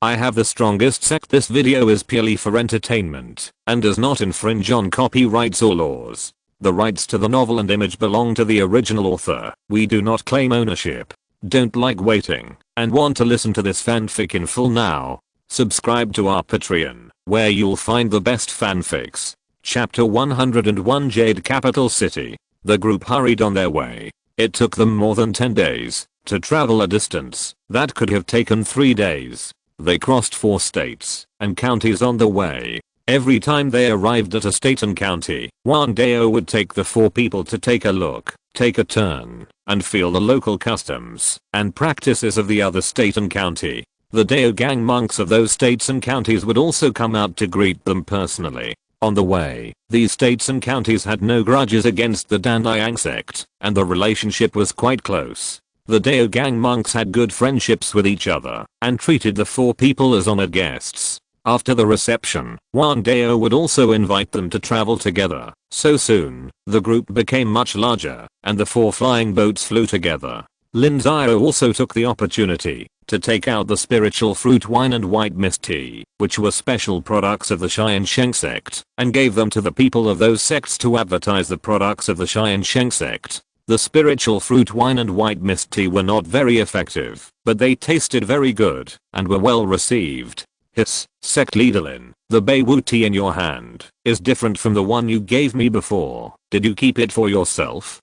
I have the strongest sect. This video is purely for entertainment and does not infringe on copyrights or laws. The rights to the novel and image belong to the original author. We do not claim ownership. Don't like waiting and want to listen to this fanfic in full now? Subscribe to our Patreon, where you'll find the best fanfics. Chapter 101 Jade Capital City. The group hurried on their way. It took them more than 10 days to travel a distance that could have taken 3 days. They crossed 4 states and counties on the way. Every time they arrived at a state and county, Wang Dao would take the 4 people to take a look, take a turn, and feel the local customs and practices of the other state and county. The Dao gang monks of those states and counties would also come out to greet them personally. On the way, these states and counties had no grudges against the Tiansheng Sect, and the relationship was quite close. The Dao gang monks had good friendships with each other and treated the 4 people as honored guests. After the reception, Wang Dao would also invite them to travel together. So soon, the group became much larger and the 4 flying boats flew together. Lin Xiao also took the opportunity to take out the spiritual fruit wine and white mist tea, which were special products of the Tiansheng Sect, and gave them to the people of those sects to advertise the products of the Tiansheng Sect. The spiritual fruit wine and white mist tea were not very effective, but they tasted very good and were well received. Hiss, sect leader Lin, the Beiwu tea in your hand is different from the one you gave me before. Did you keep it for yourself?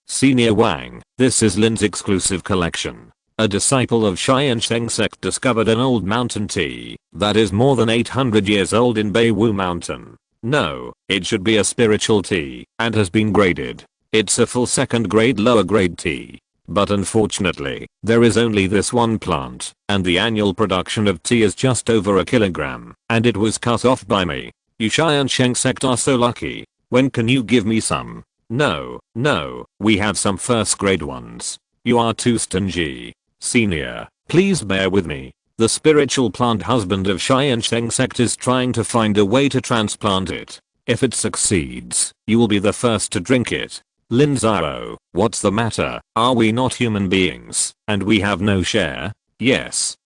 Senior Wang, this is Lin's exclusive collection. A disciple of Tiansheng Sect discovered an old mountain tea that is more than 800 years old in Beiwu Mountain. No, it should be a spiritual tea and has been graded. It's a full 2nd grade lower grade tea. But unfortunately, there is only this one plant, and the annual production of tea is just over a kilogram, and it was cut off by me. You Tiansheng Sect are so lucky. When can you give me some? No, we have some 1st grade ones. You are too stingy. Senior, please bear with me. The spiritual plant husband of Tiansheng Sect is trying to find a way to transplant it. If it succeeds, you will be the first to drink it. Lin Xiao, what's the matter? Are we not human beings, and we have no share? Yes,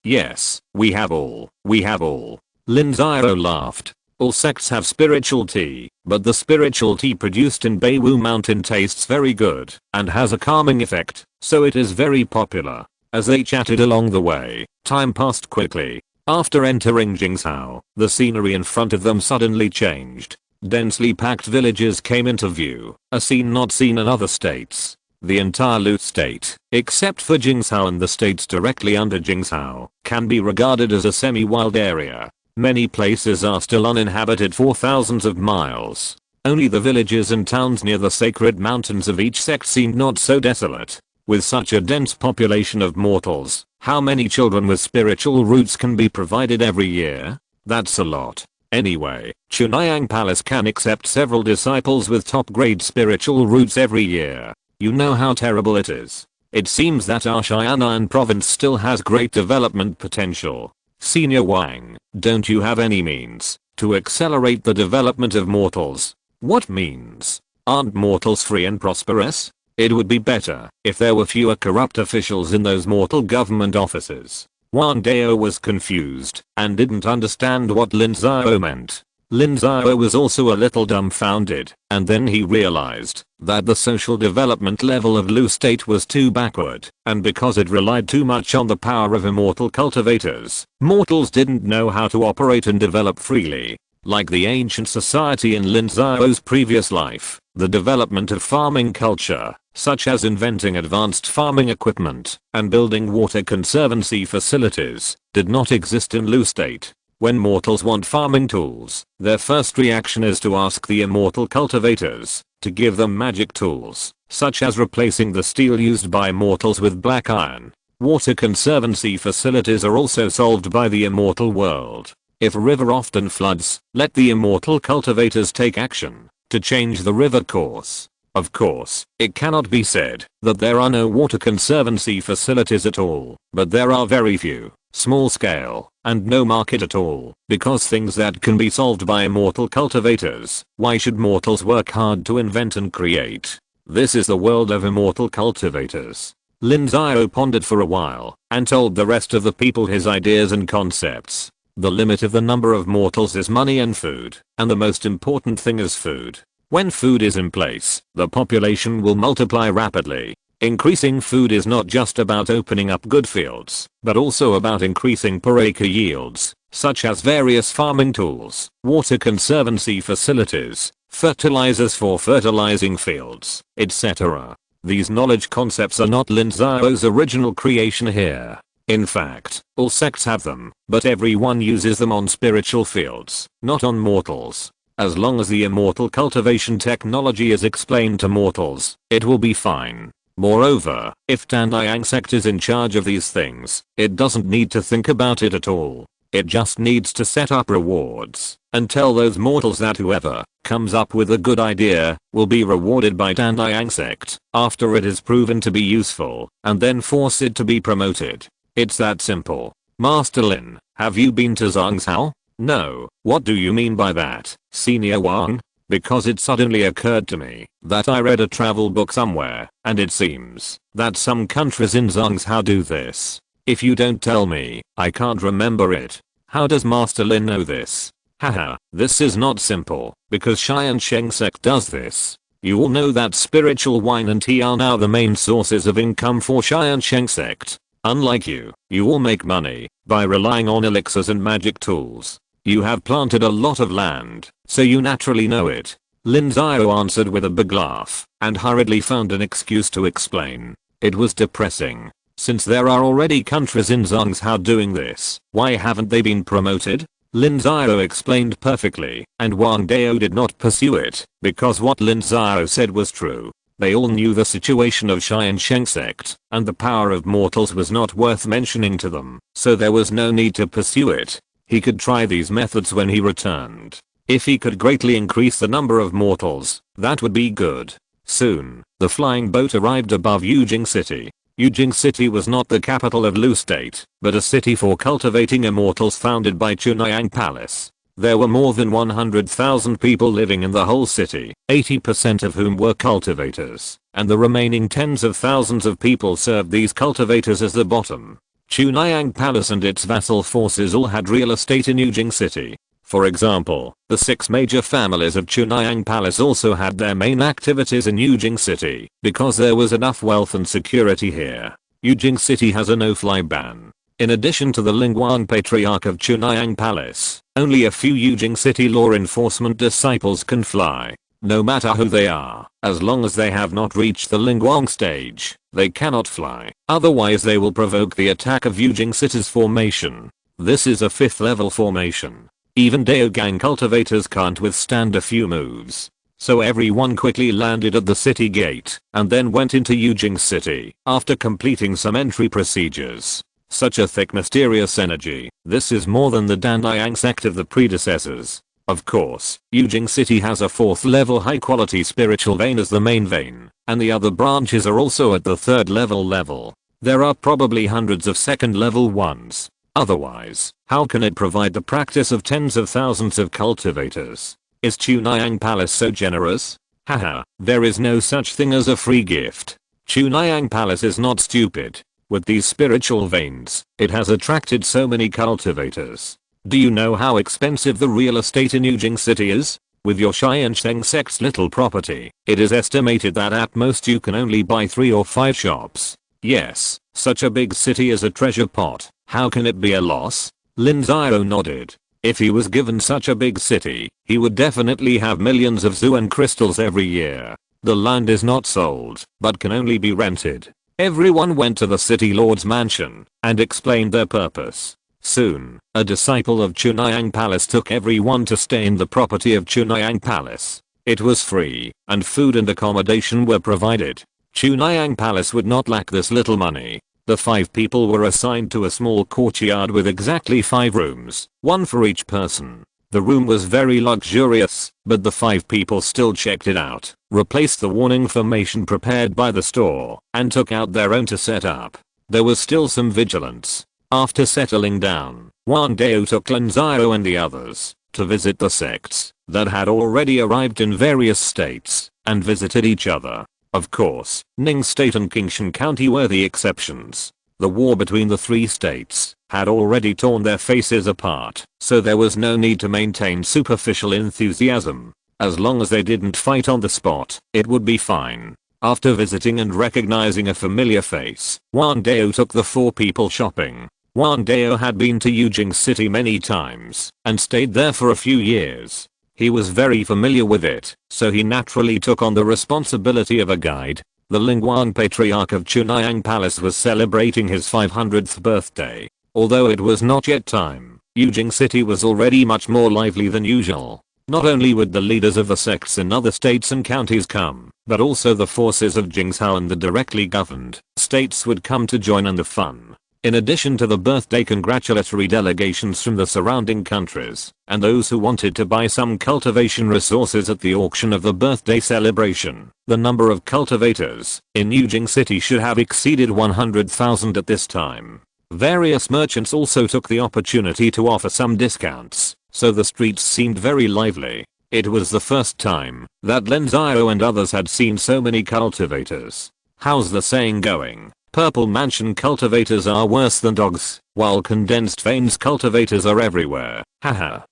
we have all. Lin Xiao laughed. All sects have spiritual tea, but the spiritual tea produced in Beiwu Mountain tastes very good and has a calming effect, so it is very popular. As they chatted along the way, time passed quickly. After entering Jingzhou, the scenery in front of them suddenly changed. Densely packed villages came into view, a scene not seen in other states. The entire Lu state, except for Jingzhou and the states directly under Jingzhou, can be regarded as a semi-wild area. Many places are still uninhabited for thousands of miles. Only the villages and towns near the sacred mountains of each sect seemed not so desolate. With such a dense population of mortals, how many children with spiritual roots can be provided every year? That's a lot. Anyway, Chunhyang Palace can accept several disciples with top grade spiritual roots every year. You know how terrible it is. It seems that our Xianan province still has great development potential. Senior Wang, don't you have any means to accelerate the development of mortals? What means? Aren't mortals free and prosperous? It would be better if there were fewer corrupt officials in those mortal government offices. Wang Dao was confused and didn't understand what Lin Xiao meant. Lin Xiao was also a little dumbfounded, and then he realized that the social development level of Lu state was too backward, and because it relied too much on the power of immortal cultivators, mortals didn't know how to operate and develop freely. Like the ancient society in Lin Xiao's previous life, the development of farming culture, such as inventing advanced farming equipment and building water conservancy facilities, did not exist in Lu state. When mortals want farming tools, their first reaction is to ask the immortal cultivators to give them magic tools, such as replacing the steel used by mortals with black iron. Water conservancy facilities are also solved by the immortal world. If a river often floods, let the immortal cultivators take action to change the river course. Of course, it cannot be said that there are no water conservancy facilities at all, but there are very few, small scale, and no market at all, because things that can be solved by immortal cultivators, why should mortals work hard to invent and create? This is the world of immortal cultivators. Lin Xiao pondered for a while and told the rest of the people his ideas and concepts. The limit of the number of mortals is money and food, and the most important thing is food. When food is in place, the population will multiply rapidly. Increasing food is not just about opening up good fields, but also about increasing per acre yields, such as various farming tools, water conservancy facilities, fertilizers for fertilizing fields, etc. These knowledge concepts are not Lin Xiao's original creation here. In fact, all sects have them, but everyone uses them on spiritual fields, not on mortals. As long as the immortal cultivation technology is explained to mortals, it will be fine. Moreover, if Tiansheng Sect is in charge of these things, it doesn't need to think about it at all. It just needs to set up rewards and tell those mortals that whoever comes up with a good idea will be rewarded by Tiansheng Sect after it is proven to be useful, and then force it to be promoted. It's that simple. Master Lin, have you been to Zhangzhou? No. What do you mean by that, Senior Wang? Because it suddenly occurred to me that I read a travel book somewhere, and it seems that some countries in Zhangzhou do this. If you don't tell me, I can't remember it. How does Master Lin know this? Haha, this is not simple, because Tiansheng Sect does this. You all know that spiritual wine and tea are now the main sources of income for Tiansheng Sect. Unlike you all make money by relying on elixirs and magic tools. You have planted a lot of land, so you naturally know it. Lin Xiao answered with a big laugh and hurriedly found an excuse to explain. It was depressing. Since there are already countries in Zhangzhou doing this, why haven't they been promoted? Lin Xiao explained perfectly, and Wang Dao did not pursue it, because what Lin Xiao said was true. They all knew the situation of Tiansheng Sect, and the power of mortals was not worth mentioning to them, so there was no need to pursue it. He could try these methods when he returned. If he could greatly increase the number of mortals, that would be good. Soon, the flying boat arrived above Yujing City. Yujing City was not the capital of Lu State, but a city for cultivating immortals founded by Chunhyang Palace. There were more than 100,000 people living in the whole city, 80% of whom were cultivators, and the remaining tens of thousands of people served these cultivators as the bottom. Chunhyang Palace and its vassal forces all had real estate in Yujing City. For example, the 6 major families of Chunhyang Palace also had their main activities in Yujing City, because there was enough wealth and security here. Yujing City has a no-fly ban. In addition to the Lingguang Patriarch of Chunhyang Palace, only a few Yujing City law enforcement disciples can fly. No matter who they are, as long as they have not reached the Lingguang stage, they cannot fly. Otherwise they will provoke the attack of Yujing City's formation. This is a 5th level formation. Even Daogang cultivators can't withstand a few moves. So everyone quickly landed at the city gate, and then went into Yujing City, after completing some entry procedures. Such a thick mysterious energy, this is more than the Tiansheng Sect of the predecessors. Of course, Yujing City has a 4th level high quality spiritual vein as the main vein, and the other branches are also at the 3rd level. There are probably hundreds of 2nd level ones. Otherwise, how can it provide the practice of tens of thousands of cultivators? Is Chunhyang Palace so generous? Haha, there is no such thing as a free gift. Chunhyang Palace is not stupid. With these spiritual veins, it has attracted so many cultivators. Do you know how expensive the real estate in Yujing City is? With your Tiansheng Sect's little property, it is estimated that at most you can only buy 3 or 5 shops. Yes, such a big city is a treasure pot. How can it be a loss? Lin Xiao nodded. If he was given such a big city, he would definitely have millions of Zuan crystals every year. The land is not sold, but can only be rented. Everyone went to the city lord's mansion and explained their purpose. Soon, a disciple of Chunhyang Palace took everyone to stay in the property of Chunhyang Palace. It was free, and food and accommodation were provided. Chunhyang Palace would not lack this little money. The 5 people were assigned to a small courtyard with exactly 5 rooms, 1 for each person. The room was very luxurious, but the 5 people still checked it out, replaced the warning information prepared by the store, and took out their own to set up. There was still some vigilance. After settling down, Wang Dao took Lin Xiao and the others to visit the sects that had already arrived in various states and visited each other. Of course, Ning State and Qingshan County were the exceptions. The war between the three states had already torn their faces apart, so there was no need to maintain superficial enthusiasm. As long as they didn't fight on the spot, it would be fine. After visiting and recognizing a familiar face, Wang Dao took the four people shopping. Wang Dao had been to Yujing City many times and stayed there for a few years. He was very familiar with it, so he naturally took on the responsibility of a guide. The Lingguan Patriarch of Chunhyang Palace was celebrating his 500th birthday. Although it was not yet time, Yujing City was already much more lively than usual. Not only would the leaders of the sects in other states and counties come, but also the forces of Jingzhou and the directly governed states would come to join in the fun. In addition to the birthday congratulatory delegations from the surrounding countries, and those who wanted to buy some cultivation resources at the auction of the birthday celebration, the number of cultivators in Yujing City should have exceeded 100,000 at this time. Various merchants also took the opportunity to offer some discounts, so the streets seemed very lively. It was the first time that Lin Xiao and others had seen so many cultivators. How's the saying going? Purple Mansion cultivators are worse than dogs, while condensed veins cultivators are everywhere. Haha.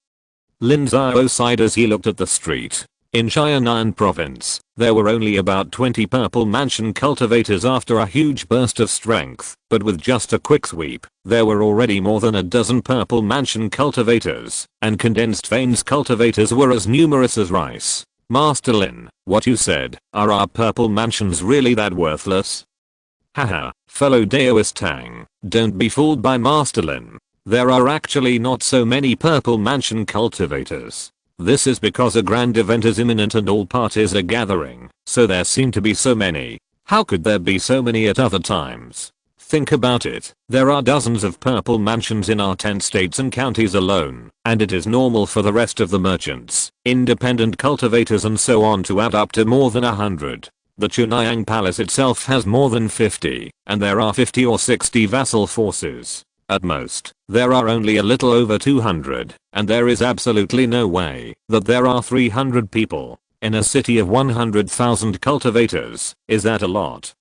Lin Xiao sighed as he looked at the street. In Xianan province, there were only about 20 Purple Mansion cultivators after a huge burst of strength, but with just a quick sweep, there were already more than a dozen Purple Mansion cultivators, and condensed veins cultivators were as numerous as rice. Master Lin, what you said, are our Purple Mansions really that worthless? Haha, fellow Daoist Tang, don't be fooled by Master Lin. There are actually not so many Purple Mansion cultivators. This is because a grand event is imminent and all parties are gathering, so there seem to be so many. How could there be so many at other times? Think about it, there are dozens of Purple Mansions in our 10 states and counties alone, and it is normal for the rest of the merchants, independent cultivators and so on to add up to more than 100. The Chunhyang Palace itself has more than 50, and there are 50 or 60 vassal forces. At most, there are only a little over 200, and there is absolutely no way that there are 300 people in a city of 100,000 cultivators. Is that a lot?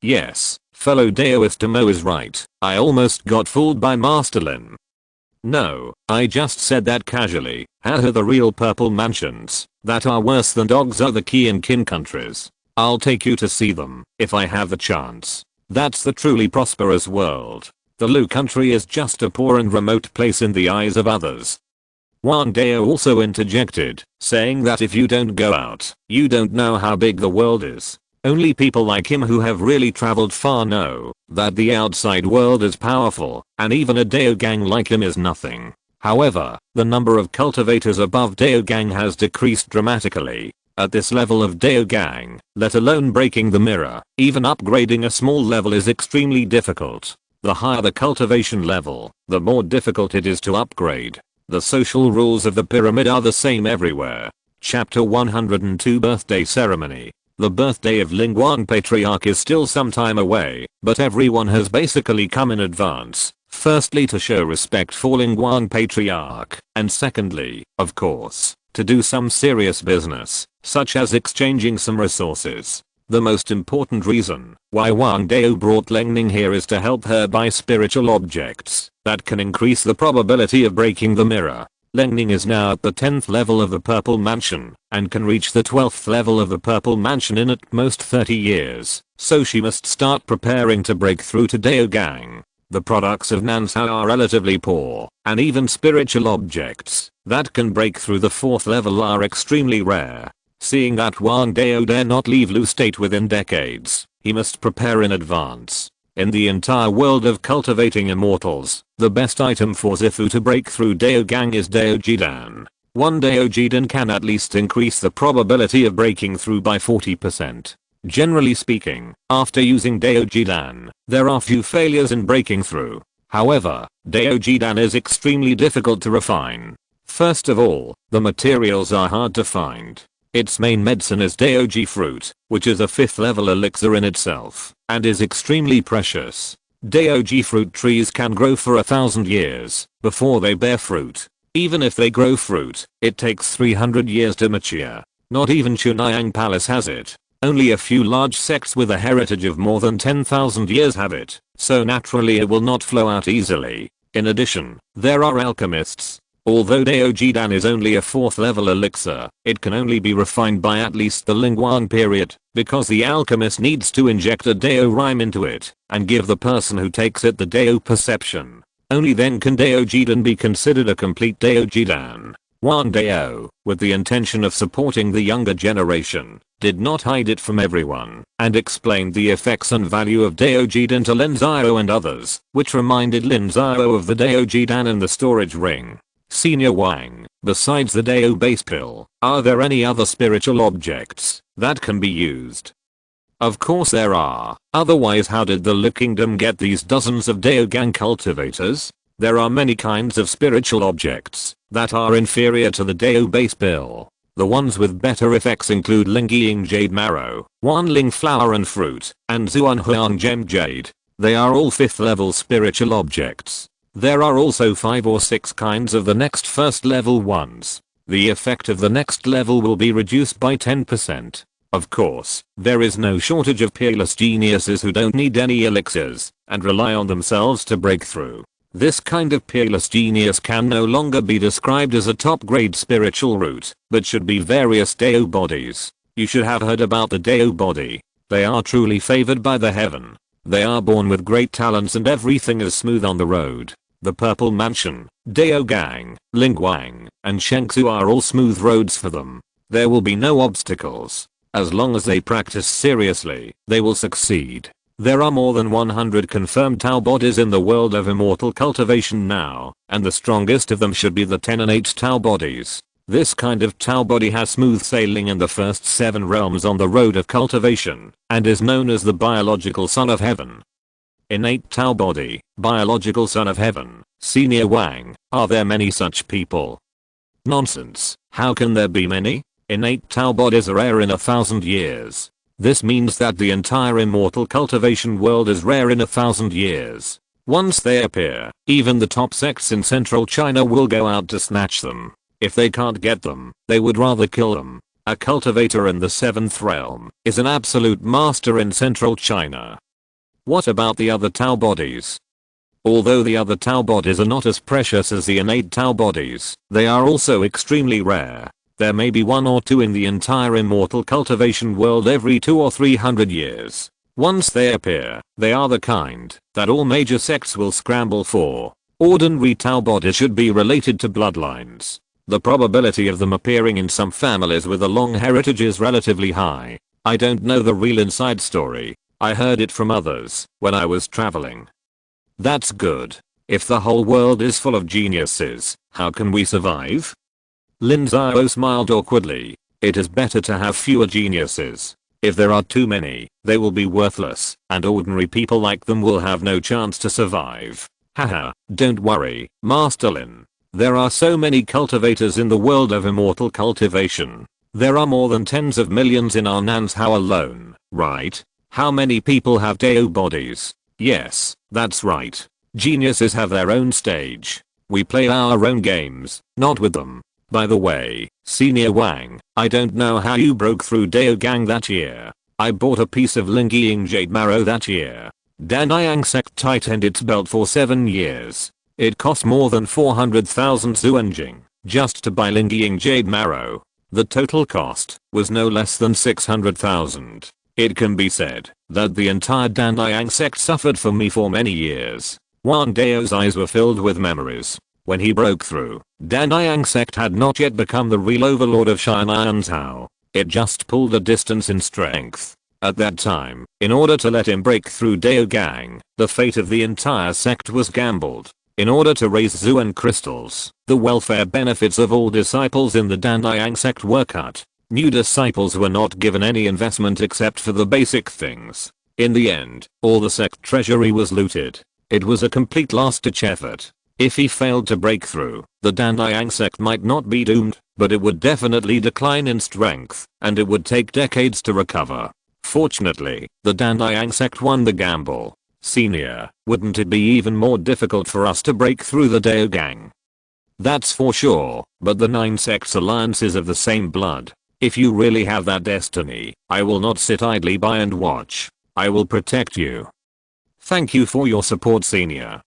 Yes, fellow Daoist Mo is right. I almost got fooled by Master Lin. No, I just said that casually. Haha, the real Purple Mansions that are worse than dogs are the Qi and Qin countries. I'll take you to see them if I have the chance. That's the truly prosperous world. The Lu country is just a poor and remote place in the eyes of others. Wang Dao also interjected, saying that if you don't go out, you don't know how big the world is. Only people like him who have really traveled far know that the outside world is powerful, and even a Dao gang like him is nothing. However, the number of cultivators above Dao gang has decreased dramatically. At this level of Dao gang, let alone breaking the mirror, even upgrading a small level is extremely difficult. The higher the cultivation level, the more difficult it is to upgrade. The social rules of the pyramid are the same everywhere. Chapter 102 Birthday Ceremony. The birthday of Lingguan Patriarch is still some time away, but everyone has basically come in advance. Firstly, to show respect for Lingguan Patriarch, and secondly, of course, to do some serious business, such as exchanging some resources. The most important reason why Wang Dao brought Leng Ning here is to help her buy spiritual objects that can increase the probability of breaking the mirror. Leng Ning is now at the 10th level of the Purple Mansion and can reach the 12th level of the Purple Mansion in at most 30 years, so she must start preparing to break through to Dao Gang. The products of Nansha are relatively poor, and even spiritual objects that can break through the 4th level are extremely rare. Seeing that Wang Dao dare not leave Lu State within decades, he must prepare in advance. In the entire world of cultivating immortals, the best item for Zifu to break through Dao Gang is Dao Jidan. One Dao Jidan can at least increase the probability of breaking through by 40%. Generally speaking, after using Dao Jidan, there are few failures in breaking through. However, Dao Jidan is extremely difficult to refine. First of all, the materials are hard to find. Its main medicine is Daoji fruit, which is a 5th level elixir in itself, and is extremely precious. Daoji fruit trees can grow for 1,000 years before they bear fruit. Even if they grow fruit, it takes 300 years to mature. Not even Chunhyang Palace has it. Only a few large sects with a heritage of more than 10,000 years have it, so naturally it will not flow out easily. In addition, there are alchemists. Although Daojidan is only a 4th level elixir, it can only be refined by at least the Lingguang period, because the alchemist needs to inject a Dao rhyme into it, and give the person who takes it the Dao perception. Only then can Daojidan be considered a complete Daojidan. Wan Dao, with the intention of supporting the younger generation, did not hide it from everyone, and explained the effects and value of Daojidan to Lin Xiao and others, which reminded Lin Xiao of the Daojidan in the storage ring. Senior Wang, besides the Dao base pill, are there any other spiritual objects that can be used? Of course there are, otherwise how did the Li Kingdom get these dozens of Daogang cultivators? There are many kinds of spiritual objects that are inferior to the Dao base pill. The ones with better effects include Lingying Jade Marrow, Wanling Flower and Fruit, and Zuanhuang Gem Jade. They are all 5th level spiritual objects. There are also 5 or 6 kinds of the next 1st level ones. The effect of the next level will be reduced by 10%. Of course, there is no shortage of peerless geniuses who don't need any elixirs, and rely on themselves to break through. This kind of peerless genius can no longer be described as a top grade spiritual root, but should be various Dao bodies. You should have heard about the Dao body. They are truly favored by the heaven. They are born with great talents and everything is smooth on the road. The Purple Mansion, Daogang, Lingguang, and Shengsu are all smooth roads for them. There will be no obstacles. As long as they practice seriously, they will succeed. There are more than 100 confirmed Tao bodies in the world of immortal cultivation now, and the strongest of them should be the 10 and 8 Tao bodies. This kind of Tao body has smooth sailing in the first 7 realms on the road of cultivation, and is known as the biological son of heaven. Innate Tao body, biological son of heaven, Senior Wang, are there many such people? Nonsense, how can there be many? Innate Tao bodies are rare in 1,000 years. This means that the entire immortal cultivation world is rare in 1,000 years. Once they appear, even the top sects in central China will go out to snatch them. If they can't get them, they would rather kill them. A cultivator in the 7th realm is an absolute master in central China. What about the other Tao bodies? Although the other Tao bodies are not as precious as the innate Tao bodies, they are also extremely rare. There may be 1 or 2 in the entire immortal cultivation world every 200 or 300 years. Once they appear, they are the kind that all major sects will scramble for. Ordinary Tao bodies should be related to bloodlines. The probability of them appearing in some families with a long heritage is relatively high. I don't know the real inside story. I heard it from others when I was traveling. That's good. If the whole world is full of geniuses, how can we survive? Lin Xiao smiled awkwardly. It is better to have fewer geniuses. If there are too many, they will be worthless, and ordinary people like them will have no chance to survive. Haha, don't worry, Master Lin. There are so many cultivators in the world of immortal cultivation. There are more than tens of millions in our Nanzhao alone, right? How many people have Dao bodies? Yes, that's right. Geniuses have their own stage. We play our own games, not with them. By the way, Senior Wang, I don't know how you broke through Daogang that year. I bought a piece of Lingying Jade Marrow that year. Tiansheng Sect tightened its belt for 7 years. It cost more than 400,000 Zuanjing just to buy Lingying Jade Marrow. The total cost was no less than 600,000. It can be said that the entire Tiansheng Sect suffered for me for many years. Wan Dao's eyes were filled with memories. When he broke through, Tiansheng Sect had not yet become the real overlord of Tiansheng. It just pulled a distance in strength. At that time, in order to let him break through Daogang, the fate of the entire sect was gambled. In order to raise Zuan crystals, the welfare benefits of all disciples in the Tiansheng Sect were cut. New disciples were not given any investment except for the basic things. In the end, all the sect treasury was looted. It was a complete last-ditch effort. If he failed to break through, the Tiansheng Sect might not be doomed, but it would definitely decline in strength, and it would take decades to recover. Fortunately, the Tiansheng Sect won the gamble. Senior, wouldn't it be even more difficult for us to break through the Daogang? That's for sure, but the 9 sects alliance is of the same blood. If you really have that destiny, I will not sit idly by and watch. I will protect you. Thank you for your support, senior.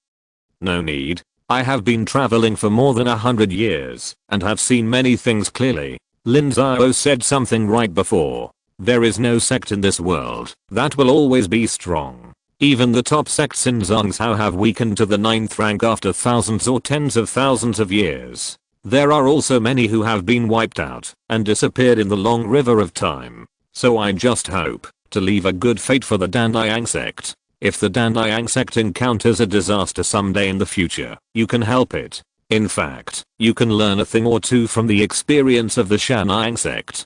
No need. I have been traveling for more than 100 years and have seen many things clearly. Lin Xiao said something right before. There is no sect in this world that will always be strong. Even the top sects in Zhangzhou have weakened to the 9th rank after thousands or tens of thousands of years. There are also many who have been wiped out and disappeared in the long river of time. So I just hope to leave a good fate for the Tiansheng Sect. If the Tiansheng Sect encounters a disaster someday in the future, you can help it. In fact, you can learn a thing or two from the experience of the Tiansheng Sect.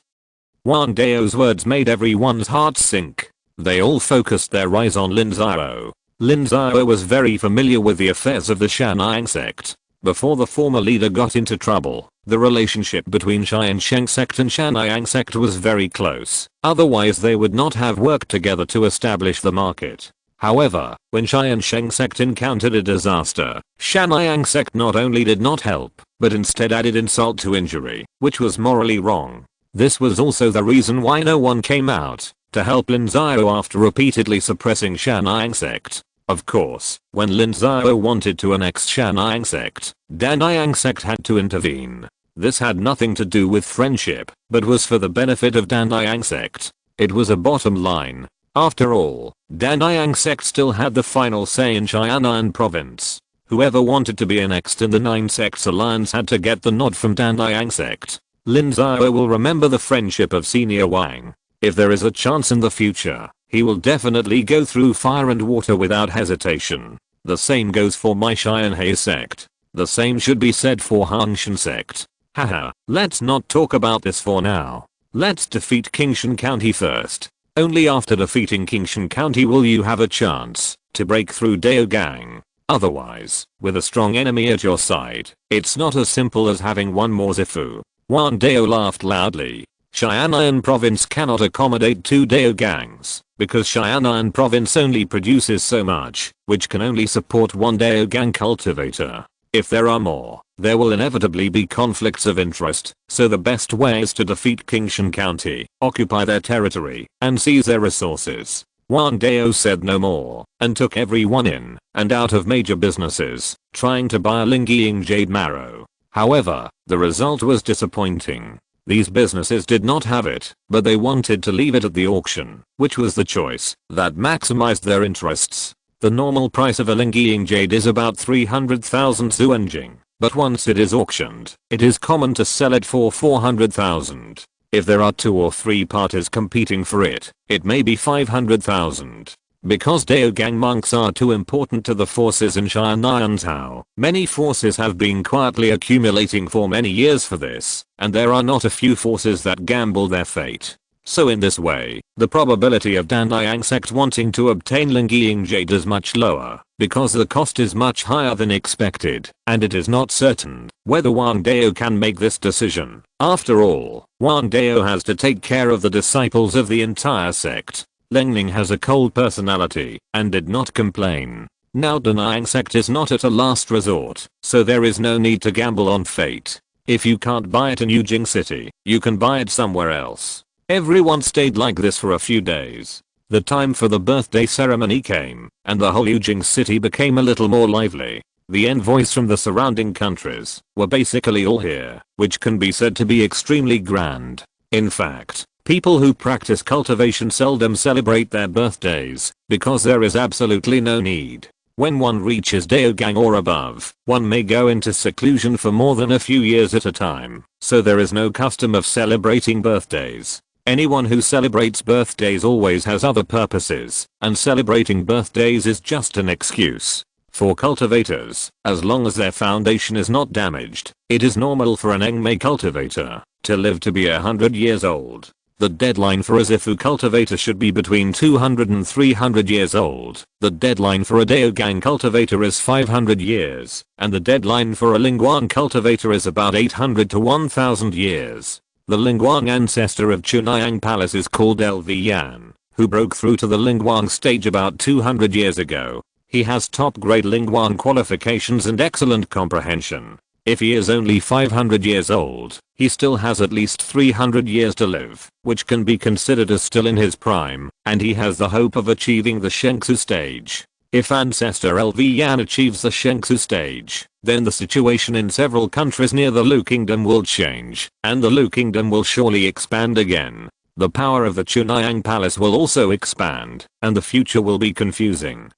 Wang Dao's words made everyone's heart sink. They all focused their eyes on Lin Xiao. Lin Xiao was very familiar with the affairs of the Tiansheng Sect. Before the former leader got into trouble, the relationship between Tiansheng Sect and Tiansheng Sect was very close. Otherwise they would not have worked together to establish the market. However, when Tiansheng Sect encountered a disaster, Tiansheng Sect not only did not help, but instead added insult to injury, which was morally wrong. This was also the reason why no one came out to help Lin Xiao after repeatedly suppressing Tiansheng Sect. Of course, when Lin Xiao wanted to annex Tiansheng Sect, Tiansheng Sect had to intervene. This had nothing to do with friendship, but was for the benefit of Tiansheng Sect. It was a bottom line. After all, Tiansheng Sect still had the final say in Tianjin province. Whoever wanted to be annexed in the 9 sects alliance had to get the nod from Tiansheng Sect. Lin Xiao will remember the friendship of Senior Wang. If there is a chance in the future, he will definitely go through fire and water without hesitation. The same goes for my Tiansheng Sect. The same should be said for Hangshan Sect. Haha, let's not talk about this for now. Let's defeat Qingshan County first. Only after defeating Qingshan County will you have a chance to break through Daogang. Otherwise, with a strong enemy at your side, it's not as simple as having one more Zifu. Wang Dao laughed loudly. Xian'an province cannot accommodate 2 Daogangs, because Xian'an province only produces so much, which can only support 1 Daogang cultivator. If there are more, there will inevitably be conflicts of interest, so the best way is to defeat Qingshan County, occupy their territory, and seize their resources. Wang Dao said no more, and took everyone in and out of major businesses, trying to buy a Lingyiang jade marrow. However, the result was disappointing. These businesses did not have it, but they wanted to leave it at the auction, which was the choice that maximized their interests. The normal price of a Lingyiang jade is about 300,000 Zuanjing, but once it is auctioned, it is common to sell it for 400,000. If there are 2 or 3 parties competing for it, it may be 500,000. Because Daogang monks are too important to the forces in Tiansheng, many forces have been quietly accumulating for many years for this, and there are not a few forces that gamble their fate. So in this way, the probability of Tiansheng Sect wanting to obtain Lingyiang jade is much lower, because the cost is much higher than expected, and it is not certain whether Wang Dao can make this decision. After all, Wang Dao has to take care of the disciples of the entire sect. Lengning has a cold personality and did not complain. Now Tiansheng Sect is not at a last resort, so there is no need to gamble on fate. If you can't buy it in Yujing City, you can buy it somewhere else. Everyone stayed like this for a few days. The time for the birthday ceremony came, and the whole Yujing City became a little more lively. The envoys from the surrounding countries were basically all here, which can be said to be extremely grand. In fact, people who practice cultivation seldom celebrate their birthdays, because there is absolutely no need. When one reaches Daogang or above, one may go into seclusion for more than a few years at a time, so there is no custom of celebrating birthdays. Anyone who celebrates birthdays always has other purposes, and celebrating birthdays is just an excuse. For cultivators, as long as their foundation is not damaged, it is normal for an Engmei cultivator to live to be 100 years old. The deadline for a Zifu cultivator should be between 200 and 300 years old. The deadline for a Daogang cultivator is 500 years, and the deadline for a Lingguang cultivator is about 800 to 1000 years. The Lingguang ancestor of Chunayang Palace is called LV Yan, who broke through to the Lingguang stage about 200 years ago. He has top grade Lingguang qualifications and excellent comprehension. If he is only 500 years old, he still has at least 300 years to live, which can be considered as still in his prime, and he has the hope of achieving the Shengsu stage. If ancestor LV Yan achieves the Shengsu stage, then the situation in several countries near the Lu Kingdom will change, and the Lu Kingdom will surely expand again. The power of the Chunhyang Palace will also expand, and the future will be confusing.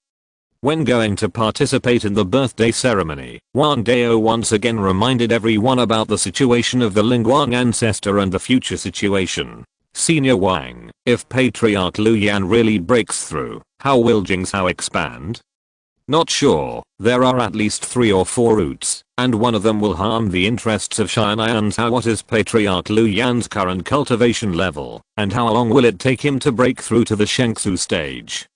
When going to participate in the birthday ceremony, Wang Dao once again reminded everyone about the situation of the Lingguang ancestor and the future situation. Senior Wang, if Patriarch Lu Yan really breaks through, how will Jingzhou expand? Not sure. There are at least 3 or 4 routes, and one of them will harm the interests of Xian'anzhou. What is Patriarch Lu Yan's current cultivation level, and how long will it take him to break through to the Shengsu stage?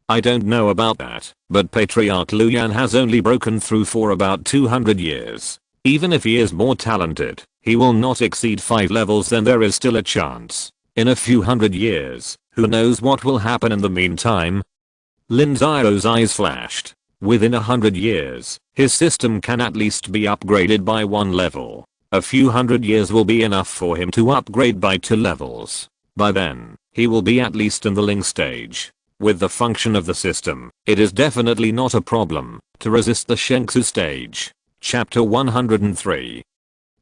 I don't know about that, but Patriarch Lu Yan has only broken through for about 200 years. Even if he is more talented, he will not exceed 5 levels. Then there is still a chance. In a few hundred years, who knows what will happen in the meantime? Lin Xiao's eyes flashed. Within 100 years, his system can at least be upgraded by 1 level. A few hundred years will be enough for him to upgrade by 2 levels. By then, he will be at least in the Ling stage. With the function of the system, it is definitely not a problem to resist the Shengsu stage. Chapter 103.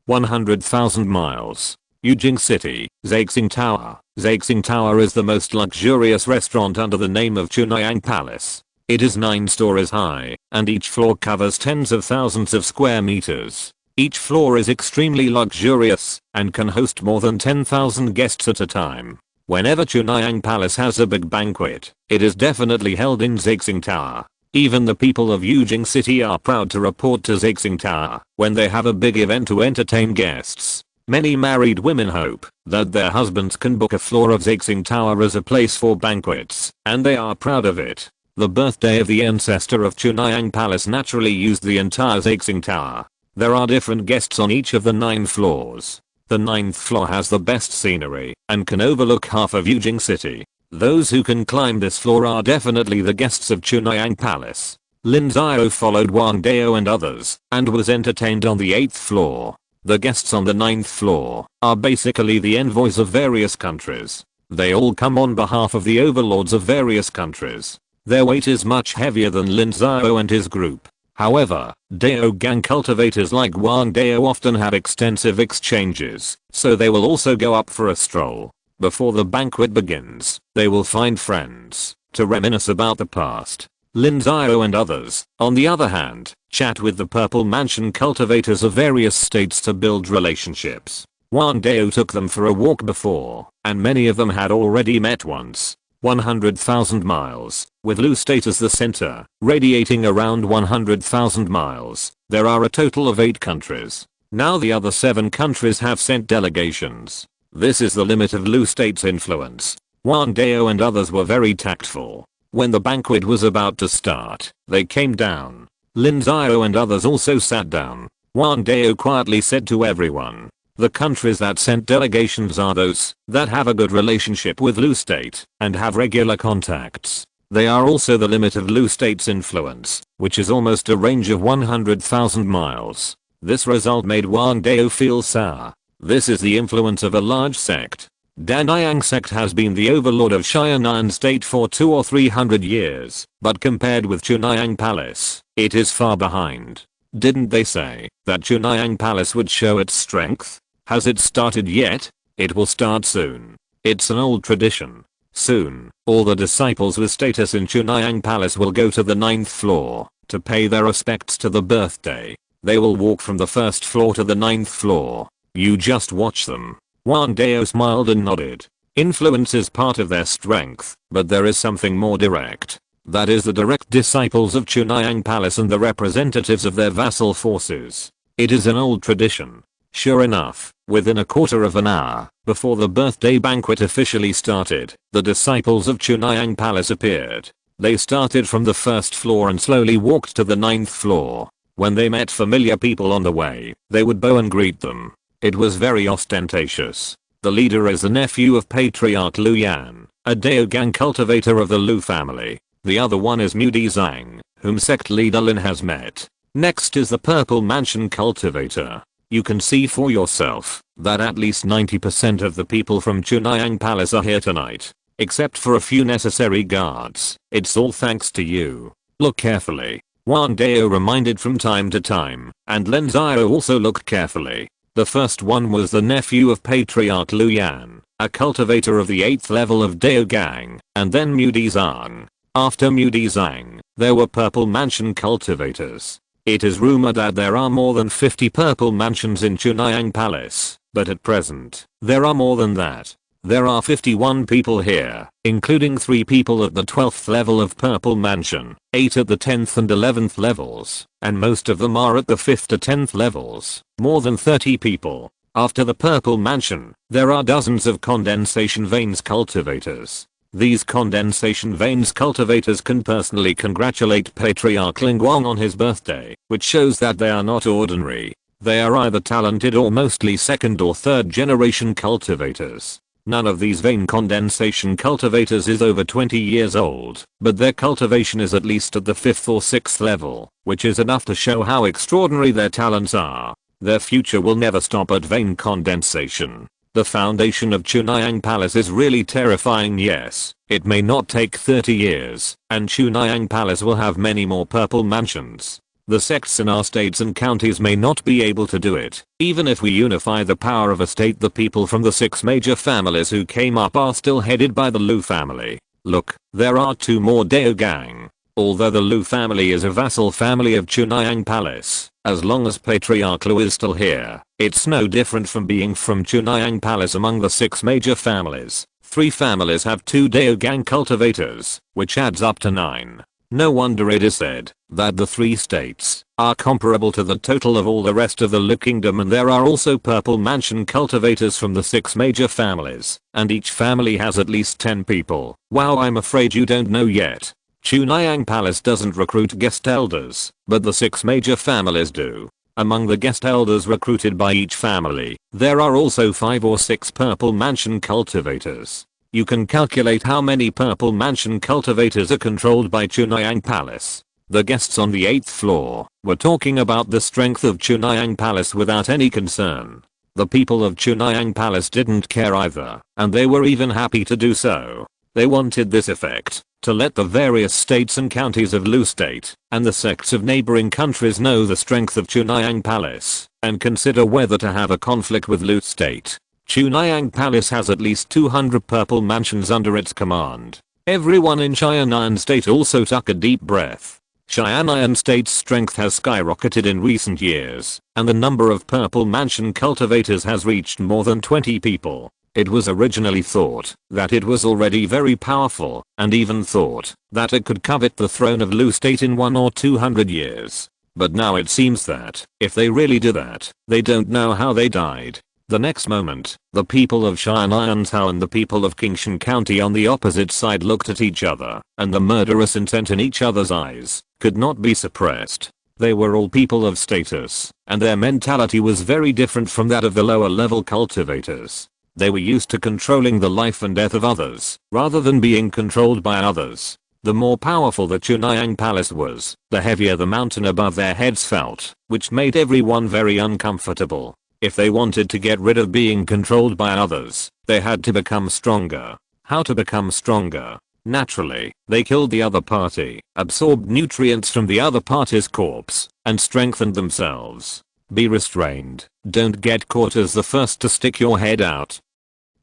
100,000 miles. Yujing City, Zhaixing Tower. Zhaixing Tower is the most luxurious restaurant under the name of Chunhyang Palace. It is 9 stories high, and each floor covers tens of thousands of square meters. Each floor is extremely luxurious, and can host more than 10,000 guests at a time. Whenever Chunhyang Palace has a big banquet, it is definitely held in Zhaixing Tower. Even the people of Yujing City are proud to report to Zhaixing Tower when they have a big event to entertain guests. Many married women hope that their husbands can book a floor of Zhaixing Tower as a place for banquets, and they are proud of it. The birthday of the ancestor of Chunhyang Palace naturally used the entire Zhaixing Tower. There are different guests on each of the 9 floors. The 9th floor has the best scenery and can overlook half of Yujing City. Those who can climb this floor are definitely the guests of Chunhyang Palace. Lin Xiao followed Wang Dao and others and was entertained on the 8th floor. The guests on the 9th floor are basically the envoys of various countries. They all come on behalf of the overlords of various countries. Their weight is much heavier than Lin Xiao and his group. However, Dao Gang cultivators like Wang Dao often have extensive exchanges, so they will also go up for a stroll. Before the banquet begins, they will find friends to reminisce about the past. Lin Xiao and others, on the other hand, chat with the Purple Mansion cultivators of various states to build relationships. Wang Dao took them for a walk before, and many of them had already met once. 100,000 miles, with Lu State as the center, radiating around 100,000 miles. There are a total of 8 countries. Now the other 7 countries have sent delegations. This is the limit of Lu State's influence. Wang Dao and others were very tactful. When the banquet was about to start, they came down. Lin Xiao and others also sat down. Wang Dao quietly said to everyone, the countries that sent delegations are those that have a good relationship with Lu State and have regular contacts. They are also the limit of Lu State's influence, which is almost a range of 100,000 miles. This result made Wang Dao feel sour. This is the influence of a large sect. Tiansheng Sect has been the overlord of Xianan State for 200 or 300 years, but compared with Chunhyang Palace, it is far behind. Didn't they say that Chunhyang Palace would show its strength? Has it started yet? It will start soon. It's an old tradition. Soon, all the disciples with status in Chunhyang Palace will go to the 9th floor to pay their respects to the birthday. They will walk from the 1st floor to the 9th floor. You just watch them. Wang Dao smiled and nodded. Influence is part of their strength, but there is something more direct. That is the direct disciples of Chunhyang Palace and the representatives of their vassal forces. It is an old tradition. Sure enough, within a quarter of an hour, before the birthday banquet officially started, the disciples of Chunhyang Palace appeared. They started from the 1st floor and slowly walked to the 9th floor. When they met familiar people on the way, they would bow and greet them. It was very ostentatious. The leader is the nephew of Patriarch Lu Yan, a Daogang cultivator of the Lu family. The other one is Mudi Zhang, whom sect leader Lin has met. Next is the Purple Mansion Cultivator. You can see for yourself that at least 90% of the people from Chunhyang Palace are here tonight. Except for a few necessary guards. It's all thanks to you. Look carefully. Wang Dao reminded from time to time, and Lin Xiao also looked carefully. The first one was the nephew of Patriarch Lu Yan, a cultivator of the 8th level of Dao Gang, and then Mudi Zhang. After Mudi Zhang, there were Purple Mansion cultivators. It is rumored that there are more than 50 Purple Mansions in Chunhyang Palace, but at present, there are more than that. There are 51 people here, including 3 people at the 12th level of Purple Mansion, 8 at the 10th and 11th levels, and most of them are at the 5th to 10th levels, more than 30 people. After the Purple Mansion, there are dozens of condensation veins cultivators. These condensation veins cultivators can personally congratulate Patriarch Ling Guang on his birthday, which shows that they are not ordinary. They are either talented or mostly 2nd or 3rd generation cultivators. None of these vein condensation cultivators is over 20 years old, but their cultivation is at least at the 5th or 6th level, which is enough to show how extraordinary their talents are. Their future will never stop at vein condensation. The foundation of Chunhyang Palace is really terrifying. Yes, it may not take 30 years, and Chunhyang Palace will have many more Purple Mansions. The sects in our states and counties may not be able to do it. Even if we unify the power of a state, the people from the 6 major families who came up are still headed by the Lu family. Look, there are 2 more Dao Gang. Although the Lu family is a vassal family of Chunhyang Palace, as long as Patriarch Lu is still here, it's no different from being from Chunhyang Palace. Among the 6 major families, 3 families have 2 Dao Gang cultivators, which adds up to 9. No wonder it is said that the 3 states are comparable to the total of all the rest of the Lu Kingdom, and there are also Purple Mansion cultivators from the 6 major families, and each family has at least 10 people. Wow, I'm afraid you don't know yet. Chunhyang Palace doesn't recruit guest elders, but the 6 major families do. Among the guest elders recruited by each family, there are also 5 or 6 Purple Mansion cultivators. You can calculate how many Purple Mansion cultivators are controlled by Chunhyang Palace. The guests on the 8th floor were talking about the strength of Chunhyang Palace without any concern. The people of Chunhyang Palace didn't care either, and they were even happy to do so. They wanted this effect to let the various states and counties of Lu State and the sects of neighboring countries know the strength of Chunhyang Palace and consider whether to have a conflict with Lu State. Chunhyang Palace has at least 200 Purple Mansions under its command. Everyone in Cheyenne State also took a deep breath. Cheyenne State's strength has skyrocketed in recent years, and the number of Purple Mansion cultivators has reached more than 20 people. It was originally thought that it was already very powerful, and even thought that it could covet the throne of Lu State in 100 or 200 years. But now it seems that, if they really do that, they don't know how they died. The next moment, the people of Xianyantao and the people of Qingshan County on the opposite side looked at each other, and the murderous intent in each other's eyes could not be suppressed. They were all people of status, and their mentality was very different from that of the lower level cultivators. They were used to controlling the life and death of others, rather than being controlled by others. The more powerful the Chunhyang Palace was, the heavier the mountain above their heads felt, which made everyone very uncomfortable. If they wanted to get rid of being controlled by others, they had to become stronger. How to become stronger? Naturally, they killed the other party, absorbed nutrients from the other party's corpse, and strengthened themselves. Be restrained. Don't get caught as the first to stick your head out.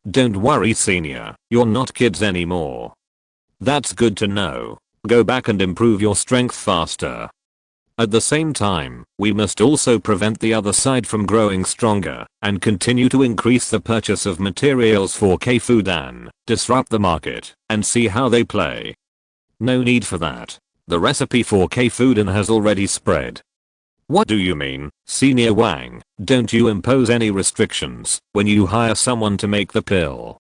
Don't worry, senior, you're not kids anymore. That's good to know. Go back and improve your strength faster. At the same time, we must also prevent the other side from growing stronger and continue to increase the purchase of materials for K-Fudan, disrupt the market, and see how they play. No need for that. The recipe for K-Fudan has already spread. What do you mean, Senior Wang? Don't you impose any restrictions when you hire someone to make the pill?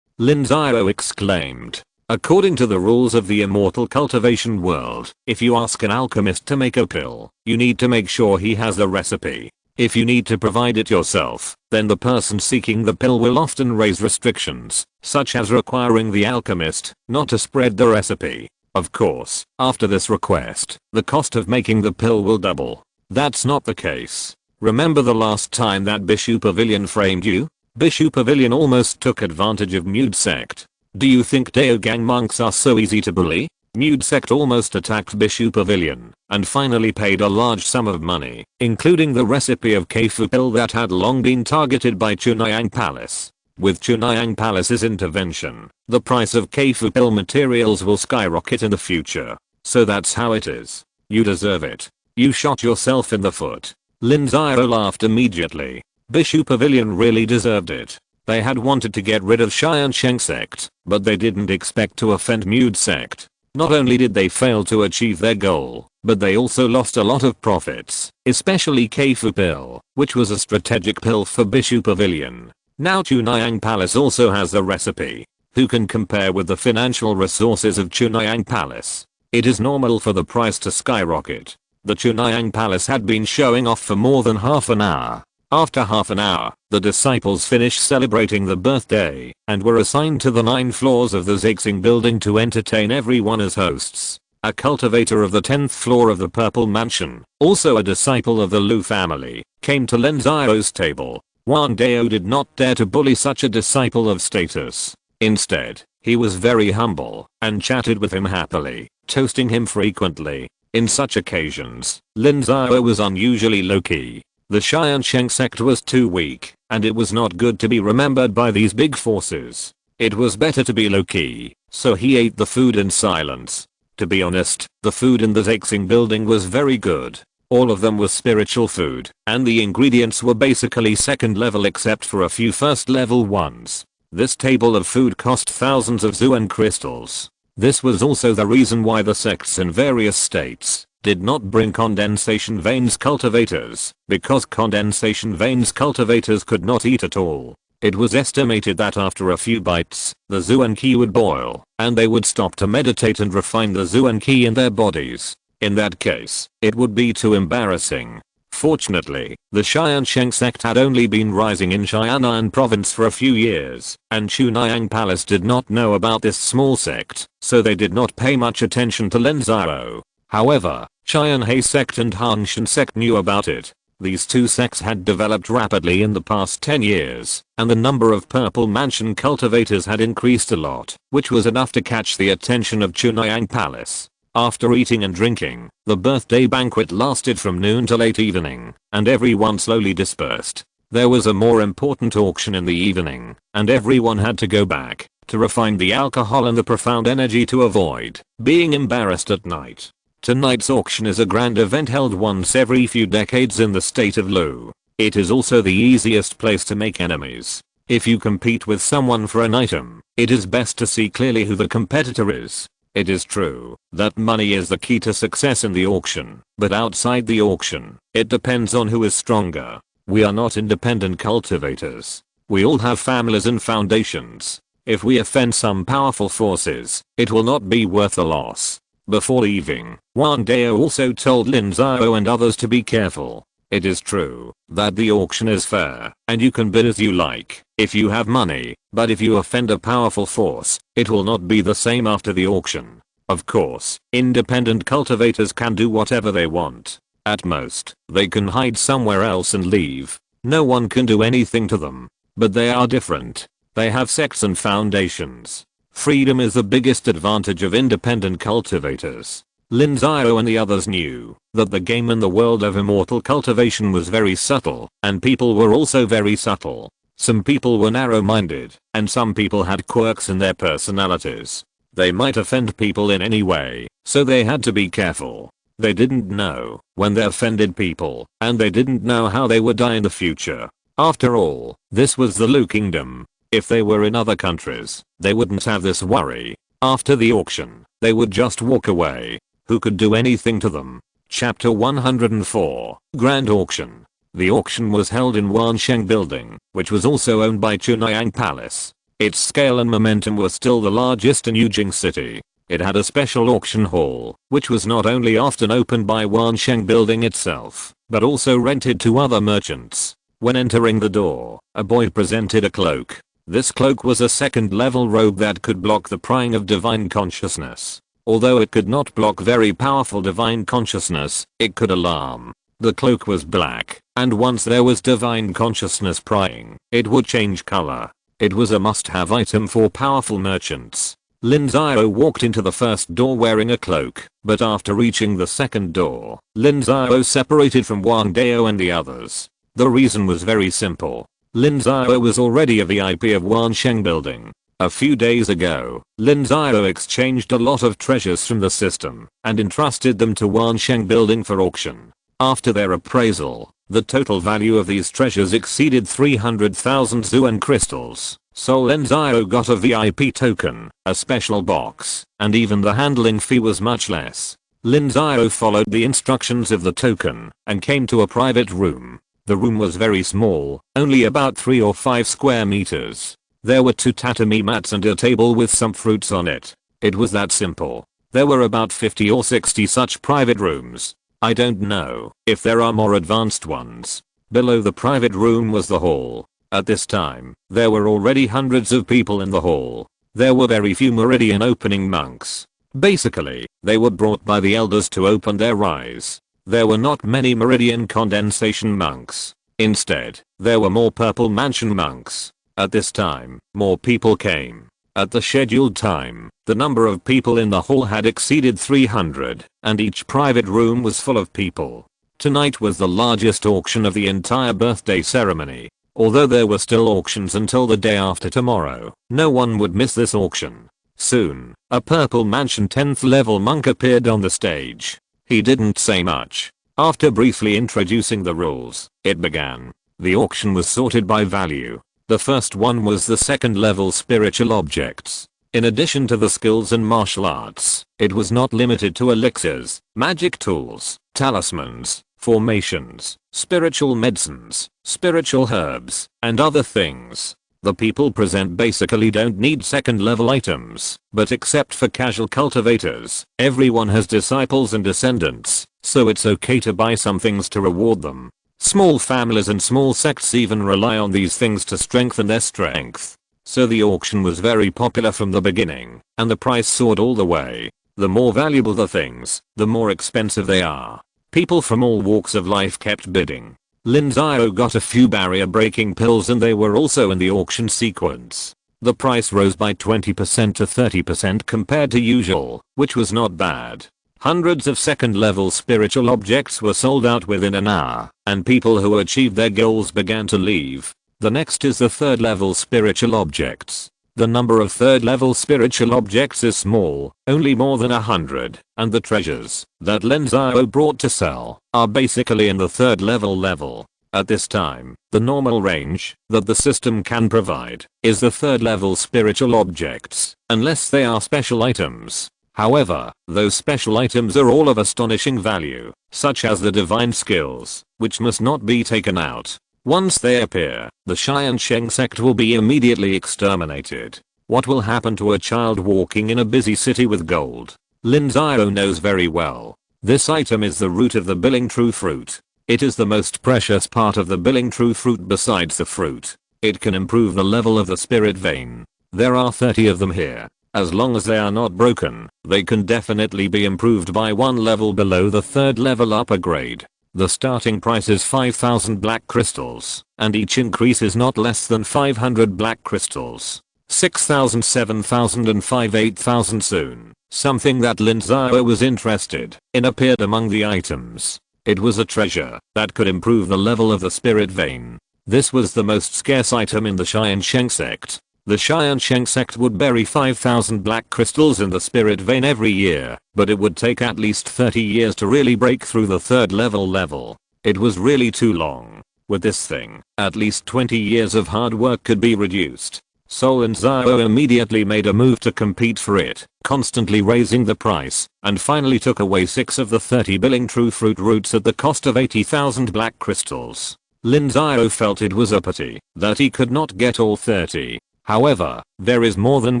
Lin Xiao exclaimed. According to the rules of the immortal cultivation world, if you ask an alchemist to make a pill, you need to make sure he has the recipe. If you need to provide it yourself, then the person seeking the pill will often raise restrictions, such as requiring the alchemist not to spread the recipe. Of course, after this request, the cost of making the pill will double. That's not the case. Remember the last time that Bishu Pavilion framed you? Bishu Pavilion almost took advantage of Mude Sect. Do you think Dao Gang monks are so easy to bully? Mude Sect almost attacked Bishu Pavilion and finally paid a large sum of money, including the recipe of Keifu pill that had long been targeted by Chunhyang Palace. With Chunhyang Palace's intervention, the price of Keifu pill materials will skyrocket in the future. So that's how it is. You deserve it. You shot yourself in the foot. Lin Xiao laughed immediately. Bishu Pavilion really deserved it. They had wanted to get rid of Tiansheng Sect, but they didn't expect to offend Mude Sect. Not only did they fail to achieve their goal, but they also lost a lot of profits, especially Keifu pill, which was a strategic pill for Bishu Pavilion. Now Chunhyang Palace also has the recipe. Who can compare with the financial resources of Chunhyang Palace? It is normal for the price to skyrocket. The Chunhyang Palace had been showing off for more than half an hour. After half an hour, the disciples finished celebrating the birthday and were assigned to the 9 floors of the Zixing building to entertain everyone as hosts. A cultivator of the 10th floor of the Purple Mansion, also a disciple of the Lu family, came to Lin Xiao's table. Wang Dao did not dare to bully such a disciple of status. Instead, he was very humble and chatted with him happily, toasting him frequently. In such occasions, Lin Xiao was unusually low-key. The Tiansheng Sect was too weak, and it was not good to be remembered by these big forces. It was better to be low-key, so he ate the food in silence. To be honest, the food in the Zixing building was very good. All of them was spiritual food, and the ingredients were basically second level except for a few first level ones. This table of food cost thousands of Zuan crystals. This was also the reason why the sects in various states did not bring condensation veins cultivators, because condensation veins cultivators could not eat at all. It was estimated that after a few bites, the Zuan Qi would boil, and they would stop to meditate and refine the Zuan Qi in their bodies. In that case, it would be too embarrassing. Fortunately, the Tiansheng Sect had only been rising in Xianan province for a few years, and Chunhyang Palace did not know about this small sect, so they did not pay much attention to Lin Xiao. However, Tianhe Sect and Hanshan Sect knew about it. These two sects had developed rapidly in the past 10 years, and the number of Purple Mansion cultivators had increased a lot, which was enough to catch the attention of Chunhyang Palace. After eating and drinking, the birthday banquet lasted from noon to late evening, and everyone slowly dispersed. There was a more important auction in the evening, and everyone had to go back to refine the alcohol and the profound energy to avoid being embarrassed at night. Tonight's auction is a grand event held once every few decades in the state of Lu. It is also the easiest place to make enemies. If you compete with someone for an item, it is best to see clearly who the competitor is. It is true that money is the key to success in the auction, but outside the auction, it depends on who is stronger. We are not independent cultivators. We all have families and foundations. If we offend some powerful forces, it will not be worth the loss. Before leaving, Wang Dao also told Lin Xiao and others to be careful. It is true that the auction is fair, and you can bid as you like if you have money, but if you offend a powerful force, it will not be the same after the auction. Of course, independent cultivators can do whatever they want. At most, they can hide somewhere else and leave. No one can do anything to them. But they are different. They have sects and foundations. Freedom is the biggest advantage of independent cultivators. Lin Xiao and the others knew that the game in the world of immortal cultivation was very subtle, and people were also very subtle. Some people were narrow-minded, and some people had quirks in their personalities. They might offend people in any way, so they had to be careful. They didn't know when they offended people, and they didn't know how they would die in the future. After all, this was the Lu Kingdom. If they were in other countries, they wouldn't have this worry. After the auction, they would just walk away. Who could do anything to them? Chapter 104, Grand Auction. The auction was held in Wansheng Building, which was also owned by Chunhyang Palace. Its scale and momentum were still the largest in Yujing City. It had a special auction hall, which was not only often opened by Wansheng Building itself, but also rented to other merchants. When entering the door, a boy presented a cloak. This cloak was a second-level robe that could block the prying of divine consciousness. Although it could not block very powerful divine consciousness, it could alarm. The cloak was black, and once there was divine consciousness prying, it would change color. It was a must-have item for powerful merchants. Lin Xiao walked into the first door wearing a cloak, but after reaching the second door, Lin Xiao separated from Wang Dao and the others. The reason was very simple. Lin Xiao was already a VIP of Wansheng building. A few days ago, Lin Xiao exchanged a lot of treasures from the system and entrusted them to Wansheng building for auction. After their appraisal, the total value of these treasures exceeded 300,000 Zuan crystals, so Lin Xiao got a VIP token, a special box, and even the handling fee was much less. Lin Xiao followed the instructions of the token and came to a private room. The room was very small, only about 3 or 5 square meters. There were 2 tatami mats and a table with some fruits on it. It was that simple. There were about 50 or 60 such private rooms. I don't know if there are more advanced ones. Below the private room was the hall. At this time, there were already hundreds of people in the hall. There were very few meridian opening monks. Basically, they were brought by the elders to open their eyes. There were not many meridian condensation monks. Instead, there were more purple mansion monks. At this time, more people came. At the scheduled time, the number of people in the hall had exceeded 300, and each private room was full of people. Tonight was the largest auction of the entire birthday ceremony. Although there were still auctions until the day after tomorrow, no one would miss this auction. Soon, a purple mansion 10th level monk appeared on the stage. He didn't say much. After briefly introducing the rules, it began. The auction was sorted by value. The first one was the 2nd level spiritual objects. In addition to the skills and martial arts, it was not limited to elixirs, magic tools, talismans, formations, spiritual medicines, spiritual herbs, and other things. The people present basically don't need 2nd level items, but except for casual cultivators, everyone has disciples and descendants, so it's okay to buy some things to reward them. Small families and small sects even rely on these things to strengthen their strength. So the auction was very popular from the beginning, and the price soared all the way. The more valuable the things, the more expensive they are. People from all walks of life kept bidding. Lin Xiao got a few barrier breaking pills and they were also in the auction sequence. The price rose by 20% to 30% compared to usual, which was not bad. Hundreds of 2nd level spiritual objects were sold out within an hour, and people who achieved their goals began to leave. The next is the 3rd level spiritual objects. The number of 3rd level spiritual objects is small, only more than 100, and the treasures that Lin Xiao brought to sell are basically in the 3rd level. At this time, the normal range that the system can provide is the 3rd level spiritual objects, unless they are special items. However, those special items are all of astonishing value, such as the divine skills, which must not be taken out. Once they appear, the Tiansheng Sect will be immediately exterminated. What will happen to a child walking in a busy city with gold? Lin Xiao knows very well. This item is the root of the billing true fruit. It is the most precious part of the billing true fruit besides the fruit. It can improve the level of the spirit vein. There are 30 of them here. As long as they are not broken, they can definitely be improved by 1 level below the 3rd level upper grade. The starting price is 5,000 black crystals, and each increase is not less than 500 black crystals. 6,000, 7,000 and 8,000 soon. Something that Lin Xiao was interested in appeared among the items. It was a treasure that could improve the level of the spirit vein. This was the most scarce item in the Tiansheng Sect. The Tiansheng Sect would bury 5,000 black crystals in the spirit vein every year, but it would take at least 30 years to really break through the 3rd level. It was really too long. With this thing, at least 20 years of hard work could be reduced. So Lin Xiao immediately made a move to compete for it, constantly raising the price, and finally took away 6 of the 30 billing true fruit roots at the cost of 80,000 black crystals. Lin Xiao felt it was a pity that he could not get all 30. However, there is more than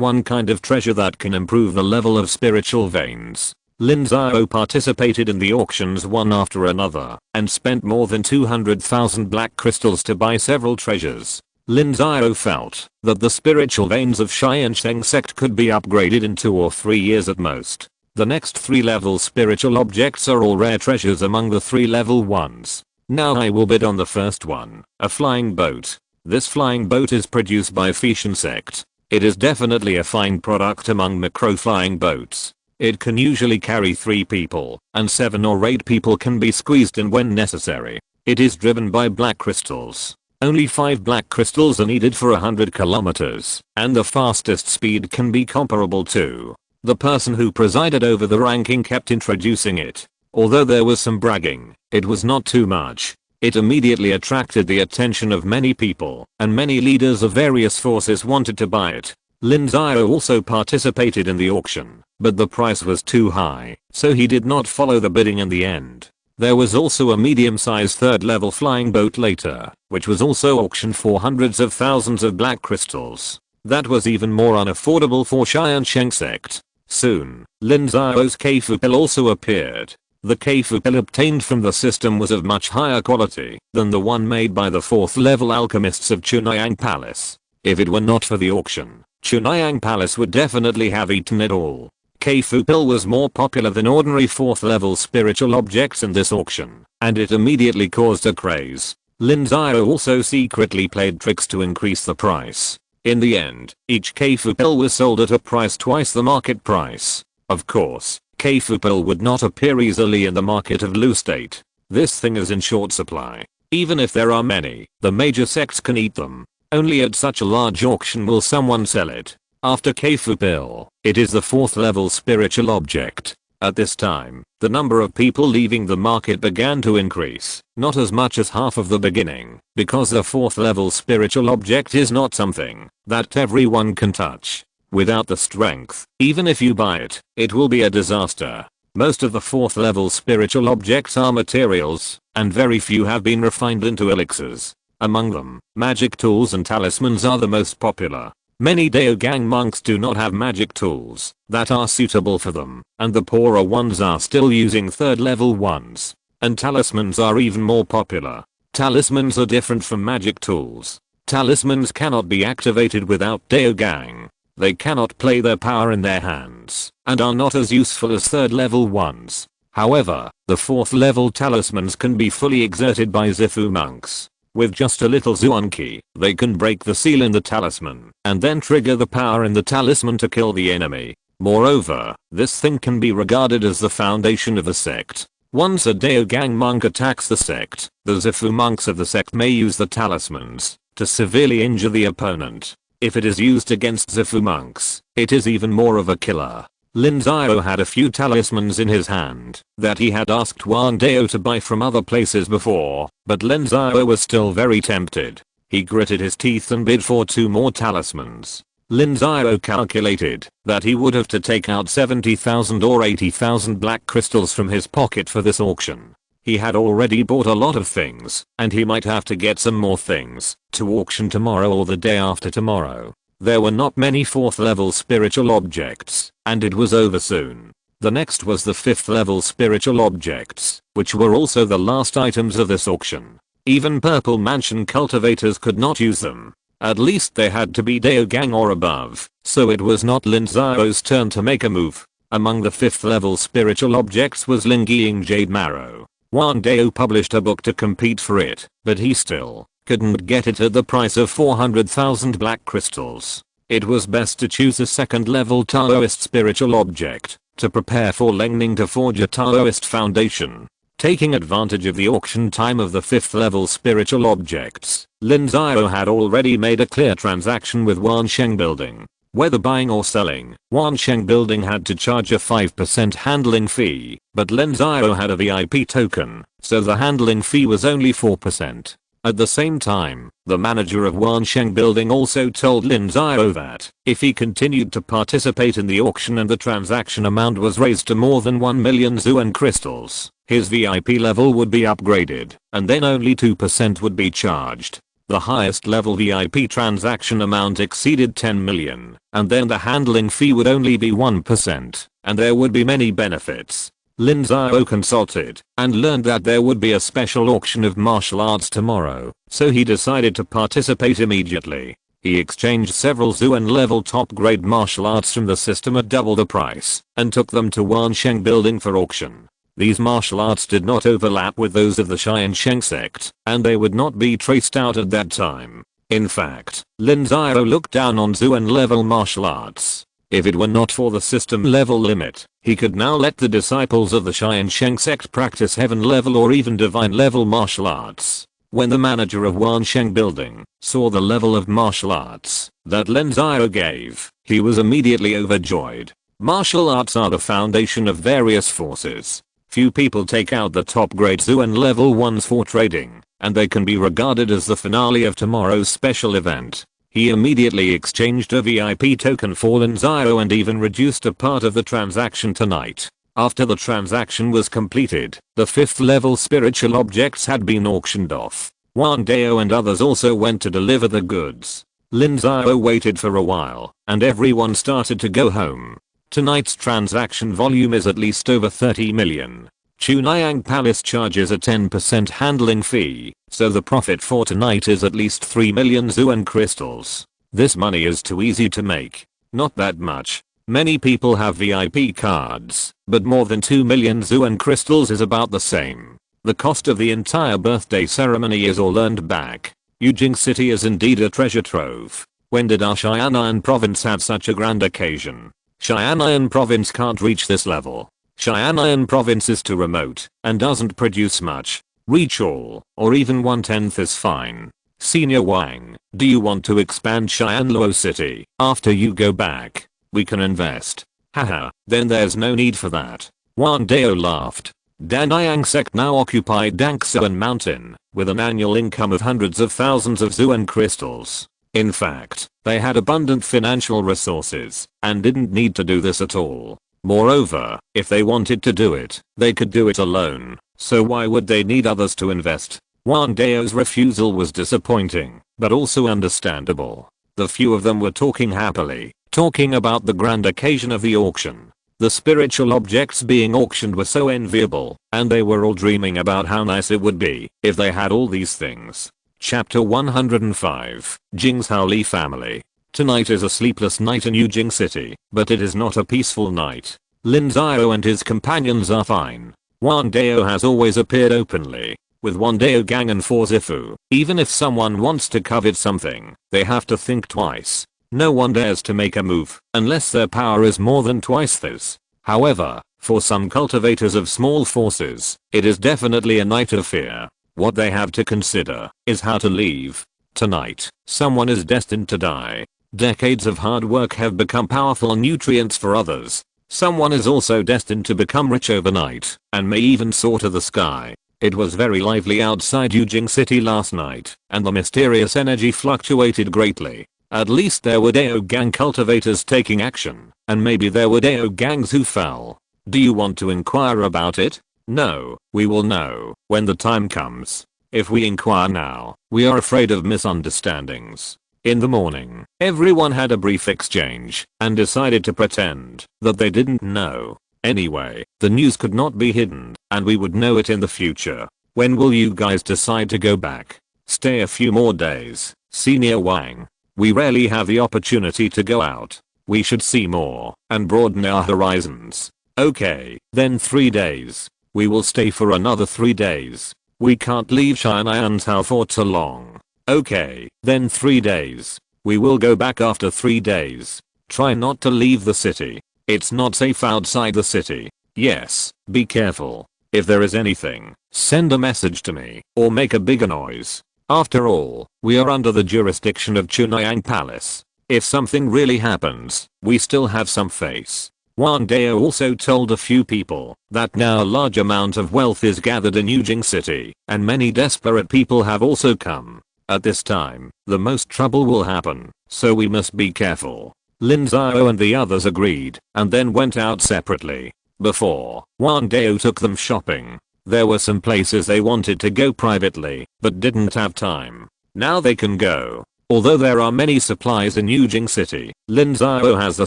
one kind of treasure that can improve the level of spiritual veins. Lin Xiao participated in the auctions one after another, and spent more than 200,000 black crystals to buy several treasures. Lin Xiao felt that the spiritual veins of Tiansheng Sect could be upgraded in 2 or 3 years at most. The next 3 level spiritual objects are all rare treasures among the 3 level ones. Now I will bid on the first one, a flying boat. This flying boat is produced by Tiansheng Sect. It is definitely a fine product among macro flying boats. It can usually carry 3 people, and 7 or 8 people can be squeezed in when necessary. It is driven by black crystals. Only 5 black crystals are needed for 100 kilometers, and the fastest speed can be comparable to. The person who presided over the ranking kept introducing it. Although there was some bragging, it was not too much. It immediately attracted the attention of many people, and many leaders of various forces wanted to buy it. Lin Xiao also participated in the auction, but the price was too high, so he did not follow the bidding in the end. There was also a medium-sized 3rd level flying boat later, which was also auctioned for hundreds of thousands of black crystals. That was even more unaffordable for Tiansheng Sect. Soon, Lin Xiao's Keifu pill also appeared. The Keifu pill obtained from the system was of much higher quality than the one made by the 4th level alchemists of Chunhyang Palace. If it were not for the auction, Chunhyang Palace would definitely have eaten it all. Keifu pill was more popular than ordinary 4th level spiritual objects in this auction, and it immediately caused a craze. Lin Xiao also secretly played tricks to increase the price. In the end, each Keifu pill was sold at a price twice the market price. Of course, Keifu pill would not appear easily in the market of Lu State. This thing is in short supply. Even if there are many, the major sects can eat them. Only at such a large auction will someone sell it. After Keifu pill, it is the 4th level spiritual object. At this time, the number of people leaving the market began to increase, not as much as half of the beginning, because the 4th level spiritual object is not something that everyone can touch. Without the strength, even if you buy it, it will be a disaster. Most of the 4th level spiritual objects are materials, and very few have been refined into elixirs. Among them, magic tools and talismans are the most popular. Many Daogang monks do not have magic tools that are suitable for them, and the poorer ones are still using 3rd level ones. And talismans are even more popular. Talismans are different from magic tools. Talismans cannot be activated without Daogang. They cannot play their power in their hands, and are not as useful as 3rd level ones. However, the 4th level talismans can be fully exerted by Zifu monks. With just a little Zuanqi, they can break the seal in the talisman, and then trigger the power in the talisman to kill the enemy. Moreover, this thing can be regarded as the foundation of the sect. Once a Daogang monk attacks the sect, the Zifu monks of the sect may use the talismans to severely injure the opponent. If it is used against Zifu monks, it is even more of a killer. Lin Xiao had a few talismans in his hand that he had asked Wang Dao to buy from other places before, but Lin Xiao was still very tempted. He gritted his teeth and bid for 2 more talismans. Lin Xiao calculated that he would have to take out 70,000 or 80,000 black crystals from his pocket for this auction. He had already bought a lot of things, and he might have to get some more things to auction tomorrow or the day after tomorrow. There were not many 4th level spiritual objects, and it was over soon. The next was the 5th level spiritual objects, which were also the last items of this auction. Even purple mansion cultivators could not use them. At least they had to be Daogang or above, so it was not Lin Xiao's turn to make a move. Among the 5th level spiritual objects was Lingying Jade Marrow. Wang Dao published a book to compete for it, but he still couldn't get it at the price of 400,000 black crystals. It was best to choose a 2nd level Taoist spiritual object to prepare for Lengning to forge a Taoist foundation. Taking advantage of the auction time of the 5th level spiritual objects, Lin Xiao had already made a clear transaction with Wansheng Building. Whether buying or selling, Wansheng Building had to charge a 5% handling fee, but Lin Xiao had a VIP token, so the handling fee was only 4%. At the same time, the manager of Wansheng Building also told Lin Xiao that if he continued to participate in the auction and the transaction amount was raised to more than 1 million Zuan crystals, his VIP level would be upgraded, and then only 2% would be charged. The highest level VIP transaction amount exceeded 10 million, and then the handling fee would only be 1%, and there would be many benefits. Lin Xiao consulted and learned that there would be a special auction of martial arts tomorrow, so he decided to participate immediately. He exchanged several Zuan level top grade martial arts from the system at double the price and took them to Tiansheng building for auction. These martial arts did not overlap with those of the Tiansheng Sect, and they would not be traced out at that time. In fact, Lin Xiao looked down on Zuan level martial arts. If it were not for the system level limit, he could now let the disciples of the Tiansheng Sect practice heaven level or even divine level martial arts. When the manager of Tiansheng building saw the level of martial arts that Lin Xiao gave, he was immediately overjoyed. Martial arts are the foundation of various forces. Few people take out the top grade Zuan level ones for trading, and they can be regarded as the finale of tomorrow's special event. He immediately exchanged a VIP token for Lin Xiao and even reduced a part of the transaction tonight. After the transaction was completed, the 5th level spiritual objects had been auctioned off. Wang Dao and others also went to deliver the goods. Lin Xiao waited for a while, and everyone started to go home. Tonight's transaction volume is at least over 30 million. Chunhyang Palace charges a 10% handling fee, so the profit for tonight is at least 3 million Zuan crystals. This money is too easy to make. Not that much. Many people have VIP cards, but more than 2 million Zuan crystals is about the same. The cost of the entire birthday ceremony is all earned back. Yujing City is indeed a treasure trove. When did our Xian'an province have such a grand occasion? Xian'an province can't reach this level. Xian'an province is too remote and doesn't produce much. Reach all, or even 1/10 is fine. Senior Wang, do you want to expand Xianluo City after you go back? We can invest. Haha, then there's no need for that. Wang Dao laughed. Tiansheng Sect now occupied Dangsuan Mountain with an annual income of hundreds of thousands of Zuan crystals. In fact, they had abundant financial resources and didn't need to do this at all. Moreover, if they wanted to do it, they could do it alone, so why would they need others to invest? Wang Dao's refusal was disappointing, but also understandable. The few of them were talking happily, talking about the grand occasion of the auction. The spiritual objects being auctioned were so enviable, and they were all dreaming about how nice it would be if they had all these things. Chapter 105, Jing's Haoli Family. Tonight is a sleepless night in Yujing City, but it is not a peaceful night. Lin Xiao and his companions are fine. Wang Dao has always appeared openly. With Wang Dao Gang and Four Zifu, even if someone wants to covet something, they have to think twice. No one dares to make a move unless their power is more than twice this. However, for some cultivators of small forces, it is definitely a night of fear. What they have to consider is how to leave. Tonight, someone is destined to die. Decades of hard work have become powerful nutrients for others. Someone is also destined to become rich overnight and may even soar to the sky. It was very lively outside Yujing City last night, and the mysterious energy fluctuated greatly. At least there were Dao Gang cultivators taking action, and maybe there were Dao Gangs who fell. Do you want to inquire about it? No, we will know when the time comes. If we inquire now, we are afraid of misunderstandings. In the morning, everyone had a brief exchange and decided to pretend that they didn't know. Anyway, the news could not be hidden, and we would know it in the future. When will you guys decide to go back? Stay a few more days, Senior Wang. We rarely have the opportunity to go out. We should see more and broaden our horizons. Okay, then 3 days. We will stay for another 3 days. We can't leave Xian'an for too long. Okay, then 3 days. We will go back after 3 days. Try not to leave the city. It's not safe outside the city. Yes, be careful. If there is anything, send a message to me or make a bigger noise. After all, we are under the jurisdiction of Chunhyang Palace. If something really happens, we still have some face. Wang Dao also told a few people that now a large amount of wealth is gathered in Yujing City, and many desperate people have also come. At this time, the most trouble will happen, so we must be careful. Lin Xiao and the others agreed, and then went out separately. Before, Wang Dao took them shopping. There were some places they wanted to go privately, but didn't have time. Now they can go. Although there are many supplies in Yujing City, Lin Xiao has the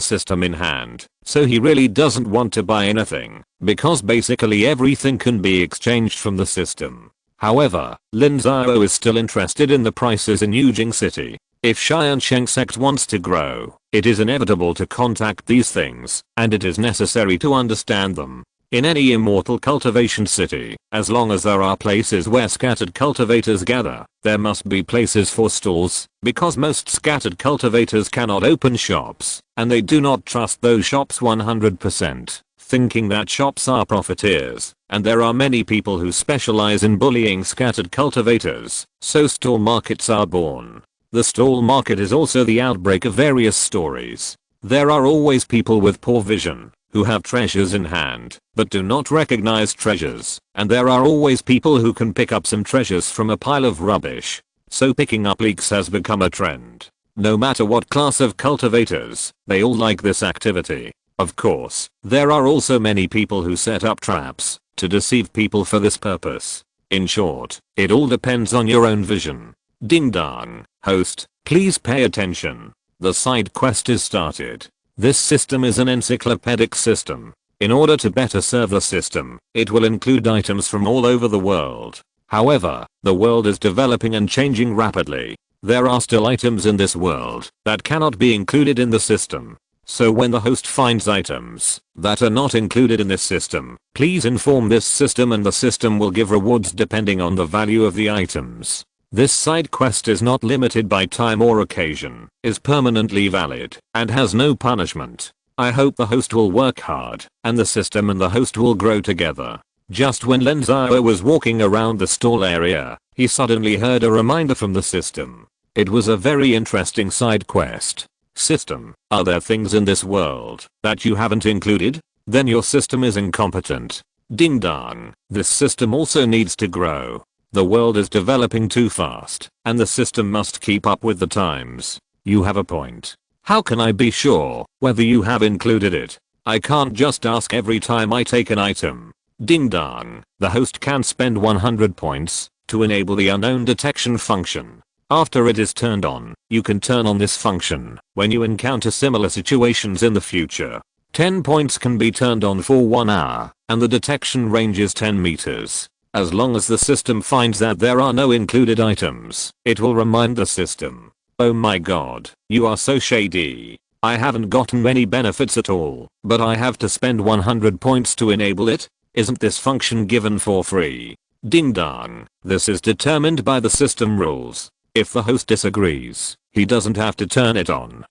system in hand, so he really doesn't want to buy anything, because basically everything can be exchanged from the system. However, Lin Xiao is still interested in the prices in Yujing City. If Tiansheng Sect wants to grow, it is inevitable to contact these things, and it is necessary to understand them. In any immortal cultivation city, as long as there are places where scattered cultivators gather, there must be places for stalls, because most scattered cultivators cannot open shops, and they do not trust those shops 100%, thinking that shops are profiteers, and there are many people who specialize in bullying scattered cultivators, so stall markets are born. The stall market is also the outbreak of various stories. There are always people with poor vision, who have treasures in hand, but do not recognize treasures, and there are always people who can pick up some treasures from a pile of rubbish. So picking up leeks has become a trend. No matter what class of cultivators, they all like this activity. Of course, there are also many people who set up traps to deceive people for this purpose. In short, it all depends on your own vision. Ding dong, host, please pay attention. The side quest is started. This system is an encyclopedic system. In order to better serve the system, it will include items from all over the world. However, the world is developing and changing rapidly. There are still items in this world that cannot be included in the system. So when the host finds items that are not included in this system, please inform this system and the system will give rewards depending on the value of the items. This side quest is not limited by time or occasion, is permanently valid, and has no punishment. I hope the host will work hard, and the system and the host will grow together. Just when Lin Xiao was walking around the stall area, he suddenly heard a reminder from the system. It was a very interesting side quest. System, are there things in this world that you haven't included? Then your system is incompetent. Ding dong, this system also needs to grow. The world is developing too fast, and the system must keep up with the times. You have a point. How can I be sure whether you have included it? I can't just ask every time I take an item. Ding dong, the host can spend 100 points to enable the unknown detection function. After it is turned on, you can turn on this function when you encounter similar situations in the future. 10 points can be turned on for 1 hour, and the detection range is 10 meters. As long as the system finds that there are no included items, it will remind the system. Oh my god, you are so shady. I haven't gotten many benefits at all, but I have to spend 100 points to enable it? Isn't this function given for free? Ding dong, this is determined by the system rules. If the host disagrees, he doesn't have to turn it on.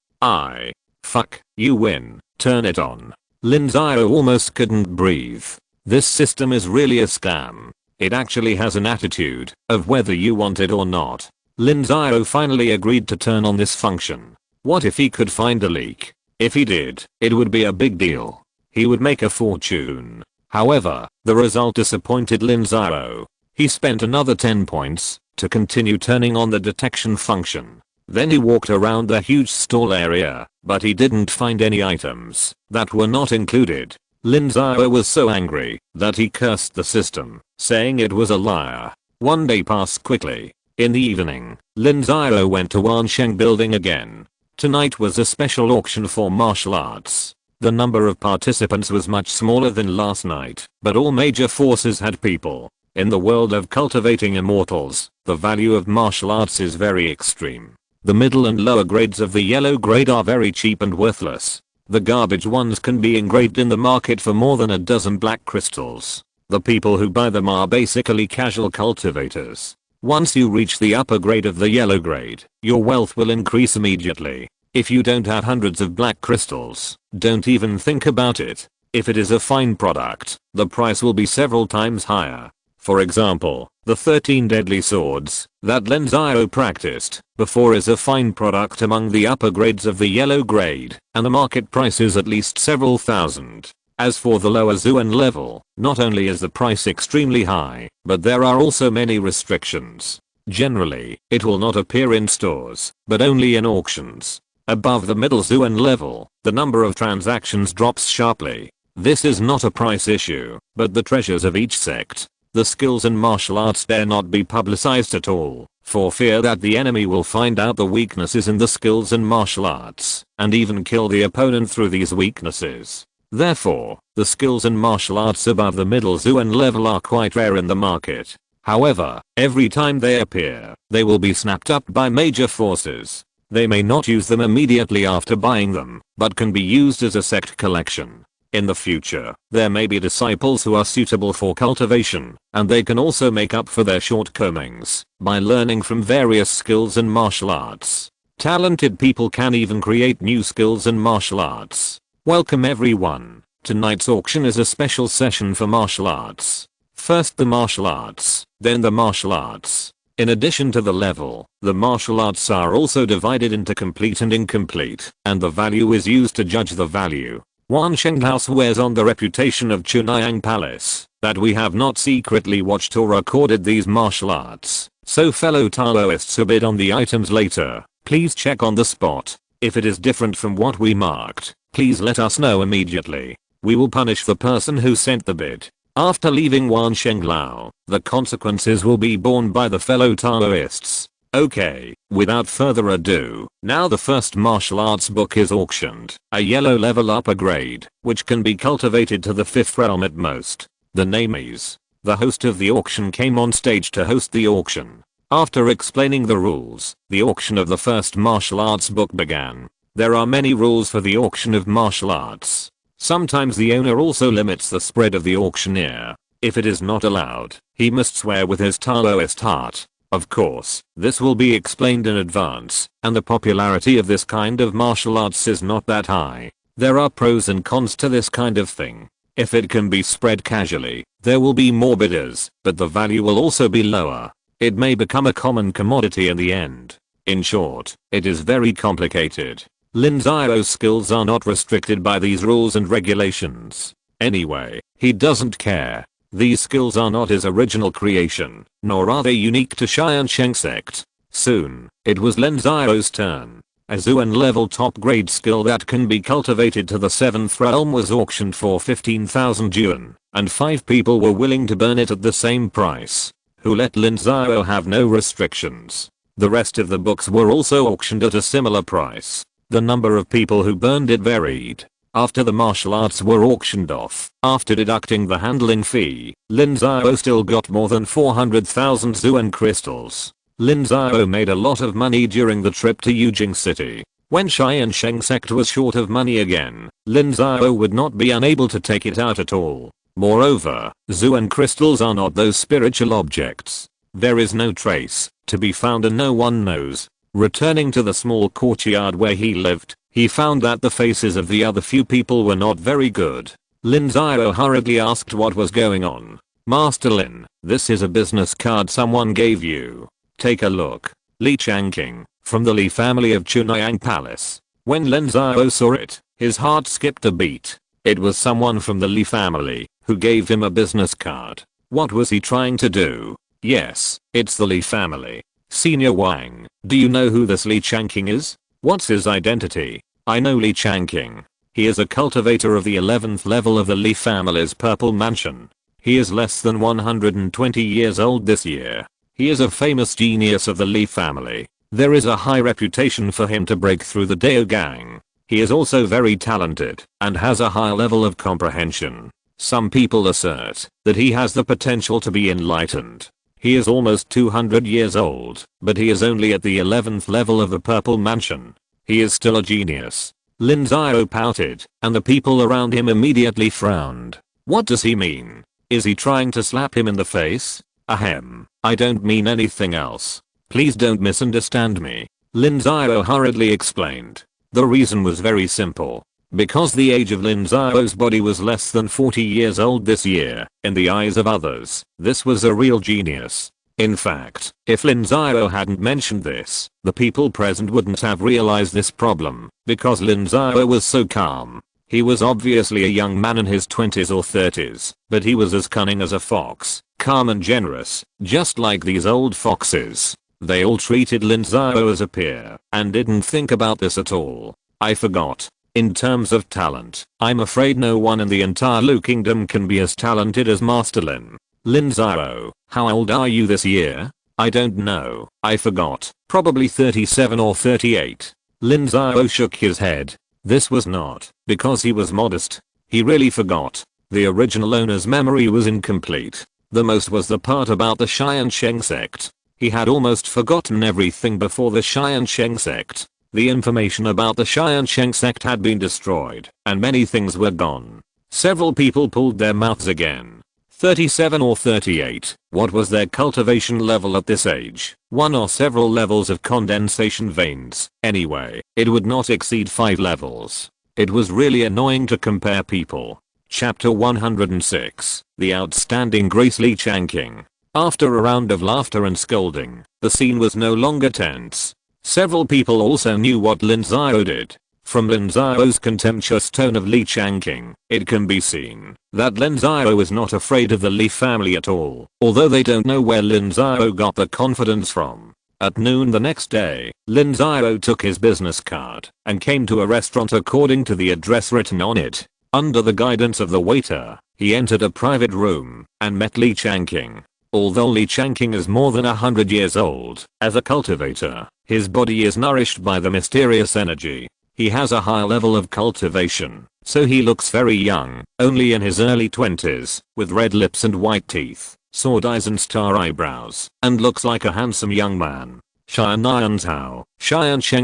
Fuck, you win, turn it on. Lin Xiao almost couldn't breathe. This system is really a scam. It actually has an attitude of whether you want it or not. Lin Xiao finally agreed to turn on this function. What if he could find a leak? If he did, it would be a big deal. He would make a fortune. However, the result disappointed Lin Xiao. He spent another 10 points to continue turning on the detection function. Then he walked around the huge stall area, but he didn't find any items that were not included. Lin Xiao was so angry that he cursed the system, saying it was a liar. One day passed quickly. In the evening, Lin Xiao went to Wansheng building again. Tonight was a special auction for martial arts. The number of participants was much smaller than last night, but all major forces had people. In the world of cultivating immortals, the value of martial arts is very extreme. The middle and lower grades of the yellow grade are very cheap and worthless. The garbage ones can be engraved in the market for more than a dozen black crystals. The people who buy them are basically casual cultivators. Once you reach the upper grade of the yellow grade, your wealth will increase immediately. If you don't have hundreds of black crystals, don't even think about it. If it is a fine product, the price will be several times higher. For example, the 13 deadly swords that Lin Xiao practiced before is a fine product among the upper grades of the yellow grade, and the market price is at least several thousand. As for the lower Zuan level, not only is the price extremely high, but there are also many restrictions. Generally, it will not appear in stores, but only in auctions. Above the middle Zuan level, the number of transactions drops sharply. This is not a price issue, but the treasures of each sect. The skills and martial arts dare not be publicized at all, for fear that the enemy will find out the weaknesses in the skills and martial arts, and even kill the opponent through these weaknesses. Therefore, the skills and martial arts above the middle Zuan level are quite rare in the market. However, every time they appear, they will be snapped up by major forces. They may not use them immediately after buying them, but can be used as a sect collection. In the future, there may be disciples who are suitable for cultivation, and they can also make up for their shortcomings by learning from various skills and martial arts. Talented people can even create new skills and martial arts. Welcome everyone. Tonight's auction is a special session for martial arts. First the martial arts, then the martial arts. In addition to the level, the martial arts are also divided into complete and incomplete, and the value is used to judge the value. Tiansheng Sect swears on the reputation of Chunhyang Palace that we have not secretly watched or recorded these martial arts, so fellow Taoists who bid on the items later, please check on the spot. If it is different from what we marked, please let us know immediately. We will punish the person who sent the bid. After leaving Tiansheng Sect, the consequences will be borne by the fellow Taoists. Okay, without further ado, now the first martial arts book is auctioned, a yellow level upper grade, which can be cultivated to the 5th realm at most. The name is. The host of the auction came on stage to host the auction. After explaining the rules, the auction of the first martial arts book began. There are many rules for the auction of martial arts. Sometimes the owner also limits the spread of the auctioneer. If it is not allowed, he must swear with his Taoist heart. Of course, this will be explained in advance, and the popularity of this kind of martial arts is not that high. There are pros and cons to this kind of thing. If it can be spread casually, there will be more bidders, but the value will also be lower. It may become a common commodity in the end. In short, it is very complicated. Lin Xiao's skills are not restricted by these rules and regulations. Anyway, he doesn't care. These skills are not his original creation, nor are they unique to Tiansheng Sect. Soon, it was Lin Xiao's turn. A Zuan level top grade skill that can be cultivated to the 7th realm was auctioned for 15,000 yuan, and 5 people were willing to burn it at the same price, who let Lin Xiao have no restrictions. The rest of the books were also auctioned at a similar price. The number of people who burned it varied. After the martial arts were auctioned off, after deducting the handling fee, Lin Xiao still got more than 400,000 Zuan crystals. Lin Xiao made a lot of money during the trip to Yujing City. When Tiansheng Sect was short of money again, Lin Xiao would not be unable to take it out at all. Moreover, Zuan crystals are not those spiritual objects. There is no trace to be found and no one knows. Returning to the small courtyard where he lived, he found that the faces of the other few people were not very good. Lin Xiao hurriedly asked what was going on. Master Lin, this is a business card someone gave you. Take a look. Li Changqing, from the Li family of Chunhyang Palace. When Lin Xiao saw it, his heart skipped a beat. It was someone from the Li family who gave him a business card. What was he trying to do? Yes, it's the Li family. Senior Wang, do you know who this Li Changqing is? What's his identity? I know Li Changqing. He is a cultivator of the 11th level of the Li family's purple mansion. He is less than 120 years old this year. He is a famous genius of the Li family. There is a high reputation for him to break through the Dao Gang. He is also very talented and has a high level of comprehension. Some people assert that he has the potential to be enlightened. He is almost 200 years old, but he is only at the 11th level of the purple mansion. He is still a genius. Lin Xiao pouted, and the people around him immediately frowned. What does he mean? Is he trying to slap him in the face? Ahem, I don't mean anything else. Please don't misunderstand me. Lin Xiao hurriedly explained. The reason was very simple. Because the age of Lin Xiao's body was less than 40 years old this year, in the eyes of others, this was a real genius. In fact, if Lin Xiao hadn't mentioned this, the people present wouldn't have realized this problem, because Lin Xiao was so calm. He was obviously a young man in his 20s or 30s, but he was as cunning as a fox, calm and generous, just like these old foxes. They all treated Lin Xiao as a peer, and didn't think about this at all. I forgot. In terms of talent, I'm afraid no one in the entire Lu Kingdom can be as talented as Master Lin. Lin Xiao, how old are you this year? I don't know, I forgot, probably 37 or 38. Lin Xiao shook his head. This was not because he was modest. He really forgot. The original owner's memory was incomplete. The most was the part about the Tiansheng Sect. He had almost forgotten everything before the Tiansheng Sect. The information about the Tiansheng Sect had been destroyed, and many things were gone. Several people pulled their mouths again. 37 or 38, what was their cultivation level at this age? One or several levels of condensation veins. Anyway, it would not exceed 5 levels. It was really annoying to compare people. Chapter 106, The Outstanding Grace Li Changqing. After a round of laughter and scolding, the scene was no longer tense. Several people also knew what Lin Xiao did. From Lin Xiao's contemptuous tone of Li Changqing, it can be seen that Lin Xiao is not afraid of the Li family at all, although they don't know where Lin Xiao got the confidence from. At noon the next day, Lin Xiao took his business card and came to a restaurant according to the address written on it. Under the guidance of the waiter, he entered a private room and met Li Changqing. Although Li Changqing is more than 100 years old, as a cultivator, his body is nourished by the mysterious energy. He has a high level of cultivation, so he looks very young, only in his early 20s, with red lips and white teeth, sword eyes and star eyebrows, and looks like a handsome young man. Tiansheng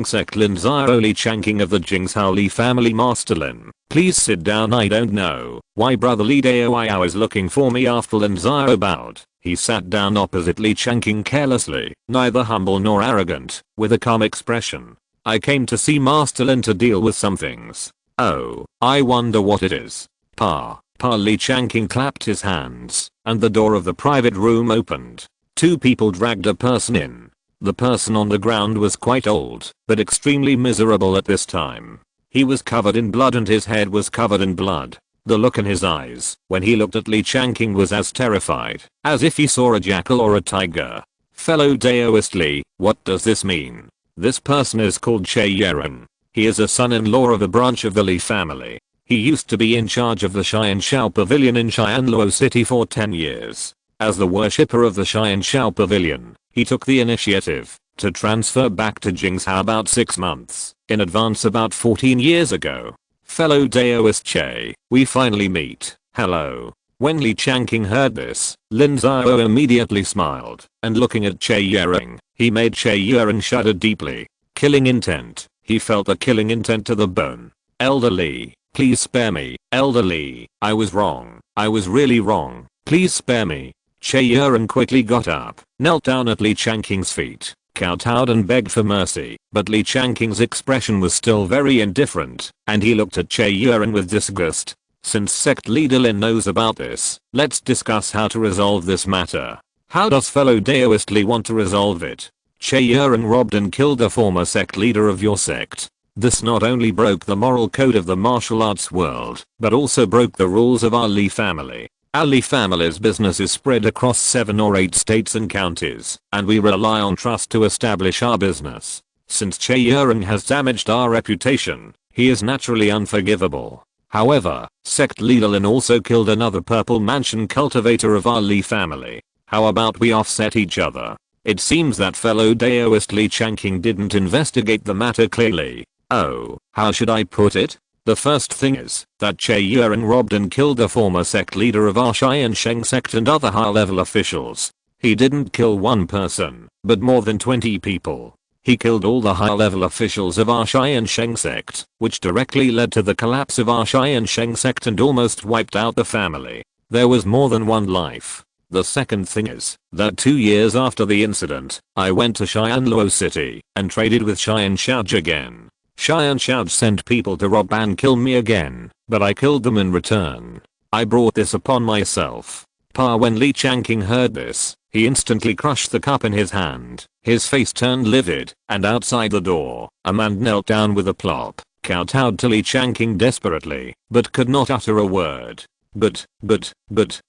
Sect Lin Xiao Li Changqing of the Jingzhou Li family. Master Lin, please sit down. I don't know why brother Li Dao is looking for me. After Lin Xiao bowed, he sat down opposite Li Changqing carelessly, neither humble nor arrogant, with a calm expression. I came to see Master Lin to deal with some things. Oh, I wonder what it is. Li Changqing clapped his hands, and the door of the private room opened. 2 people dragged a person in. The person on the ground was quite old, but extremely miserable at this time. He was covered in blood and his head was covered in blood. The look in his eyes, when he looked at Li Changqing, was as terrified as if he saw a jackal or a tiger. Fellow Daoist Li, what does this mean? This person is called Che Yeren. He is a son-in-law of a branch of the Li family. He used to be in charge of the Tiansheng Pavilion in Xianluo City for 10 years. As the worshipper of the Tiansheng Pavilion, he took the initiative to transfer back to Jingzhou about 6 months in advance about 14 years ago. Fellow Daoist Che, we finally meet. Hello. When Li Changqing heard this, Lin Xiao immediately smiled, and looking at Che Yeren, he made Che Yeren shudder deeply. Killing intent. He felt a killing intent to the bone. Elder Li, please spare me. Elder Li, I was wrong. I was really wrong. Please spare me. Che Yeren quickly got up, knelt down at Li Changqing's feet, kowtowed and begged for mercy, but Li Changqing's expression was still very indifferent, and he looked at Che Yeren with disgust. Since sect leader Lin knows about this, let's discuss how to resolve this matter. How does fellow Daoist Li want to resolve it? Che Yeren robbed and killed the former sect leader of your sect. This not only broke the moral code of the martial arts world, but also broke the rules of our Li family. Our Li family's business is spread across 7 or 8 states and counties, and we rely on trust to establish our business. Since Che Yeren has damaged our reputation, he is naturally unforgivable. However, sect leader Lin also killed another Purple Mansion cultivator of our Li family. How about we offset each other? It seems that fellow Daoist Li Changqing didn't investigate the matter clearly. Oh, how should I put it? The first thing is that Che Yeren robbed and killed the former sect leader of our Tiansheng Sect and other high-level officials. He didn't kill one person, but more than 20 people. He killed all the high-level officials of our Tiansheng Sect, which directly led to the collapse of our Tiansheng Sect and almost wiped out the family. There was more than one life. The second thing is that 2 years after the incident, I went to Xianluo City and traded with Xianshao again. Xianshao sent people to rob and kill me again, but I killed them in return. I brought this upon myself. When Li Changqing heard this, he instantly crushed the cup in his hand. His face turned livid, and outside the door, a man knelt down with a plop, kowtowed to Li Changqing desperately, but could not utter a word. But,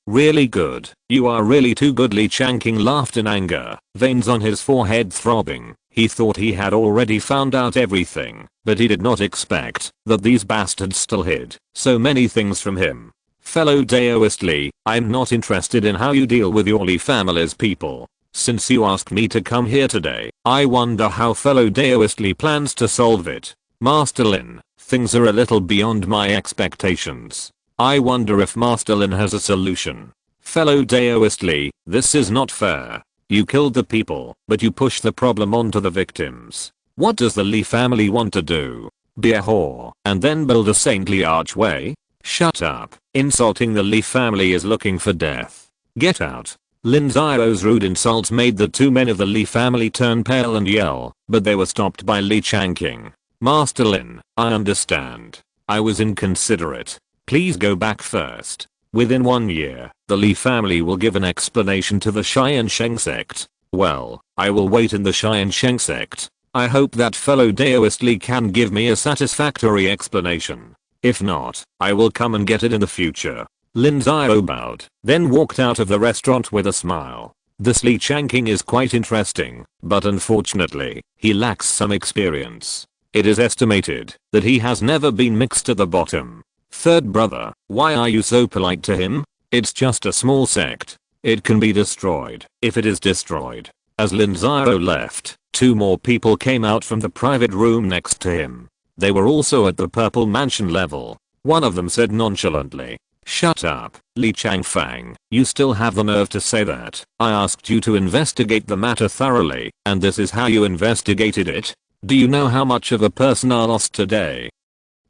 really good. You are really too good. Li Changqing laughed in anger, veins on his forehead throbbing. He thought he had already found out everything, but he did not expect that these bastards still hid so many things from him. Fellow Daoist Li, I'm not interested in how you deal with your Li family's people. Since you asked me to come here today, I wonder how fellow Daoist Li plans to solve it. Master Lin, things are a little beyond my expectations. I wonder if Master Lin has a solution. Fellow Daoist Li, this is not fair. You killed the people, but you pushed the problem onto the victims. What does the Li family want to do? Be a whore and then build a saintly archway? Shut up. Insulting the Li family is looking for death. Get out. Lin Xiao's rude insults made the two men of the Li family turn pale and yell, but they were stopped by Li Changqing. Master Lin, I understand. I was inconsiderate. Please go back first. Within 1 year, the Li family will give an explanation to the Tiansheng Sect. Well, I will wait in the Tiansheng Sect. I hope that fellow Daoist Li can give me a satisfactory explanation. If not, I will come and get it in the future. Lin Xiao bowed, then walked out of the restaurant with a smile. This Li Changqing is quite interesting, but unfortunately, he lacks some experience. It is estimated that he has never been mixed to the bottom. Third brother, why are you so polite to him? It's just a small sect. It can be destroyed if it is destroyed. As Lin Xiao left, 2 more people came out from the private room next to him. They were also at the purple mansion level. One of them said nonchalantly, "Shut up, Li Changfang, you still have the nerve to say that. I asked you to investigate the matter thoroughly, and this is how you investigated it? Do you know how much of a person I lost today?"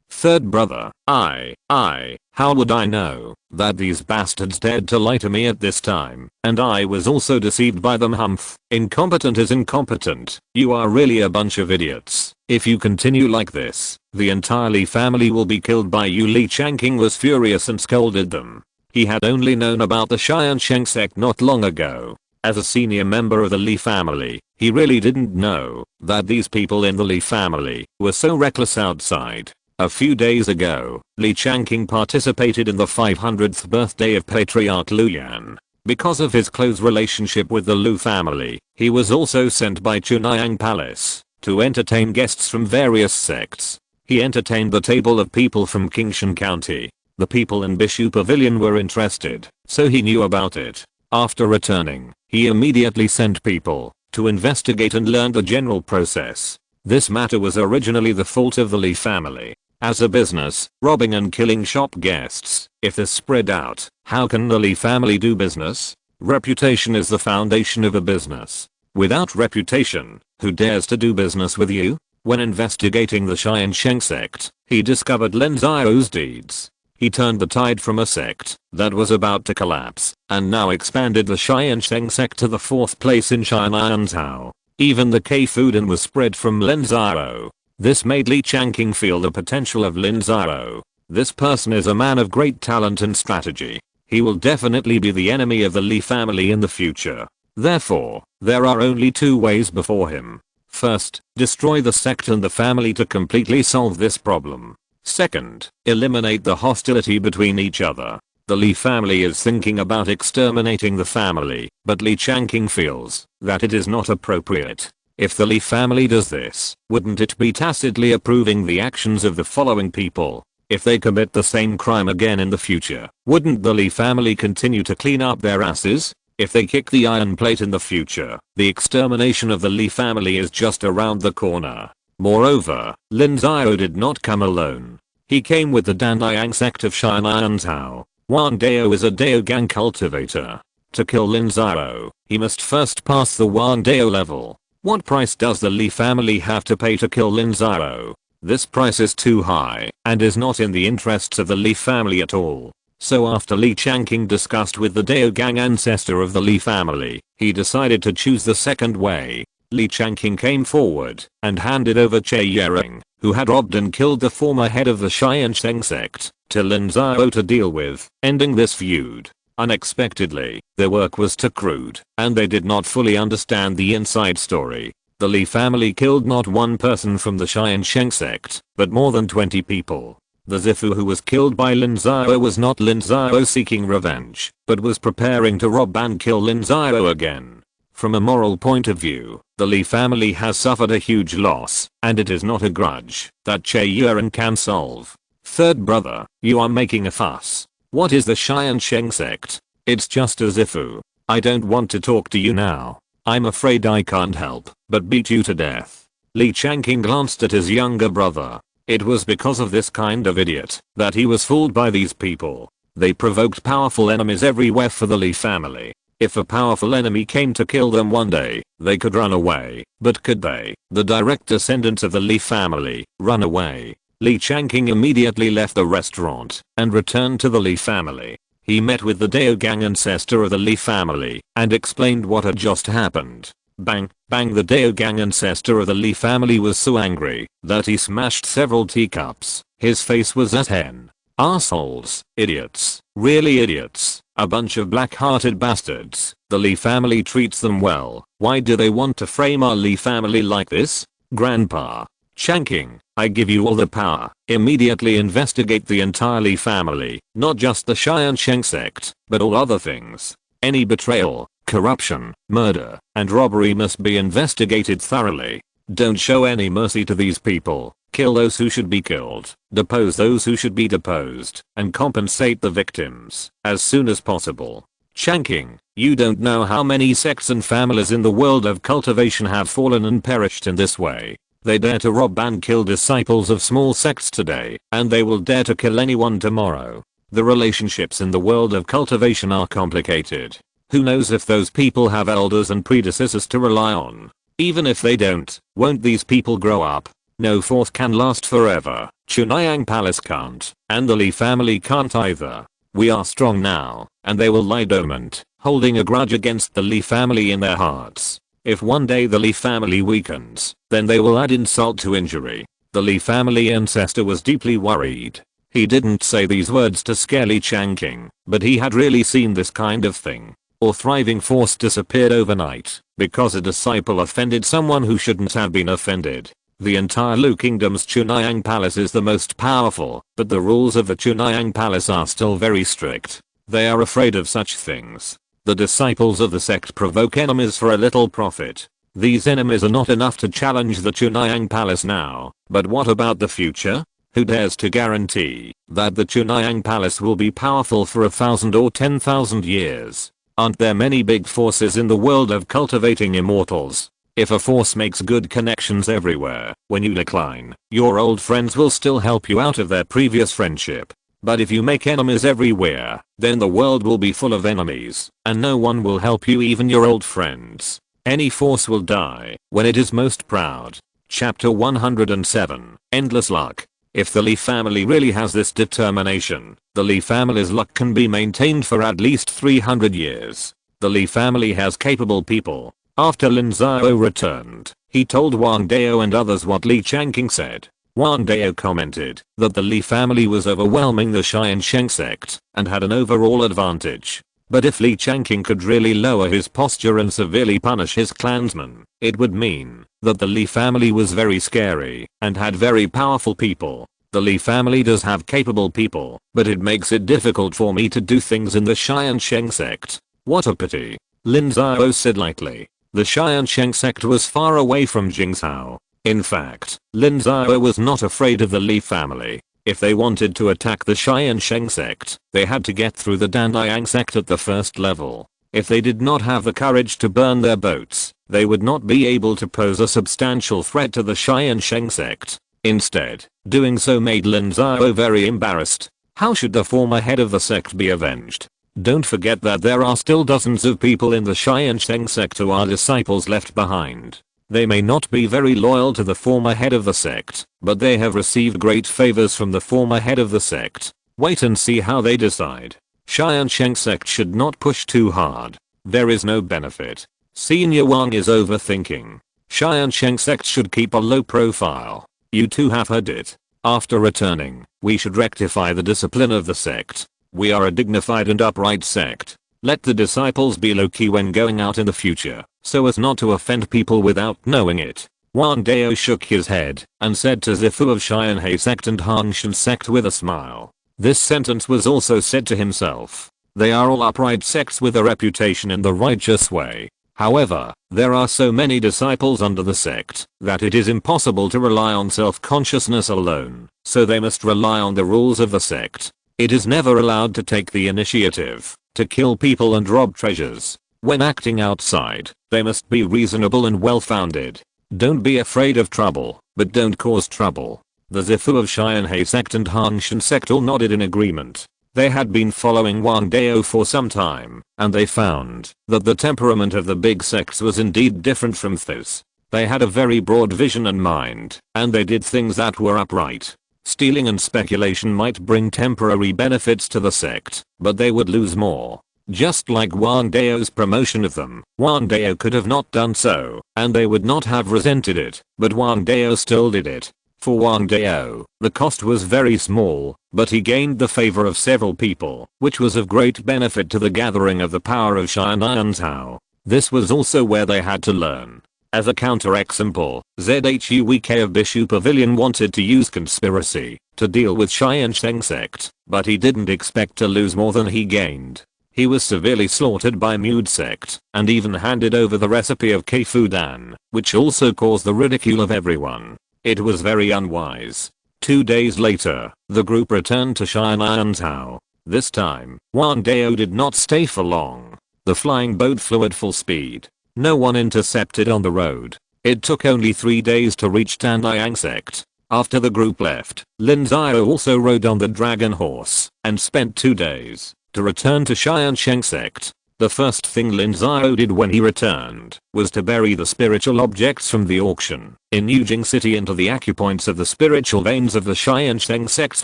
Third brother, how would I know that these bastards dared to lie to me at this time, and I was also deceived by them. Humph. Incompetent is incompetent. You are really a bunch of idiots. If you continue like this, the entire Li family will be killed by you. Li Changqing was furious and scolded them. He had only known about the Tiansheng Sect not long ago. As a senior member of the Li family, he really didn't know that these people in the Li family were so reckless outside. A few days ago, Li Changqing participated in the 500th birthday of Patriarch Lu Yan. Because of his close relationship with the Lu family, he was also sent by Chunayang Palace to entertain guests from various sects. He entertained the table of people from Qingshan County. The people in Bishu Pavilion were interested, so he knew about it. After returning, he immediately sent people to investigate and learn the general process. This matter was originally the fault of the Li family. As a business, robbing and killing shop guests. If this spread out, how can the Li family do business? Reputation is the foundation of a business. Without reputation, who dares to do business with you? When investigating the Tiansheng Sect, he discovered Lin Xiao's deeds. He turned the tide from a sect that was about to collapse, and now expanded the Tiansheng Sect to the 4th place in Tiansheng. Even the K-Fudan was spread from Lin Xiao. This made Li Changqing feel the potential of Lin Xiao. This person is a man of great talent and strategy. He will definitely be the enemy of the Li family in the future. Therefore, there are only 2 ways before him. First, destroy the sect and the family to completely solve this problem. Second, eliminate the hostility between each other. The Li family is thinking about exterminating the family, but Li Changqing feels that it is not appropriate. If the Li family does this, wouldn't it be tacitly approving the actions of the following people? If they commit the same crime again in the future, wouldn't the Li family continue to clean up their asses? If they kick the iron plate in the future, the extermination of the Li family is just around the corner. Moreover, Lin Xiao did not come alone. He came with the Tiansheng Sect of Tiansheng. Wang Dao is a Dao gang cultivator. To kill Lin Xiao, he must first pass the Wang Dao level. What price does the Li family have to pay to kill Lin Xiao? This price is too high and is not in the interests of the Li family at all. So after Li Changqing discussed with the Dao gang ancestor of the Li family, he decided to choose the second way. Li Changqing came forward and handed over Che Yering, who had robbed and killed the former head of the Tiansheng Sect, to Lin Xiao to deal with, ending this feud. Unexpectedly, their work was too crude, and they did not fully understand the inside story. The Li family killed not one person from the Tiansheng Sect, but more than 20 people. The Zifu who was killed by Lin Xiao was not Lin Xiao seeking revenge, but was preparing to rob and kill Lin Xiao again. From a moral point of view, the Li family has suffered a huge loss, and it is not a grudge that Che Yuan can solve. Third brother, you are making a fuss. What is the Tiansheng Sect? It's just a Zifu. I don't want to talk to you now. I'm afraid I can't help but beat you to death. Li Changqing glanced at his younger brother. It was because of this kind of idiot that he was fooled by these people. They provoked powerful enemies everywhere for the Li family. If a powerful enemy came to kill them one day, they could run away, but could they, the direct descendants of the Li family, run away? Li Changqing immediately left the restaurant and returned to the Li family. He met with the Daogang ancestor of the Li family and explained what had just happened. Bang, bang, the Daogang ancestor of the Li family was so angry that he smashed several teacups. His face was as hen. Assholes, idiots, really idiots, a bunch of black-hearted bastards. The Li family treats them well. Why do they want to frame our Li family like this? Grandpa Changqing, I give you all the power. Immediately investigate the entire Li family, not just the Tiansheng Sect, but all other things. Any betrayal, corruption, murder, and robbery must be investigated thoroughly. Don't show any mercy to these people. Kill those who should be killed, depose those who should be deposed, and compensate the victims as soon as possible. Changqing, you don't know how many sects and families in the world of cultivation have fallen and perished in this way. They dare to rob and kill disciples of small sects today, and they will dare to kill anyone tomorrow. The relationships in the world of cultivation are complicated. Who knows if those people have elders and predecessors to rely on? Even if they don't, won't these people grow up? No force can last forever. Chunhyang Palace can't, and the Li family can't either. We are strong now, and they will lie dormant, holding a grudge against the Li family in their hearts. If one day the Li family weakens, then they will add insult to injury. The Li family ancestor was deeply worried. He didn't say these words to scare Li Changqing, but he had really seen this kind of thing. Or thriving force disappeared overnight because a disciple offended someone who shouldn't have been offended. The entire Lu Kingdom's Chunhyang Palace is the most powerful, but the rules of the Chunhyang Palace are still very strict. They are afraid of such things. The disciples of the sect provoke enemies for a little profit. These enemies are not enough to challenge the Chunhyang Palace now, but what about the future? Who dares to guarantee that the Chunhyang Palace will be powerful for 1,000 or 10,000 years? Aren't there many big forces in the world of cultivating immortals? If a force makes good connections everywhere, when you decline, your old friends will still help you out of their previous friendship. But if you make enemies everywhere, then the world will be full of enemies, and no one will help you, even your old friends. Any force will die when it is most proud. Chapter 107, Endless Luck. If the Li family really has this determination, the Li family's luck can be maintained for at least 300 years. The Li family has capable people. After Lin Xiao returned, he told Wang Dao and others what Li Changqing said. Wang Dao commented that the Li family was overwhelming the Tiansheng Sect and had an overall advantage. But if Li Changqing could really lower his posture and severely punish his clansmen, it would mean that the Li family was very scary and had very powerful people. The Li family does have capable people, but it makes it difficult for me to do things in the Tiansheng Sect. What a pity. Lin Xiao said lightly. The Tiansheng Sect was far away from Jingzhou. In fact, Lin Xiao was not afraid of the Li family. If they wanted to attack the Tiansheng Sect, they had to get through the Danliang Sect at the first level. If they did not have the courage to burn their boats, they would not be able to pose a substantial threat to the Tiansheng Sect. Instead, doing so made Lin Xiao very embarrassed. How should the former head of the sect be avenged? Don't forget that there are still dozens of people in the Tiansheng Sect who are disciples left behind. They may not be very loyal to the former head of the sect, but they have received great favors from the former head of the sect. Wait and see how they decide. Tiansheng Sect should not push too hard. There is no benefit. Senior Wang is overthinking. Tiansheng Sect should keep a low profile. You two have heard it. After returning, we should rectify the discipline of the sect. We are a dignified and upright sect. Let the disciples be low-key when going out in the future, so as not to offend people without knowing it. Wang Dao shook his head and said to Zifu of Tianhe Sect and Hanshan Sect with a smile. This sentence was also said to himself. They are all upright sects with a reputation in the righteous way. However, there are so many disciples under the sect that it is impossible to rely on self-consciousness alone, so they must rely on the rules of the sect. It is never allowed to take the initiative to kill people and rob treasures. When acting outside, they must be reasonable and well-founded. Don't be afraid of trouble, but don't cause trouble. The Zifu of Tianhe Sect and Hanshan Sect all nodded in agreement. They had been following Wang Dao for some time, and they found that the temperament of the big sects was indeed different from theirs. They had a very broad vision and mind, and they did things that were upright. Stealing and speculation might bring temporary benefits to the sect, but they would lose more. Just like Wang Dao's promotion of them, Wang Dao could have not done so, and they would not have resented it, but Wang Dao still did it. For Wang Dao, the cost was very small, but he gained the favor of several people, which was of great benefit to the gathering of the power of Tiansheng. This was also where they had to learn. As a counterexample, ZHUEK of Bishu Pavilion wanted to use conspiracy to deal with Tiansheng Sect, but he didn't expect to lose more than he gained. He was severely slaughtered by Mude Sect, and even handed over the recipe of Keifudan, which also caused the ridicule of everyone. It was very unwise. 2 days later, the group returned to Tiansheng. This time, Wang Dao did not stay for long. The flying boat flew at full speed. No one intercepted on the road. It took only 3 days to reach Tiansheng Sect. After the group left, Lin Xiao also rode on the dragon horse and spent 2 days to return to Tiansheng Sect. The first thing Lin Xiao did when he returned was to bury the spiritual objects from the auction in Yujing City into the acupoints of the spiritual veins of the Tiansheng Sect's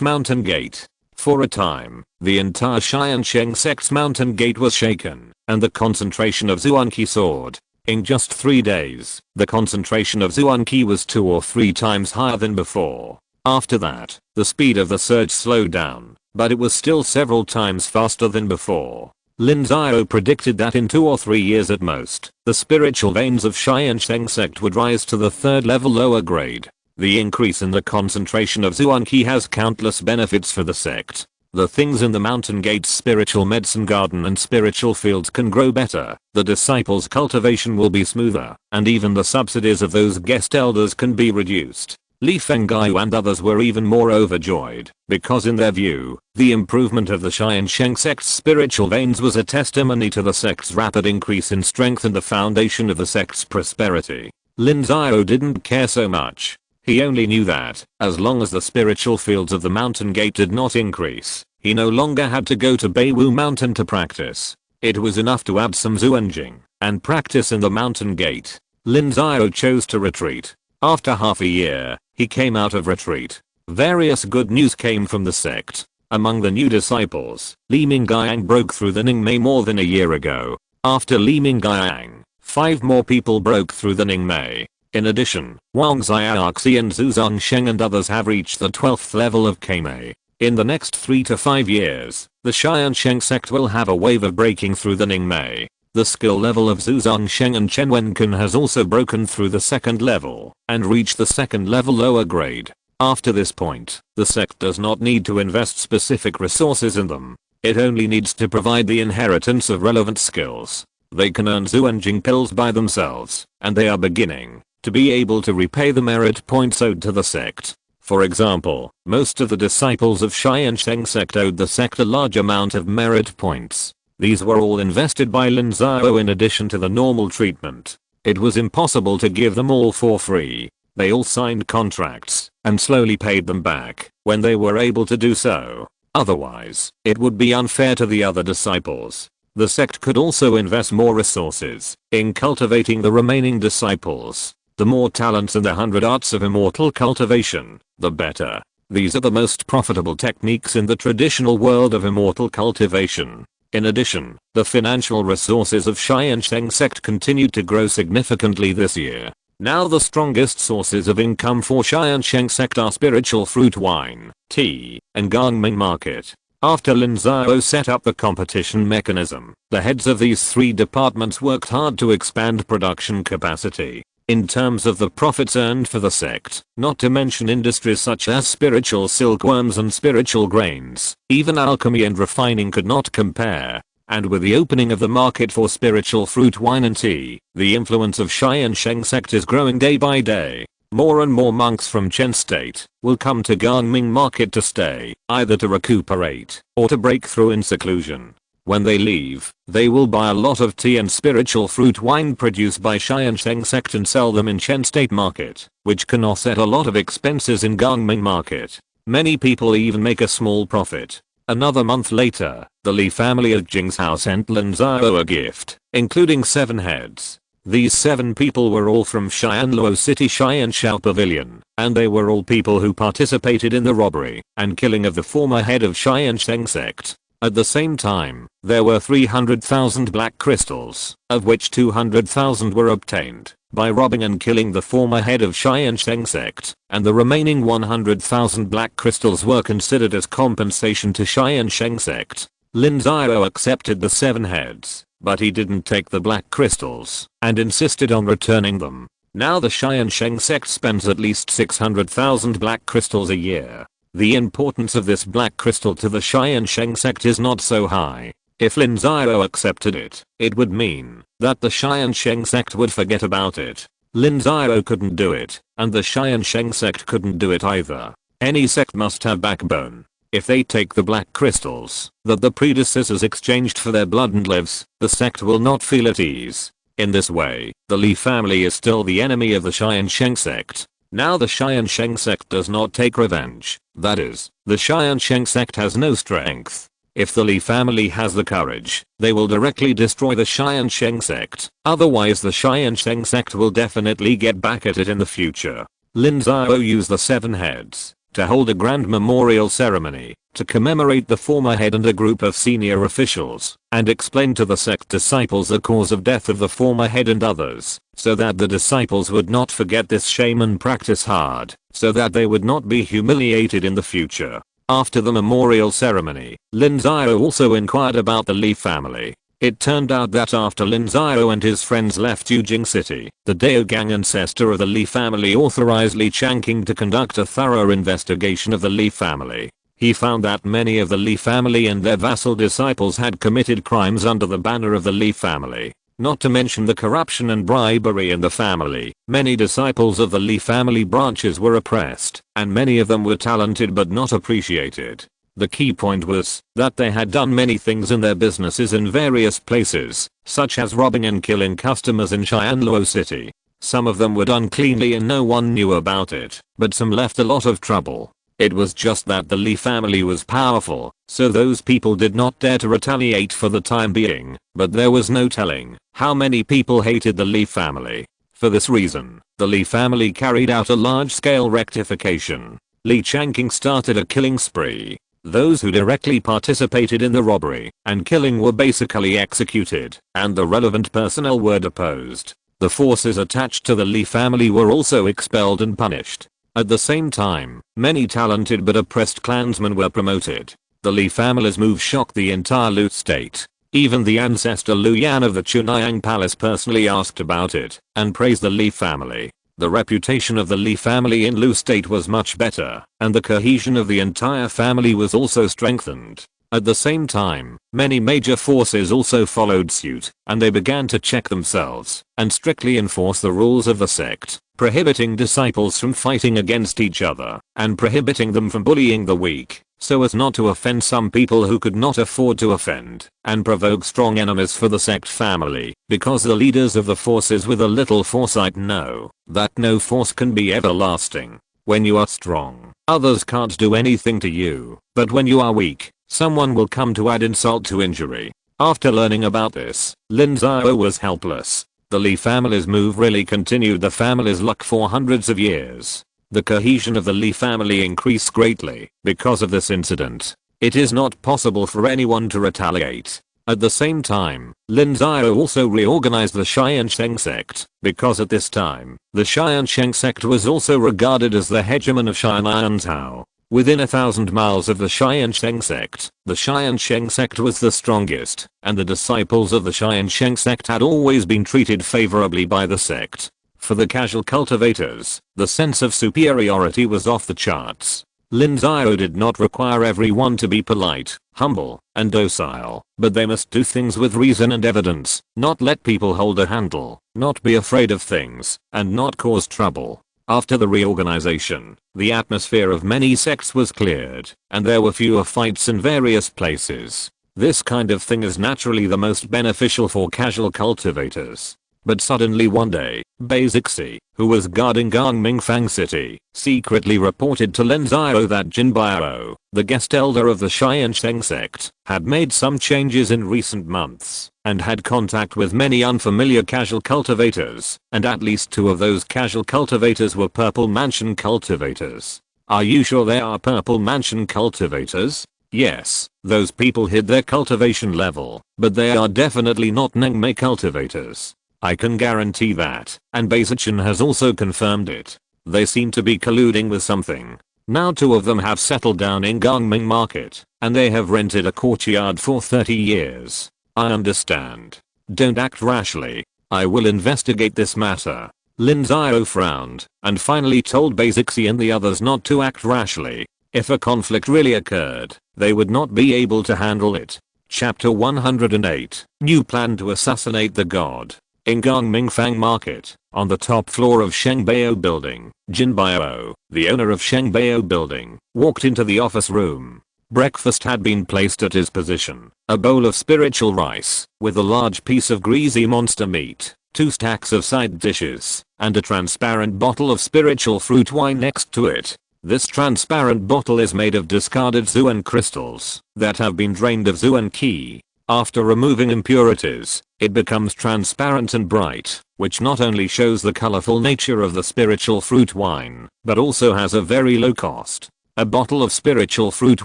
mountain gate. For a time, the entire Tiansheng Sect's mountain gate was shaken, and the concentration of Zuanqi soared. In just 3 days, the concentration of Zuanqi was 2 or 3 times higher than before. After that, the speed of the surge slowed down, but it was still several times faster than before. Lin Xiao predicted that in 2 or 3 years at most, the spiritual veins of Tiansheng Sect would rise to the 3rd level lower grade. The increase in the concentration of Zuanqi has countless benefits for the sect. The things in the mountain gate's spiritual medicine garden and spiritual fields can grow better, the disciples' cultivation will be smoother, and even the subsidies of those guest elders can be reduced. Li Fengyu and others were even more overjoyed, because in their view, the improvement of the Tiansheng Sect's spiritual veins was a testimony to the sect's rapid increase in strength and the foundation of the sect's prosperity. Lin Xiao didn't care so much. He only knew that, as long as the spiritual fields of the mountain gate did not increase, he no longer had to go to Beiwu Mountain to practice. It was enough to add some Zuanjing and practice in the mountain gate. Lin Xiao chose to retreat. After half a year, he came out of retreat. Various good news came from the sect. Among the new disciples, Li Mingyang broke through the Ningmei more than a year ago. After Li Mingyang, 5 more people broke through the Ningmei. In addition, Wang Xiaoxi and Zhu Zongsheng and others have reached the 12th level of Keimei. In the next 3 to 5 years, the Tiansheng Sect will have a wave of breaking through the Ningmei. The skill level of Zhu Zongsheng and Chen Wenkun has also broken through the 2nd level and reached the 2nd level lower grade. After this point, the sect does not need to invest specific resources in them. It only needs to provide the inheritance of relevant skills. They can earn Zuanjing pills by themselves, and they are beginning to be able to repay the merit points owed to the sect. For example, most of the disciples of Tiansheng Sect owed the sect a large amount of merit points. These were all invested by Lin Xiao in addition to the normal treatment. It was impossible to give them all for free. They all signed contracts and slowly paid them back when they were able to do so. Otherwise, it would be unfair to the other disciples. The sect could also invest more resources in cultivating the remaining disciples. The more talents in the 100 arts of immortal cultivation, the better. These are the most profitable techniques in the traditional world of immortal cultivation. In addition, the financial resources of Tiansheng Sect continued to grow significantly this year. Now the strongest sources of income for Tiansheng Sect are spiritual fruit wine, tea, and Gangming market. After Lin Xiao set up the competition mechanism, the heads of these 3 departments worked hard to expand production capacity. In terms of the profits earned for the sect, not to mention industries such as spiritual silkworms and spiritual grains, even alchemy and refining could not compare. And with the opening of the market for spiritual fruit wine and tea, the influence of Tiansheng Sect is growing day by day. More and more monks from Chen State will come to Gangming market to stay, either to recuperate or to break through in seclusion. When they leave, they will buy a lot of tea and spiritual fruit wine produced by Tiansheng Sect and sell them in Chen State market, which can offset a lot of expenses in Gangming market. Many people even make a small profit. Another month later, the Li family at Jingzhou sent Lin Xiao a gift, including 7 heads. These 7 people were all from Xianluo City Tiansheng Pavilion, and they were all people who participated in the robbery and killing of the former head of Tiansheng Sect. At the same time, there were 300,000 black crystals, of which 200,000 were obtained by robbing and killing the former head of Tiansheng Sect, and the remaining 100,000 black crystals were considered as compensation to Tiansheng Sect. Lin Xiao accepted the 7 heads, but he didn't take the black crystals and insisted on returning them. Now the Tiansheng Sect spends at least 600,000 black crystals a year. The importance of this black crystal to the Tiansheng Sect is not so high. If Lin Xiao accepted it, it would mean that the Tiansheng Sect would forget about it. Lin Xiao couldn't do it, and the Tiansheng Sect couldn't do it either. Any sect must have backbone. If they take the black crystals that the predecessors exchanged for their blood and lives, the sect will not feel at ease. In this way, the Li family is still the enemy of the Tiansheng Sect. Now the Tiansheng Sect does not take revenge. That is, the Tiansheng Sect has no strength. If the Li family has the courage, they will directly destroy the Tiansheng Sect. Otherwise the Tiansheng Sect will definitely get back at it in the future. Lin Xiao used the 7 heads to hold a grand memorial ceremony to commemorate the former head and a group of senior officials, and explain to the sect disciples the cause of death of the former head and others, so that the disciples would not forget this shame and practice hard, so that they would not be humiliated in the future. After the memorial ceremony, Lin Xiao also inquired about the Li family. It turned out that after Lin Xiao and his friends left Yujing City, the Daogang ancestor of the Li family authorized Li Changqing to conduct a thorough investigation of the Li family. He found that many of the Li family and their vassal disciples had committed crimes under the banner of the Li family. Not to mention the corruption and bribery in the family. Many disciples of the Li family branches were oppressed, and many of them were talented but not appreciated. The key point was that they had done many things in their businesses in various places, such as robbing and killing customers in Xianluo City. Some of them were done cleanly and no one knew about it, but some left a lot of trouble. It was just that the Li family was powerful, so those people did not dare to retaliate for the time being, but there was no telling how many people hated the Li family. For this reason, the Li family carried out a large-scale rectification. Li Changqing started a killing spree. Those who directly participated in the robbery and killing were basically executed, and the relevant personnel were deposed. The forces attached to the Li family were also expelled and punished. At the same time, many talented but oppressed clansmen were promoted. The Li family's move shocked the entire Lu state. Even the ancestor Lu Yan of the Chunhyang Palace personally asked about it and praised the Li family. The reputation of the Li family in Lu state was much better, and the cohesion of the entire family was also strengthened. At the same time, many major forces also followed suit, and they began to check themselves and strictly enforce the rules of the sect, prohibiting disciples from fighting against each other and prohibiting them from bullying the weak, so as not to offend some people who could not afford to offend, and provoke strong enemies for the sect family, because the leaders of the forces with a little foresight know that no force can be everlasting. When you are strong, others can't do anything to you, but when you are weak, someone will come to add insult to injury. After learning about this, Lin Xiao was helpless. The Li family's move really continued the family's luck for hundreds of years. The cohesion of the Li family increased greatly because of this incident. It is not possible for anyone to retaliate. At the same time, Lin Xiao also reorganized the Tiansheng Sect, because at this time, the Tiansheng Sect was also regarded as the hegemon of Xian'anzhou. Within 1,000 miles of the Tiansheng Sect, the Tiansheng Sect was the strongest, and the disciples of the Tiansheng Sect had always been treated favorably by the sect. For the casual cultivators, the sense of superiority was off the charts. Lin Xiao did not require everyone to be polite, humble, and docile, but they must do things with reason and evidence, not let people hold a handle, not be afraid of things, and not cause trouble. After the reorganization, the atmosphere of many sects was cleared, and there were fewer fights in various places. This kind of thing is naturally the most beneficial for casual cultivators. But suddenly one day, Basixi, who was guarding Gangmingfang City, secretly reported to Lin Xiao that Jin Bao, the guest elder of the Tiansheng Sect, had made some changes in recent months, and had contact with many unfamiliar casual cultivators, and at least 2 of those casual cultivators were Purple Mansion cultivators. Are you sure they are Purple Mansion cultivators? Yes, those people hid their cultivation level, but they are definitely not Nengmei cultivators. I can guarantee that, and Basichin has also confirmed it. They seem to be colluding with something. Now 2 of them have settled down in Gangming Market, and they have rented a courtyard for 30 years. I understand. Don't act rashly. I will investigate this matter. Lin Xiao frowned, and finally told Basixi and the others not to act rashly. If a conflict really occurred, they would not be able to handle it. Chapter 108. New plan to assassinate the god. In Gangmingfang Market, on the top floor of Shengbao Building, Jin Bao, the owner of Shengbao Building, walked into the office room. Breakfast had been placed at his position, a bowl of spiritual rice, with a large piece of greasy monster meat, 2 stacks of side dishes, and a transparent bottle of spiritual fruit wine next to it. This transparent bottle is made of discarded Zuan crystals that have been drained of Zuan Qi. After removing impurities, it becomes transparent and bright, which not only shows the colorful nature of the spiritual fruit wine, but also has a very low cost. A bottle of spiritual fruit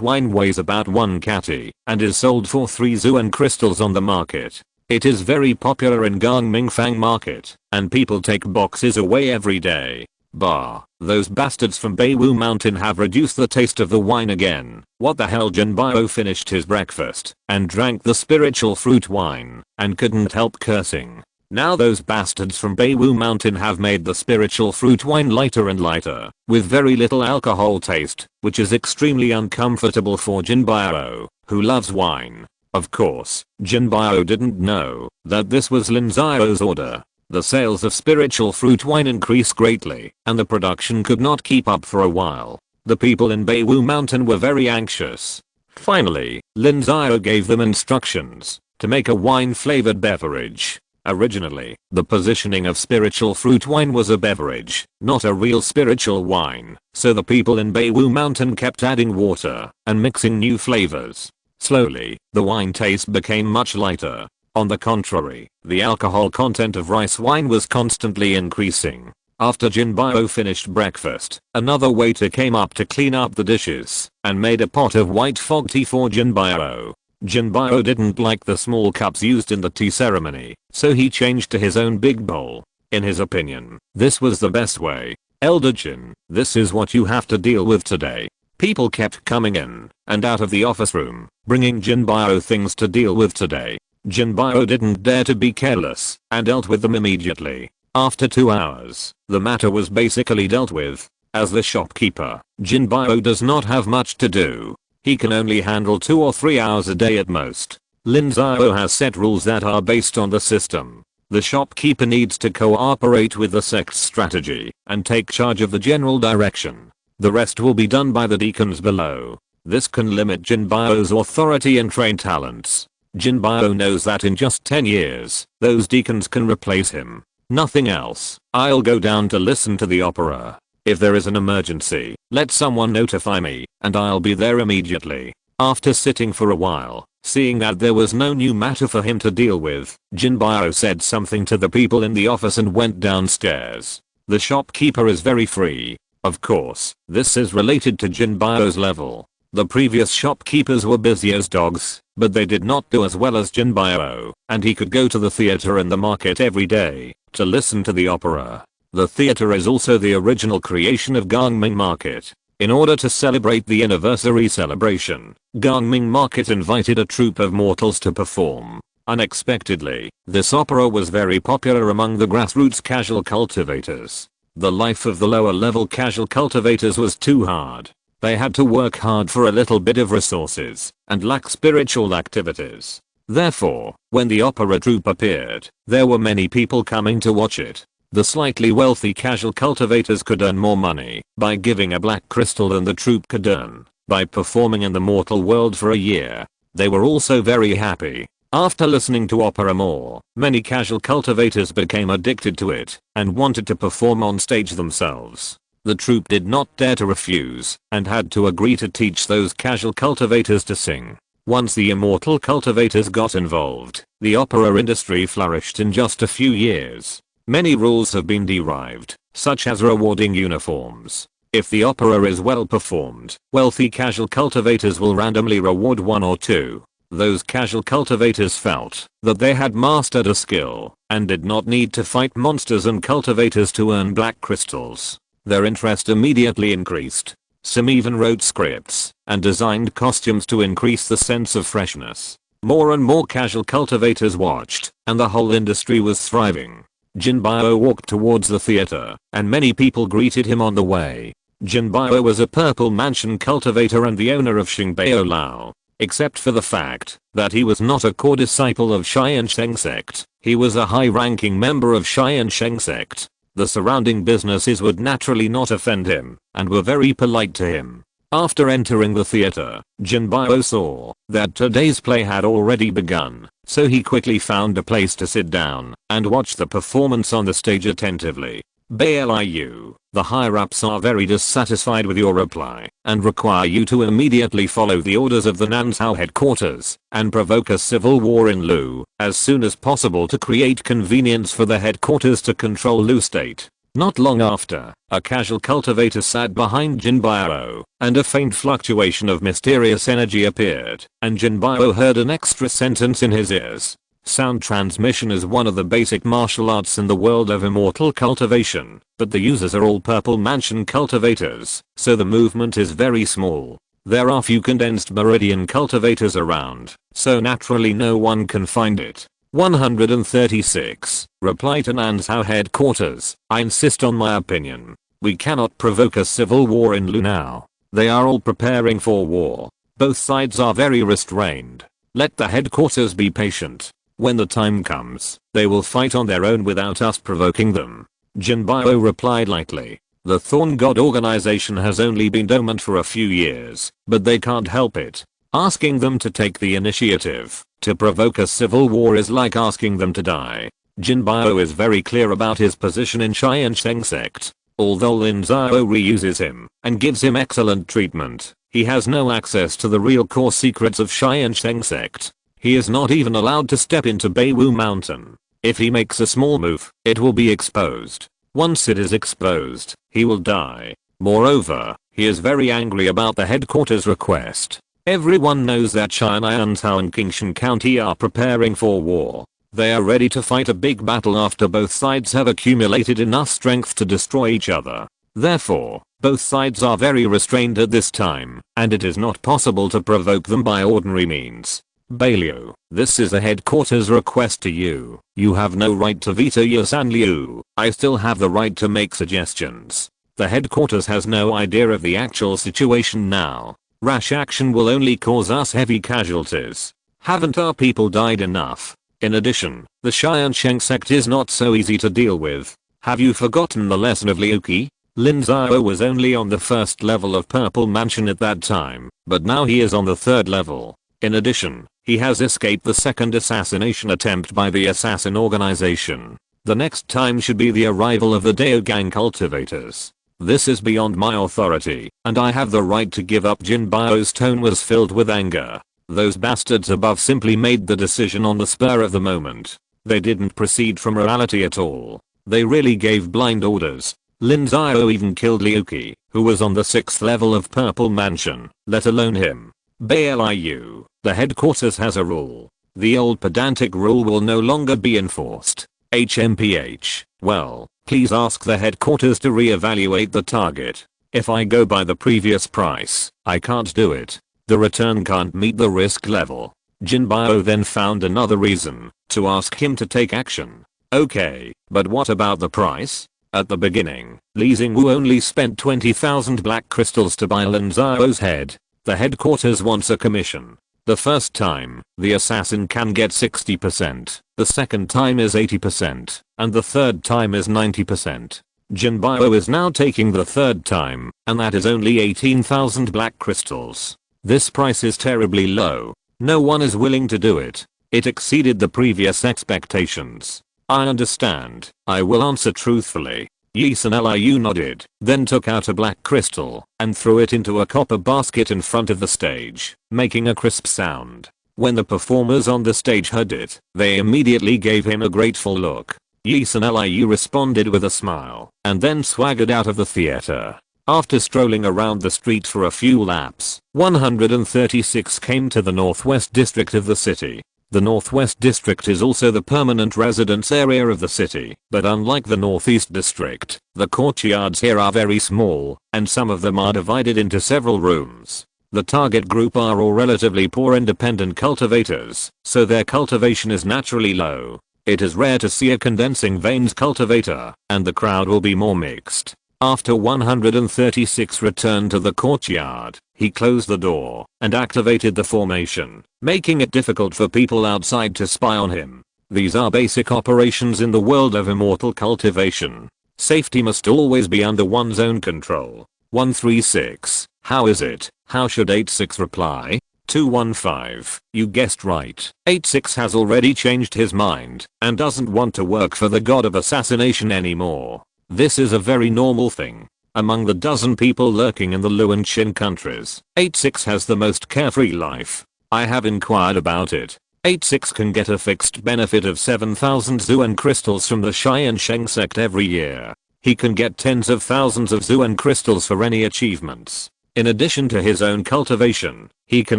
wine weighs about 1 kati and is sold for 3 Zuan crystals on the market. It is very popular in Gangmingfang Market, and people take boxes away every day. Bah, those bastards from Beiwu Mountain have reduced the taste of the wine again. What the hell? Jin Bao finished his breakfast and drank the spiritual fruit wine and couldn't help cursing. Now those bastards from Beiwu Mountain have made the spiritual fruit wine lighter and lighter, with very little alcohol taste, which is extremely uncomfortable for Jin Bao, who loves wine. Of course, Jin Bao didn't know that this was Lin Xiao's order. The sales of spiritual fruit wine increased greatly, and the production could not keep up for a while. The people in Beiwu Mountain were very anxious. Finally, Lin Xiao gave them instructions to make a wine-flavored beverage. Originally, the positioning of spiritual fruit wine was a beverage, not a real spiritual wine, so the people in Beiwu Mountain kept adding water and mixing new flavors. Slowly, the wine taste became much lighter. On the contrary, the alcohol content of rice wine was constantly increasing. After Jin Bao finished breakfast, another waiter came up to clean up the dishes and made a pot of white fog tea for Jin Bao. Jin Bao didn't like the small cups used in the tea ceremony, so he changed to his own big bowl. In his opinion, this was the best way. Elder Jin, this is what you have to deal with today. People kept coming in and out of the office room, bringing Jin Bao things to deal with today. Jin Bao didn't dare to be careless and dealt with them immediately. After 2 hours, the matter was basically dealt with. As the shopkeeper, Jin Bao does not have much to do. He can only handle 2 or 3 hours a day at most. Lin Xiao has set rules that are based on the system. The shopkeeper needs to cooperate with the sect's strategy and take charge of the general direction. The rest will be done by the deacons below. This can limit Jin Bao's authority and train talents. Jin Bao knows that in just 10 years, those deacons can replace him. Nothing else. I'll go down to listen to the opera. If there is an emergency, let someone notify me, and I'll be there immediately. After sitting for a while, seeing that there was no new matter for him to deal with, Jin Bao said something to the people in the office and went downstairs. The shopkeeper is very free. Of course, this is related to Jin Bao's level. The previous shopkeepers were busy as dogs, but they did not do as well as Jin Bao, and he could go to the theater in the market every day to listen to the opera. The theater is also the original creation of Gangming Market. In order to celebrate the anniversary celebration, Gangming Market invited a troupe of mortals to perform. Unexpectedly, this opera was very popular among the grassroots casual cultivators. The life of the lower level casual cultivators was too hard. They had to work hard for a little bit of resources and lack spiritual activities. Therefore, when the opera troupe appeared, there were many people coming to watch it. The slightly wealthy casual cultivators could earn more money by giving a black crystal than the troupe could earn by performing in the mortal world for a year. They were also very happy. After listening to opera more, many casual cultivators became addicted to it and wanted to perform on stage themselves. The troupe did not dare to refuse and had to agree to teach those casual cultivators to sing. Once the immortal cultivators got involved, the opera industry flourished in just a few years. Many rules have been derived, such as rewarding uniforms. If the opera is well performed, wealthy casual cultivators will randomly reward one or two. Those casual cultivators felt that they had mastered a skill and did not need to fight monsters and cultivators to earn black crystals. Their interest immediately increased. Some even wrote scripts and designed costumes to increase the sense of freshness. More and more casual cultivators watched, and the whole industry was thriving. Jinbao walked towards the theater, and many people greeted him on the way. Jinbao was a purple mansion cultivator and the owner of Xingbao Lao. Except for the fact that he was not a core disciple of Tiansheng Sect, he was a high-ranking member of Tiansheng Sect. The surrounding businesses would naturally not offend him and were very polite to him. After entering the theater, Jinbao saw that today's play had already begun, so he quickly found a place to sit down and watch the performance on the stage attentively. Baliu, the higher-ups are very dissatisfied with your reply and require you to immediately follow the orders of the Nanzhao headquarters and provoke a civil war in Lu as soon as possible to create convenience for the headquarters to control Lu state. Not long after, a casual cultivator sat behind Jinbao, and a faint fluctuation of mysterious energy appeared, and Jinbao heard an extra sentence in his ears. Sound transmission is one of the basic martial arts in the world of immortal cultivation, but the users are all purple mansion cultivators, so the movement is very small. There are few condensed meridian cultivators around, so naturally no one can find it. 136. Reply to Nanzhao headquarters. I insist on my opinion. We cannot provoke a civil war in Lu now. They are all preparing for war. Both sides are very restrained. Let the headquarters be patient. When the time comes, they will fight on their own without us provoking them. Jinbao replied lightly. The Thorn God organization has only been dormant for a few years, but they can't help it. Asking them to take the initiative to provoke a civil war is like asking them to die. Jinbao is very clear about his position in Tiansheng Sect. Although Lin Xiao reuses him and gives him excellent treatment, he has no access to the real core secrets of Tiansheng Sect. He is not even allowed to step into Beiwu Mountain. If he makes a small move, it will be exposed. Once it is exposed, he will die. Moreover, he is very angry about the headquarters request. Everyone knows that China Anzhao and Qingshan County are preparing for war. They are ready to fight a big battle after both sides have accumulated enough strength to destroy each other. Therefore, both sides are very restrained at this time, and it is not possible to provoke them by ordinary means. Baliu, this is the headquarters request to you. You have no right to veto Yusan Liu. I still have the right to make suggestions. The headquarters has no idea of the actual situation now. Rash action will only cause us heavy casualties. Haven't our people died enough? In addition, the Tiansheng Sect is not so easy to deal with. Have you forgotten the lesson of Liuqi? Lin Xiao was only on the first level of Purple Mansion at that time, but now he is on the third level. In addition, he has escaped the second assassination attempt by the assassin organization. The next time should be the arrival of the Dao Gang cultivators. This is beyond my authority, and I have the right to give up. Jinbao's tone was filled with anger. Those bastards above simply made the decision on the spur of the moment. They didn't proceed from morality at all. They really gave blind orders. Lin Xiao even killed Liuqi, who was on the 6th level of Purple Mansion, let alone him. Baliu, the headquarters has a rule. The old pedantic rule will no longer be enforced. HMPH, well, please ask the headquarters to re-evaluate the target. If I go by the previous price, I can't do it. The return can't meet the risk level. Jinbao then found another reason to ask him to take action. Okay, but what about the price? At the beginning, Li Xingwu only spent 20,000 black crystals to buy Lin Xiao's head. The headquarters wants a commission. The first time, the assassin can get 60%, the second time is 80%, and the third time is 90%. Jinbao is now taking the third time, and that is only 18,000 black crystals. This price is terribly low. No one is willing to do it. It exceeded the previous expectations. I understand. I will answer truthfully. Yeeson Liu nodded, then took out a black crystal and threw it into a copper basket in front of the stage, making a crisp sound. When the performers on the stage heard it, they immediately gave him a grateful look. Yeeson Liu responded with a smile and then swaggered out of the theater. After strolling around the street for a few laps, 136 came to the northwest district of the city. The Northwest District is also the permanent residence area of the city, but unlike the Northeast District, the courtyards here are very small, and some of them are divided into several rooms. The target group are all relatively poor independent cultivators, so their cultivation is naturally low. It is rare to see a condensing veins cultivator, and the crowd will be more mixed. After 136 returned to the courtyard, he closed the door and activated the formation, making it difficult for people outside to spy on him. These are basic operations in the world of immortal cultivation. Safety must always be under one's own control. 136. How is it? How should 86 reply? 215. You guessed right. 86 has already changed his mind and doesn't want to work for the god of assassination anymore. This is a very normal thing. Among the dozen people lurking in the Lu and Qin countries, 86 has the most carefree life. I have inquired about it. 86 can get a fixed benefit of 7,000 Zuan crystals from the Tiansheng Sect every year. He can get tens of thousands of Zuan crystals for any achievements. In addition to his own cultivation, he can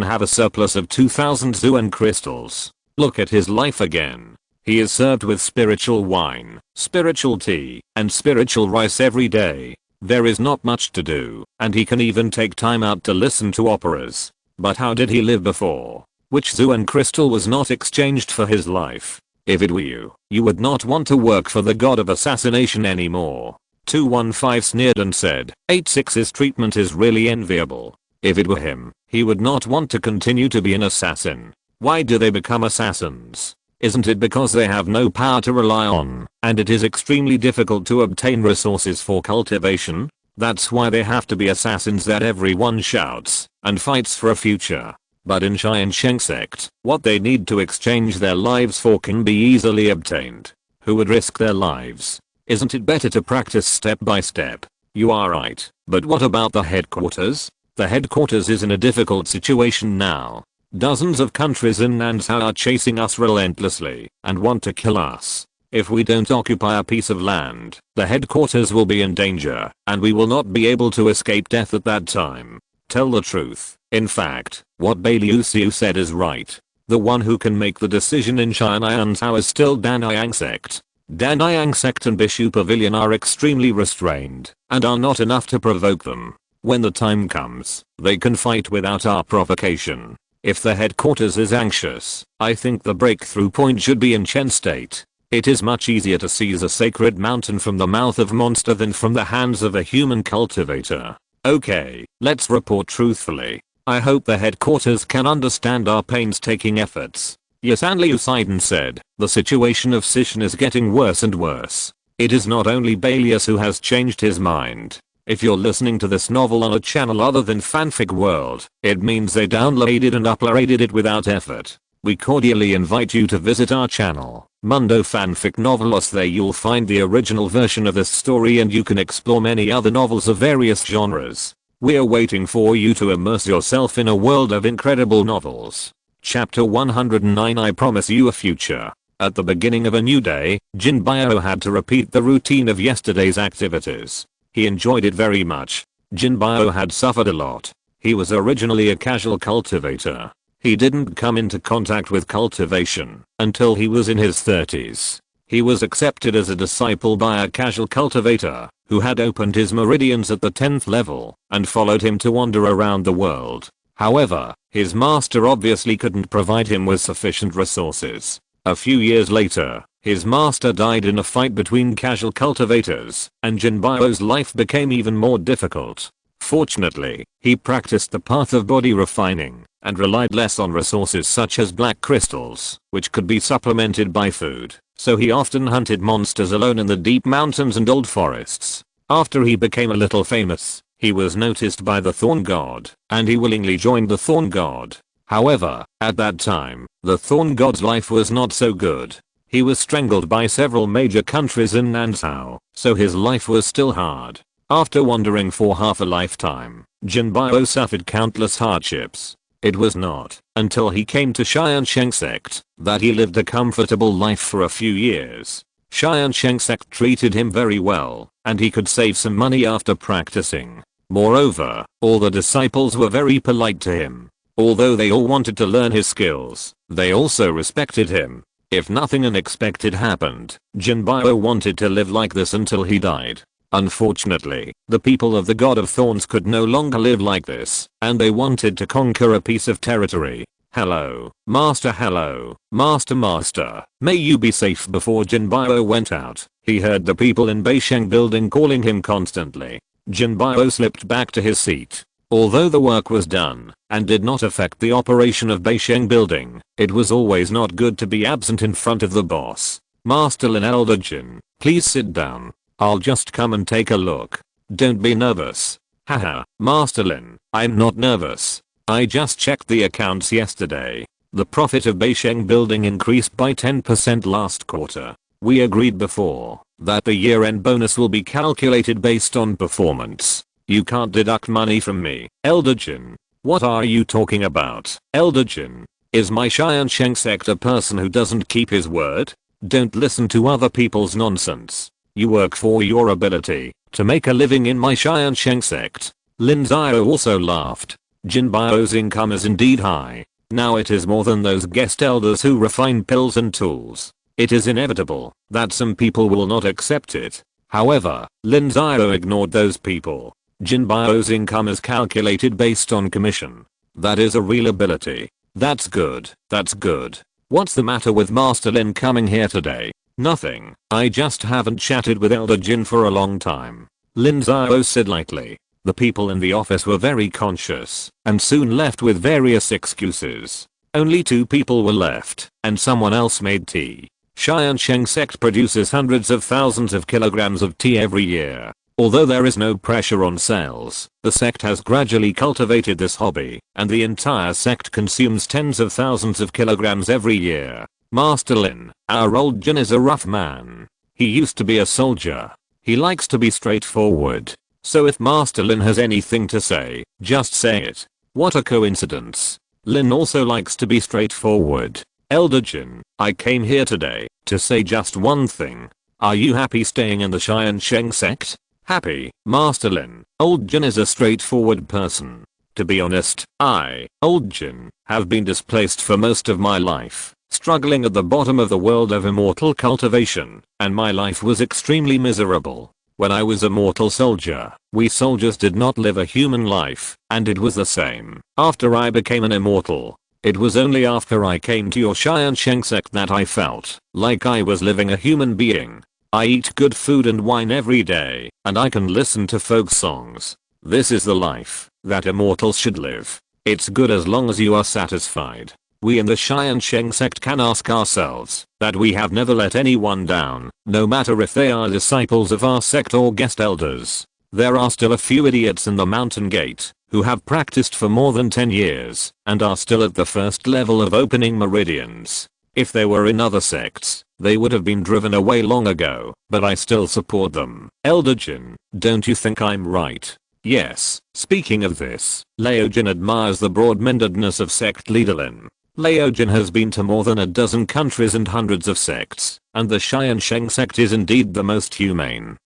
have a surplus of 2,000 Zuan crystals. Look at his life again. He is served with spiritual wine, spiritual tea, and spiritual rice every day. There is not much to do, and he can even take time out to listen to operas. But how did he live before? Which Zuan crystal was not exchanged for his life? If it were you, you would not want to work for the god of assassination anymore. 215 sneered and said, 86's treatment is really enviable. If it were him, he would not want to continue to be an assassin. Why do they become assassins? Isn't it because they have no power to rely on, and it is extremely difficult to obtain resources for cultivation? That's why they have to be assassins that everyone shouts and fights for a future. But in Tiansheng Sect, what they need to exchange their lives for can be easily obtained. Who would risk their lives? Isn't it better to practice step by step? You are right, but what about the headquarters? The headquarters is in a difficult situation now. Dozens of countries in Nansha are chasing us relentlessly and want to kill us. If we don't occupy a piece of land, the headquarters will be in danger, and we will not be able to escape death at that time. Tell the truth. In fact, what Liu Xiao said is right. The one who can make the decision in Tiansheng is still Tiansheng Sect. Tiansheng Sect and Bishu Pavilion are extremely restrained and are not enough to provoke them. When the time comes, they can fight without our provocation. If the headquarters is anxious, I think the breakthrough point should be in Chen State. It is much easier to seize a sacred mountain from the mouth of monster than from the hands of a human cultivator. Okay, let's report truthfully. I hope the headquarters can understand our painstaking efforts. Yasan Liu Sidon said, the situation of Sishan is getting worse and worse. It is not only Balius who has changed his mind. If you're listening to this novel on a channel other than Fanfic World, it means they downloaded and uploaded it without effort. We cordially invite you to visit our channel, Mundo Fanfic Novelos. There you'll find the original version of this story and you can explore many other novels of various genres. We're waiting for you to immerse yourself in a world of incredible novels. Chapter 109. I promise you a future. At the beginning of a new day, Jinbao had to repeat the routine of yesterday's activities. He enjoyed it very much. Jinbao had suffered a lot. He was originally a casual cultivator. He didn't come into contact with cultivation until he was in his 30s. He was accepted as a disciple by a casual cultivator who had opened his meridians at the 10th level and followed him to wander around the world. However, his master obviously couldn't provide him with sufficient resources. A few years later, his master died in a fight between casual cultivators, and Jinbao's life became even more difficult. Fortunately, he practiced the path of body refining and relied less on resources such as black crystals, which could be supplemented by food, so he often hunted monsters alone in the deep mountains and old forests. After he became a little famous, he was noticed by the Thorn God, and he willingly joined the Thorn God. However, at that time, the Thorn God's life was not so good. He was strangled by several major countries in Nansao, so his life was still hard. After wandering for half a lifetime, Jin Bio suffered countless hardships. It was not until he came to Tiansheng Sect that he lived a comfortable life for a few years. Tiansheng Sect treated him very well, and he could save some money after practicing. Moreover, all the disciples were very polite to him. Although they all wanted to learn his skills, they also respected him. If nothing unexpected happened, Jin Bio wanted to live like this until he died. Unfortunately, the people of the God of Thorns could no longer live like this, and they wanted to conquer a piece of territory. Hello, Master, hello, Master, may you be safe. Before Jin Bio went out, he heard the people in Beisheng building calling him constantly. Jin Bio slipped back to his seat. Although the work was done, and did not affect the operation of Beisheng building, it was always not good to be absent in front of the boss. Master Lin, Elder Jin, please sit down. I'll just come and take a look. Don't be nervous. Haha, Master Lin, I'm not nervous. I just checked the accounts yesterday. The profit of Beisheng building increased by 10% last quarter. We agreed before that the year-end bonus will be calculated based on performance. You can't deduct money from me. Elder Jin, what are you talking about? Elder Jin, is my Tiansheng Sect a person who doesn't keep his word? Don't listen to other people's nonsense. You work for your ability to make a living in my Tiansheng Sect. Lin Xiao also laughed. Jin Bio's income is indeed high. Now it is more than those guest elders who refine pills and tools. It is inevitable that some people will not accept it. However, Lin Xiao ignored those people. Jin Bio's income is calculated based on commission. That is a real ability. That's good, that's good. What's the matter with Master Lin coming here today? Nothing, I just haven't chatted with Elder Jin for a long time. Lin Xiao said lightly. The people in the office were very conscious and soon left with various excuses. Only 2 people were left and someone else made tea. Tiansheng Sect produces hundreds of thousands of kilograms of tea every year. Although there is no pressure on sales, the sect has gradually cultivated this hobby, and the entire sect consumes tens of thousands of kilograms every year. Master Lin, our old Jin is a rough man. He used to be a soldier. He likes to be straightforward. So if Master Lin has anything to say, just say it. What a coincidence. Lin also likes to be straightforward. Elder Jin, I came here today to say just one thing. Are you happy staying in the Tiansheng Sect? Happy, Master Lin. Old Jin is a straightforward person. To be honest, I, Old Jin, have been displaced for most of my life, struggling at the bottom of the world of immortal cultivation, and my life was extremely miserable. When I was a mortal soldier, we soldiers did not live a human life, and it was the same after I became an immortal. It was only after I came to your Tiansheng Sect that I felt like I was living a human being. I eat good food and wine every day, and I can listen to folk songs. This is the life that immortals should live. It's good as long as you are satisfied. We in the Tiansheng Sect can ask ourselves that we have never let anyone down, no matter if they are disciples of our sect or guest elders. There are still a few idiots in the mountain gate who have practiced for more than 10 years and are still at the first level of opening meridians. If they were in other sects, they would have been driven away long ago, but I still support them. Elder Jin, don't you think I'm right? Yes, speaking of this, Leo Jin admires the broad-mindedness of sect leader Lin. Leo Jin has been to more than a dozen countries and hundreds of sects, and the Tiansheng Sect is indeed the most humane.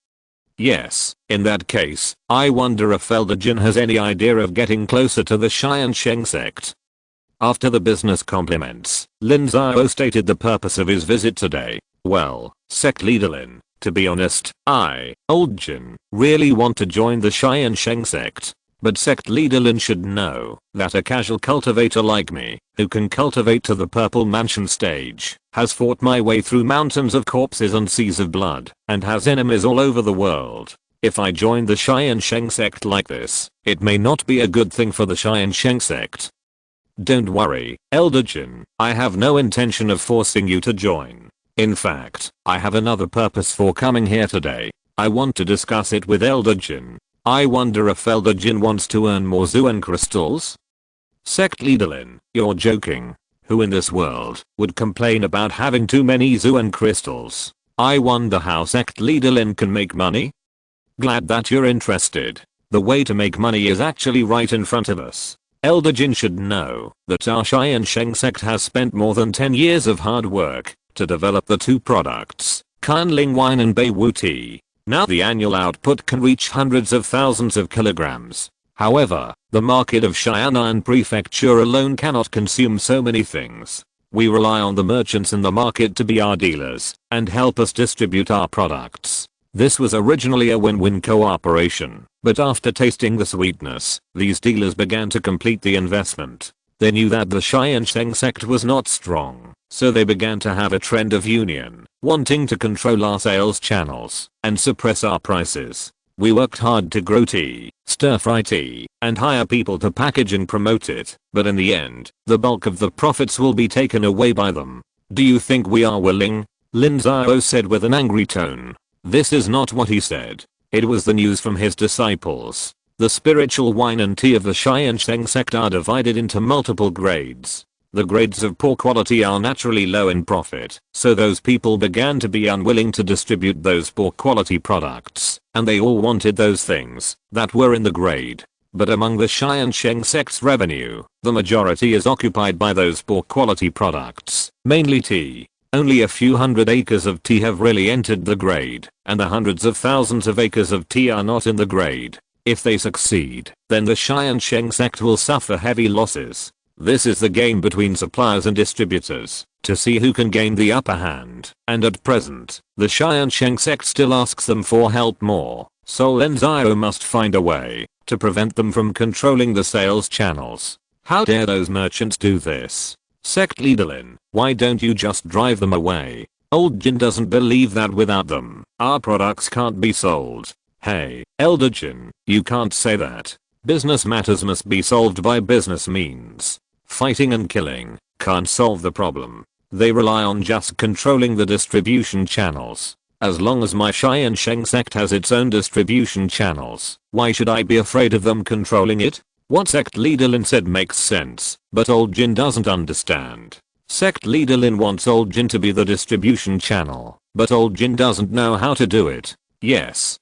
Yes, in that case, I wonder if Elder Jin has any idea of getting closer to the Tiansheng Sect. After the business compliments, Lin Xiao stated the purpose of his visit today. Well, sect leader Lin, to be honest, I, Old Jin, really want to join the Tiansheng Sect. But sect leader Lin should know that a casual cultivator like me, who can cultivate to the purple mansion stage, has fought my way through mountains of corpses and seas of blood, and has enemies all over the world. If I join the Tiansheng Sect like this, it may not be a good thing for the Tiansheng Sect. Don't worry, Elder Jin, I have no intention of forcing you to join. In fact, I have another purpose for coming here today. I want to discuss it with Elder Jin. I wonder if Elder Jin wants to earn more Zhuan crystals? Sect leader Lin, you're joking. Who in this world would complain about having too many Zuan crystals? I wonder how sect leader Lin can make money? Glad that you're interested. The way to make money is actually right in front of us. Elder Jin should know that our Tiansheng Sect has spent more than 10 years of hard work to develop the two products, Kanling wine and Beiwu tea. Now the annual output can reach hundreds of thousands of kilograms. However, the market of Xianan Prefecture alone cannot consume so many things. We rely on the merchants in the market to be our dealers and help us distribute our products. This was originally a win-win cooperation, but after tasting the sweetness, these dealers began to complete the investment. They knew that the Tiansheng Sect was not strong, so they began to have a trend of union, wanting to control our sales channels and suppress our prices. We worked hard to grow tea, stir-fry tea, and hire people to package and promote it, but in the end, the bulk of the profits will be taken away by them. Do you think we are willing? Lin Xiao said with an angry tone. This is not what he said. It was the news from his disciples. The spiritual wine and tea of the Tiansheng Sect are divided into multiple grades. The grades of poor quality are naturally low in profit, so those people began to be unwilling to distribute those poor quality products, and they all wanted those things that were in the grade. But among the Tiansheng Sect's revenue, the majority is occupied by those poor quality products, mainly tea. Only a few hundred acres of tea have really entered the grade, and the hundreds of thousands of acres of tea are not in the grade. If they succeed, then the Tiansheng Sect will suffer heavy losses. This is the game between suppliers and distributors, to see who can gain the upper hand, and at present, the Tiansheng Sect still asks them for help more, so Lin Xiao must find a way to prevent them from controlling the sales channels. How dare those merchants do this? Sect leader Lin, why don't you just drive them away? Old Jin doesn't believe that without them, our products can't be sold. Hey, Elder Jin, you can't say that. Business matters must be solved by business means. Fighting and killing can't solve the problem. They rely on just controlling the distribution channels. As long as my Tiansheng Sect has its own distribution channels, why should I be afraid of them controlling it? What Sect leader Lin said makes sense, but old Jin doesn't understand. Sect leader Lin wants old Jin to be the distribution channel, but old Jin doesn't know how to do it. Yes.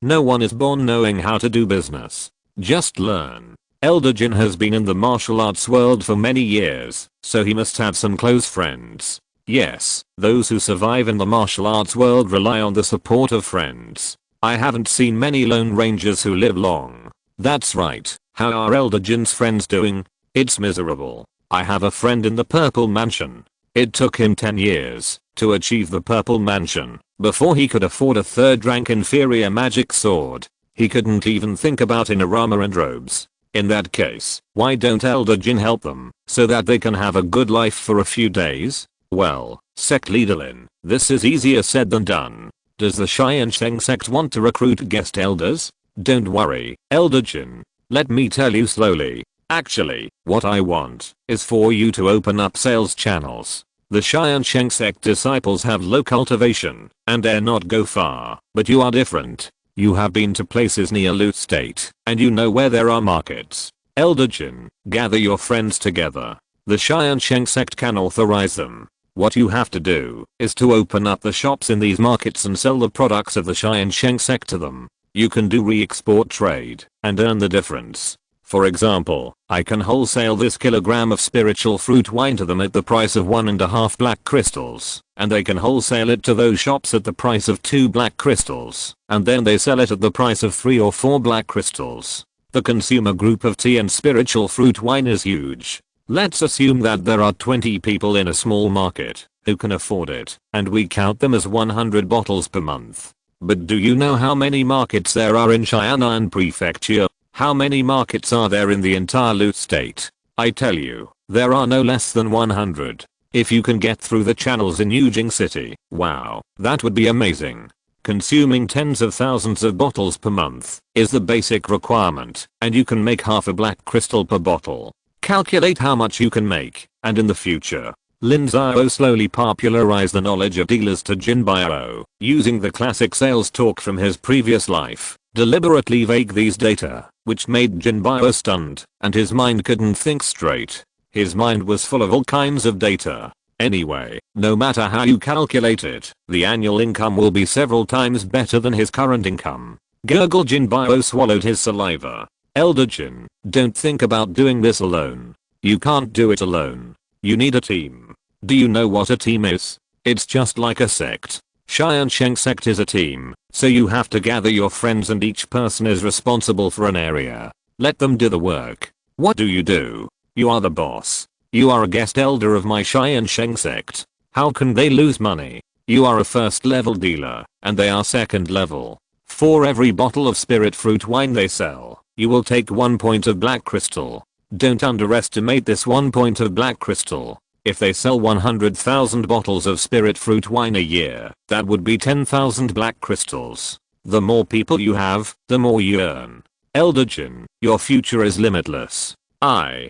No one is born knowing how to do business. Just learn. Elder Jin has been in the martial arts world for many years, so he must have some close friends. Yes, those who survive in the martial arts world rely on the support of friends. I haven't seen many lone rangers who live long. That's right. How are Elder Jin's friends doing? It's miserable. I have a friend in the Purple Mansion. It took him 10 years to achieve the Purple Mansion before he could afford a third rank inferior magic sword. He couldn't even think about inner armor and robes. In that case, why don't Elder Jin help them so that they can have a good life for a few days? Well, Sect leader Lin, this is easier said than done. Does the Tiansheng Sect want to recruit guest elders? Don't worry, Elder Jin. Let me tell you slowly. Actually, what I want is for you to open up sales channels. The Tiansheng Sect disciples have low cultivation and dare not go far, but you are different. You have been to places near Loot State, and you know where there are markets. Elder Jin, gather your friends together. The Tiansheng Sect can authorize them. What you have to do is to open up the shops in these markets and sell the products of the Tiansheng Sect to them. You can do re-export trade and earn the difference. For example, I can wholesale this kilogram of spiritual fruit wine to them at the price of 1.5 black crystals, and they can wholesale it to those shops at the price of 2 black crystals, and then they sell it at the price of 3 or 4 black crystals. The consumer group of tea and spiritual fruit wine is huge. Let's assume that there are 20 people in a small market who can afford it, and we count them as 100 bottles per month. But do you know how many markets there are in Xianan Prefecture? How many markets are there in the entire Loot State? I tell you, there are no less than 100. If you can get through the channels in Yujing City, wow, that would be amazing. Consuming tens of thousands of bottles per month is the basic requirement, and you can make half a black crystal per bottle. Calculate how much you can make, and in the future, Lin Xiao slowly popularized the knowledge of dealers to Jin Bio, using the classic sales talk from his previous life, deliberately vague these data, which made Jinbao stunned, and his mind couldn't think straight. His mind was full of all kinds of data. Anyway, no matter how you calculate it, the annual income will be several times better than his current income. Gurgle. Jinbao swallowed his saliva. Elder Jin, don't think about doing this alone. You can't do it alone. You need a team. Do you know what a team is? It's just like a sect. Tiansheng Sect is a team, so you have to gather your friends and each person is responsible for an area. Let them do the work. What do? You are the boss. You are a guest elder of my Tiansheng Sect. How can they lose money? You are a first level dealer, and they are second level. For every bottle of spirit fruit wine they sell, you will take 1 point of black crystal. Don't underestimate this 1 point of black crystal. If they sell 100,000 bottles of spirit fruit wine a year, that would be 10,000 black crystals. The more people you have, the more you earn. Elder Jin, your future is limitless. I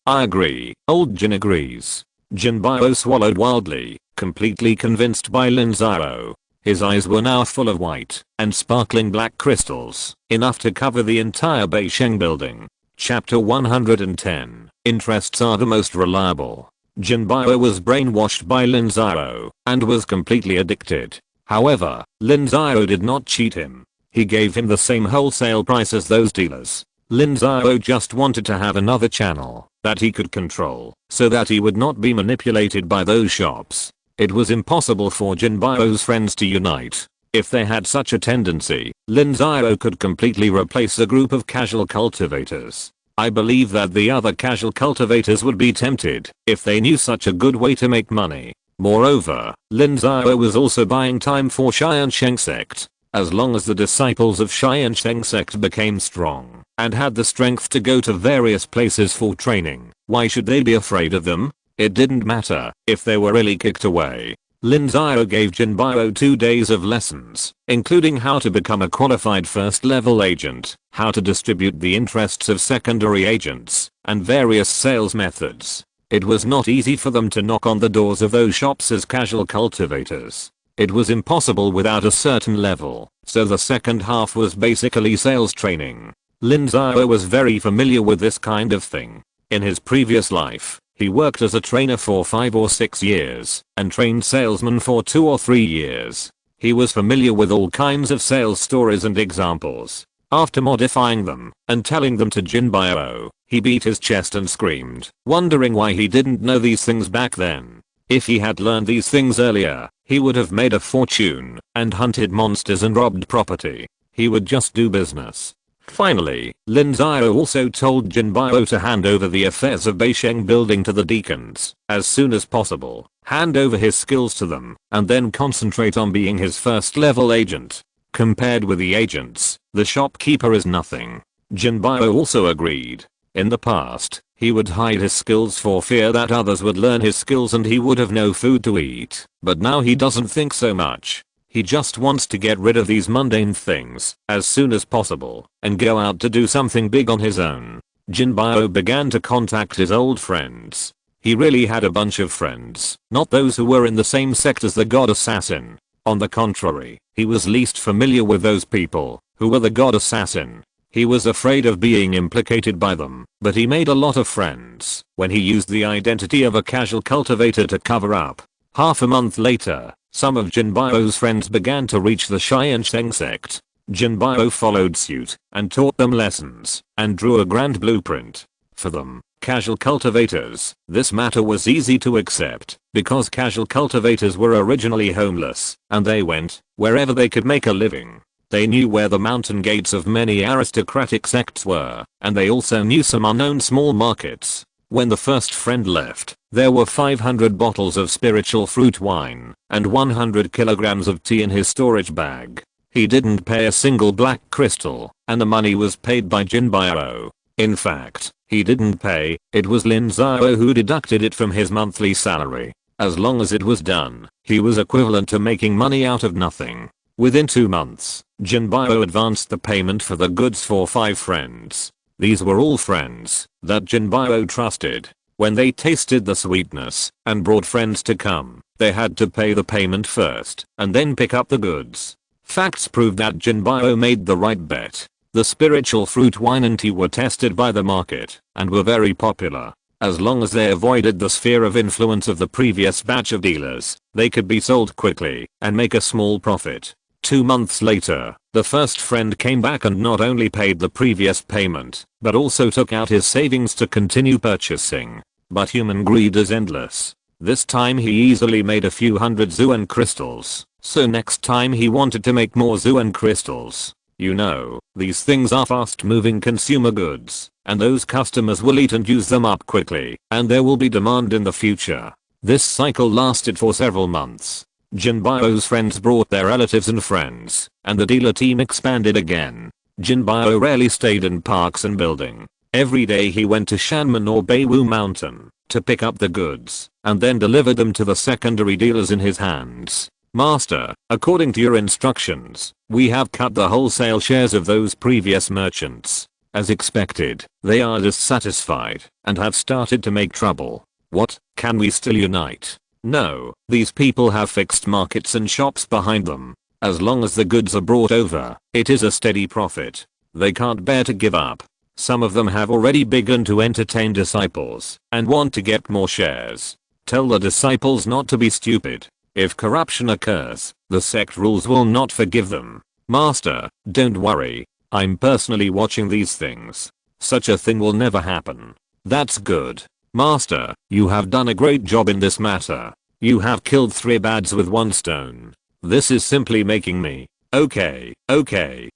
agree. Old Jin agrees. Jinbao swallowed wildly, completely convinced by Lin Xiao. His eyes were now full of white and sparkling black crystals, enough to cover the entire Beisheng building. Chapter 110. Interests are the most reliable. Jinbao was brainwashed by Lin Xiao and was completely addicted. However, Lin Xiao did not cheat him. He gave him the same wholesale price as those dealers. Lin Xiao just wanted to have another channel that he could control so that he would not be manipulated by those shops. It was impossible for Jinbao's friends to unite. If they had such a tendency, Lin Xiao could completely replace a group of casual cultivators. I believe that the other casual cultivators would be tempted if they knew such a good way to make money. Moreover, Lin Xiao was also buying time for Tiansheng Sect. As long as the disciples of Tiansheng Sect became strong and had the strength to go to various places for training, why should they be afraid of them? It didn't matter if they were really kicked away. Lin Xiao gave Jinbao 2 days of lessons, including how to become a qualified first level agent, how to distribute the interests of secondary agents, and various sales methods. It was not easy for them to knock on the doors of those shops as casual cultivators. It was impossible without a certain level, so the second half was basically sales training. Lin Xiao was very familiar with this kind of thing. In his previous life, he worked as a trainer for 5 or 6 years and trained salesmen for 2 or 3 years. He was familiar with all kinds of sales stories and examples. After modifying them and telling them to Jinbao, he beat his chest and screamed, wondering why he didn't know these things back then. If he had learned these things earlier, he would have made a fortune and hunted monsters and robbed property. He would just do business. Finally, Lin Xiao also told Jinbao to hand over the affairs of Beisheng building to the deacons as soon as possible, hand over his skills to them, and then concentrate on being his first level agent. Compared with the agents, the shopkeeper is nothing. Jinbao also agreed. In the past, he would hide his skills for fear that others would learn his skills and he would have no food to eat, but now he doesn't think so much. He just wants to get rid of these mundane things as soon as possible and go out to do something big on his own. Jinbao began to contact his old friends. He really had a bunch of friends, not those who were in the same sect as the god assassin. On the contrary, he was least familiar with those people who were the god assassin. He was afraid of being implicated by them, but he made a lot of friends when he used the identity of a casual cultivator to cover up. Half a month later, some of Jinbao's friends began to reach the Tiansheng Sect. Jinbao followed suit and taught them lessons and drew a grand blueprint. For them, casual cultivators, this matter was easy to accept because casual cultivators were originally homeless and they went wherever they could make a living. They knew where the mountain gates of many aristocratic sects were, and they also knew some unknown small markets. When the first friend left, there were 500 bottles of spiritual fruit wine and 100 kilograms of tea in his storage bag. He didn't pay a single black crystal, and the money was paid by Jinbao. In fact, he didn't pay, it was Lin Xiao who deducted it from his monthly salary. As long as it was done, he was equivalent to making money out of nothing. Within 2 months, Jinbao advanced the payment for the goods for 5 friends. These were all friends that Jinbao trusted. When they tasted the sweetness and brought friends to come, they had to pay the payment first and then pick up the goods. Facts prove that Jinbao made the right bet. The spiritual fruit wine and tea were tested by the market and were very popular. As long as they avoided the sphere of influence of the previous batch of dealers, they could be sold quickly and make a small profit. 2 months later, the first friend came back and not only paid the previous payment, but also took out his savings to continue purchasing. But human greed is endless. This time he easily made a few hundred Zuan crystals, so next time he wanted to make more Zuan crystals. You know, these things are fast moving consumer goods, and those customers will eat and use them up quickly, and there will be demand in the future. This cycle lasted for several months. Jinbao's friends brought their relatives and friends, and the dealer team expanded again. Jinbao rarely stayed in parks and building. Every day he went to Shanmen or Beiwu Mountain to pick up the goods, and then deliver them to the secondary dealers in his hands. Master, according to your instructions, we have cut the wholesale shares of those previous merchants. As expected, they are dissatisfied and have started to make trouble. What, can we still unite? No, these people have fixed markets and shops behind them. As long as the goods are brought over, it is a steady profit. They can't bear to give up. Some of them have already begun to entertain disciples and want to get more shares. Tell the disciples not to be stupid. If corruption occurs, the sect rules will not forgive them. Master, don't worry. I'm personally watching these things. Such a thing will never happen. That's good. Master, you have done a great job in this matter. You have killed 3 birds with 1 stone. This is simply making me. Okay.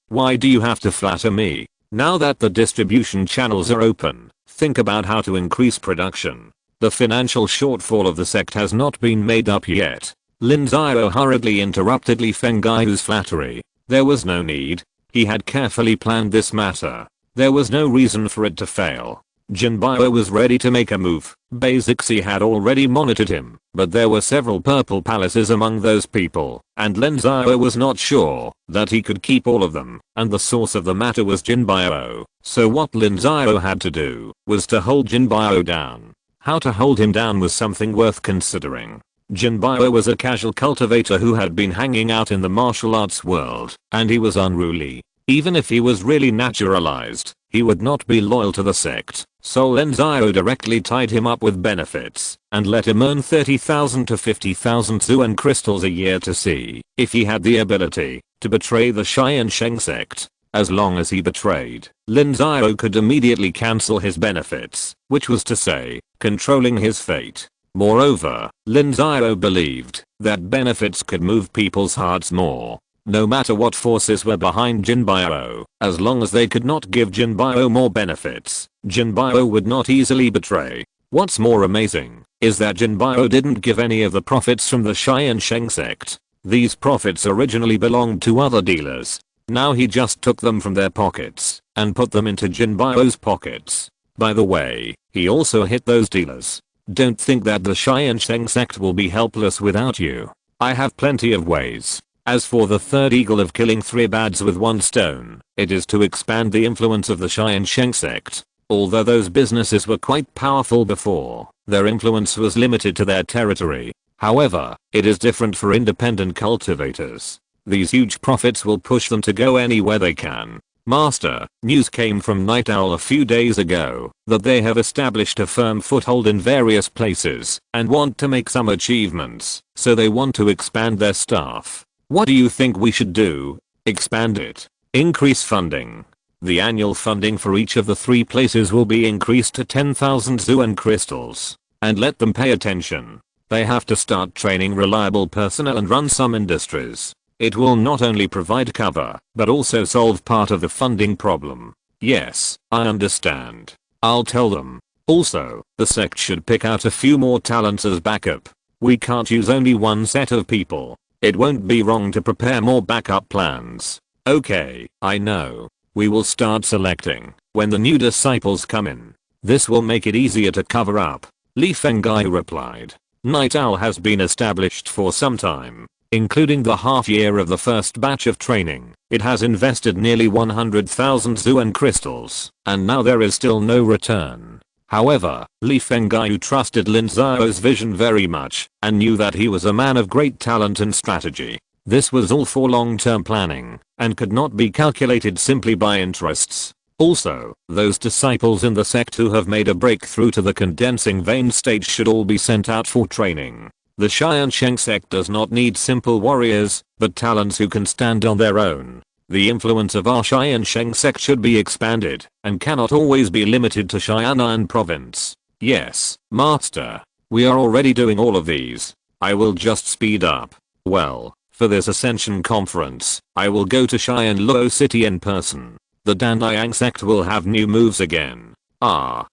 Why do you have to flatter me? Now that the distribution channels are open, think about how to increase production. The financial shortfall of the sect has not been made up yet. Lin Xiao hurriedly interrupted Li Fengai's flattery. There was no need. He had carefully planned this matter. There was no reason for it to fail. Jinbao was ready to make a move. Beizixi had already monitored him, but there were several purple palaces among those people, and Lin Xiao was not sure that he could keep all of them, and the source of the matter was Jinbao. So what Lin Xiao had to do was to hold Jinbao down. How to hold him down was something worth considering. Jinbao was a casual cultivator who had been hanging out in the martial arts world, and he was unruly. Even if he was really naturalized, he would not be loyal to the sect, so Lin Xiao directly tied him up with benefits and let him earn 30,000 to 50,000 Zuan crystals a year to see if he had the ability to betray the Tiansheng Sect. As long as he betrayed, Lin Xiao could immediately cancel his benefits, which was to say, controlling his fate. Moreover, Lin Xiao believed that benefits could move people's hearts more. No matter what forces were behind Jinbao, as long as they could not give Jinbao more benefits, Jinbao would not easily betray. What's more amazing is that Jinbao didn't give any of the profits from the Tiansheng Sect. These profits originally belonged to other dealers. Now he just took them from their pockets and put them into Jinbao's pockets. By the way, he also hit those dealers. Don't think that the Tiansheng Sect will be helpless without you. I have plenty of ways. As for the third eagle of killing 3 birds with 1 stone, it is to expand the influence of the Tiansheng Sect. Although those businesses were quite powerful before, their influence was limited to their territory. However, it is different for independent cultivators. These huge profits will push them to go anywhere they can. Master, news came from Night Owl a few days ago that they have established a firm foothold in various places and want to make some achievements, so they want to expand their staff. What do you think we should do? Expand it. Increase funding. The annual funding for each of the 3 places will be increased to 10,000 Zuan crystals. And let them pay attention. They have to start training reliable personnel and run some industries. It will not only provide cover, but also solve part of the funding problem. Yes, I understand. I'll tell them. Also, the sect should pick out a few more talents as backup. We can't use only one set of people. It won't be wrong to prepare more backup plans. Okay, I know. We will start selecting when the new disciples come in. This will make it easier to cover up. Li Fengai replied. Night Owl has been established for some time. Including the half year of the first batch of training, it has invested nearly 100,000 Zuan crystals, and now there is still no return. However, Li Fengai trusted Lin Xiao's vision very much, and knew that he was a man of great talent and strategy. This was all for long-term planning and could not be calculated simply by interests. Also, those disciples in the sect who have made a breakthrough to the condensing vein stage should all be sent out for training. The Tiansheng Sect does not need simple warriors, but talents who can stand on their own. The influence of our Tiansheng Sect should be expanded and cannot always be limited to Xianan province. Yes, master. We are already doing all of these. I will just speed up. Well, for this Ascension conference, I will go to Xianluo City in person. The Danliang sect will have new moves again.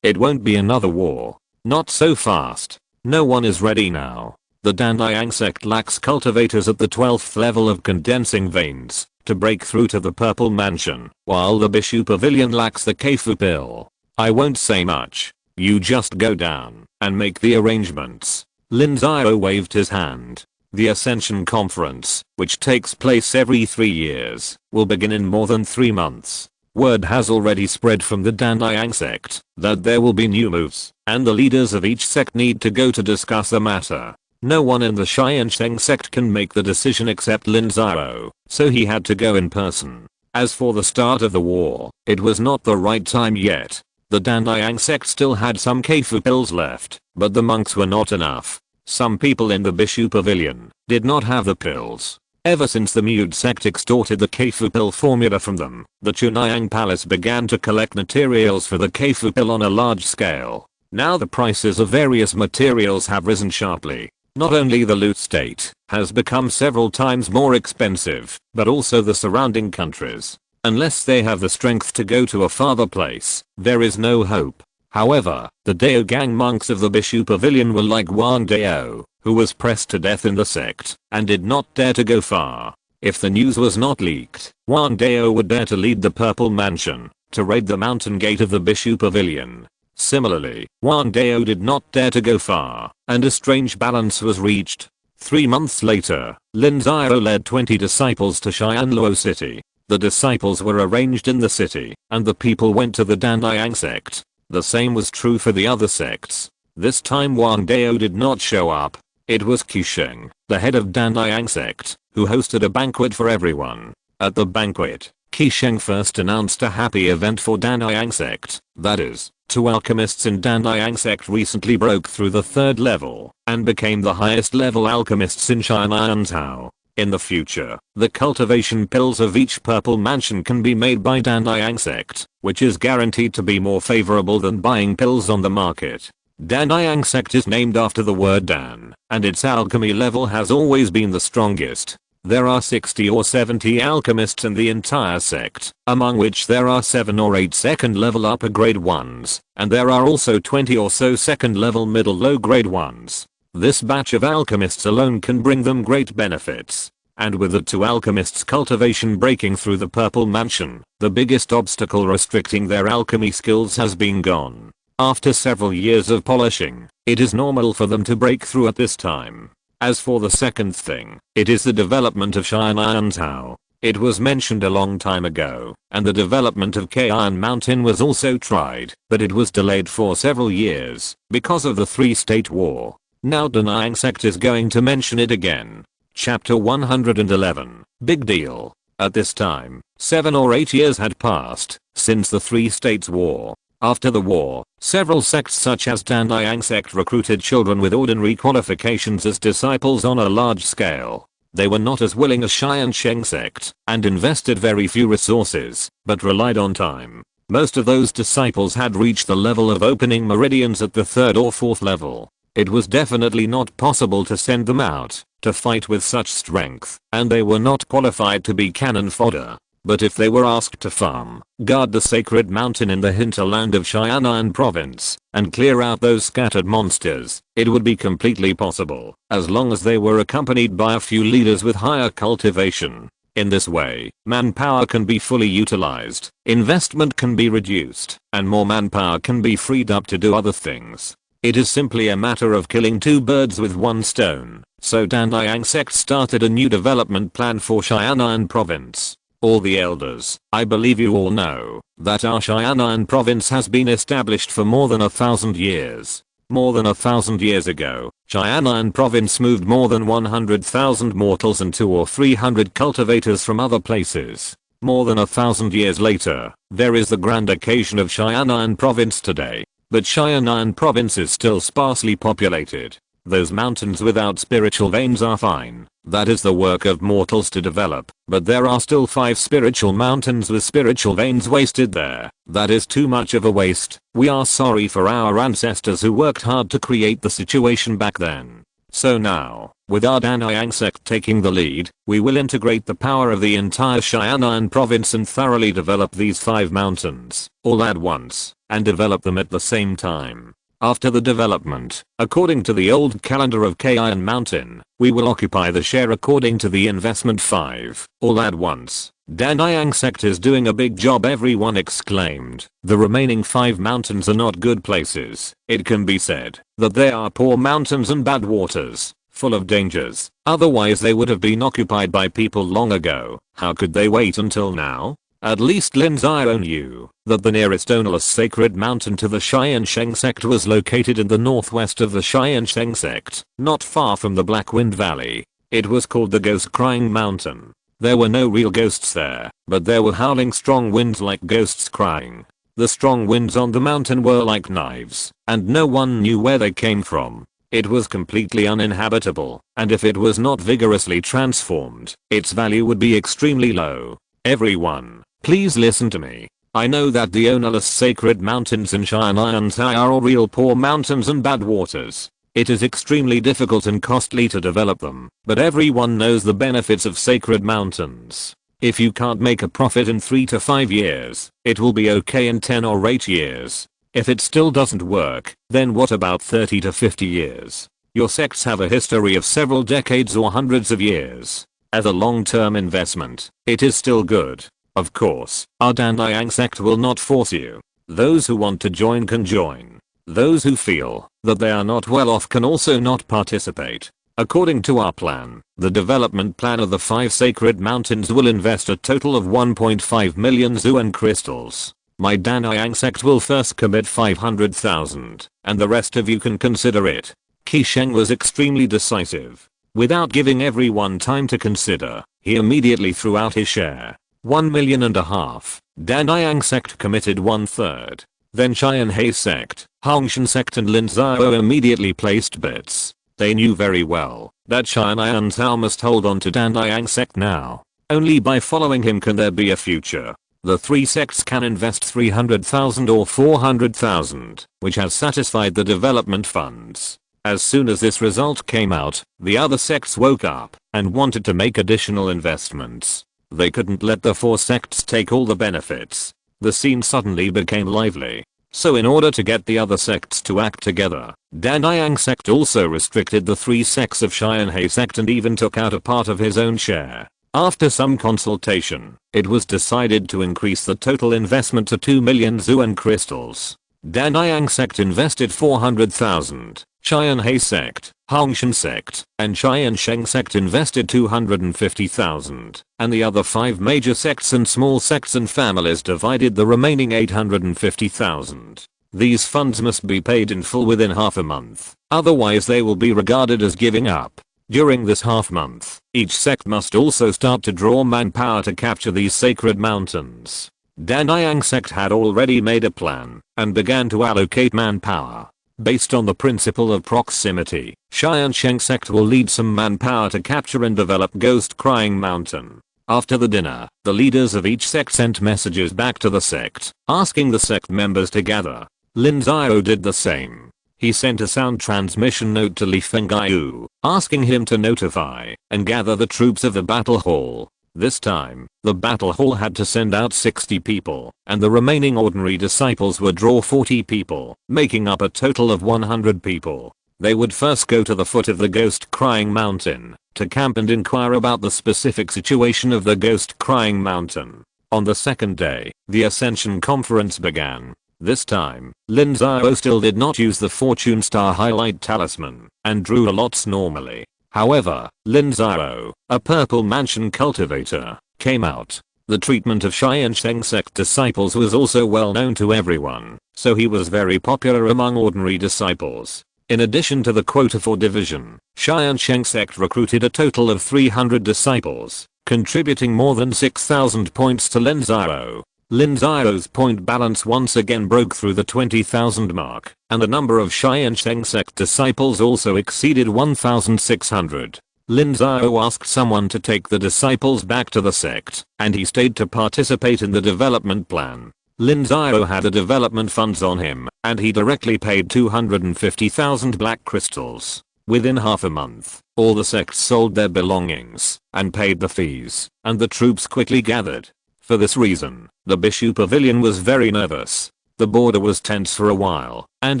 It won't be another war. Not so fast. No one is ready now. The Danliang sect lacks cultivators at the 12th level of condensing veins to break through to the Purple Mansion, while the Bishu Pavilion lacks the Keifu pill. I won't say much. You just go down and make the arrangements. Lin Xiao waved his hand. The Ascension Conference, which takes place every 3 years, will begin in more than 3 months. Word has already spread from the Danliang sect that there will be new moves, and the leaders of each sect need to go to discuss the matter. No one in the Tiansheng sect can make the decision except Lin Xiao, so he had to go in person. As for the start of the war, it was not the right time yet. The Danliang sect still had some Keifu pills left, but the monks were not enough. Some people in the Bishu Pavilion did not have the pills. Ever since the Mute sect extorted the Keifu pill formula from them, the Chunayang Palace began to collect materials for the Keifu pill on a large scale. Now the prices of various materials have risen sharply. Not only the loot state has become several times more expensive, but also the surrounding countries. Unless they have the strength to go to a farther place, there is no hope. However, the Dao gang monks of the Bishu Pavilion were like Wang Dao, who was pressed to death in the sect and did not dare to go far. If the news was not leaked, Wang Dao would dare to lead the Purple Mansion to raid the mountain gate of the Bishu Pavilion. Similarly, Wang Dao did not dare to go far, and a strange balance was reached. 3 months later, Lin Xiao led 20 disciples to Xianluo City. The disciples were arranged in the city, and the people went to the Danliang sect. The same was true for the other sects. This time Wang Dao did not show up. It was Qisheng, the head of Danliang sect, who hosted a banquet for everyone. At the banquet, Qisheng first announced a happy event for Danliang sect. That is, 2 alchemists in Danliang sect recently broke through the 3rd level and became the highest level alchemists in Tiansheng. In the future, the cultivation pills of each Purple Mansion can be made by Danliang sect, which is guaranteed to be more favorable than buying pills on the market. Danliang sect is named after the word Dan, and its alchemy level has always been the strongest. There are 60 or 70 alchemists in the entire sect, among which there are 7 or 8 second level upper grade ones, and there are also 20 or so second level middle low grade ones. This batch of alchemists alone can bring them great benefits. And with the 2 alchemists cultivation breaking through the Purple Mansion, the biggest obstacle restricting their alchemy skills has been gone. After several years of polishing, it is normal for them to break through at this time. As for the second thing, it is the development of Xian'an. It was mentioned a long time ago, and the development of Kayan Mountain was also tried, but it was delayed for several years because of the 3-state war. Now Danliang sect is going to mention it again. Chapter 111. Big deal. At this time, 7 or 8 years had passed since the 3 states war. After the war, several sects such as Danliang sect recruited children with ordinary qualifications as disciples on a large scale. They were not as willing as Tiansheng sect and invested very few resources, but relied on time. Most of those disciples had reached the level of opening meridians at the 3rd or 4th level. It was definitely not possible to send them out to fight with such strength, and they were not qualified to be cannon fodder. But if they were asked to farm, guard the sacred mountain in the hinterland of Xianan province, and clear out those scattered monsters, it would be completely possible, as long as they were accompanied by a few leaders with higher cultivation. In this way, manpower can be fully utilized, investment can be reduced, and more manpower can be freed up to do other things. It is simply a matter of killing 2 birds with 1 stone, so Danliang sect started a new development plan for Xianan province. All the elders, I believe you all know that our Xianan province has been established for more than 1,000 years. More than 1,000 years ago, China province moved more than 100,000 mortals and 200 or 300 cultivators from other places. More than 1,000 years later, there is the grand occasion of China province today. But China province is still sparsely populated. Those mountains without spiritual veins are fine. That is the work of mortals to develop. But there are still 5 spiritual mountains with spiritual veins wasted there. That is too much of a waste. We are sorry for our ancestors who worked hard to create the situation back then. So now, with our Tiansheng Sect taking the lead, we will integrate the power of the entire China province and thoroughly develop these 5 mountains, all at once, and develop them at the same time. After the development, according to the old calendar of Kian Mountain, we will occupy the share according to the investment 5, all at once. Tiansheng Sect is doing a big job, everyone exclaimed. The remaining 5 mountains are not good places. It can be said that they are poor mountains and bad waters, full of dangers. Otherwise they would have been occupied by people long ago. How could they wait until now? At least Lin Xiao knew that the nearest ownerless sacred mountain to the Tiansheng Sect was located in the northwest of the Tiansheng Sect, not far from the Black Wind Valley. It was called the Ghost Crying Mountain. There were no real ghosts there, but there were howling strong winds like ghosts crying. The strong winds on the mountain were like knives, and no one knew where they came from. It was completely uninhabitable, and if it was not vigorously transformed, its value would be extremely low. Everyone, please listen to me. I know that the ownerless sacred mountains in China are all real poor mountains and bad waters. It is extremely difficult and costly to develop them, but everyone knows the benefits of sacred mountains. If you can't make a profit in 3 to 5 years, it will be okay in 10 or 8 years. If it still doesn't work, then what about 30 to 50 years? Your sects have a history of several decades or hundreds of years. As a long-term investment, it is still good. Of course, our Tiansheng Sect will not force you. Those who want to join can join. Those who feel that they are not well off can also not participate. According to our plan, the development plan of the 5 sacred mountains will invest a total of 1.5 million Yuan crystals. My Tiansheng Sect will first commit 500,000, and the rest of you can consider it. Qisheng was extremely decisive. Without giving everyone time to consider, he immediately threw out his share. 1.5 million. Tiansheng Sect committed 1/3. Then Tiansheng Sect, Hongshan Sect and Lin Xiao immediately placed bets. They knew very well that China must hold on to Tiansheng Sect now. Only by following him can there be a future. The 3 sects can invest 300,000 or 400,000, which has satisfied the development funds. As soon as this result came out, the other sects woke up and wanted to make additional investments. They couldn't let the 4 sects take all the benefits. The scene suddenly became lively. So in order to get the other sects to act together, Tiansheng Sect also restricted the 3 sects of Tiansheng Sect and even took out a part of his own share. After some consultation, it was decided to increase the total investment to 2 million Yuan crystals. Tiansheng Sect invested 400,000, Tiansheng Sect, Hongshan Sect, and Tiansheng Sect invested 250,000, and the other 5 major sects and small sects and families divided the remaining 850,000. These funds must be paid in full within half a month, otherwise they will be regarded as giving up. During this half month, each sect must also start to draw manpower to capture these sacred mountains. Tiansheng Sect had already made a plan and began to allocate manpower. Based on the principle of proximity, Tiansheng Sect will lead some manpower to capture and develop Ghost Crying Mountain. After the dinner, the leaders of each sect sent messages back to the sect, asking the sect members to gather. Lin Xiao did the same. He sent a sound transmission note to Li Fengyu, asking him to notify and gather the troops of the battle hall. This time, the battle hall had to send out 60 people, and the remaining ordinary disciples would draw 40 people, making up a total of 100 people. They would first go to the foot of the Ghost Crying Mountain to camp and inquire about the specific situation of the Ghost Crying Mountain. On the second day, the Ascension Conference began. This time, Lin Xiao still did not use the Fortune Star Highlight Talisman and drew lots normally. However, Lin Xiao, a purple mansion cultivator, came out. The treatment of Tiansheng Sect disciples was also well known to everyone, so he was very popular among ordinary disciples. In addition to the quota for division, Tiansheng Sect recruited a total of 300 disciples, contributing more than 6,000 points to Lin Xiao. Lin Xiao's point balance once again broke through the 20,000 mark, and the number of Tiansheng Sect disciples also exceeded 1,600. Lin Xiao asked someone to take the disciples back to the sect, and he stayed to participate in the development plan. Lin Xiao had the development funds on him, and he directly paid 250,000 black crystals. Within half a month, all the sects sold their belongings and paid the fees, and the troops quickly gathered. For this reason, the Bishu Pavilion was very nervous. The border was tense for a while, and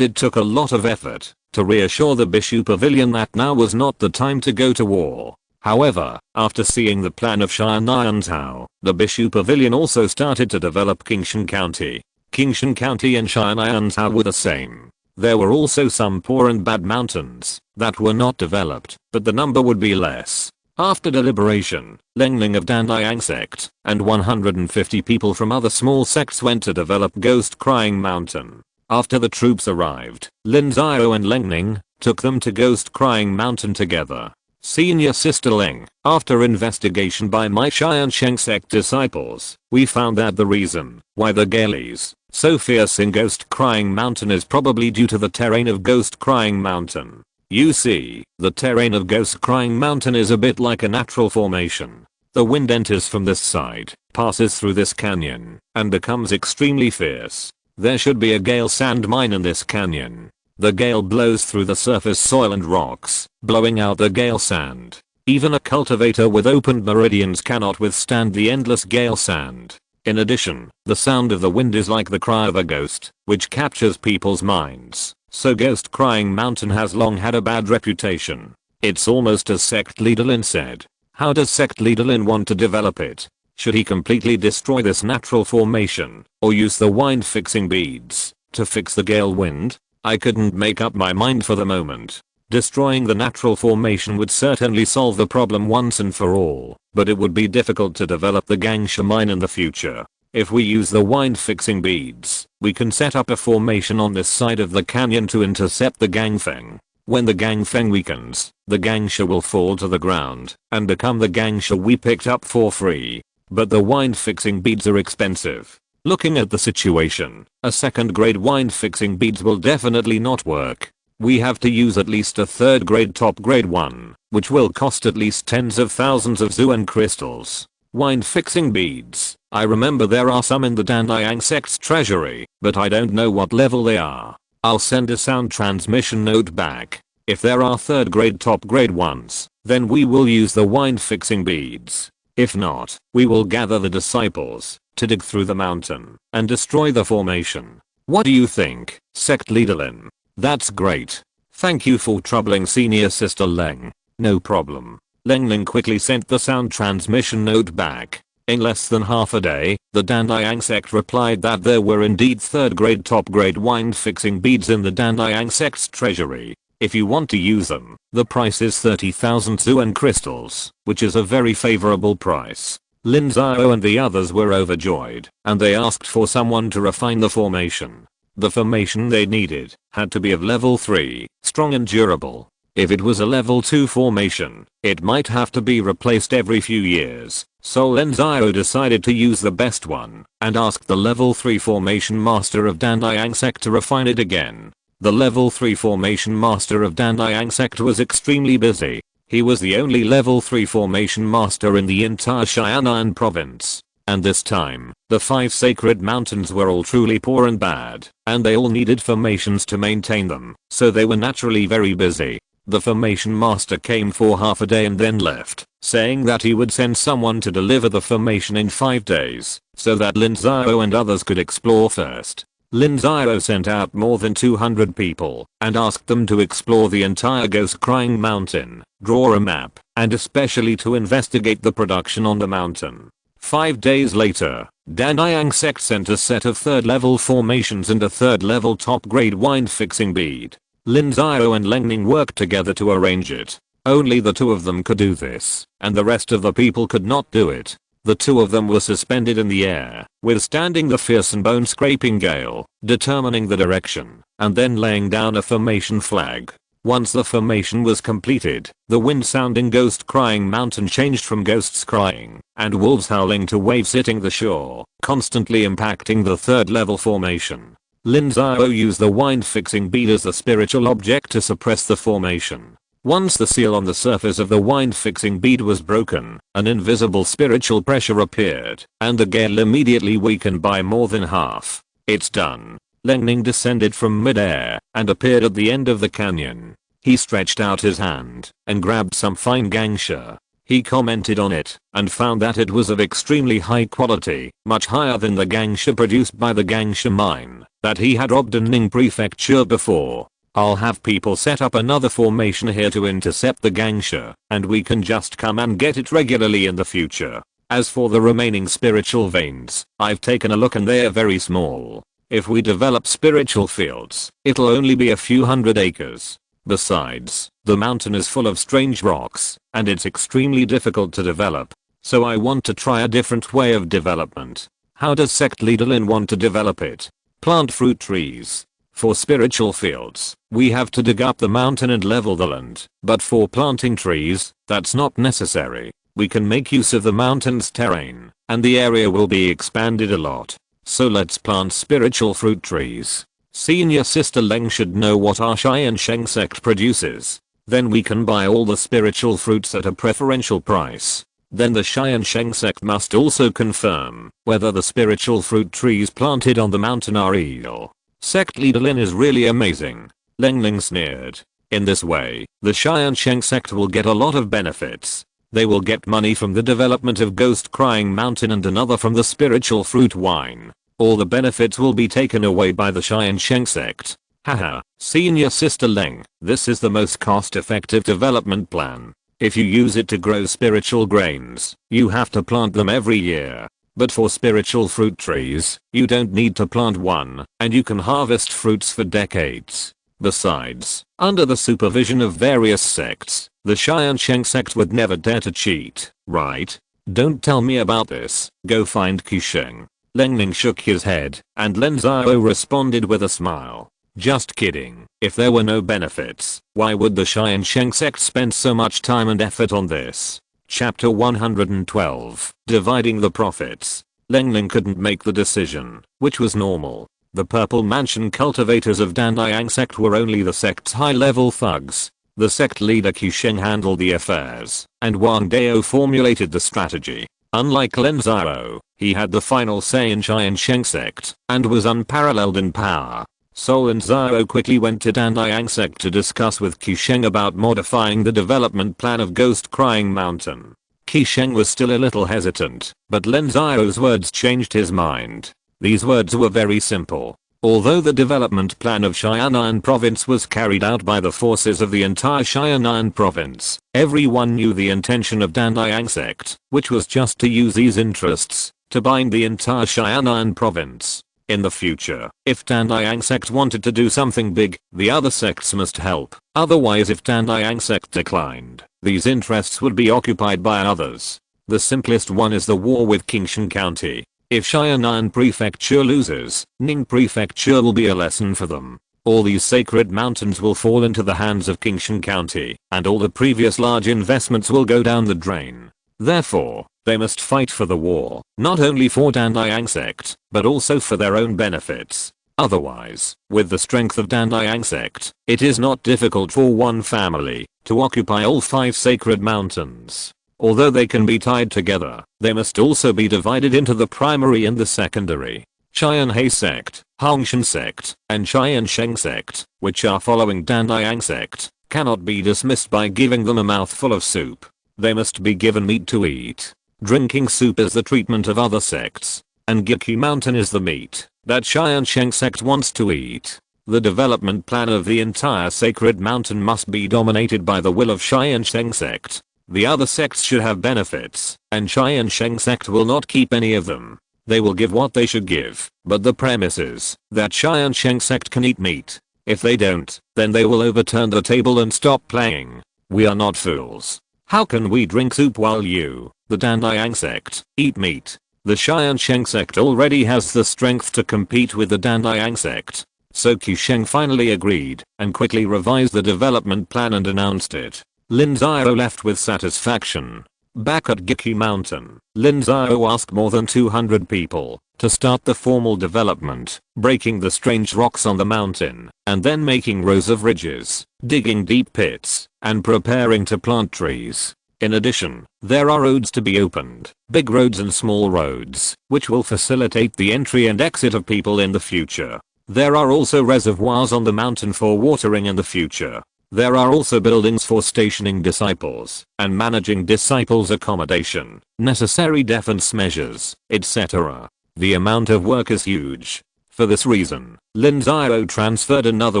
it took a lot of effort to reassure the Bishu Pavilion that now was not the time to go to war. However, after seeing the plan of Tiansheng, the Bishu Pavilion also started to develop Tiansheng County. Tiansheng County and Tiansheng were the same. There were also some poor and bad mountains that were not developed, but the number would be less. After deliberation, Lin of Tiansheng Sect and 150 people from other small sects went to develop Ghost Crying Mountain. After the troops arrived, Lin Xiao and Lin took them to Ghost Crying Mountain together. Senior Sister Ling, after investigation by my Tiansheng Sect disciples, we found that the reason why the gale is so fierce in Ghost Crying Mountain is probably due to the terrain of Ghost Crying Mountain. You see, the terrain of Ghost Crying Mountain is a bit like a natural formation. The wind enters from this side, passes through this canyon, and becomes extremely fierce. There should be a gale sand mine in this canyon. The gale blows through the surface soil and rocks, blowing out the gale sand. Even a cultivator with opened meridians cannot withstand the endless gale sand. In addition, the sound of the wind is like the cry of a ghost, which captures people's minds. So Ghost Crying Mountain has long had a bad reputation. It's almost as Sect Leader Lin said. How does Sect Leader Lin want to develop it? Should he completely destroy this natural formation, or use the wind fixing beads to fix the gale wind? I couldn't make up my mind for the moment. Destroying the natural formation would certainly solve the problem once and for all, but it would be difficult to develop the Gangsha mine in the future. If we use the wind fixing beads, we can set up a formation on this side of the canyon to intercept the Gangfeng. When the Gangfeng weakens, the Gangsha will fall to the ground and become the Gangsha we picked up for free. But the wind fixing beads are expensive. Looking at the situation, a second grade wind fixing beads will definitely not work. We have to use at least a third grade top grade one, which will cost at least tens of thousands of Zuan crystals. Wind fixing beads. I remember there are some in the Tiansheng Sect's treasury, but I don't know what level they are. I'll send a sound transmission note back. If there are third grade top grade ones, then we will use the wind fixing beads. If not, we will gather the disciples to dig through the mountain and destroy the formation. What do you think, Sect Leader Lin? That's great. Thank you for troubling Senior Sister Leng. No problem. Lin quickly sent the sound transmission note back. In less than half a day, the Tiansheng Sect replied that there were indeed third grade top grade wind fixing beads in the Tiansheng Sect's treasury. If you want to use them, the price is 30,000 Zuan crystals, which is a very favorable price. Lin Xiao and the others were overjoyed, and they asked for someone to refine the formation. The formation they needed had to be of level 3, strong and durable. If it was a level 2 formation, it might have to be replaced every few years. So Lin Xiao decided to use the best one and asked the level 3 formation master of Tiansheng Sect to refine it again. The level 3 formation master of Tiansheng Sect was extremely busy. He was the only level 3 formation master in the entire Xianan province. And this time, the 5 sacred mountains were all truly poor and bad, and they all needed formations to maintain them, so they were naturally very busy. The formation master came for half a day and then left, saying that he would send someone to deliver the formation in 5 days, so that Lin Xiao and others could explore first. Lin Xiao sent out more than 200 people and asked them to explore the entire Ghost Crying Mountain, draw a map, and especially to investigate the production on the mountain. 5 days later, Tiansheng Sect sent a set of 3rd level formations and a 3rd level top grade wind fixing bead. Lin Xiao and Lin worked together to arrange it. Only the two of them could do this, and the rest of the people could not do it. The two of them were suspended in the air, withstanding the fierce and bone-scraping gale, determining the direction, and then laying down a formation flag. Once the formation was completed, the wind-sounding ghost-crying mountain changed from ghosts crying and wolves howling to waves hitting the shore, constantly impacting the third-level formation. Lin Xiao used the wind-fixing bead as the spiritual object to suppress the formation. Once the seal on the surface of the wind-fixing bead was broken, an invisible spiritual pressure appeared, and the gale immediately weakened by more than half. It's done. Lin descended from mid-air and appeared at the end of the canyon. He stretched out his hand and grabbed some fine gangsha. He commented on it and found that it was of extremely high quality, much higher than the gangsha produced by the gangsha mine that he had robbed in Ning Prefecture before. I'll have people set up another formation here to intercept the gangsha, and we can just come and get it regularly in the future. As for the remaining spiritual veins, I've taken a look and they are very small. If we develop spiritual fields, it'll only be a few hundred acres. Besides, the mountain is full of strange rocks, and it's extremely difficult to develop. So I want to try a different way of development. How does sect leader Lin want to develop it? Plant fruit trees. For spiritual fields, we have to dig up the mountain and level the land, but for planting trees, that's not necessary. We can make use of the mountain's terrain, and the area will be expanded a lot. So let's plant spiritual fruit trees. Senior Sister Leng should know what our Tiansheng Sect produces. Then we can buy all the spiritual fruits at a preferential price. Then the Tiansheng Sect must also confirm whether the spiritual fruit trees planted on the mountain are real. Sect leader Lin is really amazing. Leng sneered. In this way, the Tiansheng Sect will get a lot of benefits. They will get money from the development of Ghost Crying Mountain and another from the spiritual fruit wine. All the benefits will be taken away by the Tiansheng Sect. Haha, Senior Sister Leng, this is the most cost-effective development plan. If you use it to grow spiritual grains, you have to plant them every year. But for spiritual fruit trees, you don't need to plant one, and you can harvest fruits for decades. Besides, under the supervision of various sects, the Tiansheng Sect would never dare to cheat, right? Don't tell me about this, go find Qisheng. Lin shook his head, and Lin Xiao responded with a smile. Just kidding, if there were no benefits, why would the Tiansheng Sect spend so much time and effort on this? Chapter 112, Dividing the Profits. Lin couldn't make the decision, which was normal. The Purple Mansion cultivators of Danliang Sect were only the sect's high-level thugs. The sect leader Qisheng handled the affairs, and Wang Dao formulated the strategy. Unlike Lin Xiao, he had the final say in Tiansheng Sect, and was unparalleled in power. So Lin Xiao quickly went to Danliang Sect to discuss with Qisheng about modifying the development plan of Ghost Crying Mountain. Qisheng was still a little hesitant, but Lin Xiao's words changed his mind. These words were very simple. Although the development plan of Xianan province was carried out by the forces of the entire Xianan province, everyone knew the intention of Danliang Sect, which was just to use these interests to bind the entire Xianan province. In the future, if Danliang Sect wanted to do something big, the other sects must help. Otherwise, if Danliang Sect declined, these interests would be occupied by others. The simplest one is the war with Qingshan County. If Xianan Prefecture loses, Ning Prefecture will be a lesson for them. All these sacred mountains will fall into the hands of Qingshan County, and all the previous large investments will go down the drain. Therefore, they must fight for the war, not only for Danliang Sect, but also for their own benefits. Otherwise, with the strength of Danliang Sect, it is not difficult for one family to occupy all 5 sacred mountains. Although they can be tied together, they must also be divided into the primary and the secondary. Tianhe Sect, Hongshan Sect, and Tiansheng Sect, which are following Danliang Sect, cannot be dismissed by giving them a mouthful of soup. They must be given meat to eat. Drinking soup is the treatment of other sects, and Giki Mountain is the meat that Tiansheng Sect wants to eat. The development plan of the entire sacred mountain must be dominated by the will of Tiansheng Sect. The other sects should have benefits, and Tiansheng Sect will not keep any of them. They will give what they should give, but the premise is that Tiansheng Sect can eat meat. If they don't, then they will overturn the table and stop playing. We are not fools. How can we drink soup while you, the Tiansheng Sect, eat meat? The Tiansheng Sect already has the strength to compete with the Tiansheng Sect. So Qisheng finally agreed and quickly revised the development plan and announced it. Lin Xiao left with satisfaction. Back at Giki Mountain, Lin Xiao asked more than 200 people to start the formal development, breaking the strange rocks on the mountain, and then making rows of ridges, digging deep pits, and preparing to plant trees. In addition, there are roads to be opened, big roads and small roads, which will facilitate the entry and exit of people in the future. There are also reservoirs on the mountain for watering in the future. There are also buildings for stationing disciples and managing disciples' accommodation, necessary defense measures, etc. The amount of work is huge. For this reason, Lin Xiao transferred another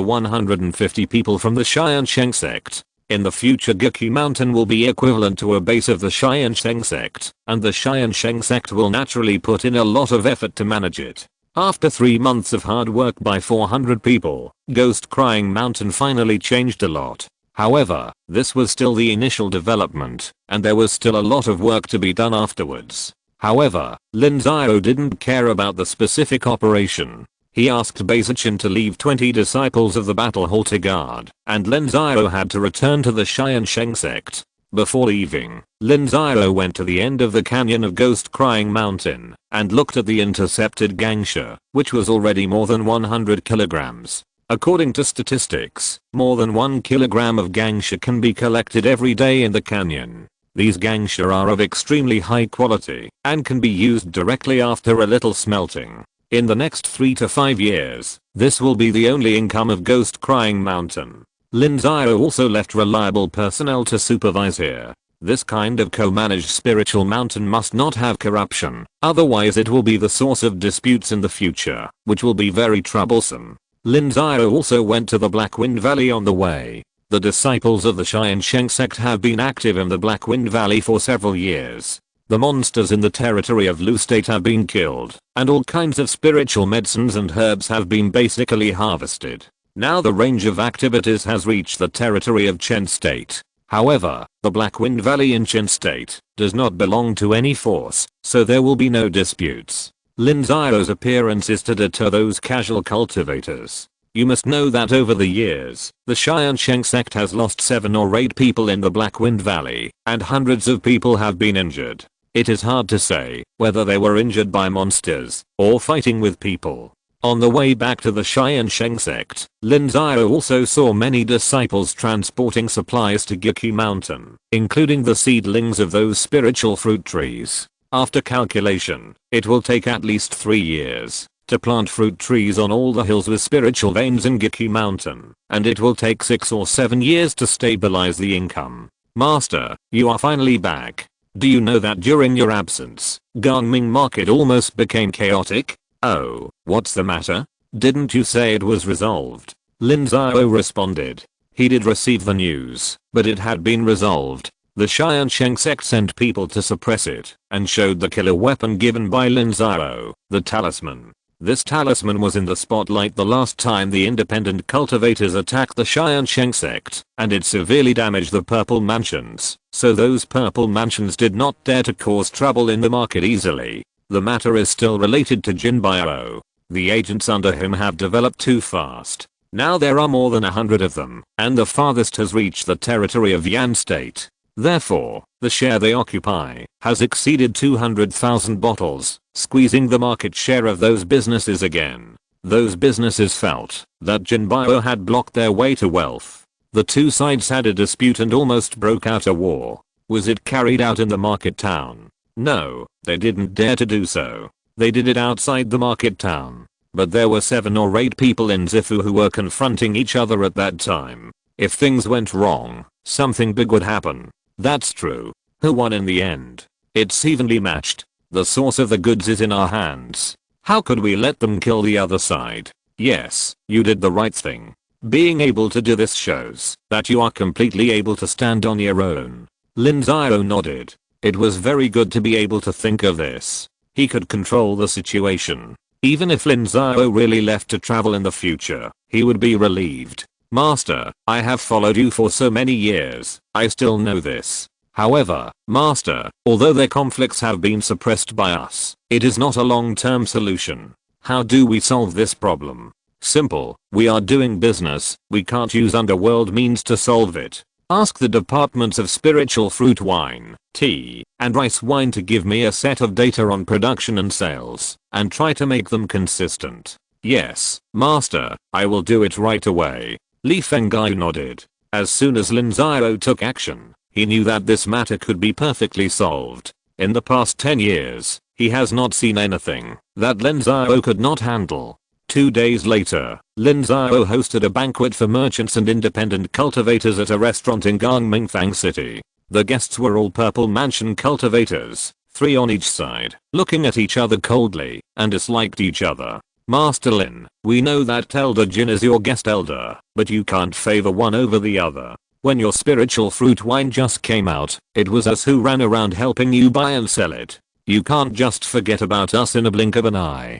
150 people from the Tiansheng Sect. In the future, Giki Mountain will be equivalent to a base of the Tiansheng Sect, and the Tiansheng Sect will naturally put in a lot of effort to manage it. After 3 months of hard work by 400 people, Ghost Crying Mountain finally changed a lot. However, this was still the initial development, and there was still a lot of work to be done afterwards. However, Lin Xiao didn't care about the specific operation. He asked Basichin to leave 20 disciples of the battle hall to guard, and Lin Xiao had to return to the Tiansheng Sect. Before leaving, Lin Xiao went to the end of the canyon of Ghost Crying Mountain and looked at the intercepted gangsha, which was already more than 100 kilograms. According to statistics, more than 1 kilogram of gangsha can be collected every day in the canyon. These gangsha are of extremely high quality and can be used directly after a little smelting. In the next 3 to 5 years, this will be the only income of Ghost Crying Mountain. Lin Xiao also left reliable personnel to supervise here. This kind of co-managed spiritual mountain must not have corruption, otherwise it will be the source of disputes in the future, which will be very troublesome. Lin Xiao also went to the Black Wind Valley on the way. The disciples of the Tiansheng Sect have been active in the Black Wind Valley for several years. The monsters in the territory of Lu State have been killed, and all kinds of spiritual medicines and herbs have been basically harvested. Now the range of activities has reached the territory of Chen State. However, the Black Wind Valley in Chen State does not belong to any force, so there will be no disputes. Lin Xiao's appearance is to deter those casual cultivators. You must know that over the years, the Tiansheng Sect has lost 7 or 8 people in the Black Wind Valley, and hundreds of people have been injured. It is hard to say whether they were injured by monsters or fighting with people. On the way back to the Tiansheng Sect, Lin Xiao also saw many disciples transporting supplies to Giki Mountain, including the seedlings of those spiritual fruit trees. After calculation, it will take at least 3 years to plant fruit trees on all the hills with spiritual veins in Giki Mountain, and it will take 6 or 7 years to stabilize the income. Master, you are finally back. Do you know that during your absence, Gangming Market almost became chaotic? Oh, what's the matter? Didn't you say it was resolved? Lin Xiao responded. He did receive the news, but it had been resolved. The Tiansheng Sect sent people to suppress it, and showed the killer weapon given by Lin Xiao, the talisman. This talisman was in the spotlight the last time the independent cultivators attacked the Tiansheng Sect, and it severely damaged the purple mansions, so those purple mansions did not dare to cause trouble in the market easily. The matter is still related to Jinbao. The agents under him have developed too fast. Now there are more than 100 of them, and the farthest has reached the territory of Yan State. Therefore, the share they occupy has exceeded 200,000 bottles, squeezing the market share of those businesses again. Those businesses felt that Jinbao had blocked their way to wealth. The two sides had a dispute and almost broke out a war. Was it carried out in the market town? No, they didn't dare to do so. They did it outside the market town. But there were 7 or 8 people in Zifu who were confronting each other at that time. If things went wrong, something big would happen. That's true. Who won in the end? It's evenly matched. The source of the goods is in our hands. How could we let them kill the other side? Yes, you did the right thing. Being able to do this shows that you are completely able to stand on your own. Lin Xiao nodded. It was very good to be able to think of this. He could control the situation. Even if Lin Xiao really left to travel in the future, he would be relieved. Master, I have followed you for so many years, I still know this. However, Master, although their conflicts have been suppressed by us, it is not a long-term solution. How do we solve this problem? Simple, we are doing business, we can't use underworld means to solve it. Ask the departments of spiritual fruit wine, tea, and rice wine to give me a set of data on production and sales, and try to make them consistent. Yes, Master, I will do it right away. Li Fengai nodded. As soon as Lin Xiao took action, he knew that this matter could be perfectly solved. In the past 10 years, he has not seen anything that Lin Xiao could not handle. 2 days later, Lin Xiao hosted a banquet for merchants and independent cultivators at a restaurant in Gangmingfang City. The guests were all Purple Mansion cultivators, 3 on each side, looking at each other coldly, and disliked each other. Master Lin, we know that Elder Jin is your guest elder, but you can't favor one over the other. When your spiritual fruit wine just came out, it was us who ran around helping you buy and sell it. You can't just forget about us in a blink of an eye.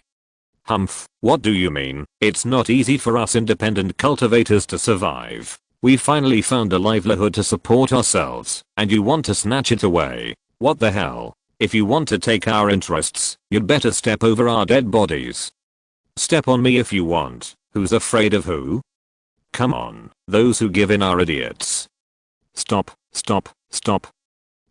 Humph, what do you mean? It's not easy for us independent cultivators to survive. We finally found a livelihood to support ourselves, and you want to snatch it away. What the hell? If you want to take our interests, you'd better step over our dead bodies. Step on me if you want. Who's afraid of who? Come on, those who give in are idiots. Stop, stop, stop.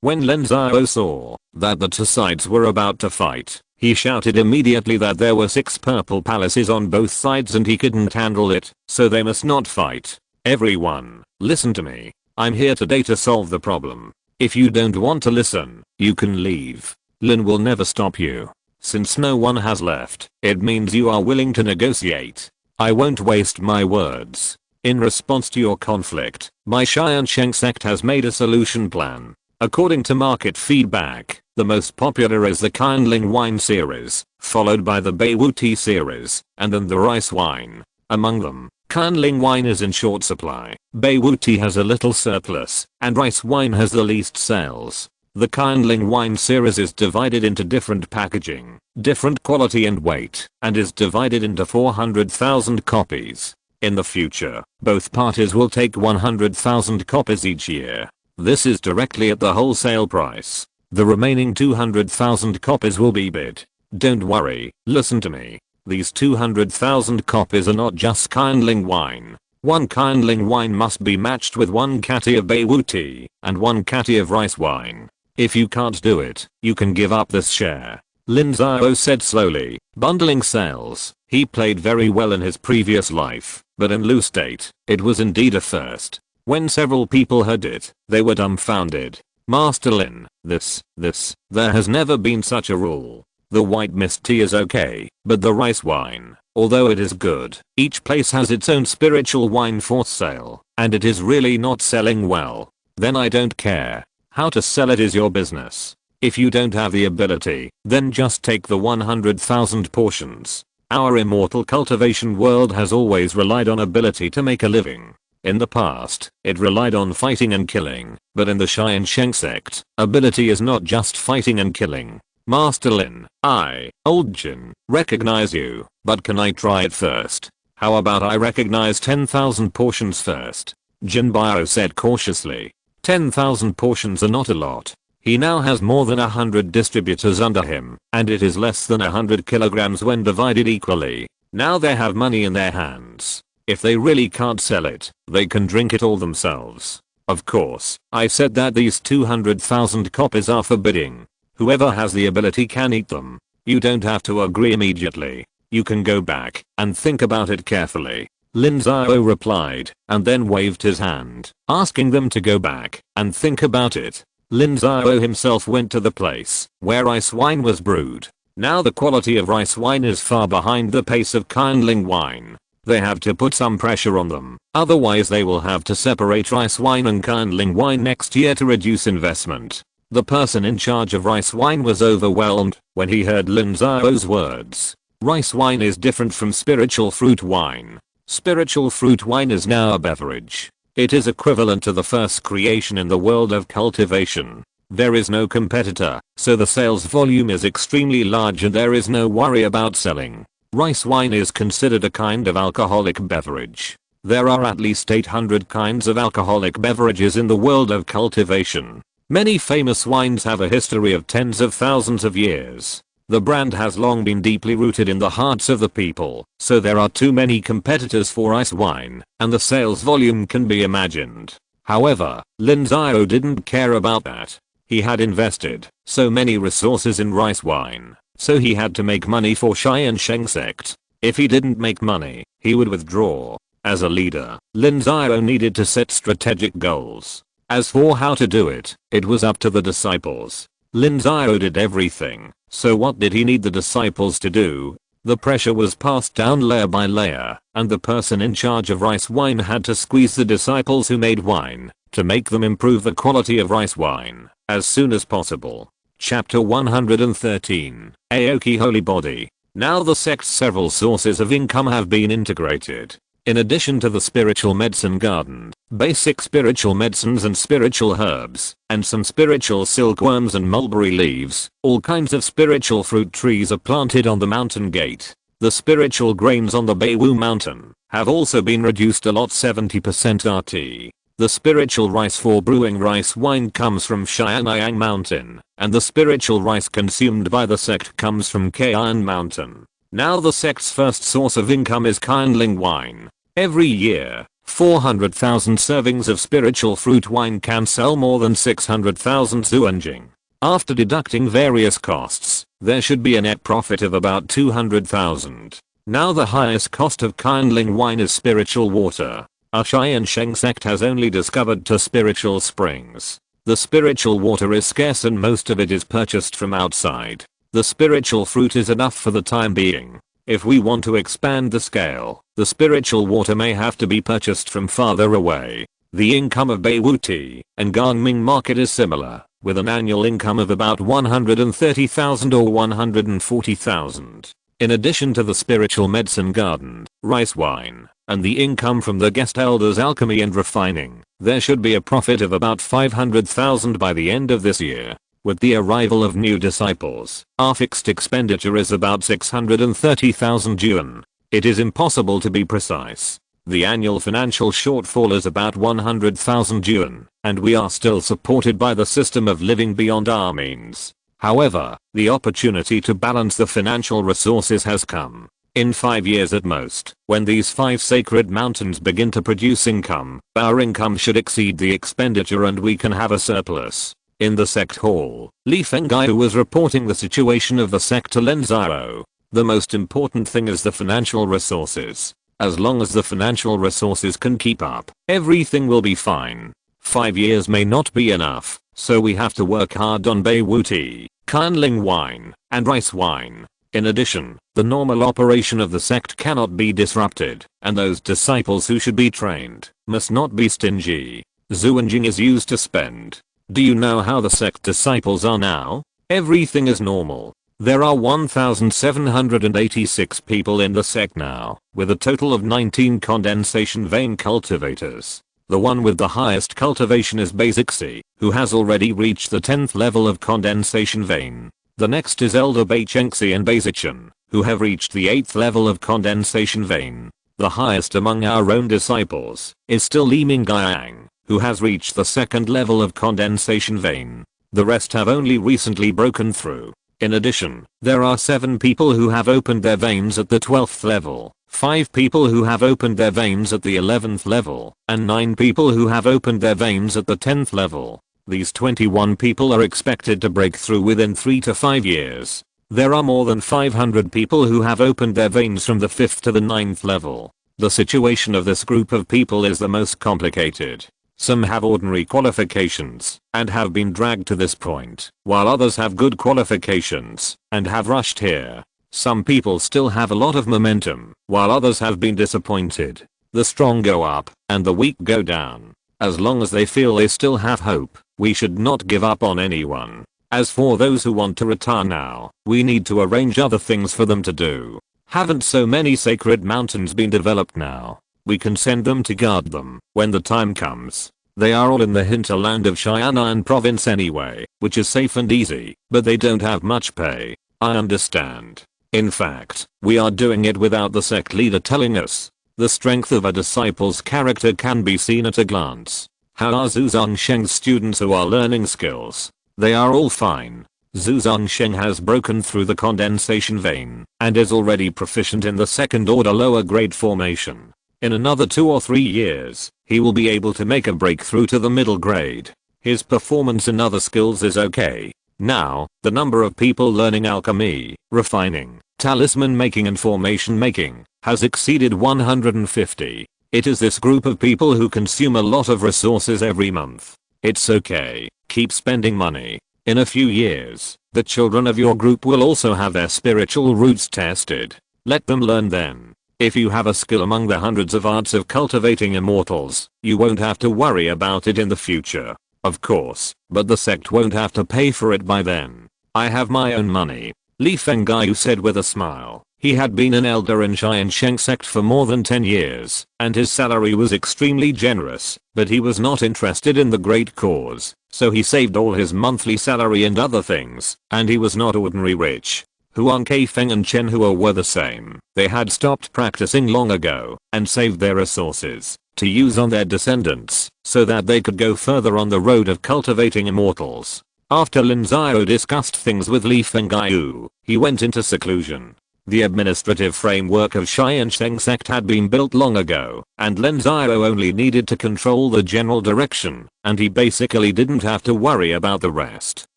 When Lin Xiao saw that the two sides were about to fight, he shouted immediately that there were 6 purple palaces on both sides and he couldn't handle it, so they must not fight. Everyone, listen to me. I'm here today to solve the problem. If you don't want to listen, you can leave. Lin will never stop you. Since no one has left, it means you are willing to negotiate. I won't waste my words. In response to your conflict, my Tiansheng Sect has made a solution plan. According to market feedback, the most popular is the Kindling wine series, followed by the Beiwu tea series, and then the rice wine. Among them, Kindling wine is in short supply, Beiwu tea has a little surplus, and rice wine has the least sales. The Kindling wine series is divided into different packaging, different quality and weight, and is divided into 400,000 copies. In the future, both parties will take 100,000 copies each year. This is directly at the wholesale price. The remaining 200,000 copies will be bid. Don't worry, listen to me. These 200,000 copies are not just Kindling wine. 1 Kindling wine must be matched with 1 catty of Beiwu tea and 1 catty of rice wine. If you can't do it, you can give up this share. Lin Xiao said slowly, bundling sales. He played very well in his previous life, but in Lu State, it was indeed a first. When several people heard it, they were dumbfounded. Master Lin, there has never been such a rule. The white mist tea is okay, but the rice wine, although it is good, each place has its own spiritual wine for sale, and it is really not selling well. Then I don't care. How to sell it is your business. If you don't have the ability, then just take the 100,000 portions. Our immortal cultivation world has always relied on ability to make a living. In the past, it relied on fighting and killing, but in the Tiansheng Sect, ability is not just fighting and killing. Master Lin, I, Old Jin, recognize you, but can I try it first? How about I recognize 10,000 portions first? Jin Bio said cautiously. 10,000 portions are not a lot. He now has more than 100 distributors under him, and it is less than 100 kilograms when divided equally. Now they have money in their hands. If they really can't sell it, they can drink it all themselves. Of course, I said that these 200,000 copies are forbidding. Whoever has the ability can eat them. You don't have to agree immediately. You can go back and think about it carefully. Lin Xiao replied, and then waved his hand, asking them to go back and think about it. Lin Xiao himself went to the place where rice wine was brewed. Now the quality of rice wine is far behind the pace of Kindling wine. They have to put some pressure on them, otherwise they will have to separate rice wine and Kindling wine next year to reduce investment. The person in charge of rice wine was overwhelmed when he heard Lin Xiao's words. Rice wine is different from spiritual fruit wine. Spiritual fruit wine is now a beverage. It is equivalent to the first creation in the world of cultivation. There is no competitor, so the sales volume is extremely large and there is no worry about selling. Rice wine is considered a kind of alcoholic beverage. There are at least 800 kinds of alcoholic beverages in the world of cultivation. Many famous wines have a history of tens of thousands of years. The brand has long been deeply rooted in the hearts of the people, so there are too many competitors for rice wine, and the sales volume can be imagined. However, Lin Xiao didn't care about that. He had invested so many resources in rice wine, so he had to make money for Tiansheng Sect. If he didn't make money, he would withdraw. As a leader, Lin Xiao needed to set strategic goals. As for how to do it, it was up to the disciples. Lin Xiao did everything, so what did he need the disciples to do? The pressure was passed down layer by layer, and the person in charge of rice wine had to squeeze the disciples who made wine, to make them improve the quality of rice wine, as soon as possible. Chapter 113, Aoki Holy Body. Now the sect's several sources of income have been integrated. In addition to the spiritual medicine garden, basic spiritual medicines and spiritual herbs, and some spiritual silkworms and mulberry leaves, all kinds of spiritual fruit trees are planted on the mountain gate. The spiritual grains on the Beiwu mountain have also been reduced a lot, 70% RT. The spiritual rice for brewing rice wine comes from Xianyang mountain, and the spiritual rice consumed by the sect comes from Kayan mountain. Now the sect's first source of income is kindling wine. Every year, 400,000 servings of spiritual fruit wine can sell more than 600,000 zuanjing. After deducting various costs, there should be a net profit of about 200,000. Now the highest cost of kindling wine is spiritual water. Our Tiansheng sect has only discovered 2 spiritual springs. The spiritual water is scarce and most of it is purchased from outside. The spiritual fruit is enough for the time being. If we want to expand the scale, the spiritual water may have to be purchased from farther away. The income of Beiwu tea and Gangming market is similar, with an annual income of about 130,000 or 140,000. In addition to the spiritual medicine garden, rice wine, and the income from the guest elders' alchemy and refining, there should be a profit of about 500,000 by the end of this year. With the arrival of new disciples, our fixed expenditure is about 630,000 yuan. It is impossible to be precise. The annual financial shortfall is about 100,000 yuan, and we are still supported by the system of living beyond our means. However, the opportunity to balance the financial resources has come. In 5 years at most, when these 5 sacred mountains begin to produce income, our income should exceed the expenditure and we can have a surplus. In the sect hall, Li Fenggai was reporting the situation of the sect to Lin Xiao. The most important thing is the financial resources. As long as the financial resources can keep up, everything will be fine. 5 years may not be enough, so we have to work hard on Beiwu tea, kindling wine, and rice wine. In addition, the normal operation of the sect cannot be disrupted, and those disciples who should be trained must not be stingy. Zuanjing is used to spend. Do you know how the sect disciples are now? Everything is normal. There are 1,786 people in the sect now, with a total of 19 condensation vein cultivators. The one with the highest cultivation is Basixi, who has already reached the 10th level of condensation vein. The next is Elder Baichengxi and Basichen, who have reached the 8th level of condensation vein. The highest among our own disciples is still Li Mingyang, who has reached the 2nd level of condensation vein. The rest have only recently broken through. In addition, there are 7 people who have opened their veins at the 12th level, 5 people who have opened their veins at the 11th level, and 9 people who have opened their veins at the 10th level. These 21 people are expected to break through within 3 to 5 years. There are more than 500 people who have opened their veins from the 5th to the 9th level. The situation of this group of people is the most complicated. Some have ordinary qualifications and have been dragged to this point, while others have good qualifications and have rushed here. Some people still have a lot of momentum, while others have been disappointed. The strong go up and the weak go down. As long as they feel they still have hope, we should not give up on anyone. As for those who want to retire now, we need to arrange other things for them to do. Haven't so many sacred mountains been developed now? We can send them to guard them when the time comes. They are all in the hinterland of Xianan province anyway, which is safe and easy, but they don't have much pay. I understand. In fact, we are doing it without the sect leader telling us. The strength of a disciple's character can be seen at a glance. How are Zhu Zongsheng's students who are learning skills? They are all fine. Zhu Zongsheng has broken through the condensation vein and is already proficient in the second order lower grade formation. In another 2 or 3 years, he will be able to make a breakthrough to the middle grade. His performance in other skills is okay. Now, the number of people learning alchemy, refining, talisman making and formation making has exceeded 150. It is this group of people who consume a lot of resources every month. It's okay, keep spending money. In a few years, the children of your group will also have their spiritual roots tested. Let them learn then. If you have a skill among the hundreds of arts of cultivating immortals, you won't have to worry about it in the future. Of course, but the sect won't have to pay for it by then. I have my own money. Li Fenggai said with a smile. He had been an elder in Tiansheng Sect for more than 10 years, and his salary was extremely generous, but he was not interested in the great cause, so he saved all his monthly salary and other things, and he was not ordinary rich. Huang Keifeng and Chen Hua were the same. They had stopped practicing long ago, and saved their resources, to use on their descendants, so that they could go further on the road of cultivating immortals. After Lin Xiao discussed things with Li Fenggai, he went into seclusion. The administrative framework of Tiansheng Sect had been built long ago, and Lin Xiao only needed to control the general direction, and he basically didn't have to worry about the rest.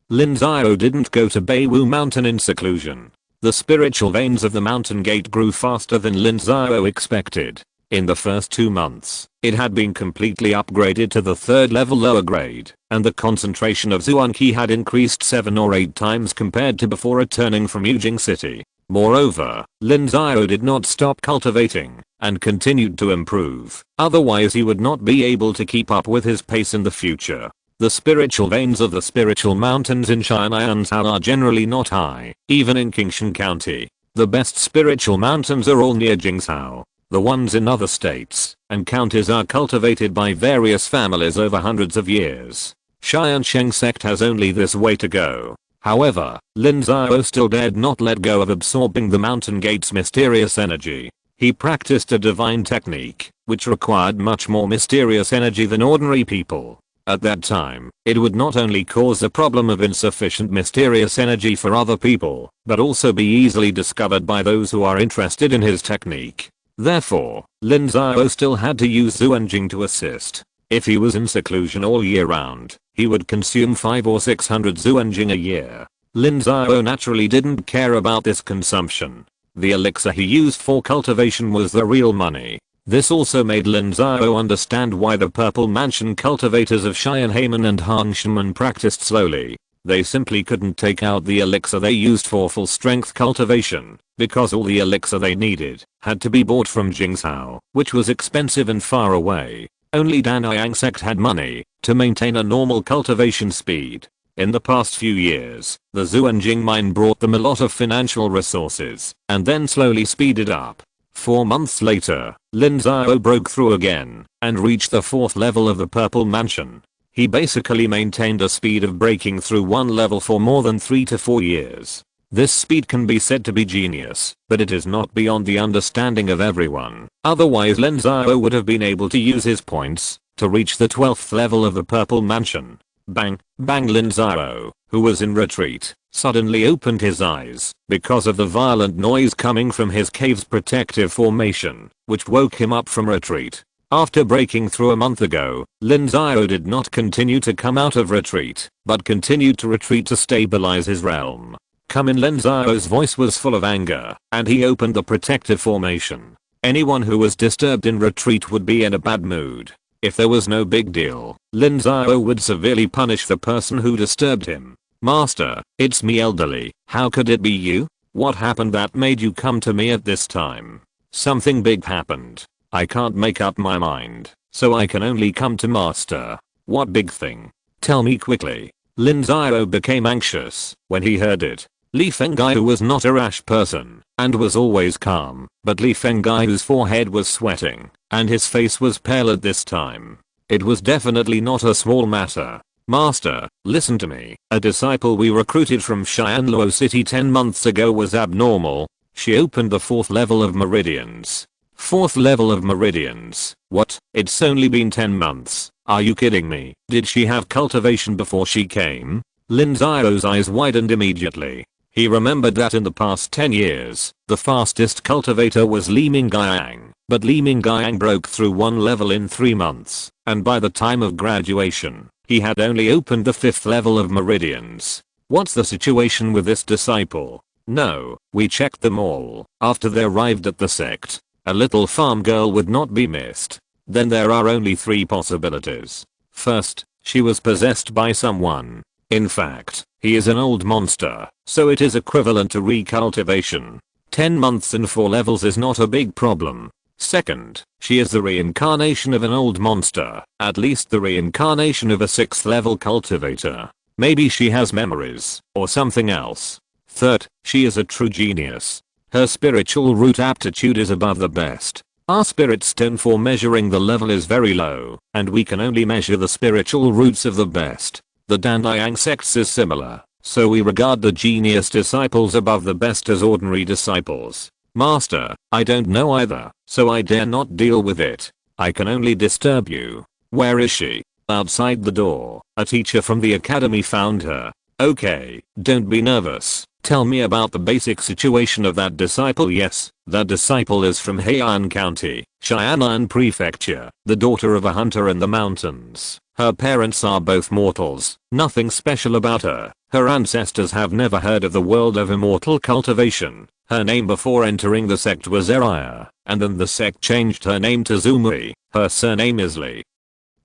Lin Xiao didn't go to Beiwu Mountain in seclusion. The spiritual veins of the mountain gate grew faster than Lin Xiao expected. In the first 2 months, it had been completely upgraded to the 3rd level lower grade, and the concentration of Zuanqi had increased 7 or 8 times compared to before returning from Yujing City. Moreover, Lin Xiao did not stop cultivating, and continued to improve, otherwise he would not be able to keep up with his pace in the future. The spiritual veins of the spiritual mountains in Xian'an are generally not high, even in Qingshan County. The best spiritual mountains are all near Jingzhou. The ones in other states and counties are cultivated by various families over hundreds of years. Tiansheng Sect has only this way to go. However, Lin Xiao still dared not let go of absorbing the mountain gate's mysterious energy. He practiced a divine technique, which required much more mysterious energy than ordinary people. At that time, it would not only cause a problem of insufficient mysterious energy for other people, but also be easily discovered by those who are interested in his technique. Therefore, Lin Xiao still had to use Zuanjing to assist. If he was in seclusion all year round, he would consume 500 or 600 Zuanjing a year. Lin Xiao naturally didn't care about this consumption. The elixir he used for cultivation was the real money. This also made Lin Xiao understand why the Purple Mansion cultivators of Xianheimen and Hangshenmen practiced slowly. They simply couldn't take out the elixir they used for full strength cultivation, because all the elixir they needed had to be bought from Jingzhou, which was expensive and far away. Only Danjiang Sect had money to maintain a normal cultivation speed. In the past few years, the Zuanjing mine brought them a lot of financial resources, and then slowly speeded up. 4 months later, Lin Xiao broke through again, and reached the 4th level of the Purple Mansion. He basically maintained a speed of breaking through one level for more than 3 to 4 years. This speed can be said to be genius, but it is not beyond the understanding of everyone. Otherwise Lin Xiao would have been able to use his points to reach the 12th level of the Purple Mansion. Bang, bang. Lin Xiao, who was in retreat, suddenly opened his eyes because of the violent noise coming from his cave's protective formation, which woke him up from retreat. After breaking through a month ago, Lin Xiao did not continue to come out of retreat, but continued to retreat to stabilize his realm. Come in. Lin Xiao's voice was full of anger, and he opened the protective formation. Anyone who was disturbed in retreat would be in a bad mood. If there was no big deal, Lin Xiao would severely punish the person who disturbed him. Master, it's me, elderly. How could it be you? What happened that made you come to me at this time? Something big happened. I can't make up my mind, so I can only come to master. What big thing? Tell me quickly. Lin Xiao became anxious when he heard it. Li Fenggai was not a rash person, and was always calm, but Li Fenggai's forehead was sweating, and his face was pale at this time. It was definitely not a small matter. Master, listen to me. A disciple we recruited from Xianluo City 10 months ago was abnormal. She opened the 4th level of meridians. 4th level of meridians? What? It's only been 10 months. Are you kidding me? Did she have cultivation before she came? Lin Xiao's eyes widened immediately. He remembered that in the past 10 years, the fastest cultivator was Li Mingyang, but Li Mingyang broke through one level in 3 months, and by the time of graduation, he had only opened the 5th level of meridians. What's the situation with this disciple? No, we checked them all. After they arrived at the sect, a little farm girl would not be missed. Then there are only 3 possibilities. First, she was possessed by someone. In fact, he is an old monster, so it is equivalent to recultivation. 10 months and 4 levels is not a big problem. Second, she is the reincarnation of an old monster, at least the reincarnation of a 6th level cultivator. Maybe she has memories, or something else. Third, she is a true genius. Her spiritual root aptitude is above the best. Our spirit stone for measuring the level is very low, and we can only measure the spiritual roots of the best. The Tiansheng Sect is similar, so we regard the genius disciples above the best as ordinary disciples. Master, I don't know either, so I dare not deal with it. I can only disturb you. Where is she? Outside the door. A teacher from the academy found her. Okay, don't be nervous. Tell me about the basic situation of that disciple. Yes, that disciple is from Heian County, Xianan Prefecture, the daughter of a hunter in the mountains. Her parents are both mortals, nothing special about her. Her ancestors have never heard of the world of immortal cultivation. Her name before entering the sect was Eria, and then the sect changed her name to Zumui. Her surname is Li.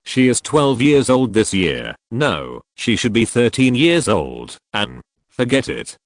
She is 12 years old this year. No, she should be 13 years old, and forget it.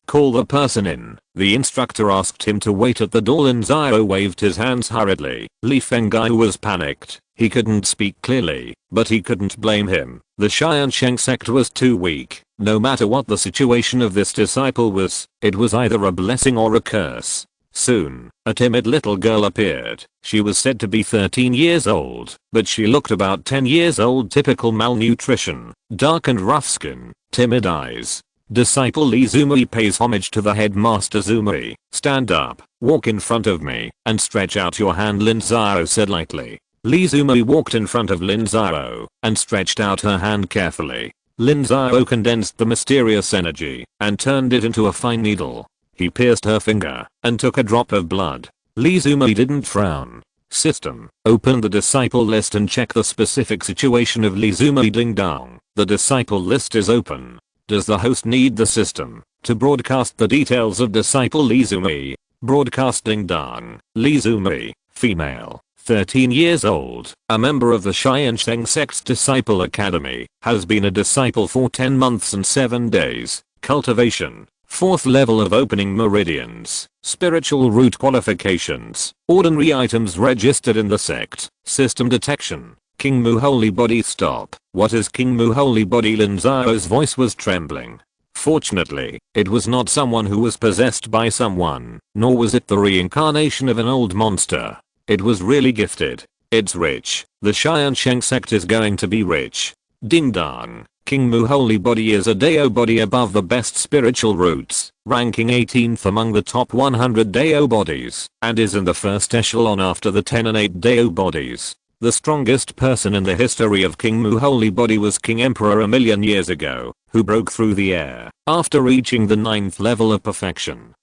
Call the person in. The instructor asked him to wait at the door. Lin Xiao waved his hands hurriedly. Li Fengai was panicked. He couldn't speak clearly, but he couldn't blame him. The Tiansheng Sect was too weak. No matter what the situation of this disciple was, it was either a blessing or a curse. Soon, a timid little girl appeared. She was said to be 13 years old, but she looked about 10 years old. Typical malnutrition, dark and rough skin, timid eyes. Disciple Li Zumui pays homage to the headmaster. Zumui, stand up, walk in front of me, and stretch out your hand, Lin Xiao said lightly. Li Zumui walked in front of Lin Xiao, and stretched out her hand carefully. Lin Xiao condensed the mysterious energy, and turned it into a fine needle. He pierced her finger, and took a drop of blood. Li Zumui didn't frown. System, open the disciple list and check the specific situation of Li Zumui. Ding dong, the disciple list is open. Does the host need the system to broadcast the details of disciple Li Zumui? Broadcasting done. Li Zumui, female, 13 years old, a member of the Tiansheng Sect's Disciple Academy, has been a disciple for 10 months and 7 days. Cultivation, 4th level of opening meridians. Spiritual root qualifications. Ordinary items registered in the sect. System detection. King Mu holy body. Stop. What is King Mu holy body? Lin Xiao's voice was trembling. Fortunately, it was not someone who was possessed by someone, nor was it the reincarnation of an old monster. It was really gifted. It's rich. The Tiansheng Sect is going to be rich. Ding dong. King Mu holy body is a Dao body above the best spiritual roots, ranking 18th among the top 100 Dao bodies, and is in the first echelon after the 10 and 8 Dao bodies. The strongest person in the history of King Mu holy body was King Emperor a million years ago, who broke through the air after reaching the 9th level of perfection.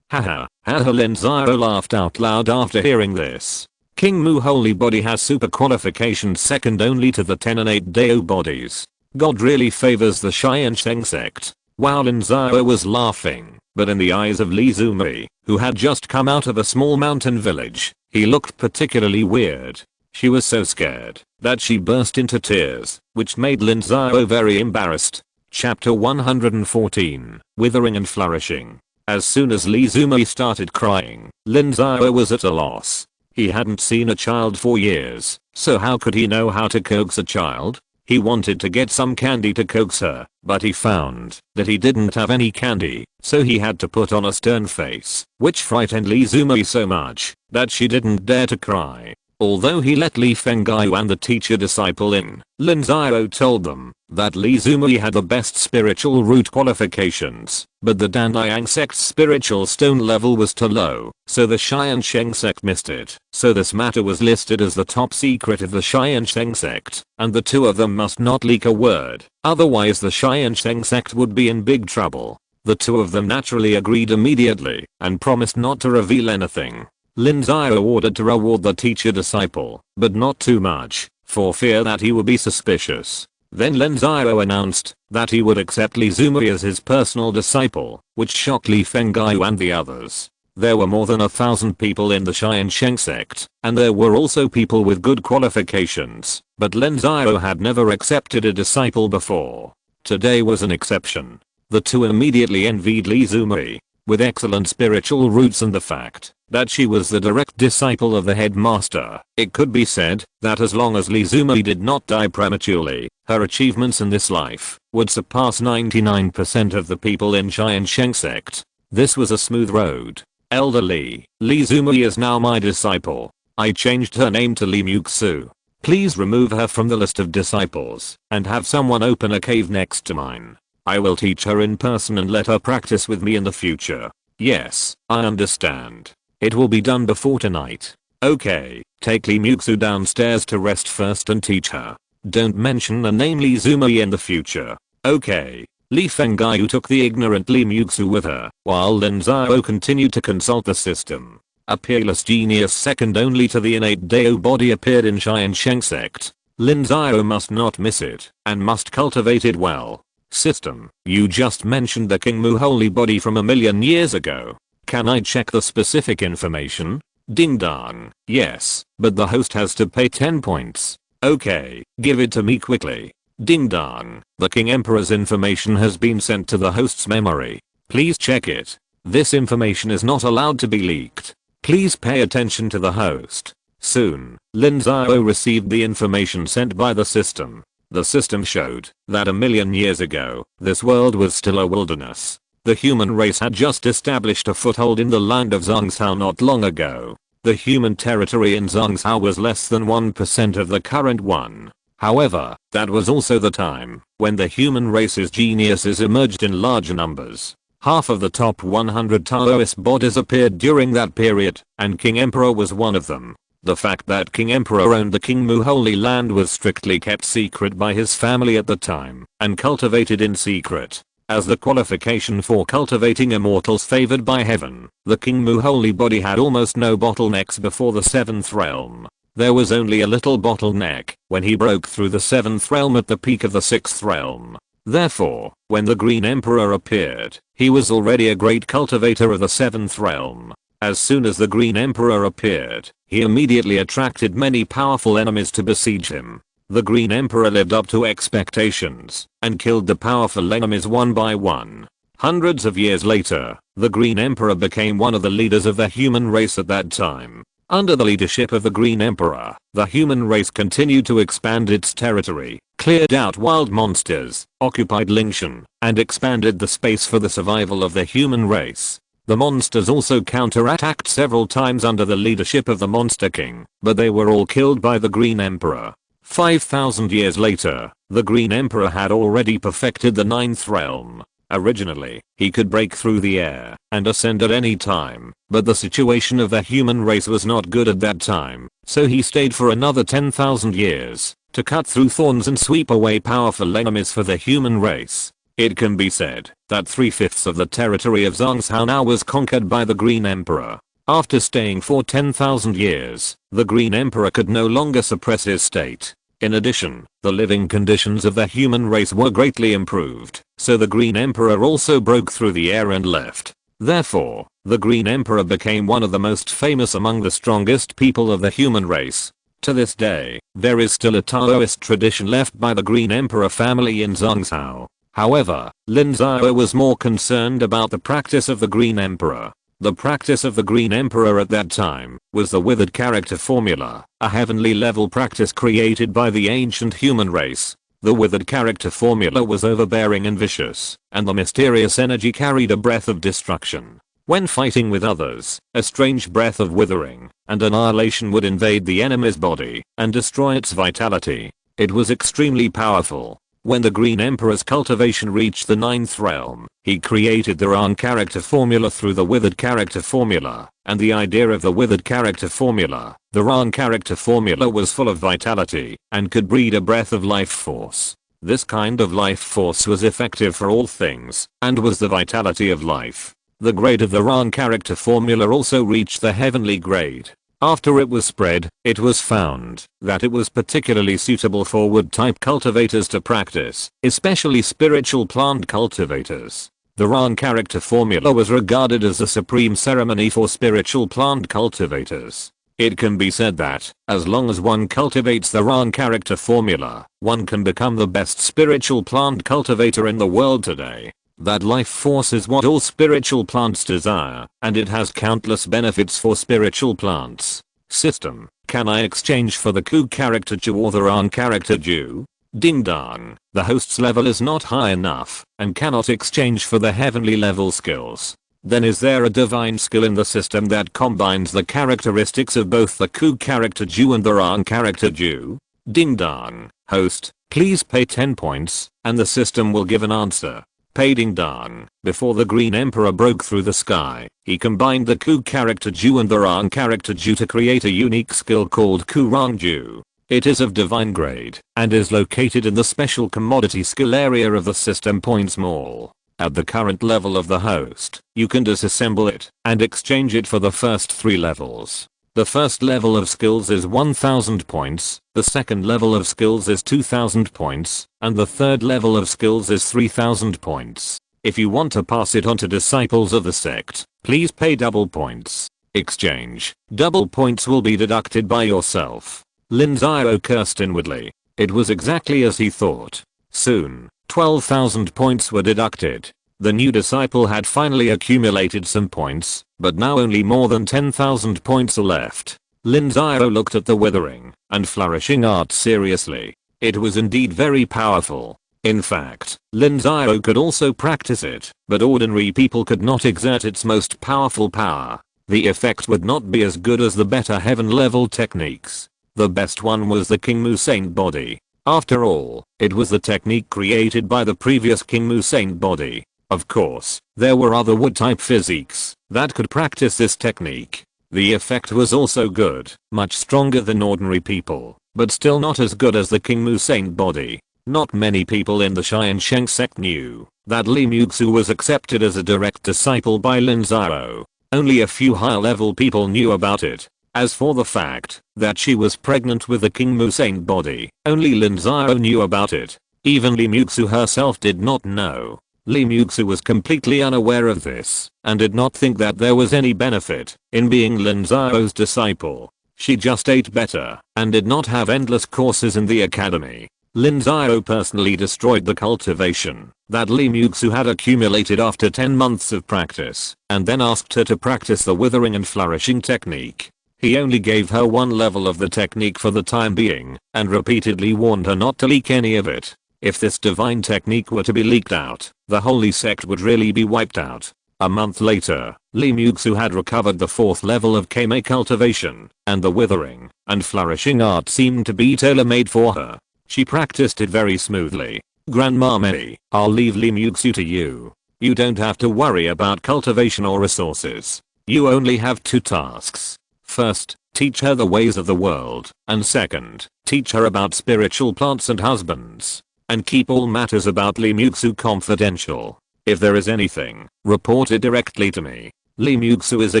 Haha, Lin Xiao laughed out loud after hearing this. King Mu holy body has super qualifications second only to the 10 and 8 Dao bodies. God really favors the Tiansheng Sect. Wow. Lin Xiao was laughing, but in the eyes of Li Zumui, who had just come out of a small mountain village, he looked particularly weird. She was so scared that she burst into tears, which made Lin Xiao very embarrassed. Chapter 114, Withering and Flourishing. As soon as Li Zumui started crying, Lin Xiao was at a loss. He hadn't seen a child for years, so how could he know how to coax a child? He wanted to get some candy to coax her, but he found that he didn't have any candy, so he had to put on a stern face, which frightened Li Zumui so much that she didn't dare to cry. Although he let Li Fengyu and the teacher disciple in, Lin Xiao told them that Li Zumui had the best spiritual root qualifications, but the Tiansheng Sect's spiritual stone level was too low, so the Tiansheng Sect missed it. So this matter was listed as the top secret of the Tiansheng Sect, and the two of them must not leak a word, otherwise the Tiansheng Sect would be in big trouble. The two of them naturally agreed immediately, and promised not to reveal anything. Lin Xiao ordered to reward the teacher disciple, but not too much, for fear that he would be suspicious. Then Lin Xiao announced that he would accept Li Zumui as his personal disciple, which shocked Li Fengyu and the others. There were more than 1,000 people in the Tiansheng Sect, and there were also people with good qualifications, but Lin Xiao had never accepted a disciple before. Today was an exception. The two immediately envied Li Zumui. With excellent spiritual roots and the fact that she was the direct disciple of the headmaster, it could be said that as long as Li Zumui did not die prematurely, her achievements in this life would surpass 99% of the people in Tiansheng Sect. This was a smooth road. Elder Li Zumui is now my disciple. I changed her name to Li Muxu. Please remove her from the list of disciples and have someone open a cave next to mine. I will teach her in person and let her practice with me in the future. Yes, I understand. It will be done before tonight. Okay, take Li Muxu downstairs to rest first and teach her. Don't mention the name Li Zumui in the future. Okay. Li Fengyu took the ignorant Li Muxu with her, while Lin Xiao continued to consult the system. A peerless genius second only to the innate Dao body appeared in Tiansheng Sect. Lin Xiao must not miss it, and must cultivate it well. System, you just mentioned the King Mu holy body from 1,000,000 years ago. Can I check the specific information? Ding dong. Yes, but the host has to pay 10 points. Okay, give it to me quickly. Ding dong. The King Emperor's information has been sent to the host's memory. Please check it. This information is not allowed to be leaked. Please pay attention to the host. Soon, Lin Xiao received the information sent by the system. The system showed that 1,000,000 years ago, this world was still a wilderness. The human race had just established a foothold in the land of Zhongzhou not long ago. The human territory in Zhongzhou was less than 1% of the current one. However, that was also the time when the human race's geniuses emerged in large numbers. Half of the top 100 Taoist bodies appeared during that period, and King Emperor was one of them. The fact that King Emperor owned the King Mu Holy Land was strictly kept secret by his family at the time, and cultivated in secret. As the qualification for cultivating immortals favored by heaven, the King Mu Holy Body had almost no bottlenecks before the 7th realm. There was only a little bottleneck when he broke through the 7th realm at the peak of the 6th realm. Therefore, when the Green Emperor appeared, he was already a great cultivator of the 7th realm. As soon as the Green Emperor appeared, he immediately attracted many powerful enemies to besiege him. The Green Emperor lived up to expectations and killed the powerful enemies one by one. Hundreds of years later, the Green Emperor became one of the leaders of the human race at that time. Under the leadership of the Green Emperor, the human race continued to expand its territory, cleared out wild monsters, occupied Lin Xiao, and expanded the space for the survival of the human race. The monsters also counterattacked several times under the leadership of the Monster King, but they were all killed by the Green Emperor. 5,000 years later, the Green Emperor had already perfected the 9th realm. Originally, he could break through the air and ascend at any time, but the situation of the human race was not good at that time, so he stayed for another 10,000 years to cut through thorns and sweep away powerful enemies for the human race. It can be said that 3/5 of the territory of Zhongzhou now was conquered by the Green Emperor. After staying for 10,000 years, the Green Emperor could no longer suppress his state. In addition, the living conditions of the human race were greatly improved, so the Green Emperor also broke through the air and left. Therefore, the Green Emperor became one of the most famous among the strongest people of the human race. To this day, there is still a Taoist tradition left by the Green Emperor family in Zhongzhou. However, Lin Xiao was more concerned about the practice of the Green Emperor. The practice of the Green Emperor at that time was the withered character formula, a heavenly level practice created by the ancient human race. The withered character formula was overbearing and vicious, and the mysterious energy carried a breath of destruction. When fighting with others, a strange breath of withering and annihilation would invade the enemy's body and destroy its vitality. It was extremely powerful. When the Green Emperor's cultivation reached the 9th realm, he created the Ran character formula through the withered character formula, and the idea of the withered character formula, the Ran character formula was full of vitality and could breed a breath of life force. This kind of life force was effective for all things and was the vitality of life. The grade of the Ran character formula also reached the heavenly grade. After it was spread, it was found that it was particularly suitable for wood type cultivators to practice, especially spiritual plant cultivators. The Ran character formula was regarded as the supreme ceremony for spiritual plant cultivators. It can be said that, as long as one cultivates the Ran character formula, one can become the best spiritual plant cultivator in the world today. That life force is what all spiritual plants desire, and it has countless benefits for spiritual plants. System: can I exchange for the Ku character Ju or the Ran character Ju? Ding dong, the host's level is not high enough, and cannot exchange for the heavenly level skills. Then is there a divine skill in the system that combines the characteristics of both the Ku character Ju and the Ran character Ju? Ding dong, host, please pay 10 points, and the system will give an answer. Pay ding dong. Before the Green Emperor broke through the sky, he combined the Ku character Ju and the Ran character Ju to create a unique skill called Ku Ran Ju. It is of divine grade and is located in the special commodity skill area of the system points mall. At the current level of the host, you can disassemble it and exchange it for the first 3 levels. The first level of skills is 1000 points, the second level of skills is 2000 points, and the third level of skills is 3000 points. If you want to pass it on to disciples of the sect, please pay double points. Exchange. Double points will be deducted by yourself. Lin Xiao cursed inwardly. It was exactly as he thought. Soon, 12,000 points were deducted. The new disciple had finally accumulated some points, but now only more than 10,000 points are left. Lin Xiao looked at the withering and flourishing art seriously. It was indeed very powerful. In fact, Lin Xiao could also practice it, but ordinary people could not exert its most powerful power. The effect would not be as good as the better heaven level techniques. The best one was the King Mu Saint body. After all, it was the technique created by the previous King Mu Saint body. Of course, there were other wood type physiques that could practice this technique. The effect was also good, much stronger than ordinary people, but still not as good as the King Mu Saint body. Not many people in the Tiansheng Sect knew that Li Muxu was accepted as a direct disciple by Lin Xiao. Only a few high level people knew about it. As for the fact that she was pregnant with the King Mu Saint body, only Lin Xiao knew about it. Even Li Muxu herself did not know. Li Muxu was completely unaware of this and did not think that there was any benefit in being Lin Xiao's disciple. She just ate better and did not have endless courses in the academy. Lin Xiao personally destroyed the cultivation that Li Muxu had accumulated after 10 months of practice and then asked her to practice the withering and flourishing technique. He only gave her one level of the technique for the time being and repeatedly warned her not to leak any of it. If this divine technique were to be leaked out, the holy sect would really be wiped out. A month later, Li Muxu had recovered the 4th level of Kame cultivation, and the withering and flourishing art seemed to be tailor-made for her. She practiced it very smoothly. Grandma Mei, I'll leave Li Muxu to you. You don't have to worry about cultivation or resources. You only have 2 tasks. First, teach her the ways of the world, and second, teach her about spiritual plants and husbands. And keep all matters about Li Muxu confidential. If there is anything, report it directly to me. Li Muxu is a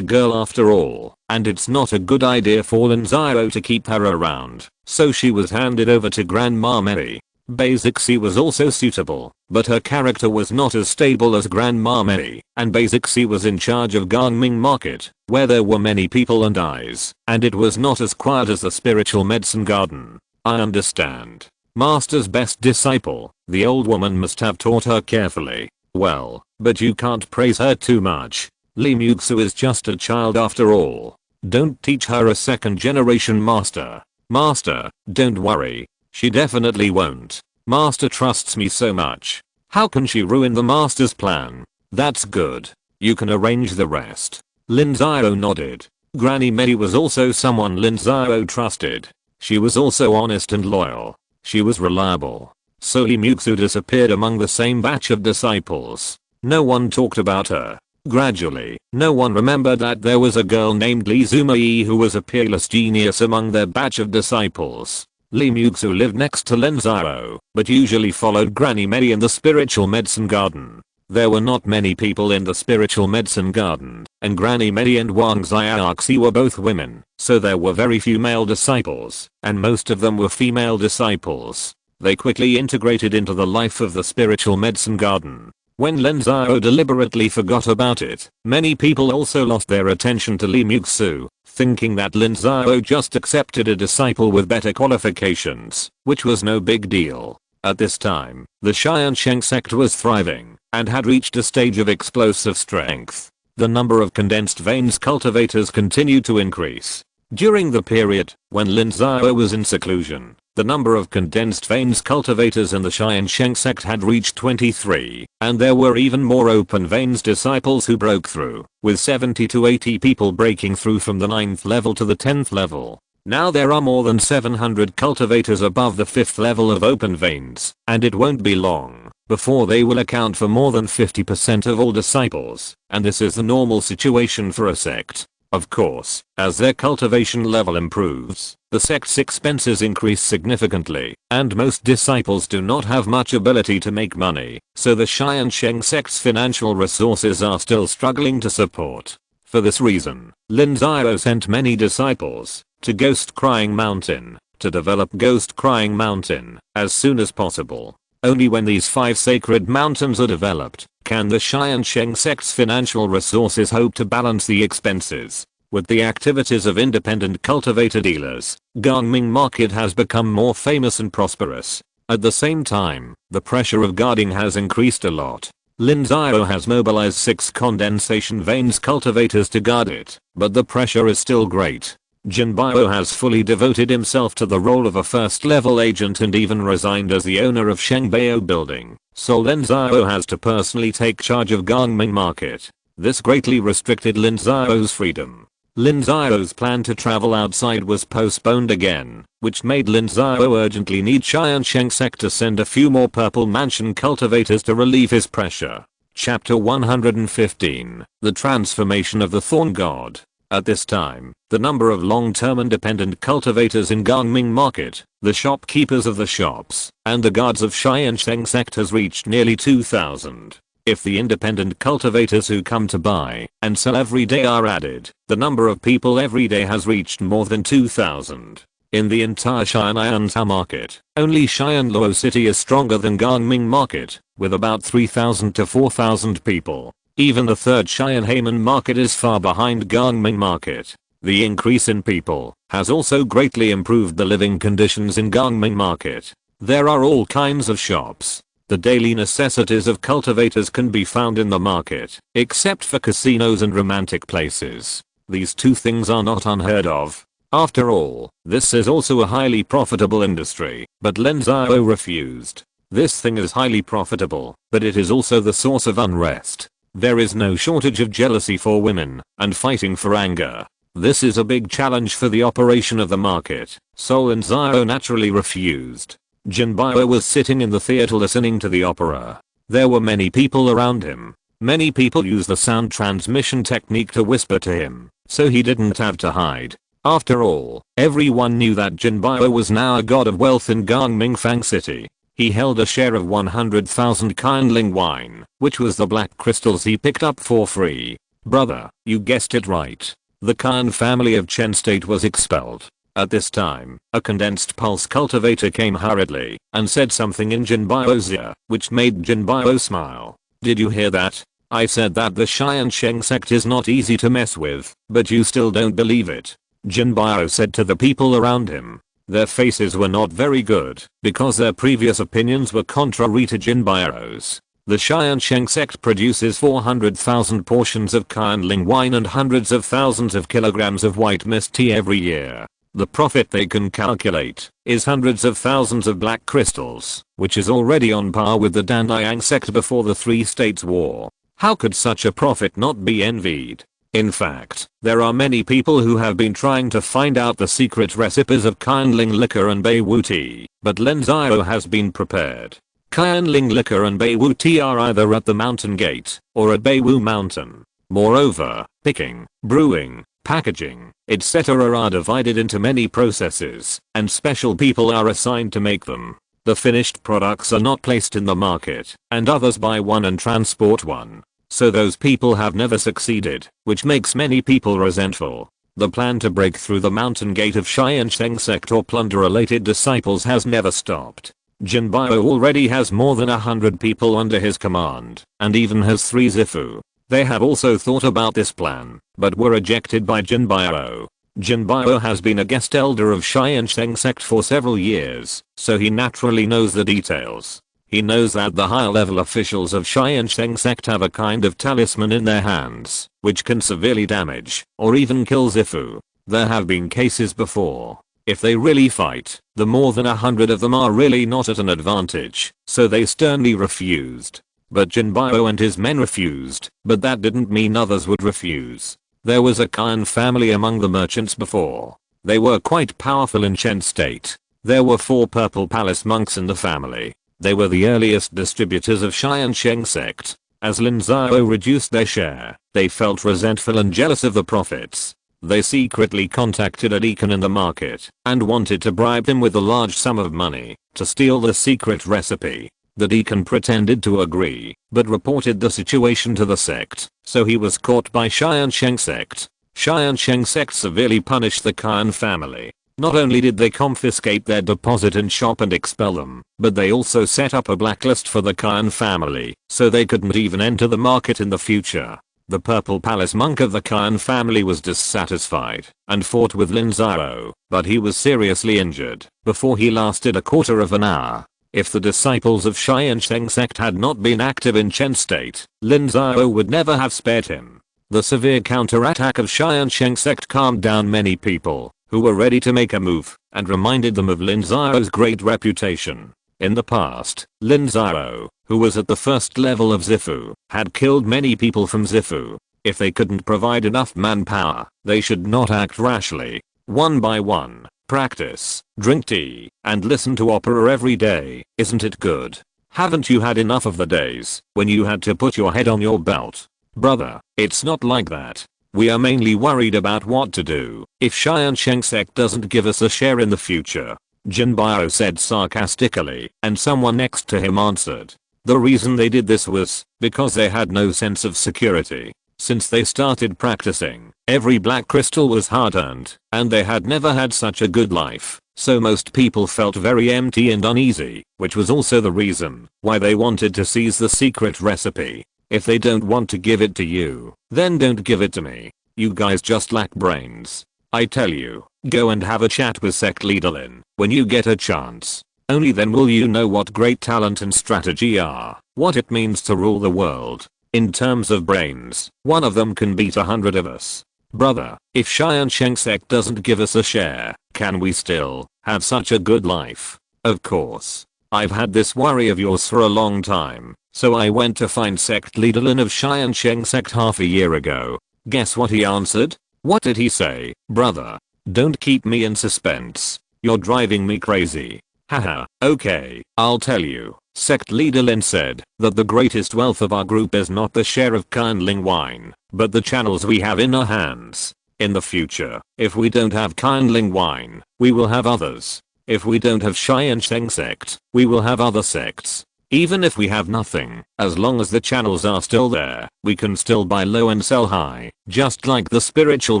girl after all, and it's not a good idea for Lin Xiao to keep her around, so she was handed over to Grandma Mei. Basic C was also suitable, but her character was not as stable as Grandma Mei, and Basic C was in charge of Gangming Market, where there were many people and eyes, and it was not as quiet as the spiritual medicine garden. I understand. Master's best disciple, the old woman must have taught her carefully. Well, but you can't praise her too much. Li Muxu is just a child after all. Don't teach her a second generation master. Master, don't worry. She definitely won't. Master trusts me so much. How can she ruin the master's plan? That's good. You can arrange the rest." Lin Xiao nodded. Granny Mei was also someone Lin Xiao trusted. She was also honest and loyal. She was reliable. So Li Muxu disappeared among the same batch of disciples. No one talked about her. Gradually, no one remembered that there was a girl named Li Zumei who was a peerless genius among their batch of disciples. Li Muxu lived next to Lin Xiao, but usually followed Granny Mei in the spiritual medicine garden. There were not many people in the spiritual medicine garden, and Granny Mei and Wang Xiaoxi were both women, so there were very few male disciples, and most of them were female disciples. They quickly integrated into the life of the spiritual medicine garden. When Lin Xiao deliberately forgot about it, many people also lost their attention to Li Muxu, thinking that Lin Xiao just accepted a disciple with better qualifications, which was no big deal. At this time, the Tiansheng Sect was thriving, and had reached a stage of explosive strength. The number of condensed veins cultivators continued to increase. During the period when Lin Xiao was in seclusion, the number of condensed veins cultivators in the Tiansheng Sect had reached 23, and there were even more open veins disciples who broke through, with 70 to 80 people breaking through from the 9th level to the 10th level. Now there are more than 700 cultivators above the 5th level of open veins, and it won't be long before they will account for more than 50% of all disciples, and this is the normal situation for a sect. Of course, as their cultivation level improves, the sect's expenses increase significantly, and most disciples do not have much ability to make money, so the Tiansheng Sect's financial resources are still struggling to support. For this reason, Lin Xiao sent many disciples to Ghost Crying Mountain to develop Ghost Crying Mountain as soon as possible. Only when these 5 sacred mountains are developed can the Tiansheng Sect's financial resources hope to balance the expenses. With the activities of independent cultivator dealers, Gangming Market has become more famous and prosperous. At the same time, the pressure of guarding has increased a lot. Lin Xiao has mobilized 6 condensation veins cultivators to guard it, but the pressure is still great. Jin Bio has fully devoted himself to the role of a first-level agent and even resigned as the owner of Shengbao building, so Lin Xiao has to personally take charge of Gangming Market. This greatly restricted Lin Xiao's freedom. Lin Xiao's plan to travel outside was postponed again, which made Lin Xiao urgently need Tiansheng Sect to send a few more purple mansion cultivators to relieve his pressure. Chapter 115. The Transformation of the Thorn God. At this time, the number of long-term independent cultivators in Gangming Market, the shopkeepers of the shops, and the guards of Tiansheng Sect has reached nearly 2,000. If the independent cultivators who come to buy and sell every day are added, the number of people every day has reached more than 2,000. In the entire Xian'an market, only Xianluo City is stronger than Gangming Market, with about 3,000 to 4,000 people. Even the third Xianhamen market is far behind Gangming Market. The increase in people has also greatly improved the living conditions in Gangming Market. There are all kinds of shops. The daily necessities of cultivators can be found in the market, except for casinos and romantic places. These 2 things are not unheard of. After all, this is also a highly profitable industry, but Lin Xiao refused. This thing is highly profitable, but it is also the source of unrest. There is no shortage of jealousy for women and fighting for anger. This is a big challenge for the operation of the market, so Lin Xiao naturally refused. Jin Bio was sitting in the theater listening to the opera. There were many people around him. Many people use the sound transmission technique to whisper to him, so he didn't have to hide. After all, everyone knew that Jin Bio was now a god of wealth in Gangming Fang City. He held a share of 100,000 kindling wine, which was the black crystals he picked up for free. Brother, you guessed it right. The Khan family of Chen State was expelled. At this time, a condensed pulse cultivator came hurriedly and said something in Jin Bio's ear, which made Jin Bio smile. Did you hear that? I said that the Tiansheng Sect is not easy to mess with, but you still don't believe it. Jin Bio said to the people around him. Their faces were not very good, because their previous opinions were contrary to Jin Bio's. The Tiansheng Sect produces 400,000 portions of kindling wine and hundreds of thousands of kilograms of white mist tea every year. The profit they can calculate is hundreds of thousands of black crystals, which is already on par with the Danliang Sect before the Three States War. How could such a profit not be envied? In fact, there are many people who have been trying to find out the secret recipes of Tiansheng liquor and Beiwu tea, but Lin Xiao has been prepared. Tiansheng liquor and Beiwu tea are either at the mountain gate or at Beiwu mountain. Moreover, picking, brewing, packaging, etc. are divided into many processes, and special people are assigned to make them. The finished products are not placed in the market, and others buy one and transport one. So those people have never succeeded, which makes many people resentful. The plan to break through the mountain gate of Tiansheng Sect or plunder related disciples has never stopped. Jinbao already has more than 100 people under his command, and even has 3 Zifu. They have also thought about this plan, but were rejected by Jinbao. Jinbao has been a guest elder of Tiansheng Sect for several years, so he naturally knows the details. He knows that the higher level officials of Tiansheng Sect have a kind of talisman in their hands, which can severely damage, or even kill Zifu. There have been cases before. If they really fight, the more than 100 of them are really not at an advantage, so they sternly refused. But Jinbao and his men refused, but that didn't mean others would refuse. There was a Khan family among the merchants before. They were quite powerful in Chen State. There were 4 Purple Palace monks in the family. They were the earliest distributors of Tiansheng Sect. As Lin Xiao reduced their share, they felt resentful and jealous of the profits. They secretly contacted a deacon in the market and wanted to bribe him with a large sum of money to steal the secret recipe. The deacon pretended to agree, but reported the situation to the sect, so he was caught by Tiansheng Sect. Tiansheng Sect severely punished the Khan family. Not only did they confiscate their deposit and shop and expel them, but they also set up a blacklist for the Khan family, so they couldn't even enter the market in the future. The Purple Palace monk of the Khan family was dissatisfied and fought with Lin Xiao, but he was seriously injured before he lasted a quarter of an hour. If the disciples of Tiansheng Sect had not been active in Chen State, Lin Xiao would never have spared him. The severe counterattack of Tiansheng Sect calmed down many people who were ready to make a move and reminded them of Lin Xiao's great reputation. In the past, Lin Xiao, who was at the first level of Zifu, had killed many people from Zifu. If they couldn't provide enough manpower, they should not act rashly. One by one, practice, drink tea, and listen to opera every day. Isn't it good? Haven't you had enough of the days when you had to put your head on your belt? Brother, it's not like that. We are mainly worried about what to do if Tiansheng Sect doesn't give us a share in the future. Jinbao said sarcastically, and someone next to him answered. The reason they did this was because they had no sense of security. Since they started practicing, every black crystal was hard-earned, and they had never had such a good life, so most people felt very empty and uneasy, which was also the reason why they wanted to seize the secret recipe. If they don't want to give it to you, then don't give it to me. You guys just lack brains. I tell you, go and have a chat with sect leader Lin when you get a chance. Only then will you know what great talent and strategy are, what it means to rule the world. In terms of brains, one of them can beat 100 of us. Brother, if Tiansheng Sect doesn't give us a share, can we still have such a good life? Of course. I've had this worry of yours for a long time, so I went to find sect leader Lin of Tiansheng Sect half a year ago. Guess what he answered? What did he say? Brother, don't keep me in suspense. You're driving me crazy. Haha, okay, I'll tell you. Sect leader Lin said that the greatest wealth of our group is not the share of Tiansheng wine, but the channels we have in our hands. In the future, if we don't have Tiansheng wine, we will have others. If we don't have Tiansheng Sect, we will have other sects. Even if we have nothing, as long as the channels are still there, we can still buy low and sell high, just like the spiritual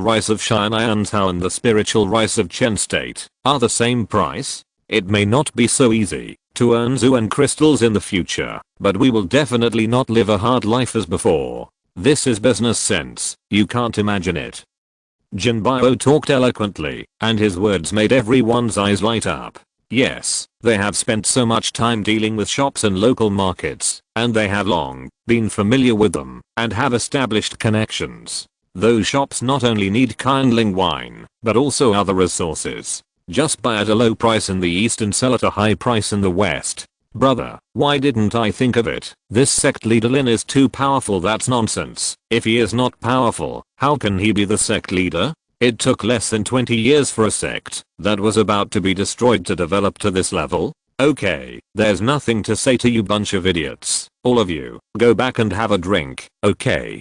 rice of Tiansheng and the spiritual rice of Chen State are the same price. It may not be so easy to earn Zuan crystals in the future, but we will definitely not live a hard life as before. This is business sense, you can't imagine it. Jinbao talked eloquently, and his words made everyone's eyes light up. Yes, they have spent so much time dealing with shops and local markets, and they have long been familiar with them and have established connections. Those shops not only need Tiansheng wine, but also other resources. Just buy at a low price in the east and sell at a high price in the west. Brother, why didn't I think of it? This sect leader Lin is too powerful, that's nonsense. If he is not powerful, how can he be the sect leader? It took less than 20 years for a sect that was about to be destroyed to develop to this level? Okay, there's nothing to say to you bunch of idiots. All of you, go back and have a drink, okay?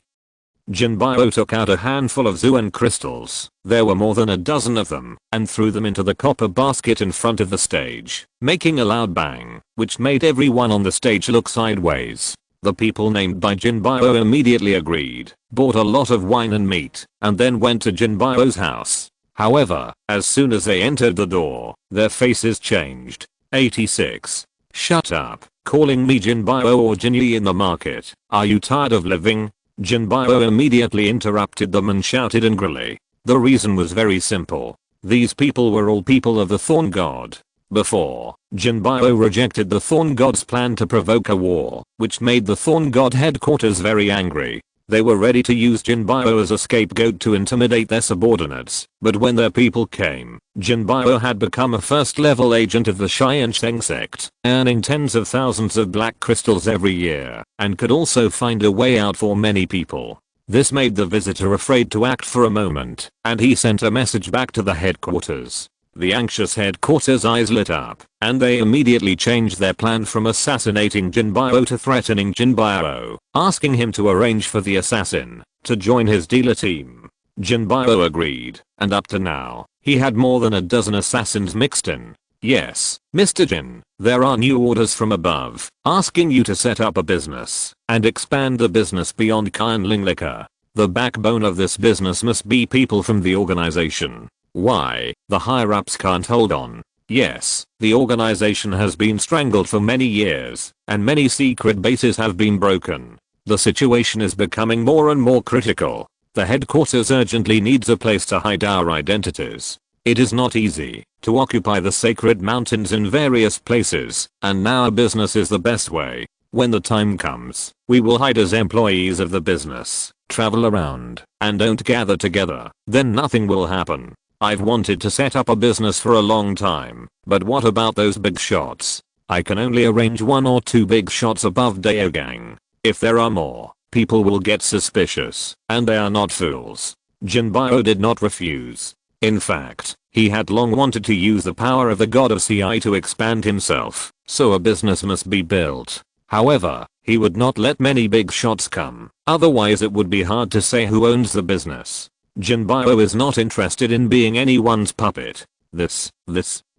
Jinbao took out a handful of Zuan crystals, there were more than a dozen of them, and threw them into the copper basket in front of the stage, making a loud bang, which made everyone on the stage look sideways. The people named by Jinbao immediately agreed, bought a lot of wine and meat, and then went to Jinbao's house. However, as soon as they entered the door, their faces changed. 86. Shut up, calling me Jinbao or Jinyi in the market. Are you tired of living? Jinbao immediately interrupted them and shouted angrily. The reason was very simple. These people were all people of the Thorn God. Before, Jinbao rejected the Thorn God's plan to provoke a war, which made the Thorn God headquarters very angry. They were ready to use Jinbao as a scapegoat to intimidate their subordinates, but when their people came, Jinbao had become a first-level agent of the Tiansheng Sect, earning tens of thousands of black crystals every year, and could also find a way out for many people. This made the visitor afraid to act for a moment, and he sent a message back to the headquarters. The anxious headquarters eyes lit up, and they immediately changed their plan from assassinating Jinbao to threatening Jinbao, asking him to arrange for the assassin to join his dealer team. Jinbao agreed, and up to now, he had more than a dozen assassins mixed in. Yes, Mr. Jin, there are new orders from above, asking you to set up a business and expand the business beyond Tianling liquor. The backbone of this business must be people from the organization. Why? The higher-ups can't hold on. Yes, the organization has been strangled for many years, and many secret bases have been broken. The situation is becoming more and more critical. The headquarters urgently needs a place to hide our identities. It is not easy to occupy the sacred mountains in various places, and now business is the best way. When the time comes, we will hide as employees of the business, travel around, and don't gather together. Then nothing will happen. I've wanted to set up a business for a long time, but what about those big shots? I can only arrange 1 or 2 big shots above Daogang. If there are more, people will get suspicious, and they are not fools. Jinbao did not refuse. In fact, he had long wanted to use the power of the god of CI to expand himself, so a business must be built. However, he would not let many big shots come, otherwise it would be hard to say who owns the business. Jinbao is not interested in being anyone's puppet.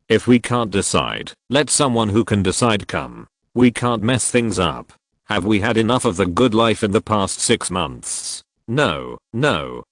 If we can't decide, let someone who can decide come. We can't mess things up. Have we had enough of the good life in the past 6 months? No.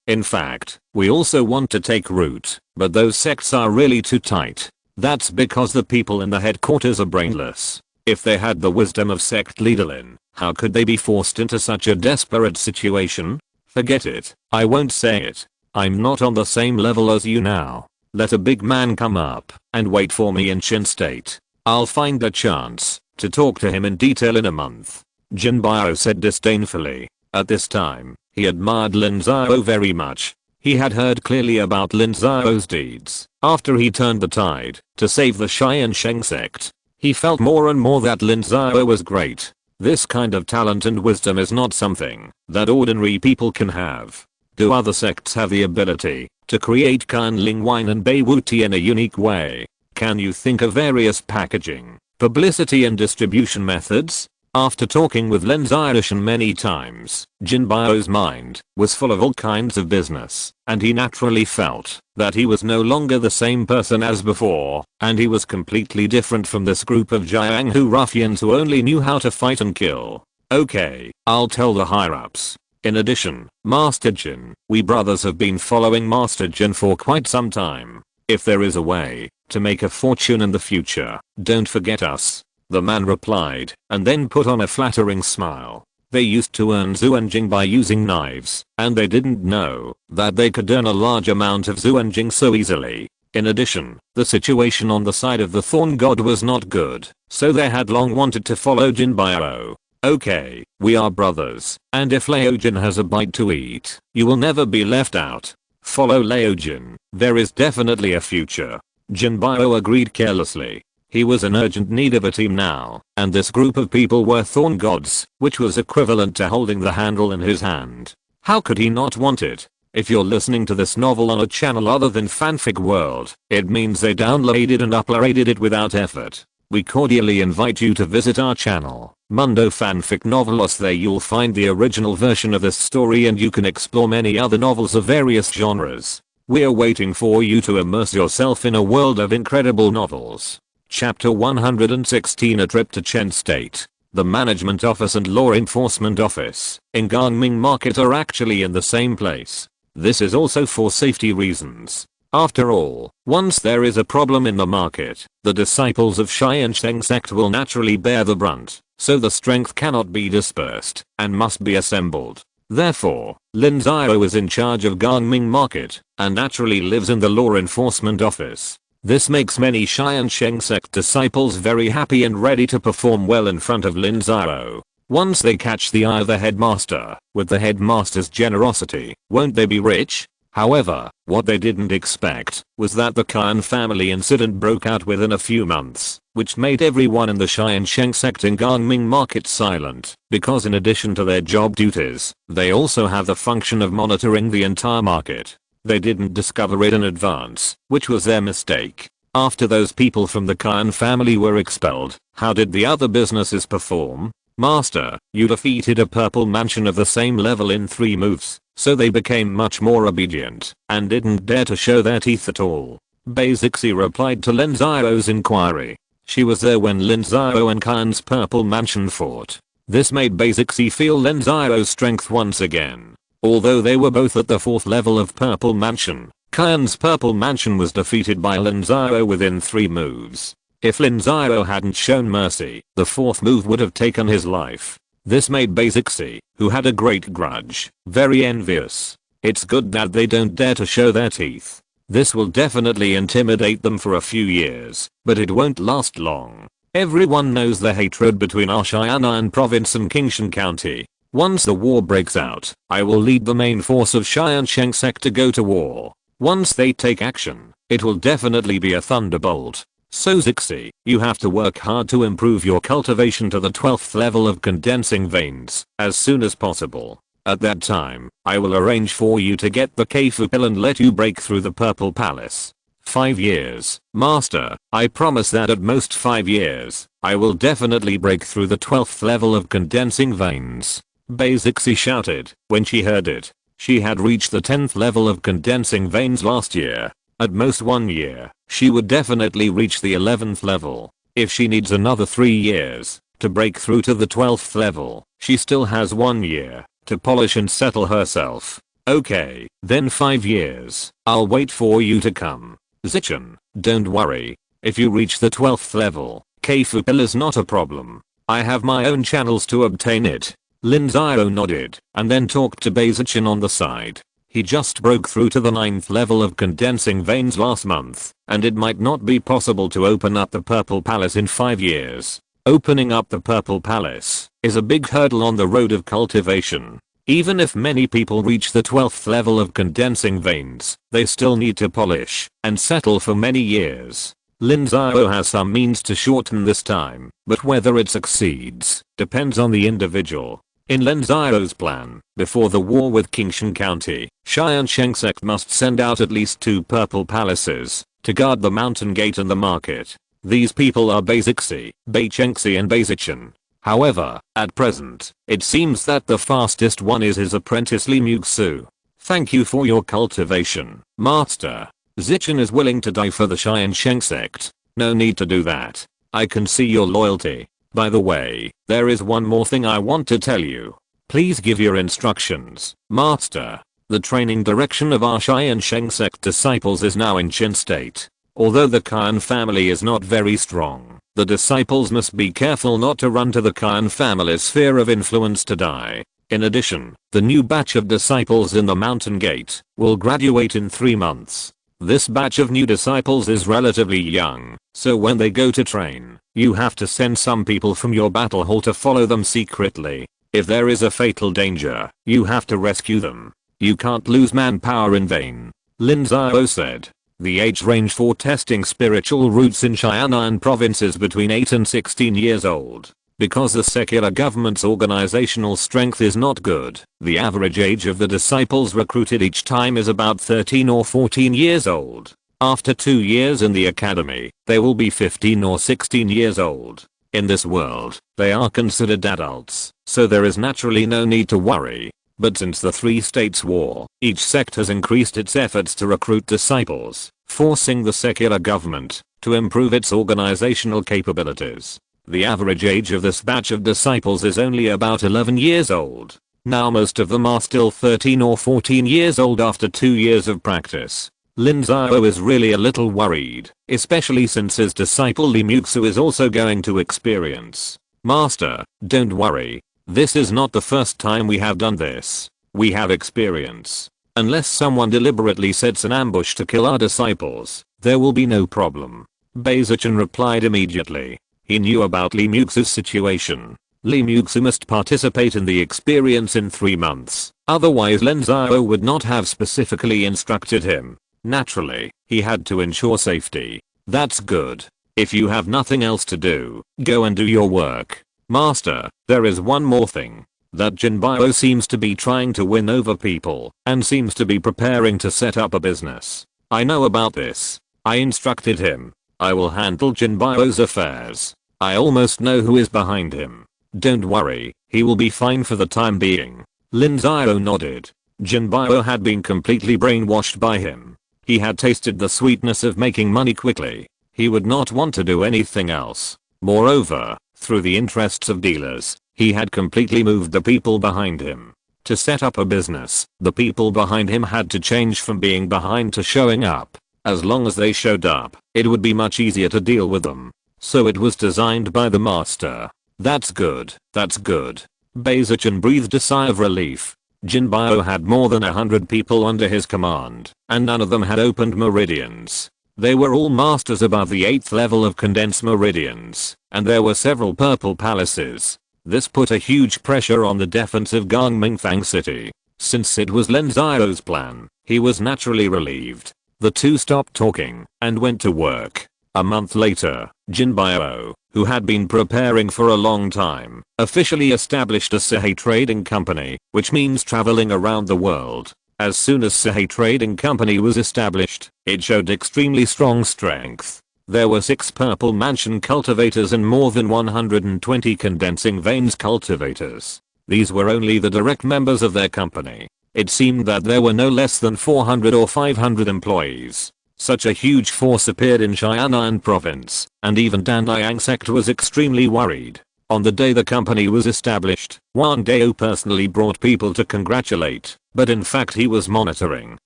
In fact, we also want to take root, but those sects are really too tight. That's because the people in the headquarters are brainless. If they had the wisdom of sect leader Lin, how could they be forced into such a desperate situation? Forget it. I won't say it. I'm not on the same level as you now. Let a big man come up and wait for me in Qin State. I'll find a chance to talk to him in detail in a month. Jinbao said disdainfully. At this time, he admired Lin Xiao very much. He had heard clearly about Lin Xiao's deeds after he turned the tide to save the Tiansheng Sect. He felt more and more that Lin Xiao was great. This kind of talent and wisdom is not something that ordinary people can have. Do other sects have the ability to create Kunling wine and Beiwu tea in a unique way? Can you think of various packaging, publicity and distribution methods? After talking with Lin Xiao many times, Jinbao's mind was full of all kinds of business, and he naturally felt that he was no longer the same person as before, and he was completely different from this group of Jianghu ruffians who only knew how to fight and kill. Okay, I'll tell the higher-ups. In addition, Master Jin, we brothers have been following Master Jin for quite some time. If there is a way to make a fortune in the future, don't forget us. The man replied, and then put on a flattering smile. They used to earn Zuanjing by using knives, and they didn't know that they could earn a large amount of Zuanjing so easily. In addition, the situation on the side of the Thorn God was not good, so they had long wanted to follow Jinbao. Okay, we are brothers, and if Laojin has a bite to eat, you will never be left out. Follow Laojin, there is definitely a future. Jinbao agreed carelessly. He was in urgent need of a team now, and this group of people were thorn gods, which was equivalent to holding the handle in his hand. How could he not want it? If you're listening to this novel on a channel other than Fanfic World, it means they downloaded and uploaded it without effort. We cordially invite you to visit our channel, Mundo Fanfic Novelos. There you'll find the original version of this story and you can explore many other novels of various genres. We're waiting for you to immerse yourself in a world of incredible novels. Chapter 116, A Trip to Tiansheng State. The Management Office and Law Enforcement Office in Gangming Market are actually in the same place. This is also for safety reasons. After all, once there is a problem in the market, the disciples of Tiansheng Sect will naturally bear the brunt, so the strength cannot be dispersed and must be assembled. Therefore, Lin Xiao is in charge of Gangming Market and naturally lives in the Law Enforcement Office. This makes many Tiansheng Sect disciples very happy and ready to perform well in front of Lin Xiao. Once they catch the eye of the headmaster, with the headmaster's generosity, won't they be rich? However, what they didn't expect was that the Khan family incident broke out within a few months, which made everyone in the Tiansheng Sect in Gangming Market silent, because in addition to their job duties, they also have the function of monitoring the entire market. They didn't discover it in advance, which was their mistake. After those people from the Khan family were expelled, how did the other businesses perform? Master, you defeated a purple mansion of the same level in 3 moves, so they became much more obedient and didn't dare to show their teeth at all. Basixi replied to Lin Xiao's inquiry. She was there when Lin Xiao and Khan's purple mansion fought. This made Basixi feel Lin Xiao's strength once again. Although they were both at the 4th level of purple mansion, Khan's purple mansion was defeated by Lin Xiao within 3 moves. If Lin Xiao hadn't shown mercy, the 4th move would have taken his life. This made Basixi, who had a great grudge, very envious. It's good that they don't dare to show their teeth. This will definitely intimidate them for a few years, but it won't last long. Everyone knows the hatred between Xianan Province and Qingshan County. Once the war breaks out, I will lead the main force of Tiansheng Sect to go to war. Once they take action, it will definitely be a thunderbolt. So Zixi, you have to work hard to improve your cultivation to the 12th level of condensing veins as soon as possible. At that time, I will arrange for you to get the Keifu pill and let you break through the Purple Palace. 5 years, Master, I promise that at most 5 years, I will definitely break through the 12th level of condensing veins. Basixi shouted when she heard it. She had reached the 10th level of condensing veins last year. At most 1 year, she would definitely reach the 11th level. If she needs another 3 years to break through to the 12th level, she still has 1 year to polish and settle herself. Okay, then 5 years. I'll wait for you to come. Zichen, don't worry. If you reach the 12th level, Keifu pill is not a problem. I have my own channels to obtain it. Lin Xiao nodded and then talked to Basichin on the side. He just broke through to the 9th level of condensing veins last month, and it might not be possible to open up the Purple Palace in 5 years. Opening up the Purple Palace is a big hurdle on the road of cultivation. Even if many people reach the 12th level of condensing veins, they still need to polish and settle for many years. Lin Xiao has some means to shorten this time, but whether it succeeds depends on the individual. In Lin Xiao's plan, before the war with Qingshan County, Tiansheng Sect must send out at least 2 purple palaces to guard the mountain gate and the market. These people are Basixi, Baichengxi and Basichin. However, at present, it seems that the fastest one is his apprentice Li Muxu. Thank you for your cultivation, Master. Zichen is willing to die for the Tiansheng Sect. No need to do that. I can see your loyalty. By the way, there is one more thing I want to tell you. Please give your instructions, Master. The training direction of our Tiansheng Sect disciples is now in Qin State. Although the Khan family is not very strong, the disciples must be careful not to run to the Khan family's sphere of influence to die. In addition, the new batch of disciples in the mountain gate will graduate in 3 months. This batch of new disciples is relatively young, so when they go to train, you have to send some people from your battle hall to follow them secretly. If there is a fatal danger, you have to rescue them. You can't lose manpower in vain. Lin Xiao said. The age range for testing spiritual roots in Xianan province is between 8 and 16 years old. Because the secular government's organizational strength is not good, the average age of the disciples recruited each time is about 13 or 14 years old. After 2 years in the academy, they will be 15 or 16 years old. In this world, they are considered adults, so there is naturally no need to worry. But since the Three States War, each sect has increased its efforts to recruit disciples, forcing the secular government to improve its organizational capabilities. The average age of this batch of disciples is only about 11 years old. Now most of them are still 13 or 14 years old after 2 years of practice. Lin Xiao is really a little worried, especially since his disciple Li Xiao is also going to experience. Master, don't worry. This is not the first time we have done this. We have experience. Unless someone deliberately sets an ambush to kill our disciples, there will be no problem. Beizichan replied immediately. He knew about Li Xiao's situation. Li Xiao must participate in the experience in 3 months, otherwise Lin Xiao would not have specifically instructed him. Naturally, he had to ensure safety. That's good. If you have nothing else to do, go and do your work. Master, there is one more thing. That Jinbao seems to be trying to win over people, and seems to be preparing to set up a business. I know about this. I instructed him. I will handle Jinbao's affairs. I almost know who is behind him. Don't worry, he will be fine for the time being. Lin Xiao nodded. Jinbao had been completely brainwashed by him. He had tasted the sweetness of making money quickly. He would not want to do anything else. Moreover, through the interests of dealers, he had completely moved the people behind him. To set up a business, the people behind him had to change from being behind to showing up. As long as they showed up, it would be much easier to deal with them. So it was designed by the master. That's good, that's good. Beizichan breathed a sigh of relief. Jinbao had more than 100 people under his command, and none of them had opened meridians. They were all masters above the 8th level of condensed meridians, and there were several purple palaces. This put a huge pressure on the defensive Gangmingfang city. Since it was Lin Xiao's plan, he was naturally relieved. The two stopped talking and went to work. A month later, Jinbao, who had been preparing for a long time, officially established a Sehe trading company, which means traveling around the world. As soon as Sehe Trading Company was established, it showed extremely strong strength. There were 6 purple mansion cultivators and more than 120 condensing veins cultivators. These were only the direct members of their company. It seemed that there were no less than 400 or 500 employees. Such a huge force appeared in Xianan province, and even Tiansheng Sect was extremely worried. On the day the company was established, Wang Dao personally brought people to congratulate, but in fact he was monitoring.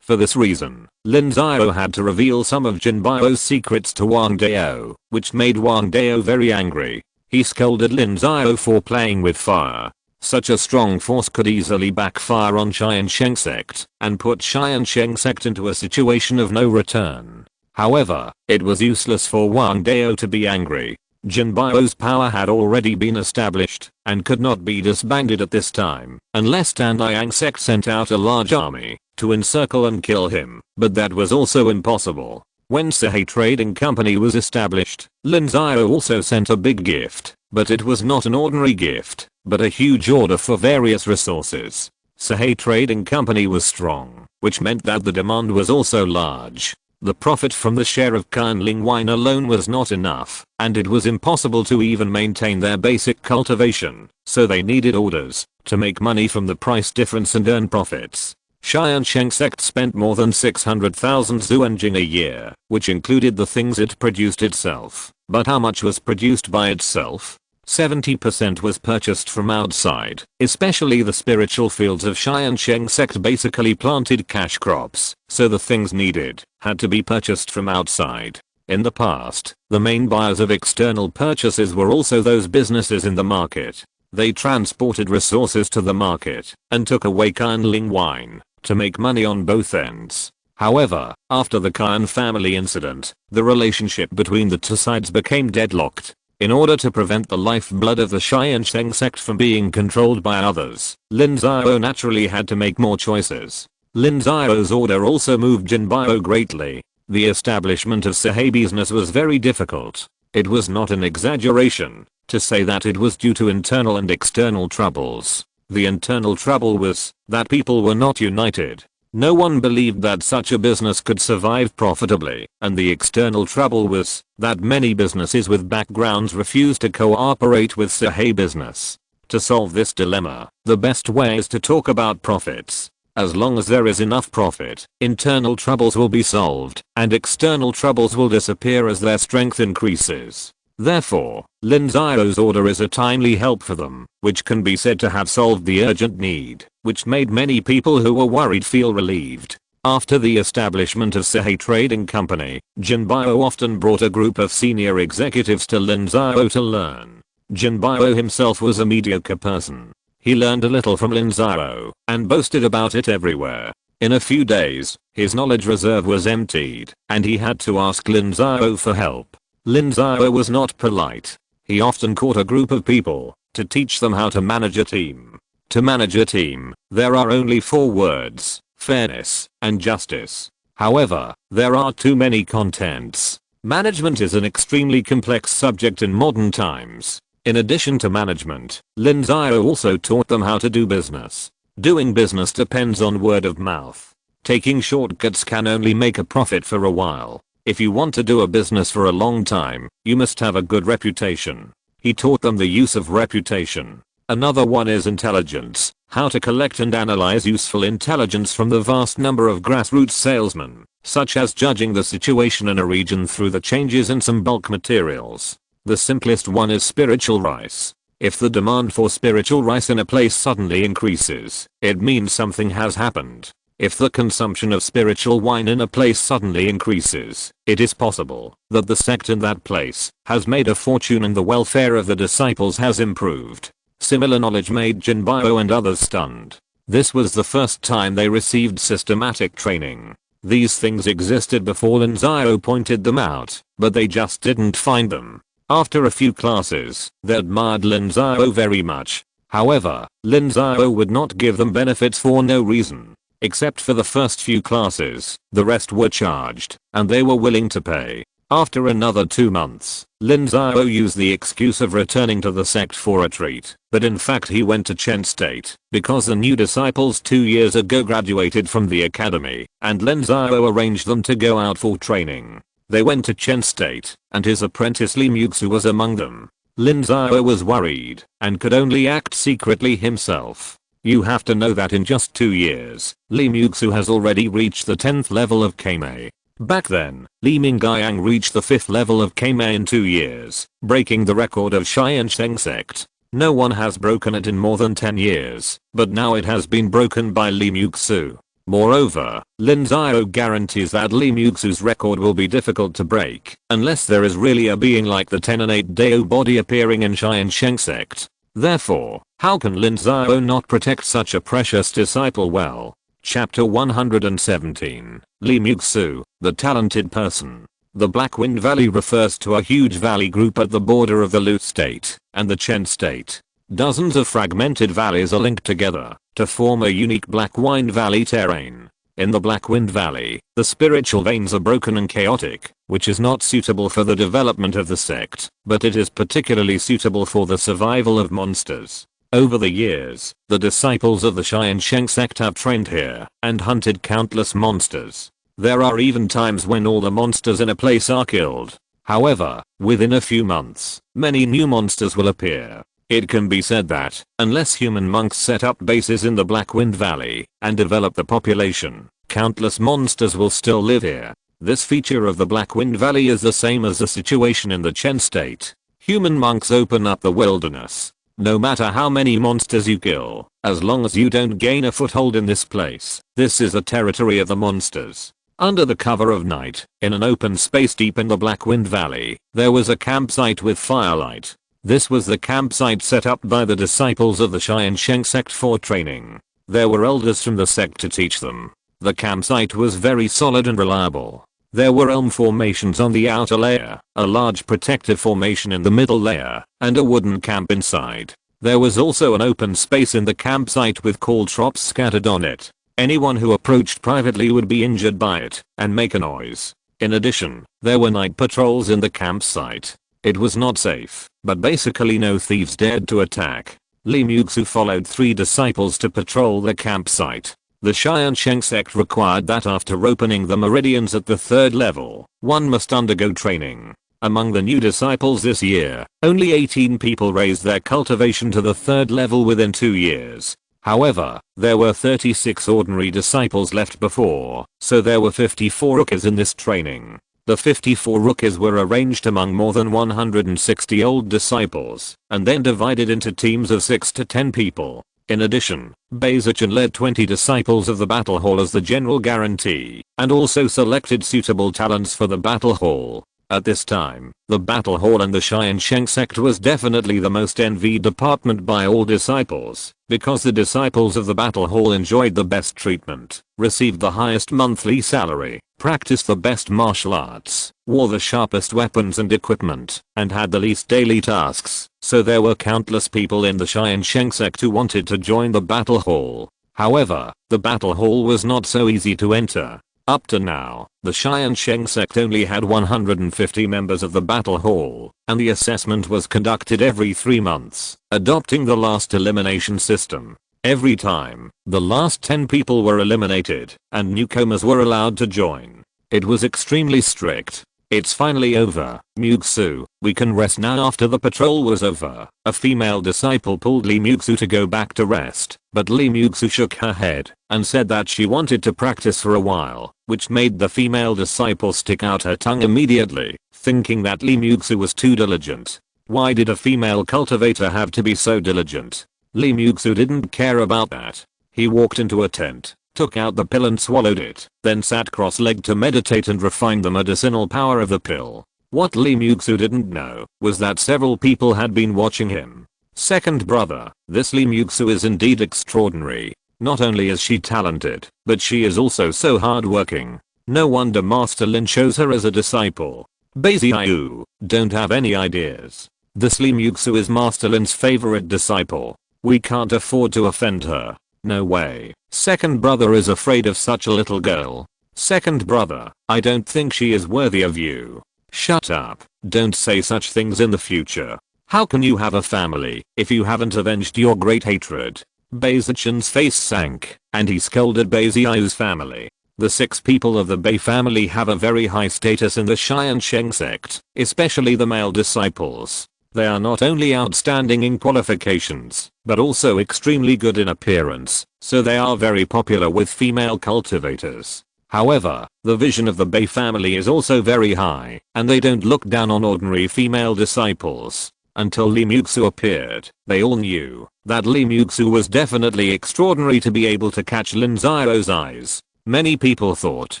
For this reason, Lin Xiao had to reveal some of Jinbao's secrets to Wang Dao, which made Wang Dao very angry. He scolded Lin Xiao for playing with fire. Such a strong force could easily backfire on Tiansheng Sect, and put Tiansheng Sect into a situation of no return. However, it was useless for Wang Dao to be angry. Jinbao's power had already been established, and could not be disbanded at this time, unless Tiansheng Sect sent out a large army to encircle and kill him, but that was also impossible. When Sehe Trading Company was established, Lin Xiao also sent a big gift, but it was not an ordinary gift, but a huge order for various resources. Sehe Trading Company was strong, which meant that the demand was also large. The profit from the share of Kunling wine alone was not enough, and it was impossible to even maintain their basic cultivation, so they needed orders to make money from the price difference and earn profits. Tiansheng Sect spent more than 600,000 zuanjing a year, which included the things it produced itself. But how much was produced by itself? 70% was purchased from outside, especially the spiritual fields of Tiansheng Sect basically planted cash crops, so the things needed had to be purchased from outside. In the past, the main buyers of external purchases were also those businesses in the market. They transported resources to the market and took away Kunling wine to make money on both ends. However, after the Khan family incident, the relationship between the two sides became deadlocked. In order to prevent the lifeblood of the Tiansheng Sect from being controlled by others, Lin Xiao naturally had to make more choices. Lin Xiao's order also moved Jinbao greatly. The establishment of Sahai business was very difficult. It was not an exaggeration to say that it was due to internal and external troubles. The internal trouble was that people were not united. No one believed that such a business could survive profitably, and the external trouble was that many businesses with backgrounds refused to cooperate with Sahai business. To solve this dilemma, the best way is to talk about profits. As long as there is enough profit, internal troubles will be solved, and external troubles will disappear as their strength increases. Therefore, Lin Xiao's order is a timely help for them, which can be said to have solved the urgent need, which made many people who were worried feel relieved. After the establishment of Sahai Trading Company, Jin Bio often brought a group of senior executives to Lin Xiao to learn. Jin Bio himself was a mediocre person. He learned a little from Lin Xiao and boasted about it everywhere. In a few days, his knowledge reserve was emptied, and he had to ask Lin Xiao for help. Lin Xiao was not polite. He often caught a group of people to teach them how to manage a team. To manage a team, there are only 4 words: fairness and justice. However, there are too many contents. Management is an extremely complex subject in modern times. In addition to management, Lin Xiao also taught them how to do business. Doing business depends on word of mouth. Taking shortcuts can only make a profit for a while. If you want to do a business for a long time, you must have a good reputation. He taught them the use of reputation. Another one is intelligence, how to collect and analyze useful intelligence from the vast number of grassroots salesmen, such as judging the situation in a region through the changes in some bulk materials. The simplest one is spiritual rice. If the demand for spiritual rice in a place suddenly increases, it means something has happened. If the consumption of spiritual wine in a place suddenly increases, it is possible that the sect in that place has made a fortune and the welfare of the disciples has improved. Similar knowledge made Jin Bio and others stunned. This was the first time they received systematic training. These things existed before Lin Xiao pointed them out, but they just didn't find them. After a few classes, they admired Lin Xiao very much. However, Lin Xiao would not give them benefits for no reason. Except for the first few classes, the rest were charged, and they were willing to pay. After another 2 months, Lin Xiao used the excuse of returning to the sect for a treat, but in fact he went to Chen State, because the new disciples 2 years ago graduated from the academy, and Lin Xiao arranged them to go out for training. They went to Chen State, and his apprentice Li Xiao was among them. Lin Xiao was worried, and could only act secretly himself. You have to know that in just 2 years, Li Xiao has already reached the 10th level of Keimei. Back then, Li Mingyang reached the 5th level of Keimei in 2 years, breaking the record of Tiansheng Sect. No one has broken it in more than 10 years, but now it has been broken by Li Xiao. Moreover, Lin Xiao guarantees that Li Xiao's record will be difficult to break, unless there is really a being like the 10 and 8 Dao body appearing in Tiansheng Sect. Therefore, how can Lin Xiao not protect such a precious disciple well? Chapter 117, Li Xiao, the talented person. The Black Wind Valley refers to a huge valley group at the border of the Lu State and the Chen State. Dozens of fragmented valleys are linked together to form a unique Black Wind Valley terrain. In the Black Wind Valley, the spiritual veins are broken and chaotic, which is not suitable for the development of the sect, but it is particularly suitable for the survival of monsters. Over the years, the disciples of the Tiansheng Sect have trained here and hunted countless monsters. There are even times when all the monsters in a place are killed. However, within a few months, many new monsters will appear. It can be said that, unless human monks set up bases in the Black Wind Valley and develop the population, countless monsters will still live here. This feature of the Black Wind Valley is the same as the situation in the Chen State. Human monks open up the wilderness. No matter how many monsters you kill, as long as you don't gain a foothold in this place, this is the territory of the monsters. Under the cover of night, in an open space deep in the Black Wind Valley, there was a campsite with firelight. This was the campsite set up by the disciples of the Tiansheng Sect for training. There were elders from the sect to teach them. The campsite was very solid and reliable. There were elm formations on the outer layer, a large protective formation in the middle layer, and a wooden camp inside. There was also an open space in the campsite with caltrops scattered on it. Anyone who approached privately would be injured by it and make a noise. In addition, there were night patrols in the campsite. It was not safe, but basically no thieves dared to attack. Li Muxu followed 3 disciples to patrol the campsite. The Tiansheng Sect required that after opening the meridians at the 3rd level, one must undergo training. Among the new disciples this year, only 18 people raised their cultivation to the 3rd level within 2 years. However, there were 36 ordinary disciples left before, so there were 54 rookies in this training. The 54 rookies were arranged among more than 160 old disciples, and then divided into teams of 6 to 10 people. In addition, Beizichan led 20 disciples of the battle hall as the general guarantee, and also selected suitable talents for the battle hall. At this time, the battle hall in the Tiansheng Sect was definitely the most envied department by all disciples, because the disciples of the battle hall enjoyed the best treatment, received the highest monthly salary, practiced the best martial arts, wore the sharpest weapons and equipment, and had the least daily tasks, so there were countless people in the Tiansheng Sect who wanted to join the battle hall. However, the battle hall was not so easy to enter. Up to now, the Tiansheng Sect only had 150 members of the battle hall, and the assessment was conducted every 3 months, adopting the last elimination system. Every time, the last 10 people were eliminated, and newcomers were allowed to join. It was extremely strict. It's finally over, Muxu, we can rest now. After the patrol was over, a female disciple pulled Li Muxu to go back to rest, but Li Muxu shook her head, and said that she wanted to practice for a while, which made the female disciple stick out her tongue immediately, thinking that Li Muxu was too diligent. Why did a female cultivator have to be so diligent? Li Muxu didn't care about that. He walked into a tent, took out the pill and swallowed it, then sat cross-legged to meditate and refine the medicinal power of the pill. What Li Muxu didn't know was that several people had been watching him. Second brother, this Li Muxu is indeed extraordinary. Not only is she talented, but she is also so hardworking. No wonder Master Lin chose her as a disciple. Beiziu, don't have any ideas. This Li Muxu is Master Lin's favorite disciple. We can't afford to offend her. No way. Second brother is afraid of such a little girl. Second brother, I don't think she is worthy of you. Shut up. Don't say such things in the future. How can you have a family if you haven't avenged your great hatred? Beizichan's face sank, and he scolded Beiziu's family. The 6 people of the Bei family have a very high status in the Tiansheng Sect, especially the male disciples. They are not only outstanding in qualifications, but also extremely good in appearance, so they are very popular with female cultivators. However, the vision of the Bei family is also very high, and they don't look down on ordinary female disciples. Until Li Muxu appeared, they all knew that Li Muxu was definitely extraordinary to be able to catch Lin Xiao's eyes. Many people thought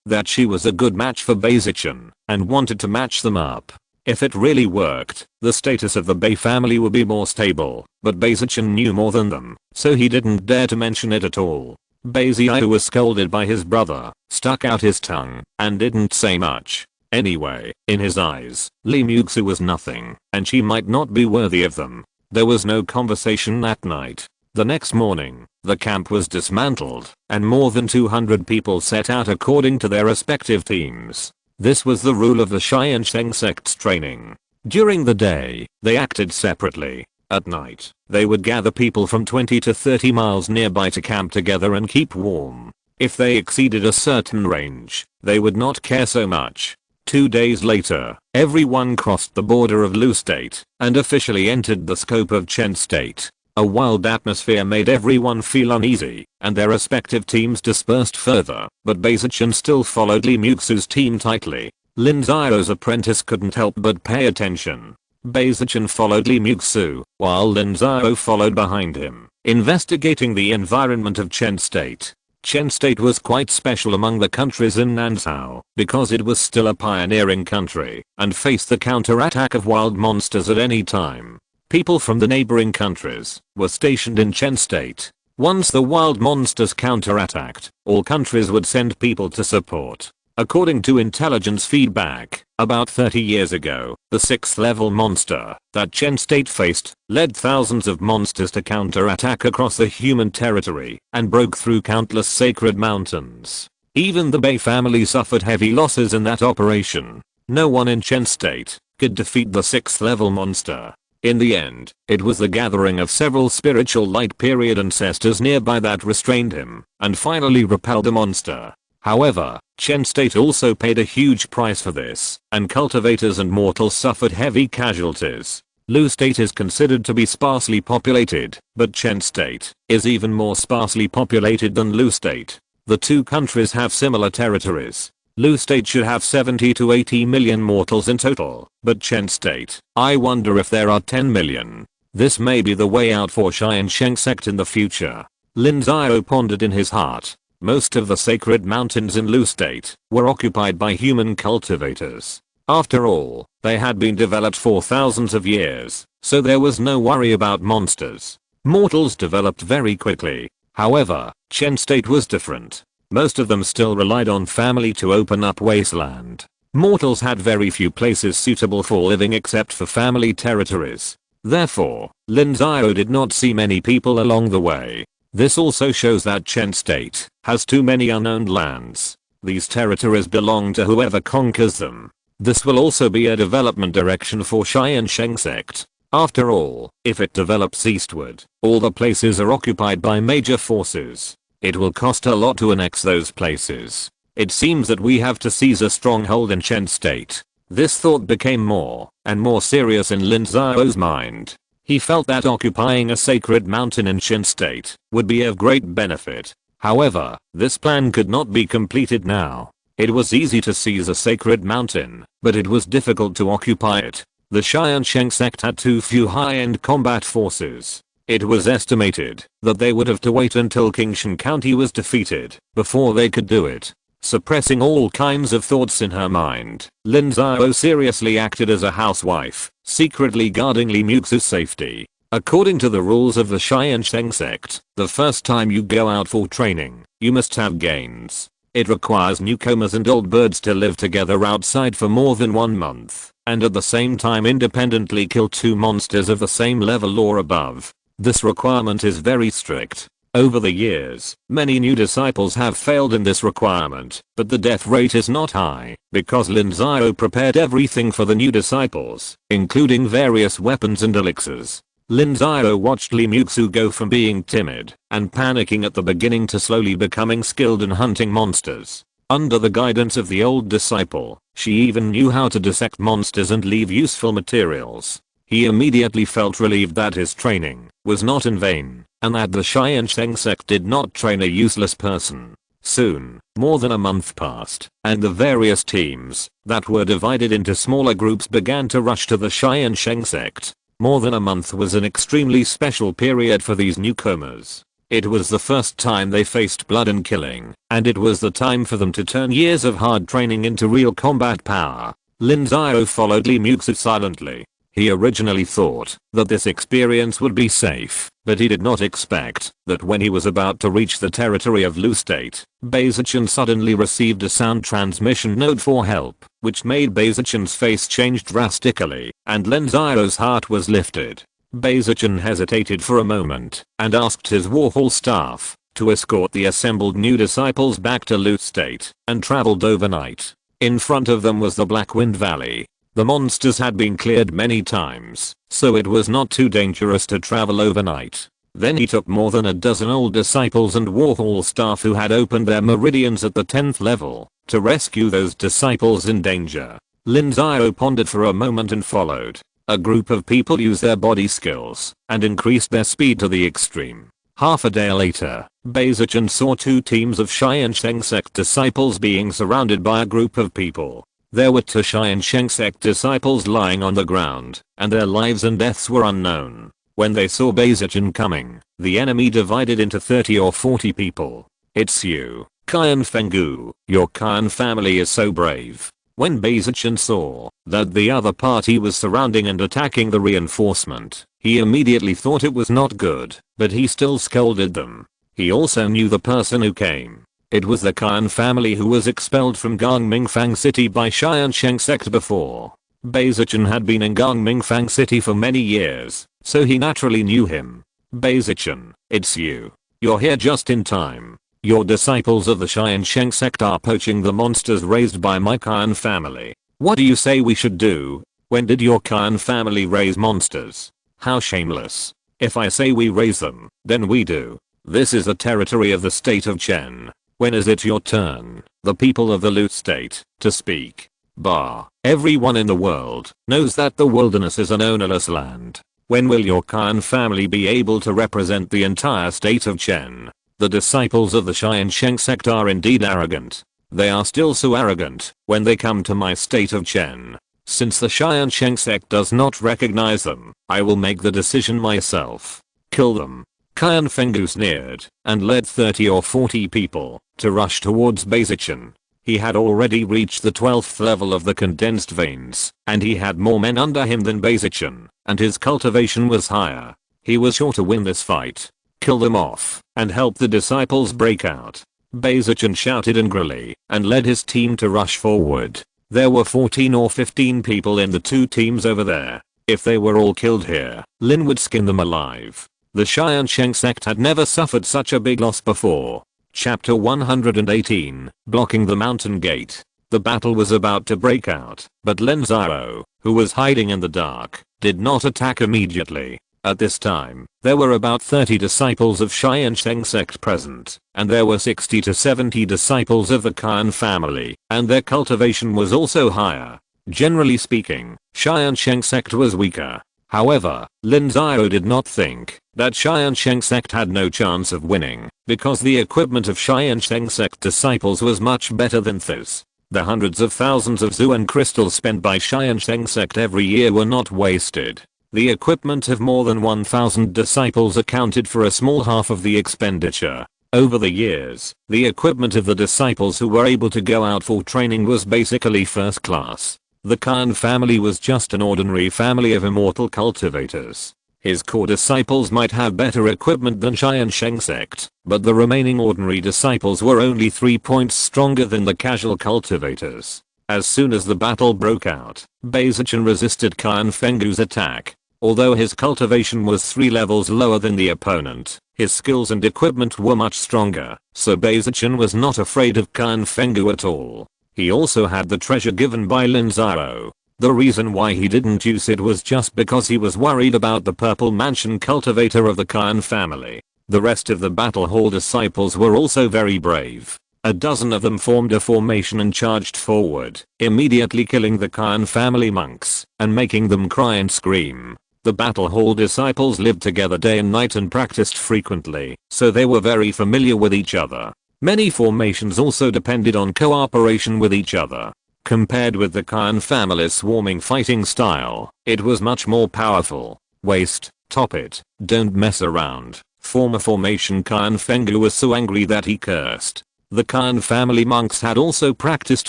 that she was a good match for Beizichan, and wanted to match them up. If it really worked, the status of the Bei family would be more stable, but Beizichan knew more than them, so he didn't dare to mention it at all. Beiziu was scolded by his brother, stuck out his tongue, and didn't say much. Anyway, in his eyes, Li Muxu was nothing, and she might not be worthy of them. There was no conversation that night. The next morning, the camp was dismantled, and more than 200 people set out according to their respective teams. This was the rule of the Tiansheng Sect's training. During the day, they acted separately. At night, they would gather people from 20 to 30 miles nearby to camp together and keep warm. If they exceeded a certain range, they would not care so much. 2 days later, everyone crossed the border of Lu State and officially entered the scope of Chen State. A wild atmosphere made everyone feel uneasy, and their respective teams dispersed further, but Beizichan still followed Li Muxu's team tightly. Lin Xiao's apprentice couldn't help but pay attention. Beizichan followed Li Muxu, while Lin Xiao followed behind him, investigating the environment of Chen State. Chen State was quite special among the countries in Nansao, because it was still a pioneering country, and faced the counterattack of wild monsters at any time. People from the neighboring countries were stationed in Chen State. Once the wild monsters counterattacked, all countries would send people to support. According to intelligence feedback, about 30 years ago, the 6th level monster that Chen State faced led thousands of monsters to counterattack across the human territory and broke through countless sacred mountains. Even the Bei family suffered heavy losses in that operation. No one in Chen State could defeat the 6th level monster. In the end, it was the gathering of several spiritual light period ancestors nearby that restrained him and finally repelled the monster. However, Chen State also paid a huge price for this, and cultivators and mortals suffered heavy casualties. Lu State is considered to be sparsely populated, but Chen State is even more sparsely populated than Lu State. The two countries have similar territories. Lu State should have 70 to 80 million mortals in total, but Chen State, I wonder if there are 10 million. This may be the way out for Tiansheng Sect in the future. Lin Xiao pondered in his heart. Most of the sacred mountains in Lu State were occupied by human cultivators. After all, they had been developed for thousands of years, so there was no worry about monsters. Mortals developed very quickly. However, Chen State was different. Most of them still relied on family to open up wasteland. Mortals had very few places suitable for living except for family territories. Therefore, Lin Xiao did not see many people along the way. This also shows that Chen State has too many unowned lands. These territories belong to whoever conquers them. This will also be a development direction for Tiansheng Sect. After all, if it develops eastward, all the places are occupied by major forces. It will cost a lot to annex those places. It seems that we have to seize a stronghold in Chen State. This thought became more and more serious in Lin Xiao's mind. He felt that occupying a sacred mountain in Chen State would be of great benefit. However, this plan could not be completed now. It was easy to seize a sacred mountain, but it was difficult to occupy it. The Tiansheng Sect had too few high-end combat forces. It was estimated that they would have to wait until Qingshan County was defeated before they could do it. Suppressing all kinds of thoughts in her mind, Lin Xiao seriously acted as a housewife, secretly guarding Li Muxu's safety. According to the rules of the Tiansheng Sect, the first time you go out for training, you must have gains. It requires newcomers and old birds to live together outside for more than 1 month, and at the same time independently kill 2 monsters of the same level or above. This requirement is very strict. Over the years, many new disciples have failed in this requirement, but the death rate is not high because Lin Xiao prepared everything for the new disciples, including various weapons and elixirs. Lin Xiao watched Li Muxu go from being timid and panicking at the beginning to slowly becoming skilled in hunting monsters. Under the guidance of the old disciple, she even knew how to dissect monsters and leave useful materials. He immediately felt relieved that his training was not in vain, and that the Tiansheng Sect did not train a useless person. Soon, more than a month passed, and the various teams that were divided into smaller groups began to rush to the Tiansheng Sect. More than a month was an extremely special period for these newcomers. It was the first time they faced blood and killing, and it was the time for them to turn years of hard training into real combat power. Lin Xiao followed Li Muxu silently. He originally thought that this experience would be safe, but he did not expect that when he was about to reach the territory of Lu State, Beizichan suddenly received a sound transmission node for help, which made Beizichan's face change drastically, and Lin Xiao's heart was lifted. Beizichan hesitated for a moment and asked his warhol staff to escort the assembled new disciples back to Lu State and traveled overnight. In front of them was the Black Wind Valley. The monsters had been cleared many times, so it was not too dangerous to travel overnight. Then he took more than a dozen old disciples and warhol staff who had opened their meridians at the 10th level to rescue those disciples in danger. Lin Xiao pondered for a moment and followed. A group of people used their body skills and increased their speed to the extreme. Half a day later, Beizichan saw 2 teams of Tiansheng Sect disciples being surrounded by a group of people. There were 2 Tiansheng Sect disciples lying on the ground, and their lives and deaths were unknown. When they saw Beizichan coming, the enemy divided into 30 or 40 people. "It's you, Qian Fenggu. Your Qian family is so brave." When Beizichan saw that the other party was surrounding and attacking the reinforcement, he immediately thought it was not good, but he still scolded them. He also knew the person who came. It was the Qian family who was expelled from Gongmingfang City by Tiansheng Sect before. Beizichan had been in Gongmingfang City for many years, so he naturally knew him. "Beizichan, it's you. You're here just in time. Your disciples of the Tiansheng Sect are poaching the monsters raised by my clan family. What do you say we should do? When did your clan family raise monsters? How shameless. If I say we raise them, then we do. This is the territory of the state of Chen. When is it your turn, the people of the Loot state, to speak? Bah. Everyone in the world knows that the wilderness is an ownerless land. When will your clan family be able to represent the entire state of Chen? The disciples of the Tiansheng Sect are indeed arrogant. They are still so arrogant when they come to my state of Chen. Since the Tiansheng Sect does not recognize them, I will make the decision myself. Kill them. Qian Fenggu sneered and led 30 or 40 people to rush towards Baizichen. He had already reached the 12th level of the condensed veins, and he had more men under him than Baizichen, and his cultivation was higher. He was sure to win this fight. Kill them off, and help the disciples break out. Baizichen shouted angrily, and led his team to rush forward. There were 14 or 15 people in the two teams over there. If they were all killed here, Lin would skin them alive. The Tiansheng Sect had never suffered such a big loss before. Chapter 118, Blocking the Mountain Gate. The battle was about to break out, but Lin Xiao, who was hiding in the dark, did not attack immediately. At this time, there were about 30 disciples of Tiansheng Sect present, and there were 60 to 70 disciples of the Qian family, and their cultivation was also higher. Generally speaking, Tiansheng Sect was weaker. However, Lin Xiao did not think that Tiansheng Sect had no chance of winning, because the equipment of Tiansheng Sect disciples was much better than theirs. The hundreds of thousands of Zuan crystals spent by Tiansheng Sect every year were not wasted. The equipment of more than 1,000 disciples accounted for a small half of the expenditure. Over the years, the equipment of the disciples who were able to go out for training was basically first class. The Qian family was just an ordinary family of immortal cultivators. His core disciples might have better equipment than Tiansheng Sect, but the remaining ordinary disciples were only 3 points stronger than the casual cultivators. As soon as the battle broke out, Baizichen resisted Qian Fenggu's attack. Although his cultivation was 3 levels lower than the opponent, his skills and equipment were much stronger, so Baizichen was not afraid of Qian Fenggu at all. He also had the treasure given by Lin Xiao. The reason why he didn't use it was just because he was worried about the purple mansion cultivator of the Qian family. The rest of the battle hall disciples were also very brave. A dozen of them formed a formation and charged forward, immediately killing the Qian family monks and making them cry and scream. The battle hall disciples lived together day and night and practiced frequently, so they were very familiar with each other. Many formations also depended on cooperation with each other. Compared with the Qian family's swarming fighting style, it was much more powerful. Waste, top it, don't mess around. Form a formation. Qian Fenggu was so angry that he cursed. The Qian family monks had also practiced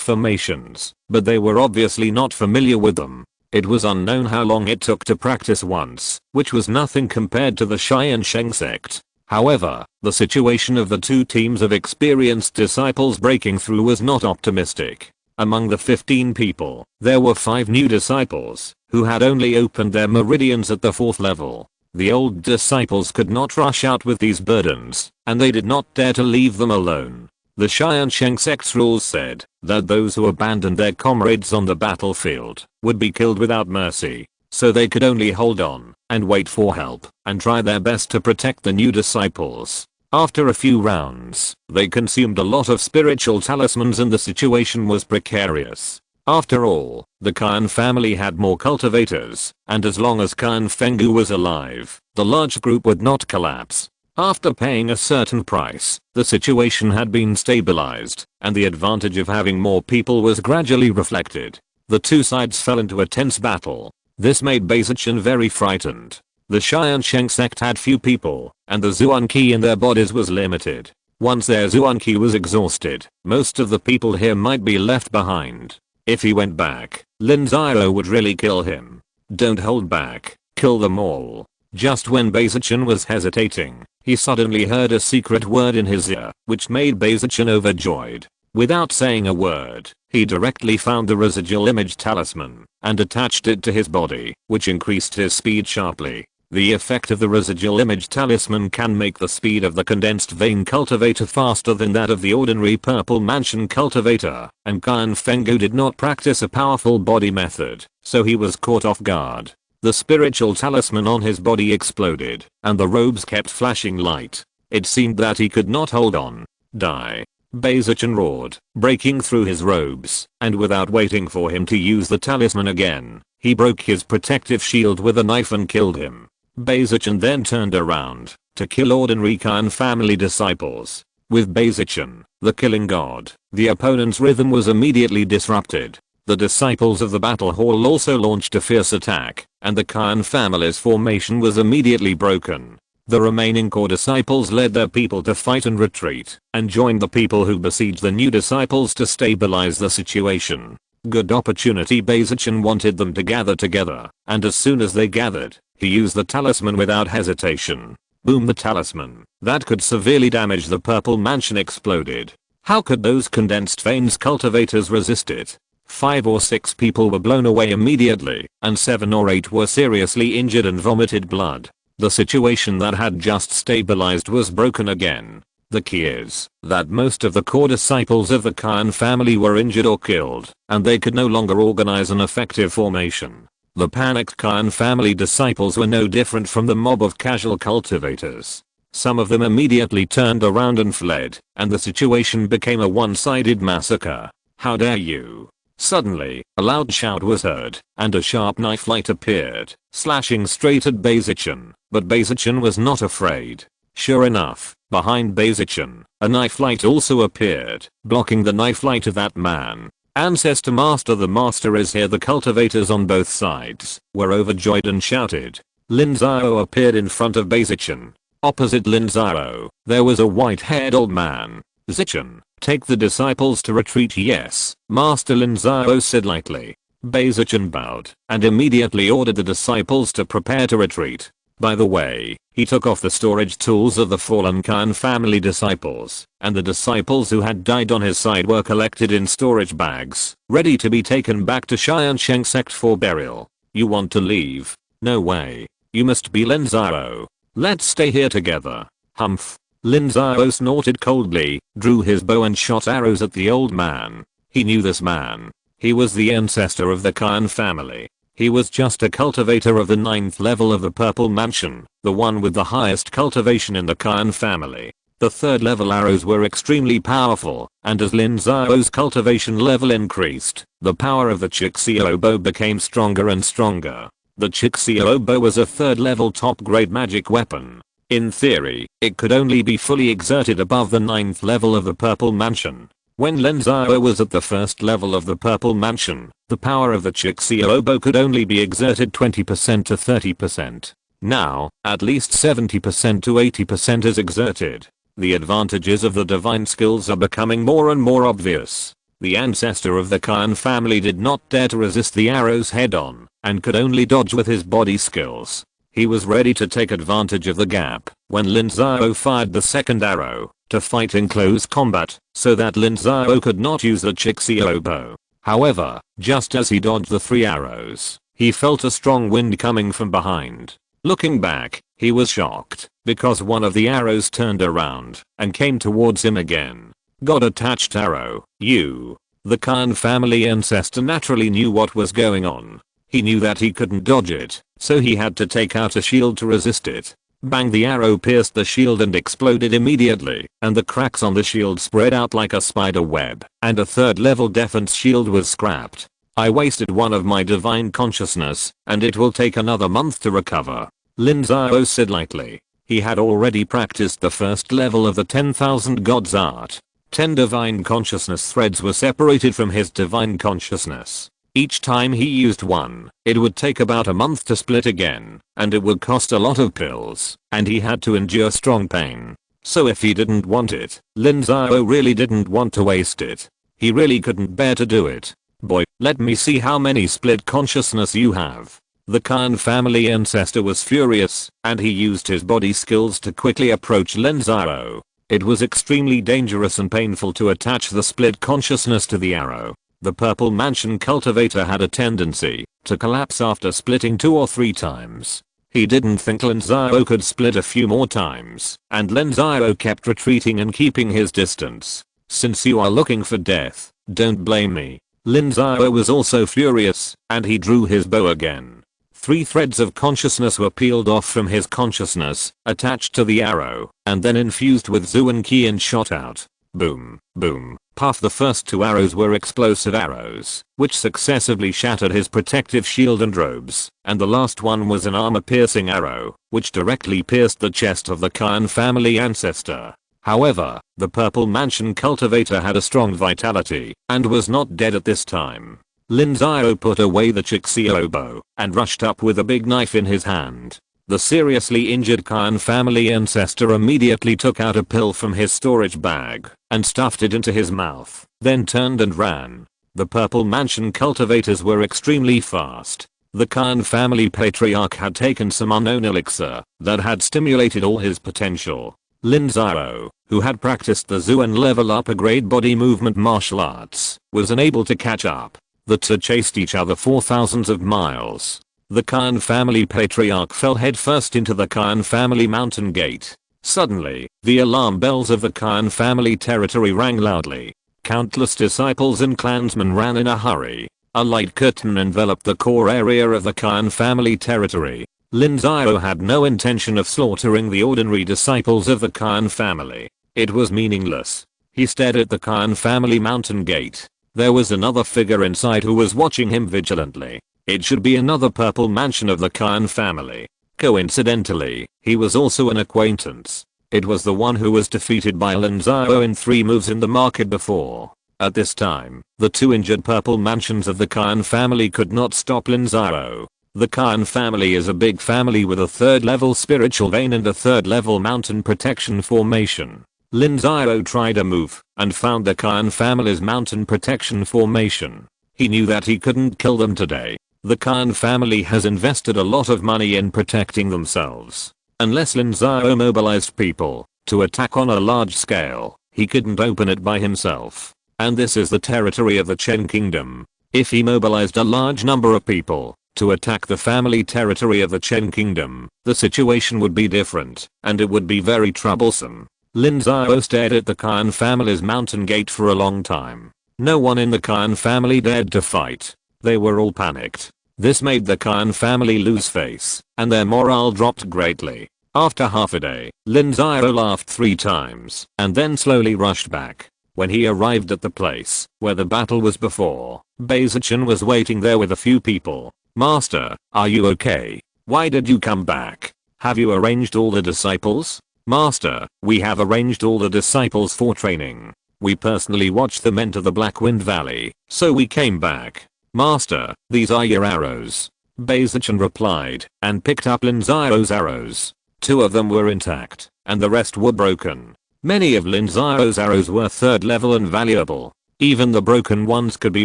formations, but they were obviously not familiar with them. It was unknown how long it took to practice once, which was nothing compared to the Tiansheng Sect. However, the situation of the two teams of experienced disciples breaking through was not optimistic. Among the 15 people, there were 5 new disciples, who had only opened their meridians at the 4th level. The old disciples could not rush out with these burdens, and they did not dare to leave them alone. The Tiansheng Sect's rules said that those who abandoned their comrades on the battlefield would be killed without mercy, so they could only hold on and wait for help and try their best to protect the new disciples. After a few rounds, they consumed a lot of spiritual talismans and the situation was precarious. After all, the Qian family had more cultivators, and as long as Qian Fenggu was alive, the large group would not collapse. After paying a certain price, the situation had been stabilized, and the advantage of having more people was gradually reflected. The two sides fell into a tense battle. This made Baizichen very frightened. The Tiansheng Sect had few people, and the Zuan Qi in their bodies was limited. Once their Zuan Qi was exhausted, most of the people here might be left behind. If he went back, Lin Xiao would really kill him. Don't hold back, kill them all. Just when Baizichen was hesitating, he suddenly heard a secret word in his ear, which made Baizichen overjoyed. Without saying a word, he directly found the residual image talisman and attached it to his body, which increased his speed sharply. The effect of the residual image talisman can make the speed of the condensed vein cultivator faster than that of the ordinary purple mansion cultivator, and Qian Fenggu did not practice a powerful body method, so he was caught off guard. The spiritual talisman on his body exploded, and the robes kept flashing light. It seemed that he could not hold on. Die. Beizichan roared, breaking through his robes, and without waiting for him to use the talisman again, he broke his protective shield with a knife and killed him. Beizichan then turned around to kill ordinary Qian family disciples. With Beizichan, the killing god, the opponent's rhythm was immediately disrupted. The disciples of the battle hall also launched a fierce attack, and the Qian family's formation was immediately broken. The remaining core disciples led their people to fight and retreat, and joined the people who besieged the new disciples to stabilize the situation. Good opportunity. Beizichan wanted them to gather together, and as soon as they gathered, he used the talisman without hesitation. Boom, the talisman that could severely damage the purple mansion exploded. How could those condensed veins cultivators resist it? 5 or 6 people were blown away immediately, and 7 or 8 were seriously injured and vomited blood. The situation that had just stabilized was broken again. The key is that most of the core disciples of the Qian family were injured or killed, and they could no longer organize an effective formation. The panicked Qian family disciples were no different from the mob of casual cultivators. Some of them immediately turned around and fled, and the situation became a one-sided massacre. How dare you! Suddenly, a loud shout was heard, and a sharp knife light appeared, slashing straight at Beizichan, but Beizichan was not afraid. Sure enough, behind Beizichan, a knife light also appeared, blocking the knife light of that man. Ancestor Master, the master is here. The cultivators on both sides were overjoyed and shouted. Lin Xiao appeared in front of Beizichan. Opposite Lin Xiao, there was a white-haired old man. Zichan, take the disciples to retreat. Yes, Master, Lin Xiao said lightly. Beizichan bowed, and immediately ordered the disciples to prepare to retreat. By the way, he took off the storage tools of the fallen Qian family disciples, and the disciples who had died on his side were collected in storage bags, ready to be taken back to Tiansheng Sect for burial. You want to leave? No way. You must be Lin Xiao. Let's stay here together. Humph. Lin Xiao snorted coldly, drew his bow and shot arrows at the old man. He knew this man. He was the ancestor of the Qian family. He was just a cultivator of the 9th level of the Purple Mansion, the one with the highest cultivation in the Qian family. The 3rd level arrows were extremely powerful, and as Lin Xiao's cultivation level increased, the power of the Xiao bow became stronger and stronger. The Xiao bow was a 3rd level top grade magic weapon. In theory, it could only be fully exerted above the 9th level of the Purple Mansion. When Lin Xiao was at the 1st level of the Purple Mansion, the power of the Xiao bow could only be exerted 20% to 30%. Now, at least 70% to 80% is exerted. The advantages of the divine skills are becoming more and more obvious. The ancestor of the Qian family did not dare to resist the arrows head-on, and could only dodge with his body skills. He was ready to take advantage of the gap when Lin Xiao fired the 2nd arrow to fight in close combat, so that Lin Xiao could not use the Xiao bow. However, just as he dodged the 3 arrows, he felt a strong wind coming from behind. Looking back, he was shocked, because one of the arrows turned around and came towards him again. God-attached arrow, you. The Qian family ancestor naturally knew what was going on. He knew that he couldn't dodge it, so he had to take out a shield to resist it. Bang, the arrow pierced the shield and exploded immediately, and the cracks on the shield spread out like a spider web, and a 3rd level defense shield was scrapped. I wasted one of my divine consciousness, and it will take another month to recover. Lin Xiao said lightly. He had already practiced the 1st level of the 10,000 gods art. 10 divine consciousness threads were separated from his divine consciousness. Each time he used one, it would take about a month to split again, and it would cost a lot of pills, and he had to endure strong pain. So if he didn't want it, Lin Xiao really didn't want to waste it. He really couldn't bear to do it. Boy, let me see how many split consciousness you have. The Qian family ancestor was furious, and he used his body skills to quickly approach Lin Xiao. It was extremely dangerous and painful to attach the split consciousness to the arrow. The Purple Mansion cultivator had a tendency to collapse after splitting 2 or 3 times. He didn't think Lin Xiao could split a few more times, and Lin Xiao kept retreating and keeping his distance. Since you are looking for death, don't blame me. Lin Xiao was also furious, and he drew his bow again. 3 threads of consciousness were peeled off from his consciousness, attached to the arrow, and then infused with Zuan Qi and shot out. Boom, boom, puff. The first 2 arrows were explosive arrows, which successively shattered his protective shield and robes, and the last one was an armor-piercing arrow, which directly pierced the chest of the Qian family ancestor. However, the Purple Mansion cultivator had a strong vitality, and was not dead at this time. Lin Xiao put away the Chixio bow, and rushed up with a big knife in his hand. The seriously injured Qian family ancestor immediately took out a pill from his storage bag, and stuffed it into his mouth, then turned and ran. The Purple Mansion cultivators were extremely fast. The Qian family patriarch had taken some unknown elixir that had stimulated all his potential. Lin Xiao, who had practiced the Zuan level upper-grade body movement martial arts, was unable to catch up. The two chased each other for thousands of miles. The Qian family patriarch fell headfirst into the Qian family mountain gate. Suddenly, the alarm bells of the Qian family territory rang loudly. Countless disciples and clansmen ran in a hurry. A light curtain enveloped the core area of the Qian family territory. Lin Xiao had no intention of slaughtering the ordinary disciples of the Qian family. It was meaningless. He stared at the Qian family mountain gate. There was another figure inside who was watching him vigilantly. It should be another Purple Mansion of the Qian family. Coincidentally, he was also an acquaintance. It was the one who was defeated by Lin Xiao in 3 moves in the market before. At this time, the 2 injured Purple Mansions of the Qian family could not stop Lin Xiao. The Qian family is a big family with a 3rd level spiritual vein and a 3rd level mountain protection formation. Lin Xiao tried a move and found the Qian family's mountain protection formation. He knew that he couldn't kill them today. The Qian family has invested a lot of money in protecting themselves. Unless Lin Xiao mobilized people to attack on a large scale, he couldn't open it by himself. And this is the territory of the Chen Kingdom. If he mobilized a large number of people to attack the family territory of the Chen Kingdom, the situation would be different, and it would be very troublesome. Lin Xiao stared at the Qian family's mountain gate for a long time. No one in the Qian family dared to fight. They were all panicked. This made the Qian family lose face, and their morale dropped greatly. After half a day, Lin Xiao laughed 3 times, and then slowly rushed back. When he arrived at the place where the battle was before, Beizichen was waiting there with a few people. "Master, are you okay? Why did you come back? Have you arranged all the disciples?" "Master, we have arranged all the disciples for training. We personally watched them enter the Black Wind Valley, so we came back." "Master, these are your arrows." Beizichen replied, and picked up Lin Xiao's arrows. 2 of them were intact, and the rest were broken. Many of Lin Xiao's arrows were 3rd level and valuable. Even the broken ones could be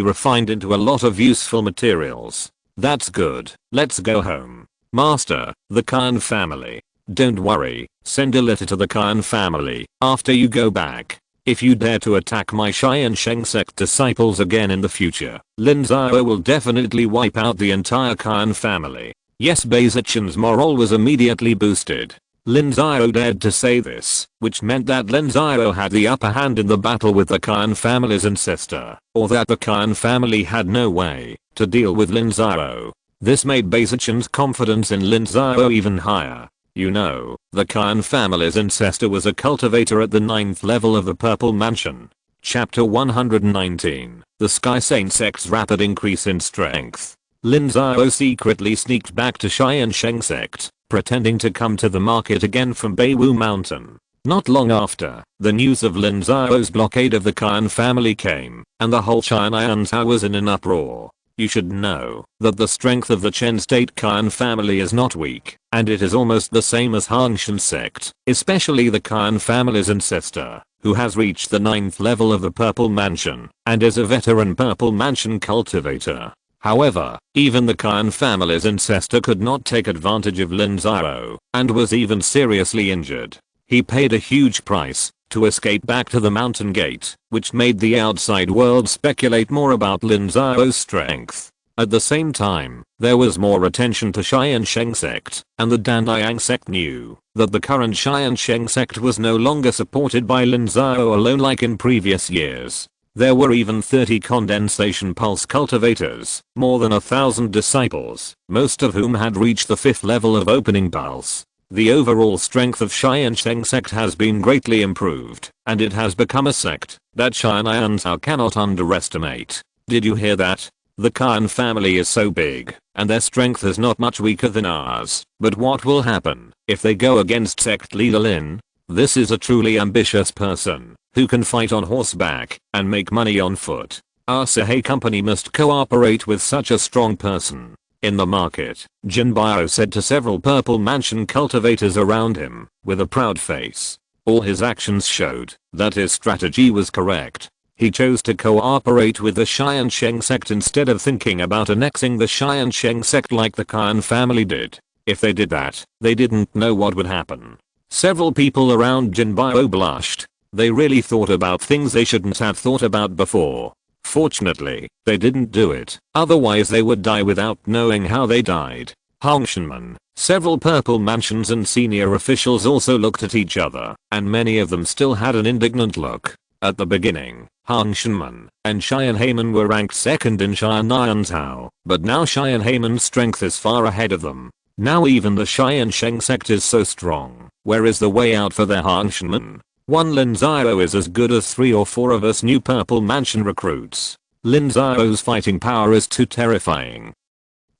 refined into a lot of useful materials. "That's good, let's go home." "Master, the Qian family." "Don't worry, send a letter to the Qian family after you go back. If you dare to attack my Tiansheng Sect disciples again in the future, Lin Xiao will definitely wipe out the entire Qian family." Yes, Beizichen's morale was immediately boosted. Lin Xiao dared to say this, which meant that Lin Xiao had the upper hand in the battle with the Qian family's ancestor, or that the Qian family had no way to deal with Lin Xiao. This made Beizichen's confidence in Lin Xiao even higher. You know, the Qian family's ancestor was a cultivator at the 9th level of the Purple Mansion. Chapter 119, The Tiansheng Sect's Rapid Increase in Strength. Lin Xiao secretly sneaked back to Tiansheng Sect, pretending to come to the market again from Beiwu Mountain. Not long after, the news of Lin Xiao's blockade of the Qian family came, and the whole Tiansheng was in an uproar. You should know that the strength of the Chen State Qian family is not weak, and it is almost the same as Tiansheng Sect, especially the Qian family's ancestor, who has reached the 9th level of the Purple Mansion, and is a veteran Purple Mansion cultivator. However, even the Qian family's ancestor could not take advantage of Lin Xiao, and was even seriously injured. He paid a huge price to escape back to the mountain gate, which made the outside world speculate more about Lin Xiao's strength. At the same time, there was more attention to Tiansheng Sect, and the Danliang Sect knew that the current Tiansheng Sect was no longer supported by Lin Xiao alone like in previous years. There were even 30 condensation pulse cultivators, more than 1,000 disciples, most of whom had reached the 5th level of opening pulse. The overall strength of Tiansheng Sect has been greatly improved, and it has become a sect that Tiansheng cannot underestimate. Did you hear that? The Khan family is so big, and their strength is not much weaker than ours. But what will happen if they go against sect leader Lin? This is a truly ambitious person who can fight on horseback and make money on foot. Our Sahei company must cooperate with such a strong person. In the market, Jin Bio said to several Purple Mansion cultivators around him, with a proud face. All his actions showed that his strategy was correct. He chose to cooperate with the Tiansheng Sect instead of thinking about annexing the Tiansheng Sect like the Khan family did. If they did that, they didn't know what would happen. Several people around Jin Bio blushed. They really thought about things they shouldn't have thought about before. Fortunately, they didn't do it, otherwise they would die without knowing how they died. Hongshanmen, several Purple Mansions and senior officials also looked at each other, and many of them still had an indignant look. At the beginning, Hongshanmen and Cheyenne Heyman were ranked second in Tiansheng, but now Cheyenne Heyman's strength is far ahead of them. Now even the Tiansheng Sect is so strong. Where is the way out for their Hongshanmen? One Lin Xiao is as good as 3 or 4 of us new Purple Mansion recruits. Lin Xiao's fighting power is too terrifying.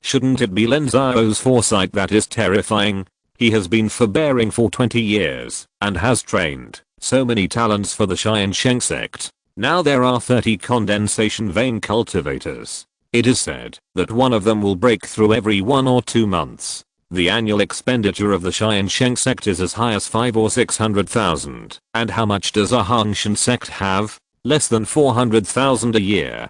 Shouldn't it be Lin Xiao's foresight that is terrifying? He has been forbearing for 20 years and has trained so many talents for the Tiansheng Sect. Now there are 30 condensation vein cultivators. It is said that one of them will break through every 1 or 2 months. The annual expenditure of the Tiansheng Sect is as high as 5 or 600,000. And how much does a Hongshan Sect have? Less than 400,000 a year.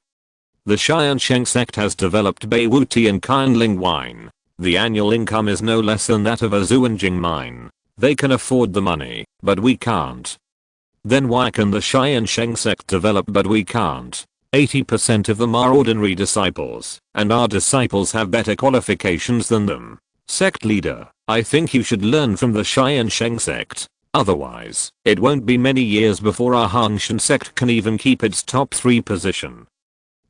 The Tiansheng Sect has developed Beiwu tea and Kindling wine. The annual income is no less than that of a Zuanjing mine. They can afford the money, but we can't. Then why can the Tiansheng Sect develop but we can't? 80% of them are ordinary disciples, and our disciples have better qualifications than them. Sect leader, I think you should learn from the Tiansheng Sect. Otherwise, it won't be many years before our Hongshan Sect can even keep its top 3 position.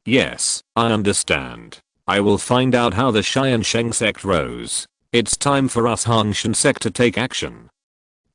Yes, I understand. I will find out how the Tiansheng Sect rose. It's time for us Hongshan Sect to take action.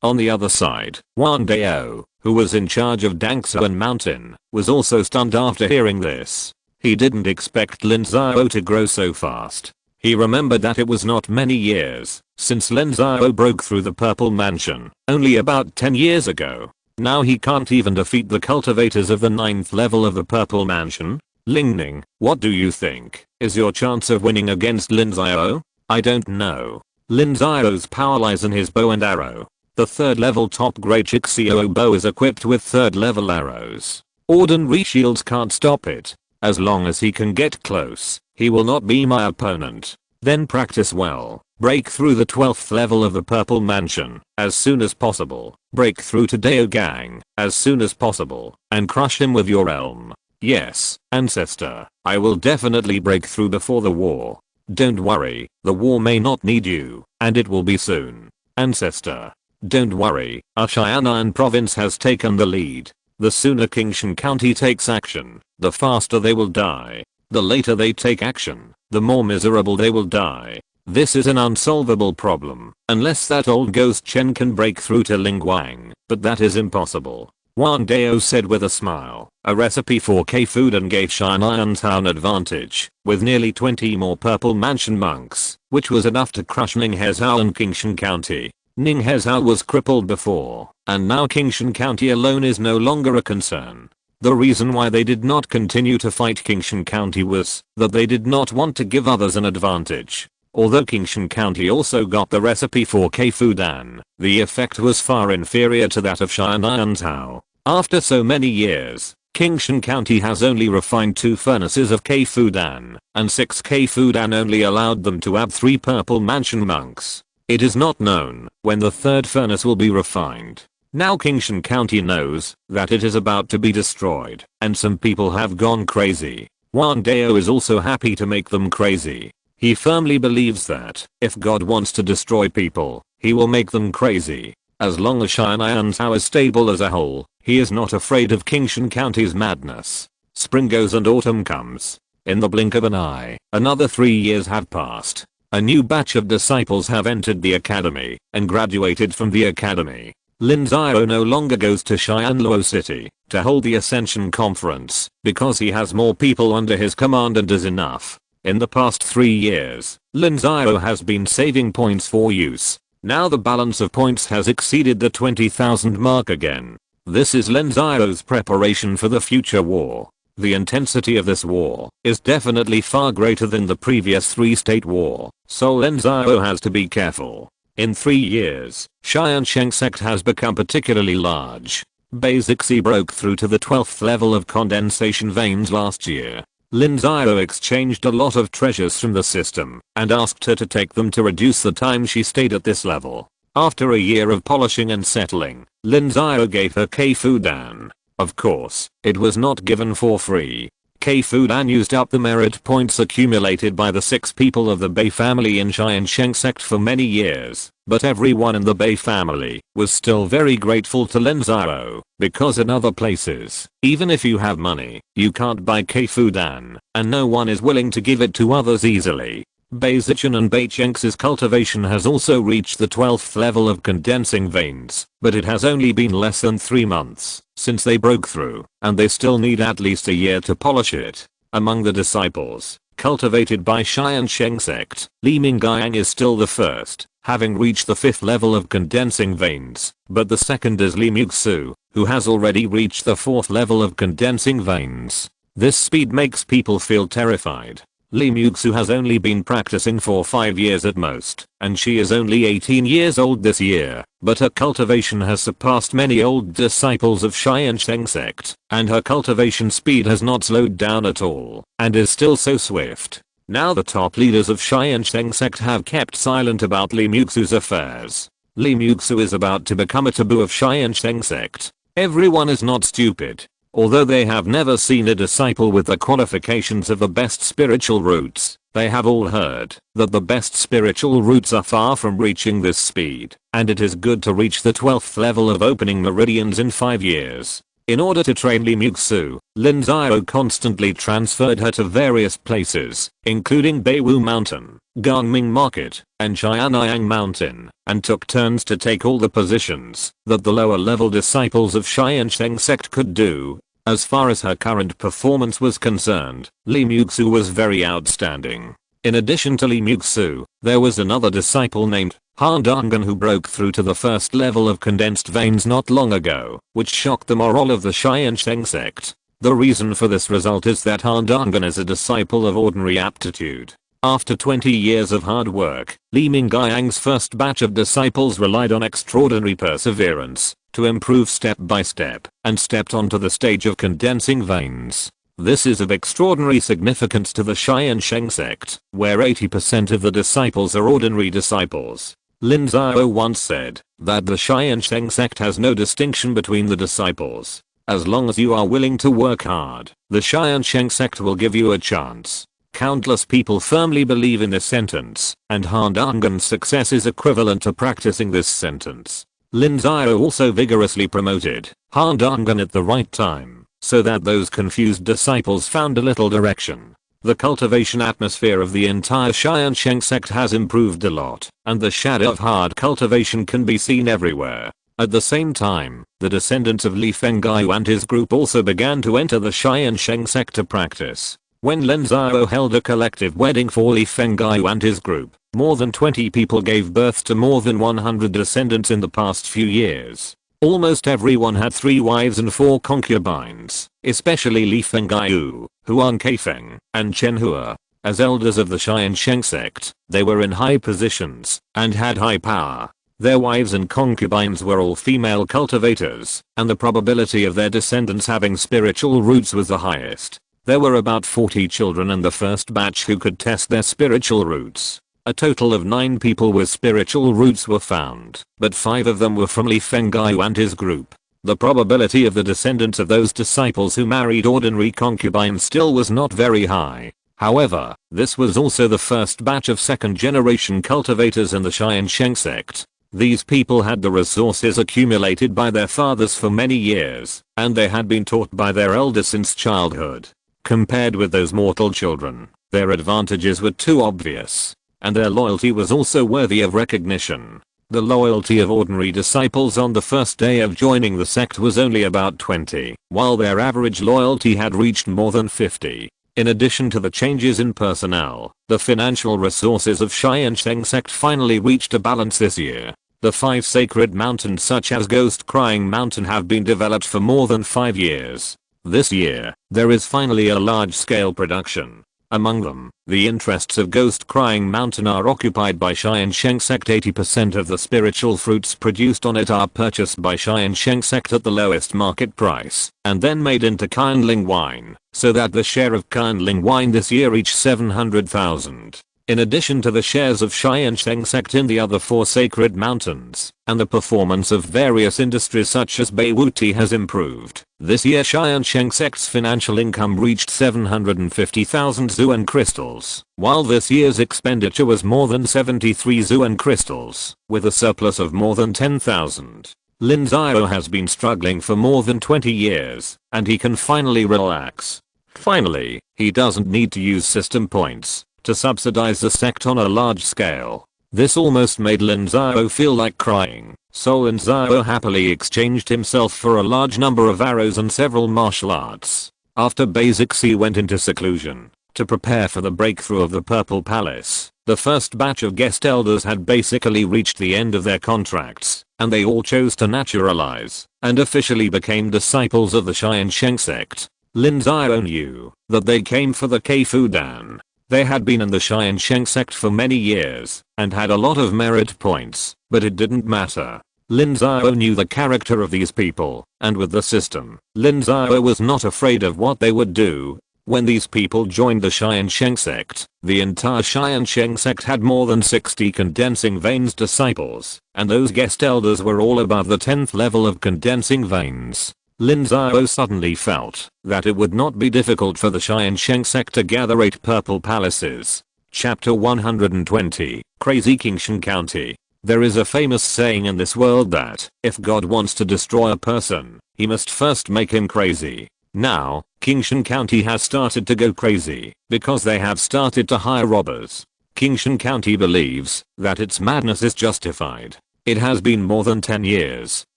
On the other side, Wang Dao, who was in charge of Dangsuan Mountain, was also stunned after hearing this. He didn't expect Lin Xiao to grow so fast. He remembered that it was not many years since Lin Xiao broke through the Purple Mansion, only about 10 years ago. Now he can't even defeat the cultivators of the 9th level of the Purple Mansion. Lingning, what do you think is your chance of winning against Lin Xiao? I don't know. Lin Xiao's power lies in his bow and arrow. The 3rd level top grade Chixio bow is equipped with 3rd level arrows. Ordinary shields can't stop it. As long as he can get close, he will not be my opponent. Then practice well. Break through the 12th level of the Purple Mansion as soon as possible. Break through to Dao Gang as soon as possible and crush him with your realm. Yes, ancestor, I will definitely break through before the war. Don't worry, the war may not need you, and it will be soon. Ancestor, don't worry, our Cheyenne province has taken the lead. The sooner Qingshan County takes action, the faster they will die. The later they take action, the more miserable they will die. This is an unsolvable problem, unless that old ghost Chen can break through to Lingguang, but that is impossible. Wang Dao said with a smile. A recipe for K-Food gave Cheyenne Town advantage, with nearly 20 more Purple Mansion monks, which was enough to crush Ninghezhou and Qingshan County. Ninghezhou was crippled before, and now Qingshan County alone is no longer a concern. The reason why they did not continue to fight Qingshan County was that they did not want to give others an advantage. Although Qingshan County also got the recipe for K-Fudan, the effect was far inferior to that of Cheyenne. After so many years, Qingshan County has only refined 2 furnaces of K-Fudan, and 6 K-Fudan only allowed them to add 3 Purple Mansion monks. It is not known when the 3rd furnace will be refined. Now Qingshan County knows that it is about to be destroyed, and some people have gone crazy. Wang Dao is also happy to make them crazy. He firmly believes that if God wants to destroy people, he will make them crazy. As long as Tiansheng is stable as a whole, he is not afraid of Qingshan County's madness. Spring goes and autumn comes. In the blink of an eye, another 3 years have passed. A new batch of disciples have entered the academy and graduated from the academy. Lin Xiao no longer goes to Xianluo City to hold the Ascension Conference because he has more people under his command and is enough. In the past 3 years, Lin Xiao has been saving points for use. Now the balance of points has exceeded the 20,000 mark again. This is Lin Xiao's preparation for the future war. The intensity of this war is definitely far greater than the previous 3-state war, so Lin Xiao has to be careful. In 3 years, Tiansheng Sect has become particularly large. Basic C broke through to the 12th level of condensation veins last year. Lin Xiao exchanged a lot of treasures from the system and asked her to take them to reduce the time she stayed at this level. After a year of polishing and settling, Lin Xiao gave her K-Fudan. Of course, it was not given for free. K-Fudan used up the merit points accumulated by the 6 people of the Bei family in Tiansheng Sect for many years, but everyone in the Bei family was still very grateful to Lin Xiao, because in other places, even if you have money, you can't buy K-Fudan, and no one is willing to give it to others easily. Bei Zichen and Bei Chenx's cultivation has also reached the 12th level of condensing veins, but it has only been less than 3 months since they broke through, and they still need at least a year to polish it. Among the disciples cultivated by Tiansheng Sect, Li Mingyang is still the first, having reached the 5th level of condensing veins, but the second is Li Muxu, who has already reached the 4th level of condensing veins. This speed makes people feel terrified. Li Muxu has only been practicing for 5 years at most, and she is only 18 years old this year, but her cultivation has surpassed many old disciples of Tiansheng Sect, and her cultivation speed has not slowed down at all, and is still so swift. Now the top leaders of Tiansheng Sect have kept silent about Li Muxu's affairs. Li Muxu is about to become a taboo of Tiansheng Sect. Everyone is not stupid. Although they have never seen a disciple with the qualifications of the best spiritual roots, they have all heard that the best spiritual roots are far from reaching this speed, and it is good to reach the 12th level of opening meridians in 5 years. In order to train Li Muxu, Lin Xiao constantly transferred her to various places, including Beiwu Mountain, Gangming Market, and Qianyang Mountain, and took turns to take all the positions that the lower level disciples of Tiansheng Sect could do. As far as her current performance was concerned, Li Muxu was very outstanding. In addition to Li Muxu, there was another disciple named Han Dangan who broke through to the 1st level of condensed veins not long ago, which shocked the morale of the Tiansheng Sect. The reason for this result is that Han Dangan is a disciple of ordinary aptitude. After 20 years of hard work, Li Mingyang's first batch of disciples relied on extraordinary perseverance to improve step by step, and stepped onto the stage of condensing veins. This is of extraordinary significance to the Tiansheng Sect, where 80% of the disciples are ordinary disciples. Lin Xiao once said that the Tiansheng Sect has no distinction between the disciples. As long as you are willing to work hard, the Tiansheng Sect will give you a chance. Countless people firmly believe in this sentence, and Han Dangan's success is equivalent to practicing this sentence. Lin Xiao also vigorously promoted Han Dangan at the right time, so that those confused disciples found a little direction. The cultivation atmosphere of the entire Tiansheng Sect has improved a lot, and the shadow of hard cultivation can be seen everywhere. At the same time, the descendants of Li Fenggai and his group also began to enter the Tiansheng Sect to practice. When Lin Xiao held a collective wedding for Li Fenggai and his group, more than 20 people gave birth to more than 100 descendants in the past few years. Almost everyone had 3 wives and 4 concubines, especially Li Fenggai, Huang Keifeng, and Chen Hua. As elders of the Tiansheng Sect, they were in high positions and had high power. Their wives and concubines were all female cultivators, and the probability of their descendants having spiritual roots was the highest. There were about 40 children in the first batch who could test their spiritual roots. A total of 9 people with spiritual roots were found, but 5 of them were from Li Fenggai and his group. the probability of the descendants of those disciples who married ordinary concubines still was not very high. However, this was also the first batch of second-generation cultivators in the Tiansheng Sect. These people had the resources accumulated by their fathers for many years, and they had been taught by their elders since childhood. Compared with those mortal children, their advantages were too obvious, and their loyalty was also worthy of recognition. The loyalty of ordinary disciples on the first day of joining the sect was only about 20, while their average loyalty had reached more than 50. In addition to the changes in personnel, the financial resources of Tiansheng Sect finally reached a balance this year. The 5 sacred mountains such as Ghost Crying Mountain have been developed for more than 5 years. This year, there is finally a large-scale production. Among them, the interests of Ghost Crying Mountain are occupied by Tiansheng Sect. 80% of the spiritual fruits produced on it are purchased by Tiansheng Sect at the lowest market price, and then made into kindling wine, so that the share of kindling wine this year reached 700,000. In addition to the shares of Tiansheng Sect in the other 4 sacred mountains, and the performance of various industries such as Beiwu tea has improved, this year Tiansheng Sect's financial income reached 750,000 Zuan crystals, while this year's expenditure was more than 73 Zuan crystals, with a surplus of more than 10,000. Lin Xiao has been struggling for more than 20 years, and he can finally relax. Finally, he doesn't need to use system points to subsidize the sect on a large scale. This almost made Lin Xiao feel like crying, so Lin Xiao happily exchanged himself for a large number of arrows and several martial arts. After basics he went into seclusion to prepare for the breakthrough of the Purple Palace. The first batch of guest elders had basically reached the end of their contracts, and they all chose to naturalize and officially became disciples of the Tiansheng Sect. Lin Xiao knew that they came for the Keifudan. They had been in the Tiansheng Sect for many years and had a lot of merit points, but it didn't matter. Lin Xiao knew the character of these people, and with the system, Lin Xiao was not afraid of what they would do. When these people joined the Tiansheng Sect, the entire Tiansheng Sect had more than 60 condensing veins disciples, and those guest elders were all above the 10th level of condensing veins. Lin Xiao suddenly felt that it would not be difficult for the Tiansheng Sect to gather 8 purple palaces. Chapter 120, Crazy Tiansheng County. There is a famous saying in this world that, if God wants to destroy a person, he must first make him crazy. Now, Tiansheng County has started to go crazy, because they have started to hire robbers. Tiansheng County believes that its madness is justified. It has been more than 10 years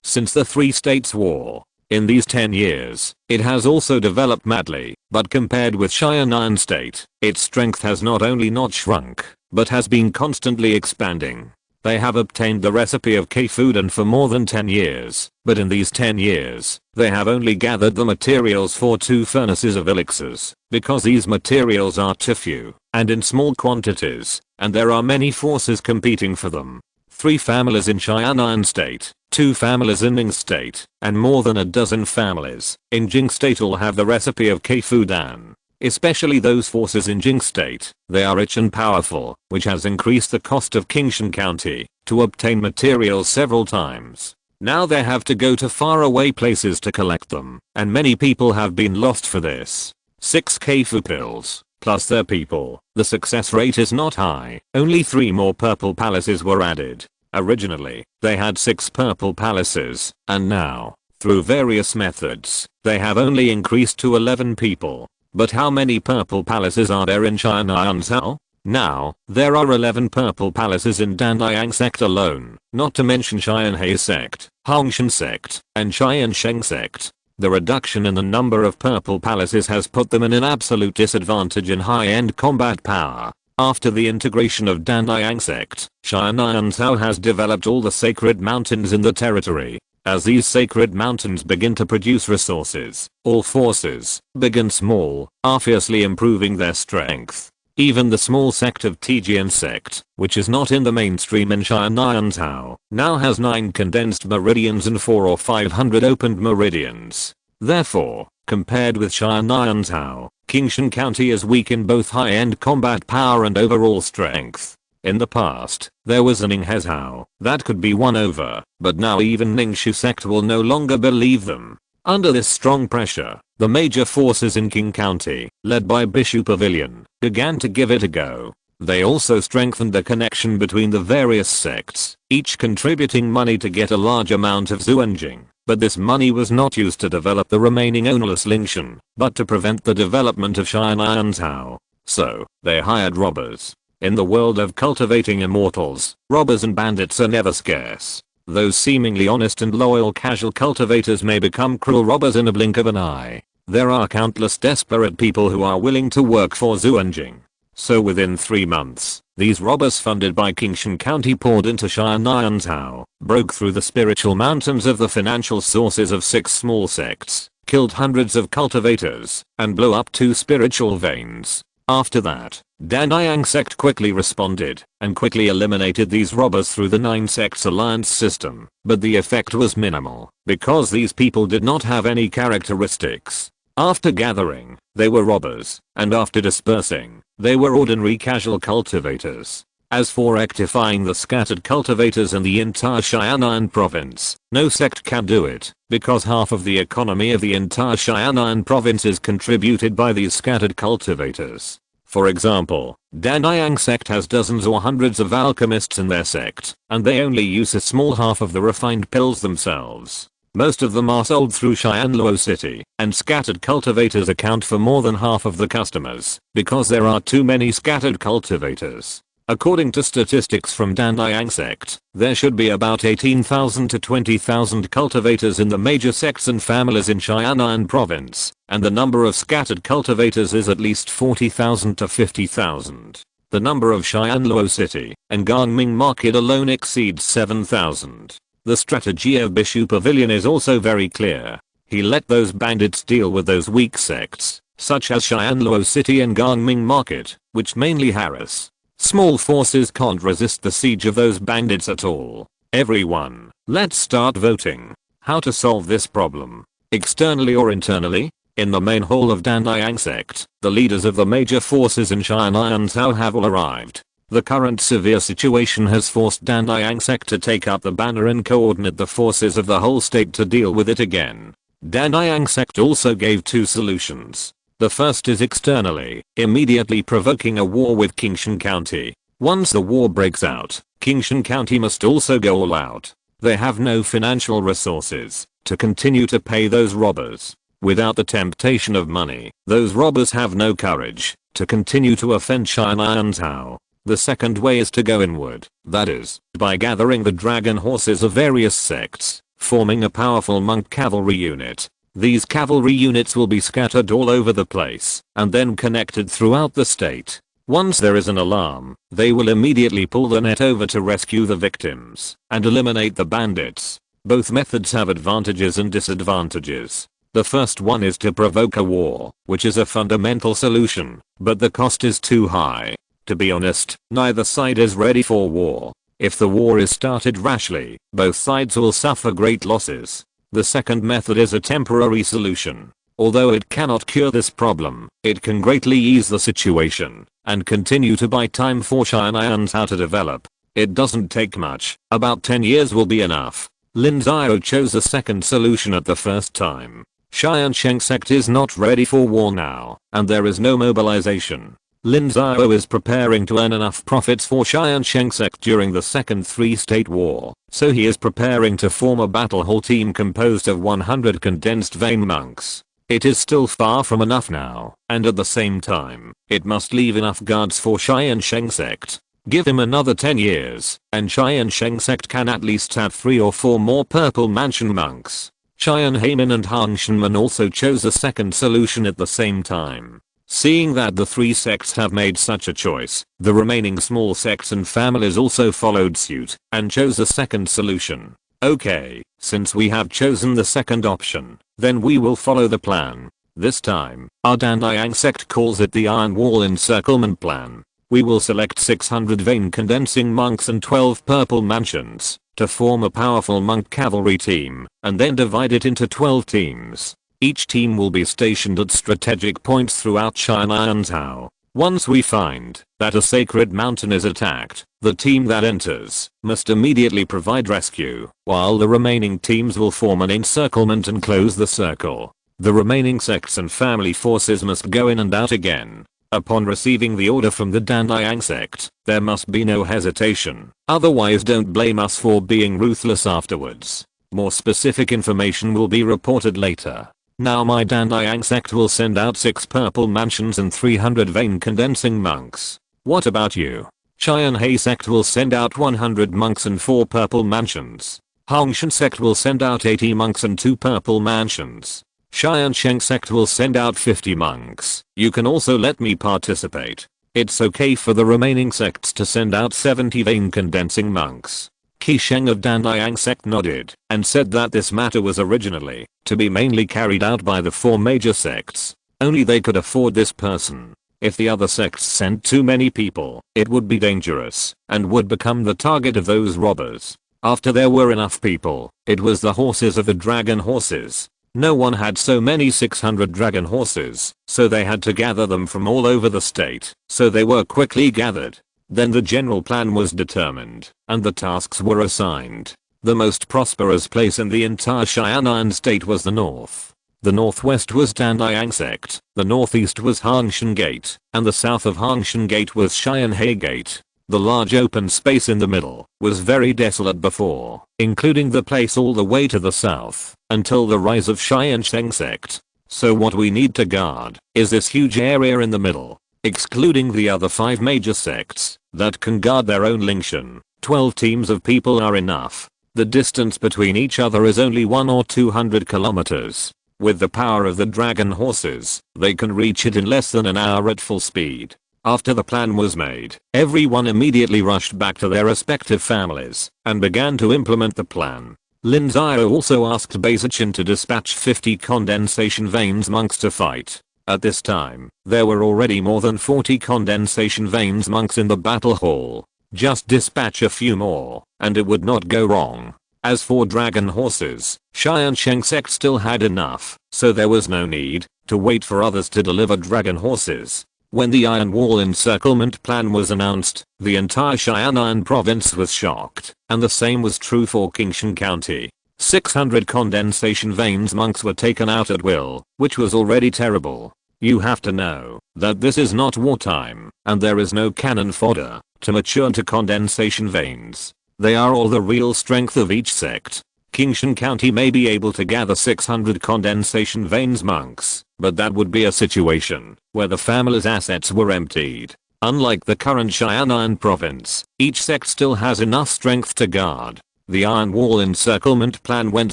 since the 3 states war. In these 10 years, it has also developed madly, but compared with Cheyenne State, its strength has not only not shrunk, but has been constantly expanding. They have obtained the recipe of Keifudan for more than 10 years, but in these 10 years, they have only gathered the materials for 2 furnaces of elixirs, because these materials are too few, and in small quantities, and there are many forces competing for them. 3 families in Cheyenne State, 2 families in Ning State, and more than a dozen families in Jing State all have the recipe of Keifudan. Especially those forces in Jing State, they are rich and powerful, which has increased the cost of Tiansheng County to obtain materials several times. Now they have to go to faraway places to collect them, and many people have been lost for this. 6 Keifu pills, plus their people, the success rate is not high. Only 3 more purple palaces were added. Originally, they had 6 purple palaces, and now, through various methods, they have only increased to 11 people. But how many purple palaces are there in Tiansheng Sect? Now, there are 11 purple palaces in Tiansheng Sect alone, not to mention Tiansheng Sect, Hongshan Sect, and Tiansheng Sect. The reduction in the number of purple palaces has put them in an absolute disadvantage in high-end combat power. After the integration of Tiansheng Sect, Cheyenne Sect has developed all the sacred mountains in the territory. As these sacred mountains begin to produce resources, all forces, big and small, are fiercely improving their strength. Even the small sect of Tiansheng Sect, which is not in the mainstream in Cheyenne Sect, now has 9 condensed meridians and 400 or 500 opened meridians. Therefore, compared with Cheyenne Sect, Tiansheng County is weak in both high-end combat power and overall strength. In the past, there was an Lin Xiao that could be won over, but now even Lin Xiao sect will no longer believe them. Under this strong pressure, the major forces in Qing County, led by Bishop Pavilion, began to give it a go. They also strengthened the connection between the various sects, each contributing money to get a large amount of Zuanjing. But this money was not used to develop the remaining ownerless Lingshan, but to prevent the development of Xian'anzhao. So, they hired robbers. In the world of cultivating immortals, robbers and bandits are never scarce. Those seemingly honest and loyal casual cultivators may become cruel robbers in a blink of an eye. There are countless desperate people who are willing to work for Zuanjing. So within 3 months, these robbers funded by Qingshan County poured into Xian'anzhao, broke through the spiritual mountains of the financial sources of 6 small sects, killed hundreds of cultivators, and blew up 2 spiritual veins. After that, Tiansheng Sect quickly responded, and quickly eliminated these robbers through the 9 sects alliance system, but the effect was minimal, because these people did not have any characteristics. After gathering, they were robbers, and after dispersing, they were ordinary casual cultivators. As for rectifying the scattered cultivators in the entire Xianan province, no sect can do it, because half of the economy of the entire Xianan province is contributed by these scattered cultivators. For example, Tiansheng Sect has dozens or hundreds of alchemists in their sect, and they only use a small half of the refined pills themselves. Most of them are sold through Xianluo City, and scattered cultivators account for more than half of the customers, because there are too many scattered cultivators. According to statistics from Tiansheng Sect, there should be about 18,000 to 20,000 cultivators in the major sects and families in Xianan province, and the number of scattered cultivators is at least 40,000 to 50,000. The number of Xianluo City and Gangming Market alone exceeds 7,000. The strategy of Bishop Pavilion is also very clear. He let those bandits deal with those weak sects, such as Xianluo City and Gangming Market, which mainly harass. Small forces can't resist the siege of those bandits at all. Everyone, let's start voting. How to solve this problem? Externally or internally? In the main hall of Tiansheng Sect, the leaders of the major forces in Xian'anzhao have all arrived. The current severe situation has forced Tiansheng Sect to take up the banner and coordinate the forces of the whole state to deal with it again. Tiansheng Sect also gave 2 solutions. The first is externally, immediately provoking a war with Qingshan County. Once the war breaks out, Qingshan County must also go all out. They have no financial resources to continue to pay those robbers. Without the temptation of money, those robbers have no courage to continue to offend Xian'anzhao. The second way is to go inward, that is, by gathering the dragon horses of various sects, forming a powerful monk cavalry unit. These cavalry units will be scattered all over the place, and then connected throughout the state. Once there is an alarm, they will immediately pull the net over to rescue the victims, and eliminate the bandits. Both methods have advantages and disadvantages. The first one is to provoke a war, which is a fundamental solution, but the cost is too high. To be honest, neither side is ready for war. If the war is started rashly, both sides will suffer great losses. The second method is a temporary solution. Although it cannot cure this problem, it can greatly ease the situation, and continue to buy time for Xian'anzhao to develop. It doesn't take much, about 10 years will be enough. Lin Xiao chose the second solution at the first time. Tiansheng Sect is not ready for war now, and there is no mobilization. Lin Xiao is preparing to earn enough profits for Tiansheng Sect during the second 3-state war, so he is preparing to form a battle hall team composed of 100 condensed vein monks. It is still far from enough now, and at the same time, it must leave enough guards for Tiansheng Sect. Give him another 10 years, and Tiansheng Sect can at least have 3 or 4 more purple mansion monks. Qian Haiman and Han Shenman also chose a second solution at the same time. Seeing that the 3 sects have made such a choice, the remaining small sects and families also followed suit and chose a second solution. Okay, since we have chosen the second option, then we will follow the plan. This time, our Tiansheng Sect calls it the Iron Wall Encirclement Plan. We will select 600 vein condensing monks and 12 purple mansions to form a powerful monk cavalry team, and then divide it into 12 teams. Each team will be stationed at strategic points throughout Xian'anzhao. Once we find that a sacred mountain is attacked, the team that enters must immediately provide rescue, while the remaining teams will form an encirclement and close the circle. The remaining sects and family forces must go in and out again. Upon receiving the order from the Tiansheng Sect, there must be no hesitation, otherwise don't blame us for being ruthless afterwards. More specific information will be reported later. Now my Tiansheng Sect will send out 6 purple mansions and 300 vein condensing monks. What about you? Tiansheng Sect will send out 100 monks and 4 purple mansions. Tiansheng Sect will send out 80 monks and 2 purple mansions. Tiansheng Sect will send out 50 monks. You can also let me participate. It's okay for the remaining sects to send out 70 vein condensing monks. Qisheng of Tiansheng Sect nodded and said that this matter was originally to be mainly carried out by the 4 major sects. Only they could afford this person. If the other sects sent too many people, it would be dangerous and would become the target of those robbers. After there were enough people, it was the horses of the dragon horses. No one had so many 600 dragon horses, so they had to gather them from all over the state, so they were quickly gathered. Then the general plan was determined, and the tasks were assigned. The most prosperous place in the entire Xianan state was the north. The northwest was Tiansheng Sect, the northeast was Hangshan Gate, and the south of Hangshan Gate was Xianhe Gate. The large open space in the middle was very desolate before, including the place all the way to the south, until the rise of Tiansheng Sect. So what we need to guard is this huge area in the middle, excluding the other 5 major sects that can guard their own Lingshan. 12 teams of people are enough. The distance between each other is only 1 or 200 kilometers. With the power of the dragon horses, they can reach it in less than an hour at full speed. After the plan was made, everyone immediately rushed back to their respective families and began to implement the plan. Lin Xiao also asked Basichin to dispatch 50 condensation veins monks to fight. At this time, there were already more than 40 condensation veins monks in the battle hall. Just dispatch a few more, and it would not go wrong. As for dragon horses, Tiansheng Sect still had enough, so there was no need to wait for others to deliver dragon horses. When the Iron Wall encirclement plan was announced, the entire Xianan province was shocked, and the same was true for Qingshan County. 600 condensation veins monks were taken out at will, which was already terrible. You have to know that this is not wartime, and there is no cannon fodder to mature to condensation veins. They are all the real strength of each sect. Qingshan County may be able to gather 600 condensation veins monks, but that would be a situation where the family's assets were emptied. Unlike the current Xianan province, each sect still has enough strength to guard. The Iron Wall encirclement plan went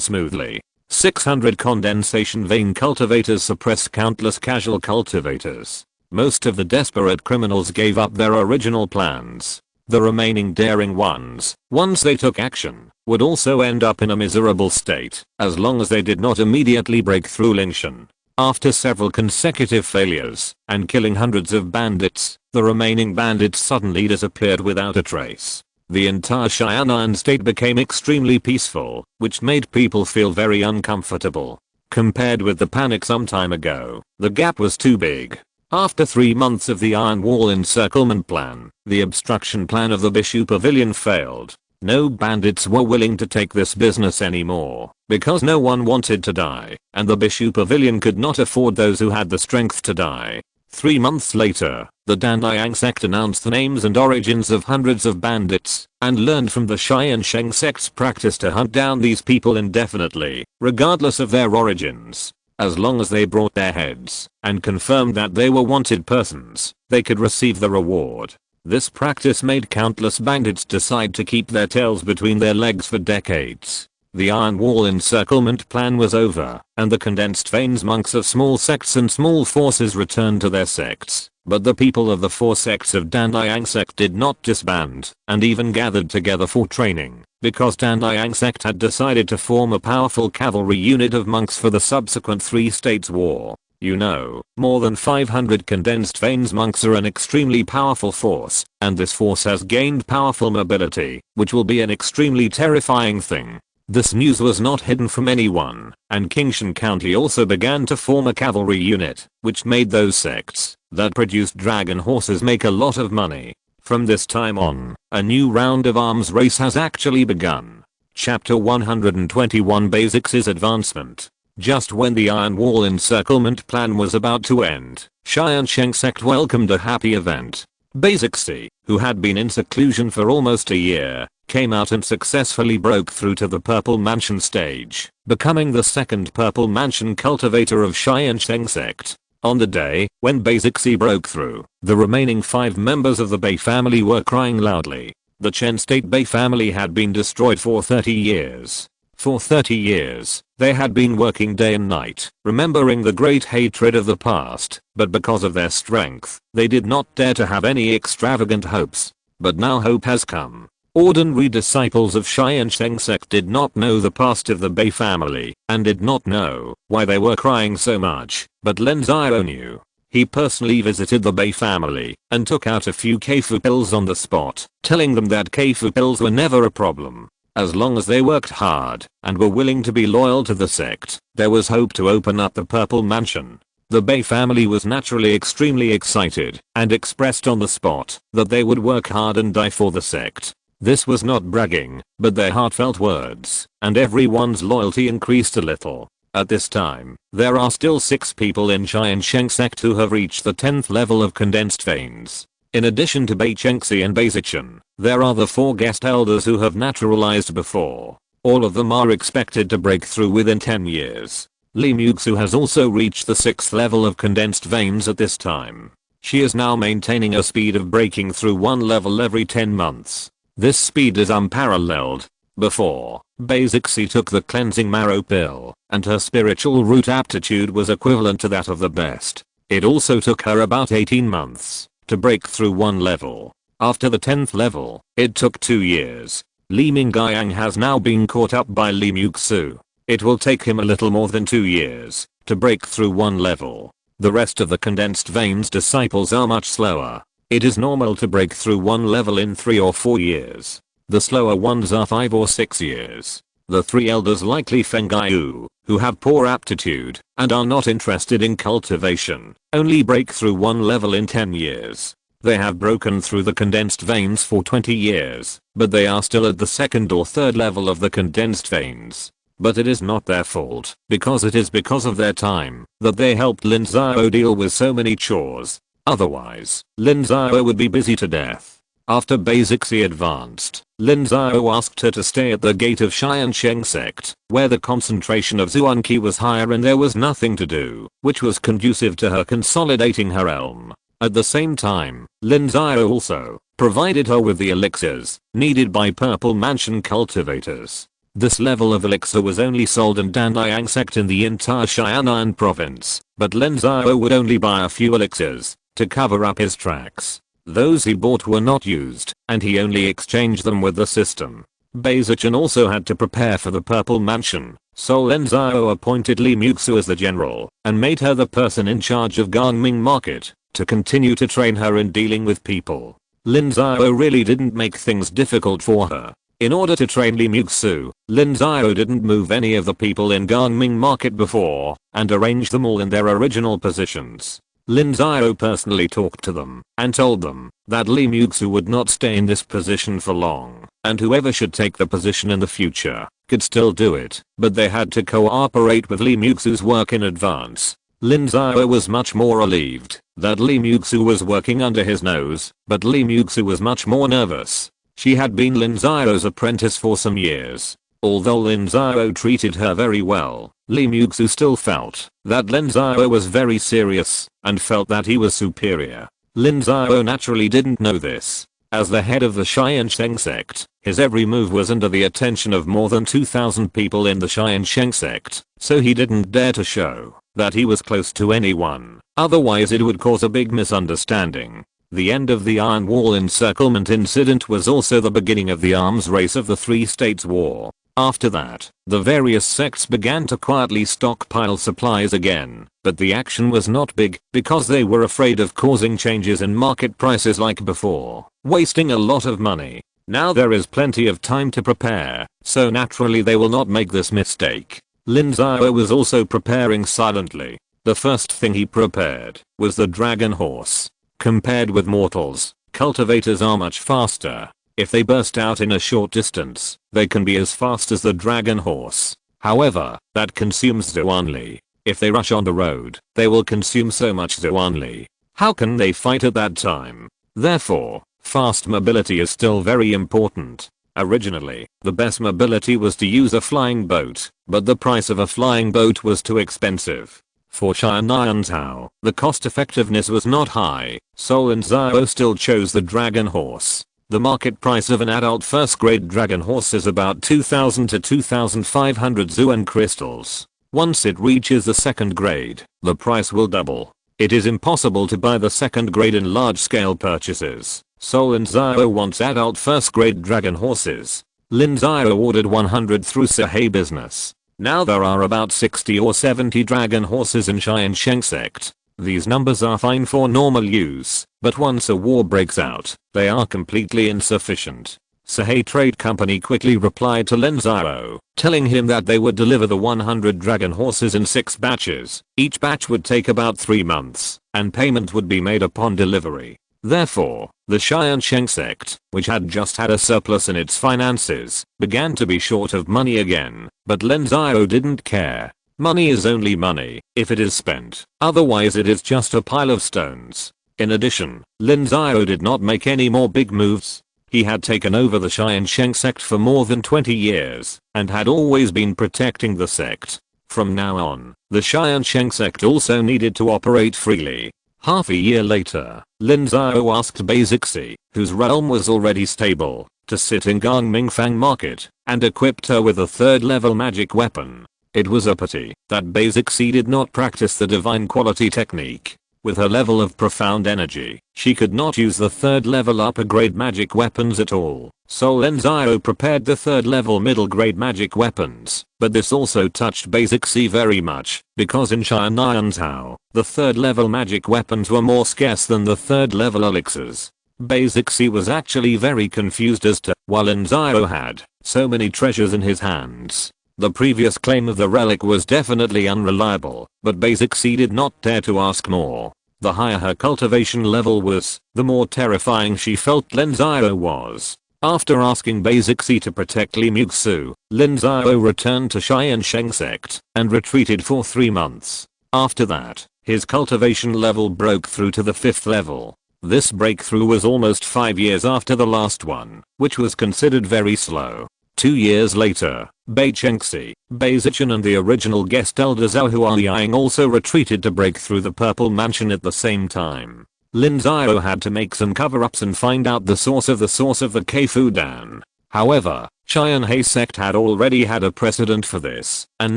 smoothly. 600 condensation vein cultivators suppressed countless casual cultivators. Most of the desperate criminals gave up their original plans. The remaining daring ones, once they took action, would also end up in a miserable state, as long as they did not immediately break through Lingshan. After several consecutive failures, and killing hundreds of bandits, the remaining bandits suddenly disappeared without a trace. The entire Xianan state became extremely peaceful, which made people feel very uncomfortable. Compared with the panic some time ago, the gap was too big. After 3 months of the Iron Wall encirclement plan, the obstruction plan of the Bishu Pavilion failed. No bandits were willing to take this business anymore, because no one wanted to die, and the Bishu Pavilion could not afford those who had the strength to die. 3 months later, the Tiansheng Sect announced the names and origins of hundreds of bandits, and learned from the Tiansheng Sect's practice to hunt down these people indefinitely, regardless of their origins. As long as they brought their heads and confirmed that they were wanted persons, they could receive the reward. This practice made countless bandits decide to keep their tails between their legs for decades. The Iron Wall encirclement plan was over, and the condensed veins monks of small sects and small forces returned to their sects. But the people of the 4 sects of Tiansheng Sect did not disband, and even gathered together for training, because Tiansheng Sect had decided to form a powerful cavalry unit of monks for the subsequent 3 states war. You know, more than 500 condensed veins monks are an extremely powerful force, and this force has gained powerful mobility, which will be an extremely terrifying thing. This news was not hidden from anyone, and Qingshan County also began to form a cavalry unit, which made those sects that produced dragon horses make a lot of money. From this time on, a new round of arms race has actually begun. Chapter 121 Basics is Advancement. Just when the Iron Wall encirclement plan was about to end, Tiansheng Sect welcomed a happy event. Basics, who had been in seclusion for almost a year, came out and successfully broke through to the Purple Mansion stage, becoming the second Purple Mansion cultivator of Tiansheng Sect. On the day when Basics broke through, the remaining 5 members of the Bei family were crying loudly. The Chen State Bei family had been destroyed for 30 years. For 30 years, they had been working day and night, remembering the great hatred of the past, but because of their strength, they did not dare to have any extravagant hopes. But now hope has come. Ordinary disciples of Tiansheng Sect did not know the past of the Bei family, and did not know why they were crying so much, but Lin Xiao knew. He personally visited the Bei family, and took out a few Keifu pills on the spot, telling them that Keifu pills were never a problem. As long as they worked hard, and were willing to be loyal to the sect, there was hope to open up the Purple Mansion. The Bei family was naturally extremely excited, and expressed on the spot that they would work hard and die for the sect. This was not bragging, but their heartfelt words, and everyone's loyalty increased a little. At this time, there are still 6 people in Tiansheng Sect who have reached the 10th level of condensed veins. In addition to Bei Chengxi and Bei Zichen, there are the 4 guest elders who have naturalized before. All of them are expected to break through within 10 years. Li Muxu has also reached the 6th level of condensed veins at this time. She is now maintaining a speed of breaking through 1 level every 10 months. This speed is unparalleled. Before, Bei Zixi took the cleansing marrow pill, and her spiritual root aptitude was equivalent to that of the best. It also took her about 18 months to break through 1 level. After the 10th level, it took 2 years. Li Mingyang has now been caught up by Li Muxu. It will take him a little more than 2 years to break through 1 level. The rest of the condensed veins disciples are much slower. It is normal to break through 1 level in 3 or 4 years. The slower ones are 5 or 6 years. The 3 elders like Li Fengaiyu, who have poor aptitude and are not interested in cultivation, only break through 1 level in 10 years. They have broken through the condensed veins for 20 years, but they are still at the 2nd or 3rd level of the condensed veins. But it is not their fault, because it is because of their time that they helped Lin Xiao deal with so many chores. Otherwise, Lin Xiao would be busy to death. After Bei Zixi advanced, Lin Xiao asked her to stay at the gate of Tiansheng Sect, where the concentration of Zuanqi was higher and there was nothing to do, which was conducive to her consolidating her realm. At the same time, Lin Xiao also provided her with the elixirs needed by Purple Mansion cultivators. This level of elixir was only sold in Danliang Sect in the entire Xianan province, but Lin Xiao would only buy a few elixirs to cover up his tracks. Those he bought were not used, and he only exchanged them with the system. Bei Zichen also had to prepare for the Purple Mansion, so Lin Xiao appointed Li Muxu as the general, and made her the person in charge of Gangming Market, to continue to train her in dealing with people. Lin Xiao really didn't make things difficult for her. In order to train Li Muxu, Lin Xiao didn't move any of the people in Gangming Market before, and arranged them all in their original positions. Lin Xiao personally talked to them, and told them that Li Muxu would not stay in this position for long, and whoever should take the position in the future could still do it, but they had to cooperate with Li Muxu's work in advance. Lin Xiao was much more relieved that Li Muxu was working under his nose, but Li Muxu was much more nervous. She had been Lin Xiao's apprentice for some years. Although Lin Xiao treated her very well, Li Muxu still felt that Lin Xiao was very serious, and felt that he was superior. Lin Xiao naturally didn't know this. As the head of the Tiansheng Sect, his every move was under the attention of more than 2,000 people in the Tiansheng Sect, so he didn't dare to show that he was close to anyone, otherwise it would cause a big misunderstanding. The end of the Iron Wall encirclement incident was also the beginning of the arms race of the Three States War. After that, the various sects began to quietly stockpile supplies again, but the action was not big because they were afraid of causing changes in market prices like before, wasting a lot of money. Now there is plenty of time to prepare, so naturally they will not make this mistake. Lin Xiao was also preparing silently. The first thing he prepared was the dragon horse. Compared with mortals, cultivators are much faster. If they burst out in a short distance, they can be as fast as the dragon horse. However, that consumes Zuanli. If they rush on the road, they will consume so much Zuanli. How can they fight at that time? Therefore, fast mobility is still very important. Originally, the best mobility was to use a flying boat, but the price of a flying boat was too expensive. For Tiansheng, the cost effectiveness was not high, so Lin Xiao still chose the dragon horse. The market price of an adult first grade dragon horse is about 2,000 to 2,500 Zuan crystals. Once it reaches the second grade, the price will double. It is impossible to buy the second grade in large scale purchases, so Lin Xiao wants adult first grade dragon horses. Lin Xiao ordered 100 through Sahe business. Now there are about 60 or 70 dragon horses in Tiansheng Sect. These numbers are fine for normal use, but once a war breaks out, they are completely insufficient. Sahe Trade Company quickly replied to Lin Xiao, telling him that they would deliver the 100 dragon horses in 6 batches. Each batch would take about 3 months, and payment would be made upon delivery. Therefore, the Tiansheng Sect, which had just had a surplus in its finances, began to be short of money again, but Lin Xiao didn't care. Money is only money, if it is spent, otherwise it is just a pile of stones. In addition, Lin Xiao did not make any more big moves. He had taken over the Tiansheng Sect for more than 20 years, and had always been protecting the sect. From now on, the Tiansheng Sect also needed to operate freely. Half a year later, Lin Xiao asked Basixi, whose realm was already stable, to sit in Gangmingfang Market, and equipped her with a 3rd level magic weapon. It was a pity that Basixi did not practice the divine quality technique. With her level of profound energy, she could not use the 3rd level upper grade magic weapons at all, so Lin Xiao prepared the 3rd level middle grade magic weapons, but this also touched Basixi very much, because in Tiansheng, the 3rd level magic weapons were more scarce than the 3rd level elixirs. Basixi was actually very confused as to why Lin Xiao had so many treasures in his hands. The previous claim of the relic was definitely unreliable, but Basixi did not dare to ask more. The higher her cultivation level was, the more terrifying she felt Lin Xiao was. After asking Basixi to protect Li Muxu, Lin Xiao returned to Tiansheng Sect and retreated for 3 months. After that, his cultivation level broke through to the 5th level. This breakthrough was almost 5 years after the last one, which was considered very slow. 2 years later, Bai Chengxi, Bai Zichen and the original guest elder Zhao Huaying also retreated to break through the purple mansion at the same time. Lin Xiao had to make some cover-ups and find out the source of the Keifudan. However, Tiansheng Sect had already had a precedent for this, and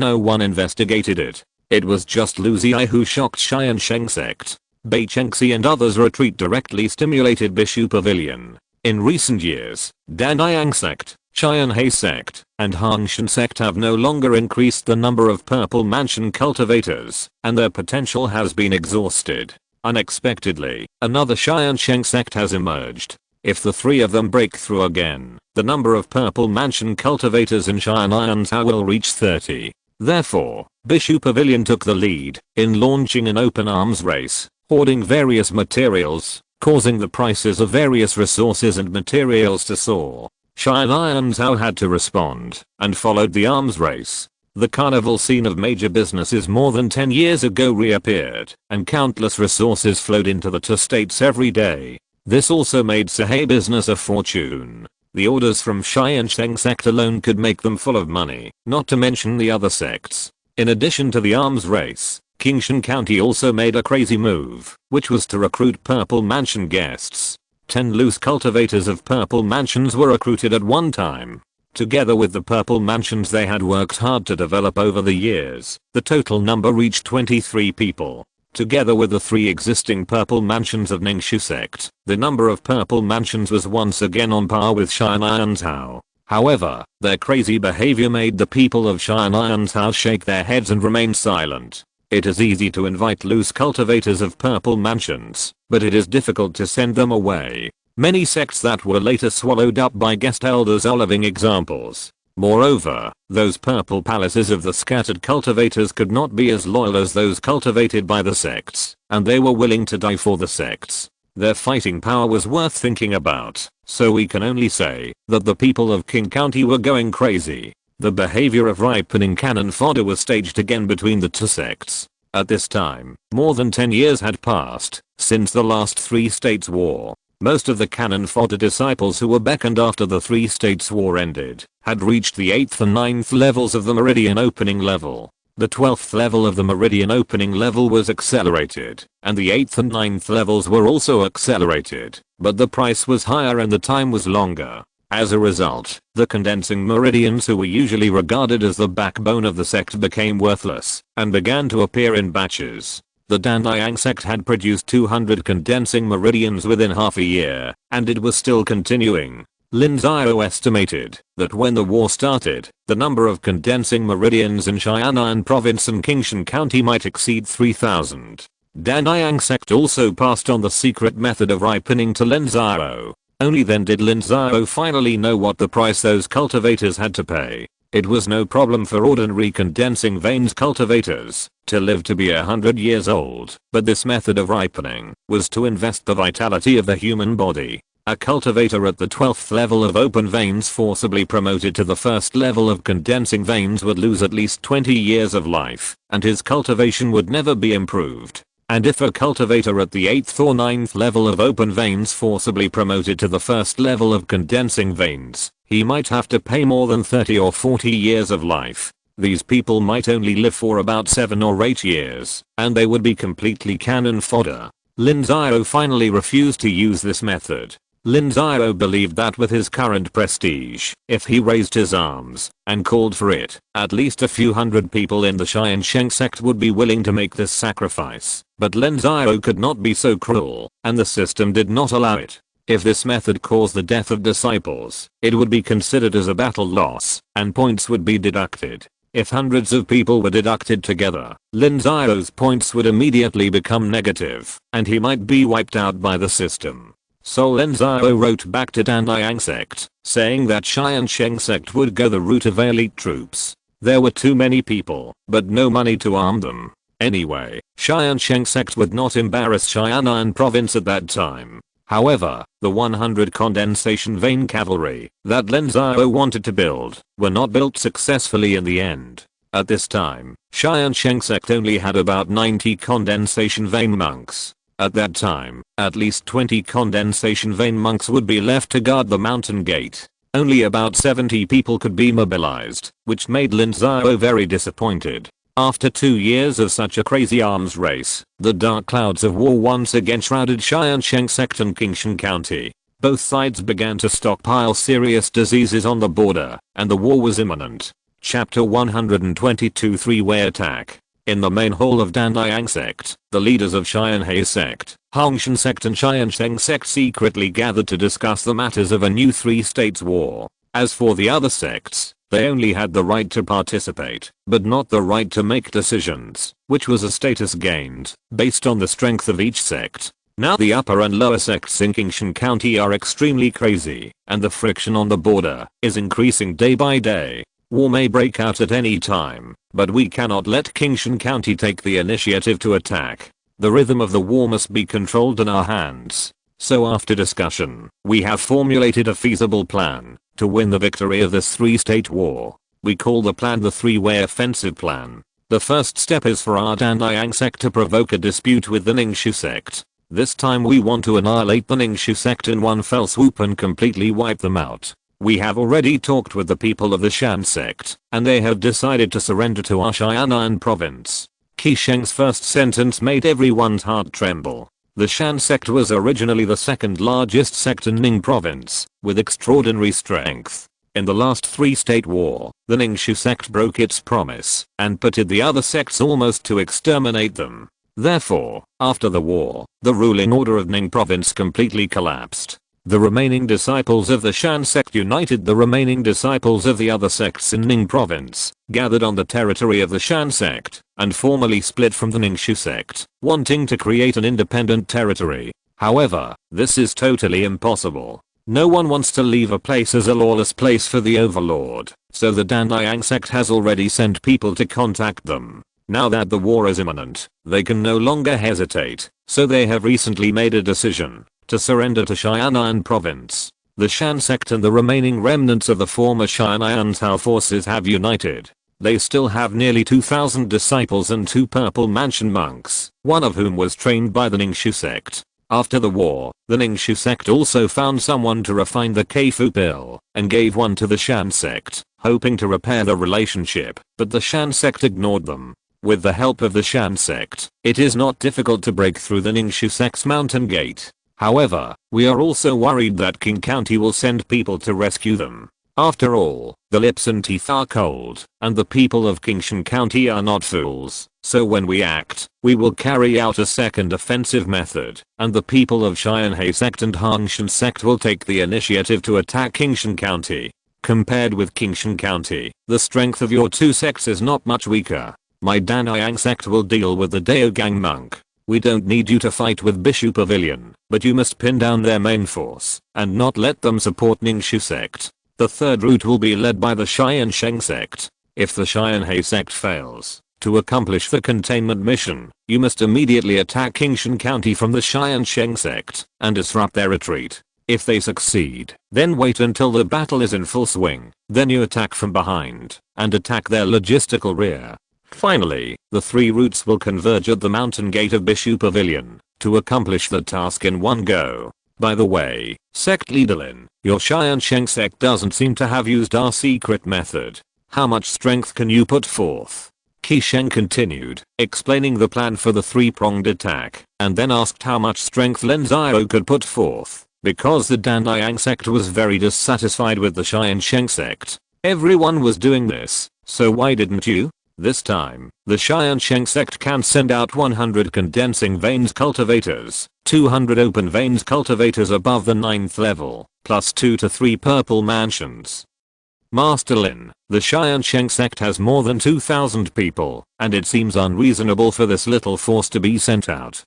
no one investigated it. It was just Lu Ziyai who shocked Tiansheng Sect. Bai Chengxi and others' retreat directly stimulated Bishu Pavilion. In recent years, Danliang Sect, Tiansheng Sect, and Hangshan Sect have no longer increased the number of purple mansion cultivators, and their potential has been exhausted. Unexpectedly, another Tiansheng Sect has emerged. If the 3 of them break through again, the number of purple mansion cultivators in Tiansheng will reach 30. Therefore, Bishu Pavilion took the lead in launching an open arms race, hoarding various materials, causing the prices of various resources and materials to soar. Tiansheng had to respond, and followed the arms race. The carnival scene of major businesses more than 10 years ago reappeared, and countless resources flowed into the 2 states every day. This also made Sahe business a fortune. The orders from Tiansheng Sect alone could make them full of money, not to mention the other sects. In addition to the arms race, Qingshan County also made a crazy move, which was to recruit purple mansion guests. 10 loose cultivators of purple mansions were recruited at one time. Together with the purple mansions they had worked hard to develop over the years, the total number reached 23 people. Together with the 3 existing purple mansions of Ningxu Sect, the number of purple mansions was once again on par with Tiansheng. However, their crazy behavior made the people of Tiansheng shake their heads and remain silent. It is easy to invite loose cultivators of purple mansions, but it is difficult to send them away. Many sects that were later swallowed up by guest elders are living examples. Moreover, those purple palaces of the scattered cultivators could not be as loyal as those cultivated by the sects, and they were willing to die for the sects. Their fighting power was worth thinking about, so we can only say that the people of King County were going crazy. The behavior of ripening cannon fodder was staged again between the two sects. At this time, more than 10 years had passed since the last Three States War. Most of the cannon fodder disciples who were beckoned after the Three States War ended had reached the 8th and 9th levels of the Meridian opening level. The 12th level of the Meridian opening level was accelerated, and the 8th and 9th levels were also accelerated, but the price was higher and the time was longer. As a result, the condensing meridians, who were usually regarded as the backbone of the sect, became worthless and began to appear in batches. The Tiansheng Sect had produced 200 condensing meridians within half a year, and it was still continuing. Lin Xiao estimated that when the war started, the number of condensing meridians in Tiansheng Province and Tiansheng County might exceed 3,000. Tiansheng Sect also passed on the secret method of ripening to Lin Xiao. Only then did Lin Xiao finally know what the price those cultivators had to pay. It was no problem for ordinary condensing veins cultivators to live to be 100 years old, but this method of ripening was to invest the vitality of the human body. A cultivator at the 12th level of open veins forcibly promoted to the first level of condensing veins would lose at least 20 years of life, and his cultivation would never be improved. And if a cultivator at the 8th or 9th level of open veins forcibly promoted to the first level of condensing veins, he might have to pay more than 30 or 40 years of life. These people might only live for about 7 or 8 years, and they would be completely cannon fodder. Lin Xiao finally refused to use this method. Lin Xiao believed that with his current prestige, if he raised his arms and called for it, at least a few hundred people in the Tiansheng Sect would be willing to make this sacrifice. But Lin Xiao could not be so cruel, and the system did not allow it. If this method caused the death of disciples, it would be considered as a battle loss, and points would be deducted. If hundreds of people were deducted together, Lin Xiao's points would immediately become negative, and he might be wiped out by the system. So Lin Xiao wrote back to Tiansheng Sect, saying that Tiansheng Sect would go the route of elite troops. There were too many people, but no money to arm them. Anyway, Tiansheng Sect would not embarrass Tiansheng Province at that time. However, the 100 condensation vein cavalry that Lin Xiao wanted to build were not built successfully in the end. At this time, Tiansheng Sect only had about 90 condensation vein monks. At that time, at least 20 condensation vein monks would be left to guard the mountain gate. Only about 70 people could be mobilized, which made Lin Xiao very disappointed. After 2 years of such a crazy arms race, the dark clouds of war once again shrouded Tiansheng Sect and Tiansheng County. Both sides began to stockpile serious diseases on the border, and the war was imminent. Chapter 122 Three-Way Attack. In the main hall of Tiansheng Sect, the leaders of Tiansheng Sect, Hongshan Sect and Tiansheng Sect secretly gathered to discuss the matters of a new three-states war. As for the other sects, they only had the right to participate, but not the right to make decisions, which was a status gained based on the strength of each sect. Now the upper and lower sects in Tiansheng County are extremely crazy, and the friction on the border is increasing day by day. War may break out at any time, but we cannot let Tiansheng County take the initiative to attack. The rhythm of the war must be controlled in our hands. So after discussion, we have formulated a feasible plan to win the victory of this three-state war. We call the plan the three-way offensive plan. The first step is for our Tiansheng Sect to provoke a dispute with the Lin Xiao Sect. This time we want to annihilate the Lin Xiao Sect in one fell swoop and completely wipe them out. We have already talked with the people of the Shan Sect, and they have decided to surrender to our Tiansheng Province. Qi Sheng's first sentence made everyone's heart tremble. The Shan Sect was originally the second largest sect in Ning Province, with extraordinary strength. In the last three-state war, the Lin Xiao Sect broke its promise and permitted the other sects almost to exterminate them. Therefore, after the war, the ruling order of Ning Province completely collapsed. The remaining disciples of the Shan Sect united the remaining disciples of the other sects in Ning Province, gathered on the territory of the Shan Sect, and formally split from the Lin Xiao Sect, wanting to create an independent territory. However, this is totally impossible. No one wants to leave a place as a lawless place for the overlord, so the Tiansheng Sect has already sent people to contact them. Now that the war is imminent, they can no longer hesitate, so they have recently made a decision to surrender to Xian'an province. The Shan sect and the remaining remnants of the former Xian'an Tao forces have united. They still have nearly 2,000 disciples and 2 Purple Mansion monks, one of whom was trained by the Xiao sect. After the war, the Xiao sect also found someone to refine the Keifu pill and gave one to the Shan sect, hoping to repair the relationship, but the Shan sect ignored them. With the help of the Shan sect, it is not difficult to break through the Xiao sect's mountain gate. However, we are also worried that Qing County will send people to rescue them. After all, the lips and teeth are cold, and the people of Qingshan County are not fools, so when we act, we will carry out a second offensive method, and the people of Tiansheng Sect and Hangshan Sect will take the initiative to attack Qingshan County. Compared with Qingshan County, the strength of your 2 sects is not much weaker. My Tiansheng Sect will deal with the Daogang monk. We don't need you to fight with Bishu Pavilion, but you must pin down their main force, and not let them support Xiao Sect. The third route will be led by the Tiansheng Sect. If the Tiansheng Sect fails to accomplish the containment mission, you must immediately attack Qingshan County from the Tiansheng Sect and disrupt their retreat. If they succeed, then wait until the battle is in full swing, then you attack from behind and attack their logistical rear. Finally, the 3 routes will converge at the mountain gate of Bishu Pavilion to accomplish the task in one go. By the way, Sect Leader Lin, your Tiansheng Sect doesn't seem to have used our secret method. How much strength can you put forth? Qisheng continued, explaining the plan for the 3-pronged attack, and then asked how much strength Lin Xiao could put forth. Because the Tiansheng Sect was very dissatisfied with the Tiansheng Sect. Everyone was doing this, so why didn't you? This time, the Tiansheng Sect can send out 100 condensing veins cultivators, 200 open veins cultivators above the 9th level, plus 2 to 3 purple mansions. Master Lin, the Tiansheng Sect has more than 2,000 people, and it seems unreasonable for this little force to be sent out.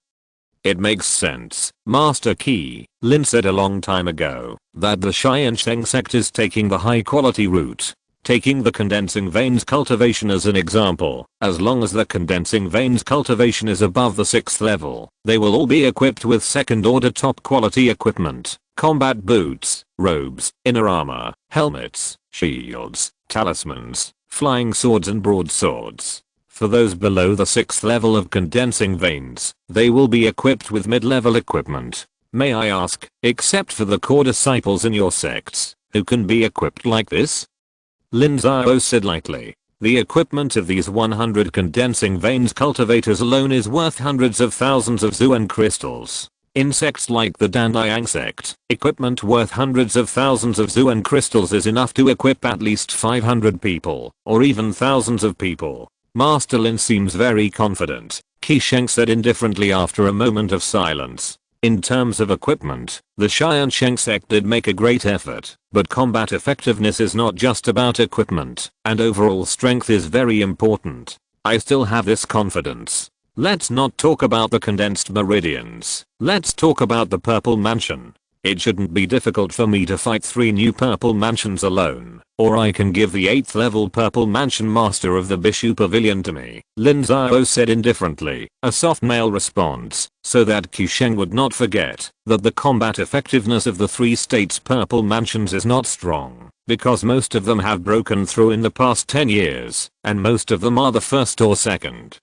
It makes sense, Master Qi, Lin said a long time ago, that the Tiansheng Sect is taking the high quality route. Taking the condensing veins cultivation as an example, as long as the condensing veins cultivation is above the 6th level, they will all be equipped with 2nd order top quality equipment, combat boots, robes, inner armor, helmets, shields, talismans, flying swords and broadswords. For those below the 6th level of condensing veins, they will be equipped with mid-level equipment. May I ask, except for the core disciples in your sects, who can be equipped like this? Lin Xiao said lightly. The equipment of these 100 condensing veins cultivators alone is worth hundreds of thousands of Zuan crystals. In sects like the Tiansheng Sect, equipment worth hundreds of thousands of Zuan crystals is enough to equip at least 500 people, or even thousands of people. Master Lin seems very confident, Qisheng said indifferently after a moment of silence. In terms of equipment, the Tiansheng Sect did make a great effort, but combat effectiveness is not just about equipment, and overall strength is very important. I still have this confidence. Let's not talk about the condensed meridians. Let's talk about the Purple Mansion. It shouldn't be difficult for me to fight 3 new Purple Mansions alone, or I can give the 8th level Purple Mansion Master of the Bishu Pavilion to me, Lin Xiao said indifferently, a soft male response, so that Qisheng would not forget that the combat effectiveness of the 3 states Purple Mansions is not strong, because most of them have broken through in the past 10 years, and most of them are the 1st or 2nd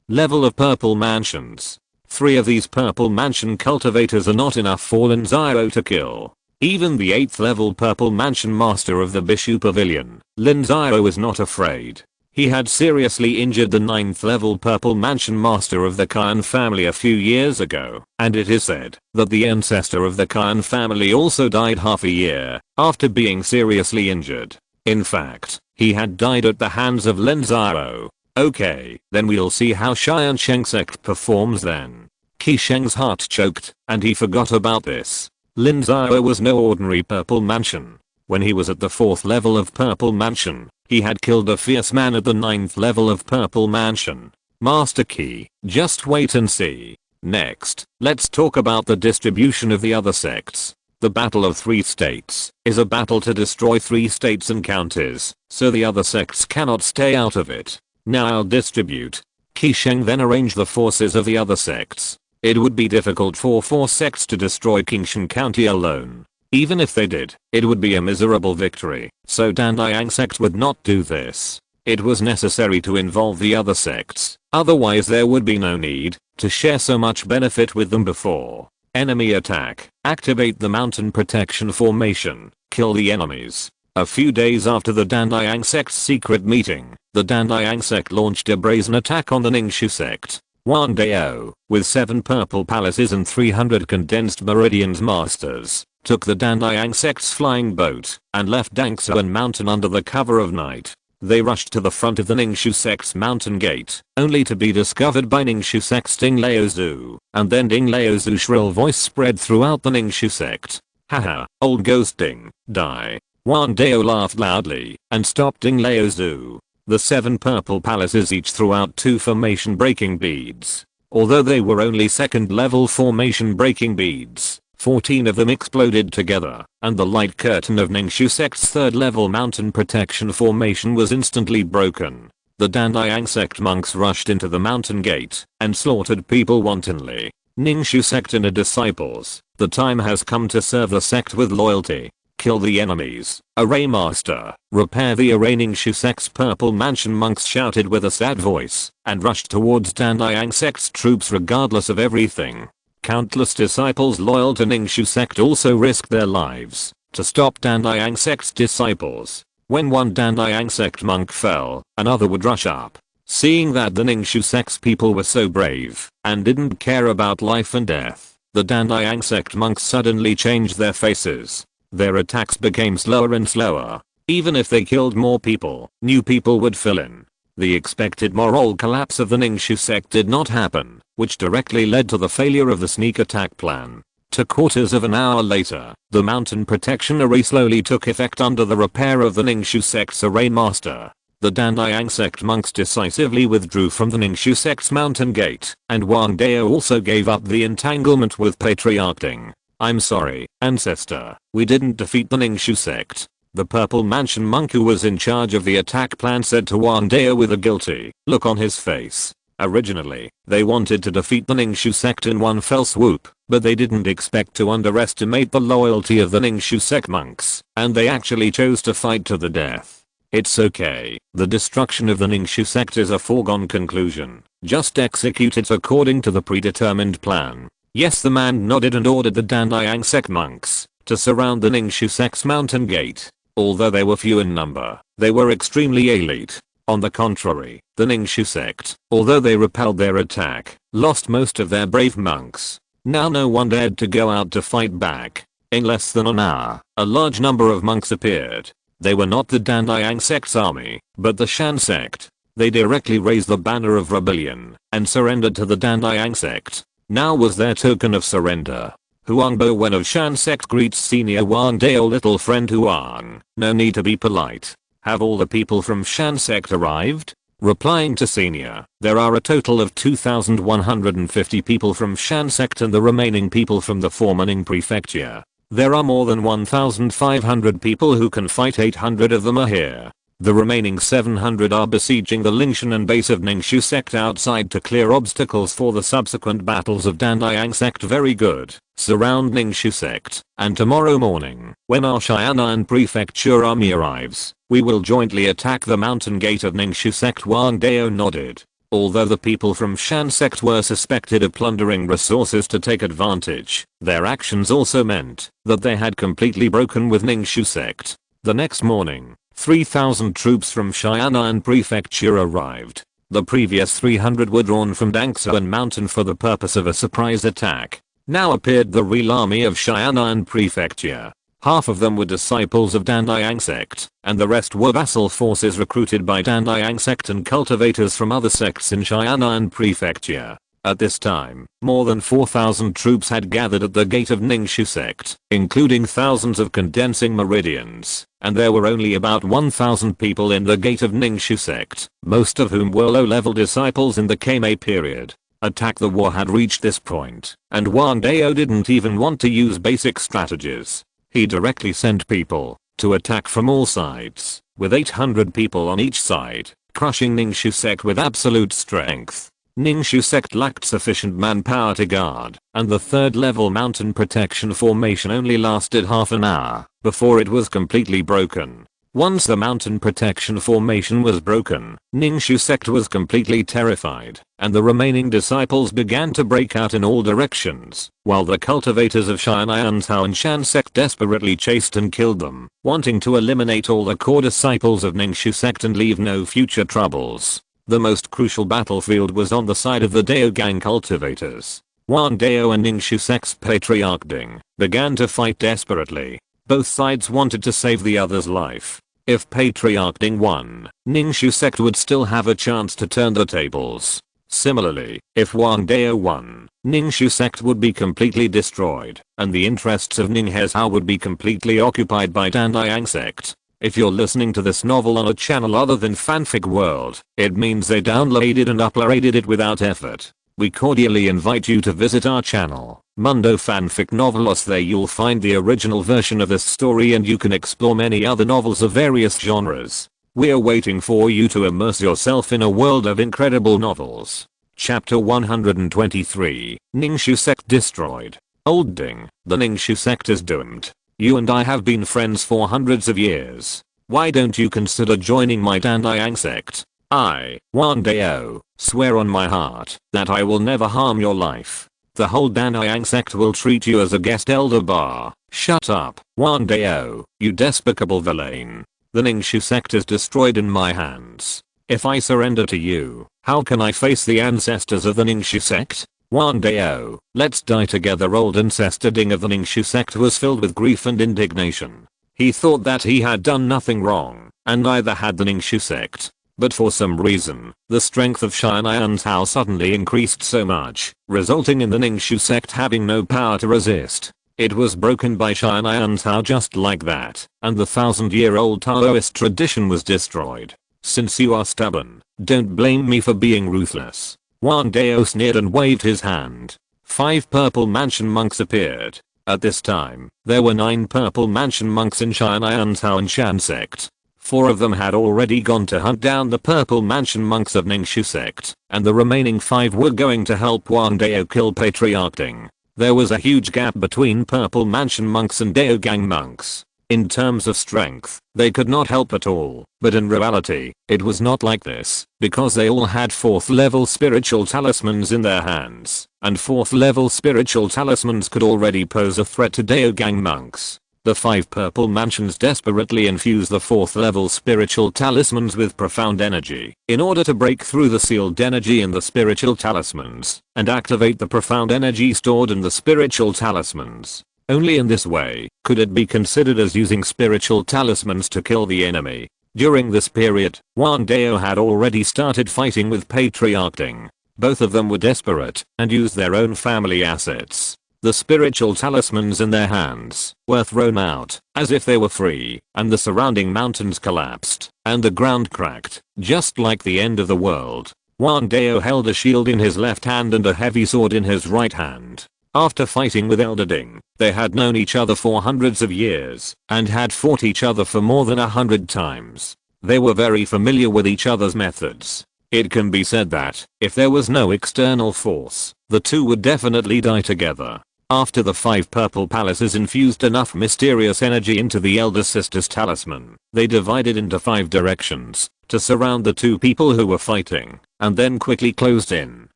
level of Purple Mansions. 3 of these Purple Mansion cultivators are not enough for Lin Xiao to kill. Even the 8th level Purple Mansion Master of the Bishu Pavilion, Lin Xiao is not afraid. He had seriously injured the 9th level Purple Mansion Master of the Qian family a few years ago, and it is said that the ancestor of the Qian family also died half a year after being seriously injured. In fact, he had died at the hands of Lin Xiao. Okay, then we'll see how Tiansheng Sect performs then. Qisheng's heart choked, and he forgot about this. Lin Xiao was no ordinary Purple Mansion. When he was at the 4th level of Purple Mansion, he had killed a fierce man at the 9th level of Purple Mansion. Master Qi, just wait and see. Next, let's talk about the distribution of the other sects. The Battle of Three States is a battle to destroy 3 states and counties, so the other sects cannot stay out of it. Now I'll distribute. Qi Sheng then arranged the forces of the other sects. It would be difficult for 4 sects to destroy Qingshan County alone. Even if they did, it would be a miserable victory, so Danliang sect would not do this. It was necessary to involve the other sects, otherwise there would be no need to share so much benefit with them before. Enemy attack. Activate the mountain protection formation. Kill the enemies. A few days after the Danliang sect's secret meeting, the Danliang sect launched a brazen attack on the Ningxu sect. Wang Dao, with 7 purple palaces and 300 condensed meridians masters, took the Danliang sect's flying boat and left Dangsuan mountain under the cover of night. They rushed to the front of the Ningxu sect's mountain gate, only to be discovered by Ningxu sect's Ding Laozu, and then Ding Laozu's shrill voice spread throughout the Ningxu sect. Haha, old ghost Ding, die. Wang Dao laughed loudly and stopped Ding Laozu. The 7 purple palaces each threw out 2 formation breaking beads. Although they were only 2nd level formation breaking beads, 14 of them exploded together, and the light curtain of Ningxu sect's 3rd level mountain protection formation was instantly broken. The Danliang sect monks rushed into the mountain gate and slaughtered people wantonly. Ningxu sect inner disciples, the time has come to serve the sect with loyalty. Kill the enemies. Array master. Repair the array. Ningxu sect's purple mansion monks shouted with a sad voice and rushed towards Danliang sect's troops regardless of everything. Countless disciples loyal to Ningxu sect also risked their lives to stop Danliang sect's disciples. When one Danliang sect monk fell, another would rush up. Seeing that the Ningxu sect's people were so brave and didn't care about life and death, the Danliang sect monks suddenly changed their faces. Their attacks became slower and slower. Even if they killed more people, new people would fill in. The expected moral collapse of the Ningxu sect did not happen, which directly led to the failure of the sneak attack plan. 2/4 of an hour later, the mountain protection array slowly took effect under the repair of the Ningxu sect's array master. The Danliang sect monks decisively withdrew from the Ningxu sect's mountain gate, and Wang Dao also gave up the entanglement with Patriarch Ding. I'm sorry, ancestor, we didn't defeat the Ningxu sect. The purple mansion monk who was in charge of the attack plan said to Wang Dao with a guilty look on his face. Originally, they wanted to defeat the Ningxu sect in one fell swoop, but they didn't expect to underestimate the loyalty of the Ningxu sect monks, and they actually chose to fight to the death. It's okay, the destruction of the Ningxu sect is a foregone conclusion. Just execute it according to the predetermined plan. Yes, the man nodded and ordered the Danliang sect monks to surround the Ningxu sect's mountain gate. Although they were few in number, they were extremely elite. On the contrary, the Ningxu sect, although they repelled their attack, lost most of their brave monks. Now no one dared to go out to fight back. In less than an hour, a large number of monks appeared. They were not the Danliang sect's army, but the Shan sect. They directly raised the banner of rebellion and surrendered to the Danliang sect. Now was their token of surrender. Huangbo Wen of Shan sect greets senior Wang Dao, little friend Huang. No need to be polite. Have all the people from Shan sect arrived? Replying to senior, there are a total of 2,150 people from Shan sect and the remaining people from the former Ning prefecture. There are more than 1,500 people who can fight. 800 of them are here. The remaining 700 are besieging the Lingshan base of Ningxu sect outside to clear obstacles for the subsequent battles of Danliang sect. Very good. Surround Ningxu sect, and tomorrow morning, when our Xianan prefecture army arrives, we will jointly attack the mountain gate of Ningxu sect. Wang Dao nodded. Although the people from Shan sect were suspected of plundering resources to take advantage, their actions also meant that they had completely broken with Ningxu sect. The next morning, 3,000 troops from Xianan prefecture arrived. The previous 300 were drawn from Dangsuan mountain for the purpose of a surprise attack. Now appeared the real army of Xianan prefecture. Half of them were disciples of Danliang sect, and the rest were vassal forces recruited by Danliang sect and cultivators from other sects in Xianan prefecture. At this time, more than 4,000 troops had gathered at the gate of Ningxu sect, including thousands of condensing meridians, and there were only about 1,000 people in the gate of Ningxu sect, most of whom were low-level disciples in the Kame period. Attack the war had reached this point, and Wang Dao didn't even want to use basic strategies. He directly sent people to attack from all sides, with 800 people on each side, crushing Ningxiu Sect with absolute strength. Ningxiu Sect lacked sufficient manpower to guard, and the third level mountain protection formation only lasted half an hour before it was completely broken. Once the mountain protection formation was broken, Ningxiu Sect was completely terrified, and the remaining disciples began to break out in all directions, while the cultivators of Tiansheng Sect desperately chased and killed them, wanting to eliminate all the core disciples of Ningxiu Sect and leave no future troubles. The most crucial battlefield was on the side of the Dao Gang cultivators. Wang Dao and Ningxiu Sect's patriarch Ding began to fight desperately. Both sides wanted to save the other's life. If Patriarch Ding won, Ningxiu Sect would still have a chance to turn the tables. Similarly, if Wang Dao won, Ningxiu Sect would be completely destroyed, and the interests of Lin Xiao would be completely occupied by Tiansheng Sect. If you're listening to this novel on a channel other than Fanfic World, it means they downloaded and uploaded it without effort. We cordially invite you to visit our channel, Mundo Fanfic Novelos. There you'll find the original version of this story and you can explore many other novels of various genres. We're waiting for you to immerse yourself in a world of incredible novels. Chapter 123, Ningxiu Sect destroyed. Old Ding, the Ningxiu Sect is doomed. You and I have been friends for hundreds of years. Why don't you consider joining my Tiansheng Sect? I, Wang Dao, swear on my heart that I will never harm your life. The whole Tiansheng Sect will treat you as a guest elder bar. Shut up, Wang Dao, you despicable villain. The Ningxiu Sect is destroyed in my hands. If I surrender to you, how can I face the ancestors of the Ningxiu Sect? Wang Dao, let's die together. Old ancestor Ding of the Ningxiu Sect was filled with grief and indignation. He thought that he had done nothing wrong, and neither had the Ningxiu Sect. But for some reason, the strength of Tiansheng suddenly increased so much, resulting in the Ningxiu Sect having no power to resist. It was broken by Tiansheng just like that, and the 1000-year-old Taoist tradition was destroyed. Since you are stubborn, don't blame me for being ruthless. Wang Dao sneered and waved his hand. 5 purple mansion monks appeared. At this time, there were 9 purple mansion monks in Tiansheng Sect. 4 of them had already gone to hunt down the purple mansion monks of Ningxiu Sect, and the remaining 5 were going to help Wang Dao kill Patriarch Ding. There was a huge gap between purple mansion monks and Dao Gang monks. In terms of strength, they could not help at all, but in reality, it was not like this, because they all had 4th level spiritual talismans in their hands, and 4th level spiritual talismans could already pose a threat to Dao Gang monks. The 5 purple mansions desperately infused the 4th level spiritual talismans with profound energy, in order to break through the sealed energy in the spiritual talismans, and activate the profound energy stored in the spiritual talismans. Only in this way could it be considered as using spiritual talismans to kill the enemy. During this period, Wang Dao had already started fighting with Patriarch Ding. Both of them were desperate and used their own family assets. The spiritual talismans in their hands were thrown out as if they were free, and the surrounding mountains collapsed and the ground cracked, just like the end of the world. Wang Dao held a shield in his left hand and a heavy sword in his right hand. After fighting with Elder Ding, they had known each other for hundreds of years and had fought each other for more than 100 times. They were very familiar with each other's methods. It can be said that, if there was no external force, the two would definitely die together. After the 5 purple palaces infused enough mysterious energy into the elder sister's talisman, they divided into 5 directions to surround the 2 people who were fighting, and then quickly closed in.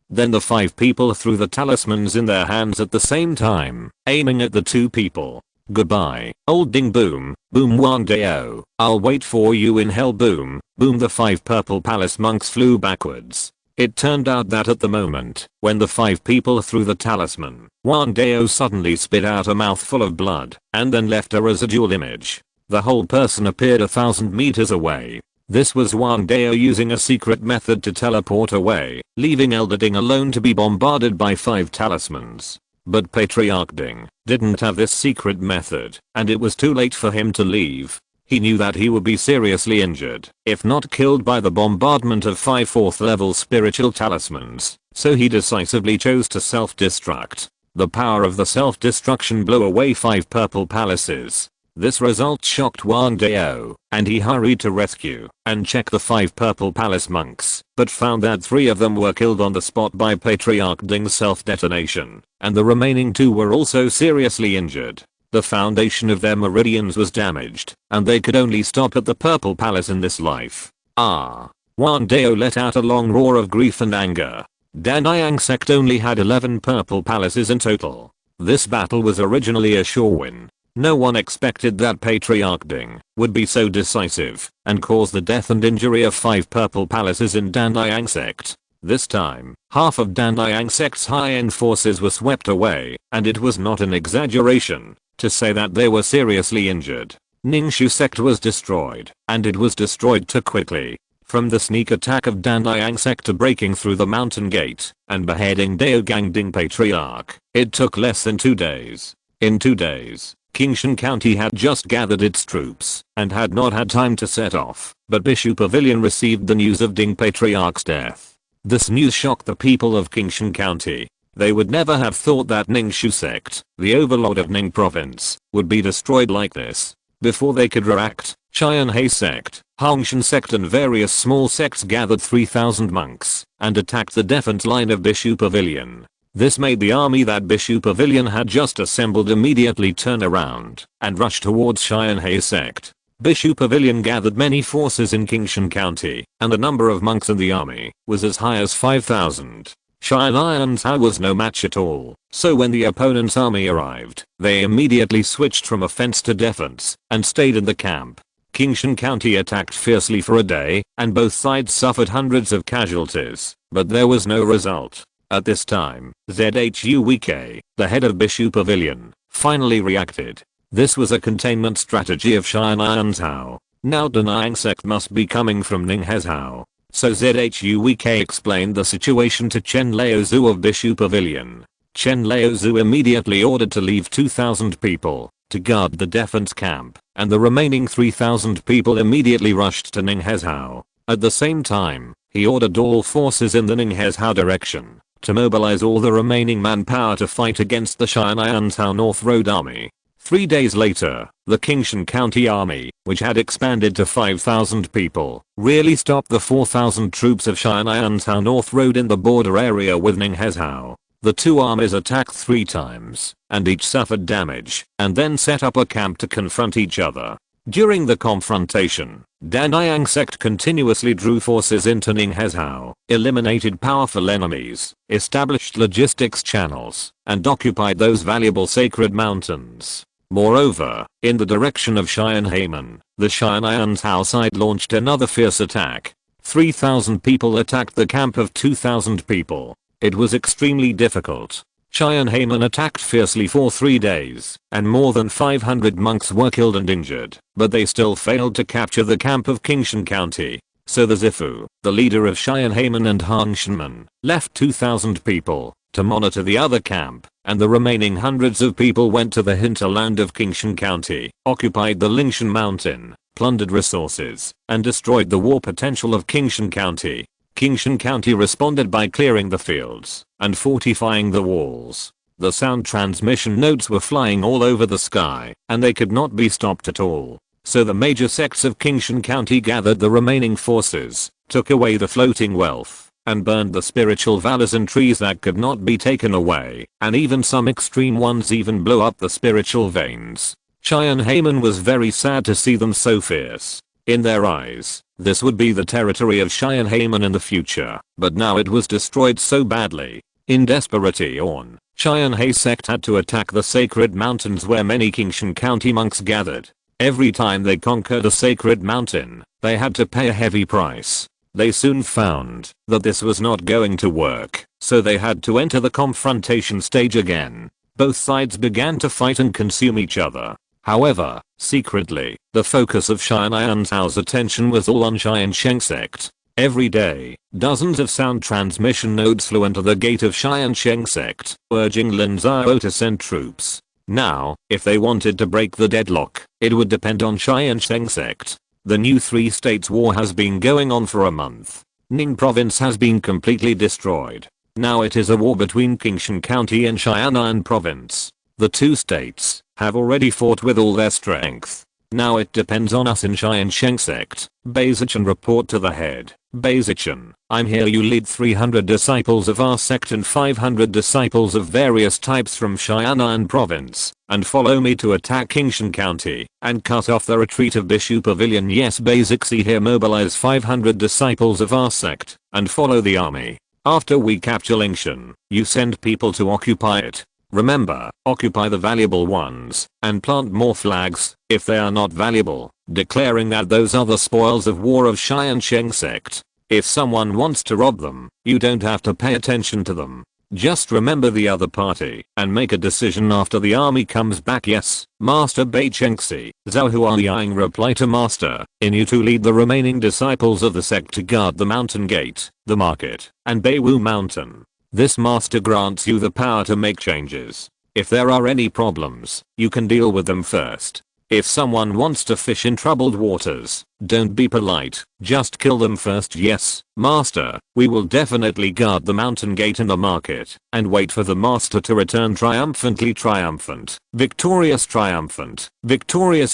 Then the 5 people threw the talismans in their hands at the same time, aiming at the 2 people. Goodbye, old Ding. Boom, boom. Wang Dao, I'll wait for you in hell. Boom, boom. The 5 purple palace monks flew backwards. It turned out that at the moment when the 5 people threw the talisman, Wang Dao suddenly spit out a mouthful of blood and then left a residual image. The whole person appeared 1,000 meters away. This was Wang Dao using a secret method to teleport away, leaving Elder Ding alone to be bombarded by 5 talismans. But Patriarch Ding didn't have this secret method, and it was too late for him to leave. He knew that he would be seriously injured, if not killed by the bombardment of 5 4th level spiritual talismans, so he decisively chose to self-destruct. The power of the self-destruction blew away 5 purple palaces. This result shocked Wang Dao, and he hurried to rescue and check the 5 purple palace monks, but found that 3 of them were killed on the spot by Patriarch Ding's self-detonation, and the remaining 2 were also seriously injured. The foundation of their meridians was damaged, and they could only stop at the purple palace in this life. Wang Dao let out a long roar of grief and anger. Tiansheng Sect only had 11 purple palaces in total. This battle was originally a sure win. No one expected that Patriarch Ding would be so decisive and cause the death and injury of 5 purple palaces in Tiansheng Sect. This time, half of Tiansheng Sect's high-end forces were swept away, and it was not an exaggeration to say that they were seriously injured. Lin Xiao Sect was destroyed, and it was destroyed too quickly. From the sneak attack of Tiansheng Sect to breaking through the mountain gate and beheading Daogang Ding Patriarch, it took less than 2 days. In 2 days, Tiansheng County had just gathered its troops and had not had time to set off, but Bishu Pavilion received the news of Ding Patriarch's death. This news shocked the people of Tiansheng County. They would never have thought that Lin Xiao Sect, the overlord of Ning Province, would be destroyed like this. Before they could react, Tiansheng Sect, Hongshan Sect and various small sects gathered 3,000 monks and attacked the defense line of Bishu Pavilion. This made the army that Bishu Pavilion had just assembled immediately turn around and rush towards Tiansheng Sect. Bishu Pavilion gathered many forces in Tiansheng County, and the number of monks in the army was as high as 5,000. Tiansheng Sect was no match at all, so when the opponent's army arrived, they immediately switched from offense to defense and stayed in the camp. Tiansheng County attacked fiercely for a day, and both sides suffered hundreds of casualties, but there was no result. At this time, Zhuwk, the head of Bishu Pavilion, finally reacted. This was a containment strategy of Tiansheng Sect. Now Tiansheng Sect must be coming from Ninghezhou. So Zhuwk explained the situation to Chen Laozhu of Bishu Pavilion. Chen Laozhu immediately ordered to leave 2,000 people to guard the defense camp, and the remaining 3,000 people immediately rushed to Ninghezhou. At the same time, he ordered all forces in the Ninghezhou direction to mobilize all the remaining manpower to fight against the Tiansheng Sect North Road Army. 3 days later, the Tiansheng County Army, which had expanded to 5,000 people, really stopped the 4,000 troops of Tiansheng Sect North Road in the border area with Ninghezhou. The two armies attacked 3 times, and each suffered damage, and then set up a camp to confront each other. During the confrontation, Tiansheng Sect continuously drew forces into Ninghezhou, eliminated powerful enemies, established logistics channels, and occupied those valuable sacred mountains. Moreover, in the direction of Tianhemen, the Tiansheng Sect side launched another fierce attack. 3,000 people attacked the camp of 2,000 people. It was extremely difficult. Tianhemen attacked fiercely for 3 days, and more than 500 monks were killed and injured, but they still failed to capture the camp of Tiansheng County. So the Zifu, the leader of Tianhemen and Hongshanmen, left 2,000 people to monitor the other camp, and the remaining hundreds of people went to the hinterland of Tiansheng County, occupied the Lingshan Mountain, plundered resources, and destroyed the war potential of Tiansheng County. Tiansheng County responded by clearing the fields and fortifying the walls. The sound transmission nodes were flying all over the sky, and they could not be stopped at all. So the major sects of Tiansheng County gathered the remaining forces, took away the floating wealth, and burned the spiritual valors and trees that could not be taken away, and even some extreme ones even blew up the spiritual veins. Tianhemen was very sad to see them so fierce. In their eyes, this would be the territory of Tianhemen in the future, but now it was destroyed so badly. In desperation, Tiansheng Sect had to attack the sacred mountains where many Tiansheng County monks gathered. Every time they conquered a sacred mountain, they had to pay a heavy price. They soon found that this was not going to work, so they had to enter the confrontation stage again. Both sides began to fight and consume each other. However, secretly, the focus of Tiansheng Sect's attention was all on Tiansheng Sect. Every day, dozens of sound transmission nodes flew into the gate of Tiansheng Sect, urging Lin Xiao to send troops. Now, if they wanted to break the deadlock, it would depend on Tiansheng Sect. The new 3-state war has been going on for a month. Ning province has been completely destroyed. Now it is a war between Tiansheng County and Xianan province. The two states have already fought with all their strength. Now it depends on us in Tiansheng Sect. Bazichan report to the head. Bazichan, I'm here. You lead 300 disciples of our sect and 500 disciples of various types from Xianan province, and follow me to attack Tiansheng County and cut off the retreat of Bishu Pavilion. Yes, Basic, see here. Mobilize 500 disciples of our sect and follow the army. After we capture Lingshan, you send people to occupy it. Remember, occupy the valuable ones and plant more flags if they are not valuable, declaring that those are the spoils of war of Tiansheng Sect. If someone wants to rob them, you don't have to pay attention to them. Just remember the other party and make a decision after the army comes back. Yes, Master Bei Chengxi. Zhao Huaiyang reply to Master, in you to lead the remaining disciples of the sect to guard the mountain gate, the market, and Beiwu Mountain. This master grants you the power to make changes. If there are any problems, you can deal with them first. If someone wants to fish in troubled waters, don't be polite, just kill them first. Yes, master, we will definitely guard the mountain gate and the market, and wait for the master to return triumphantly. Triumphant, victorious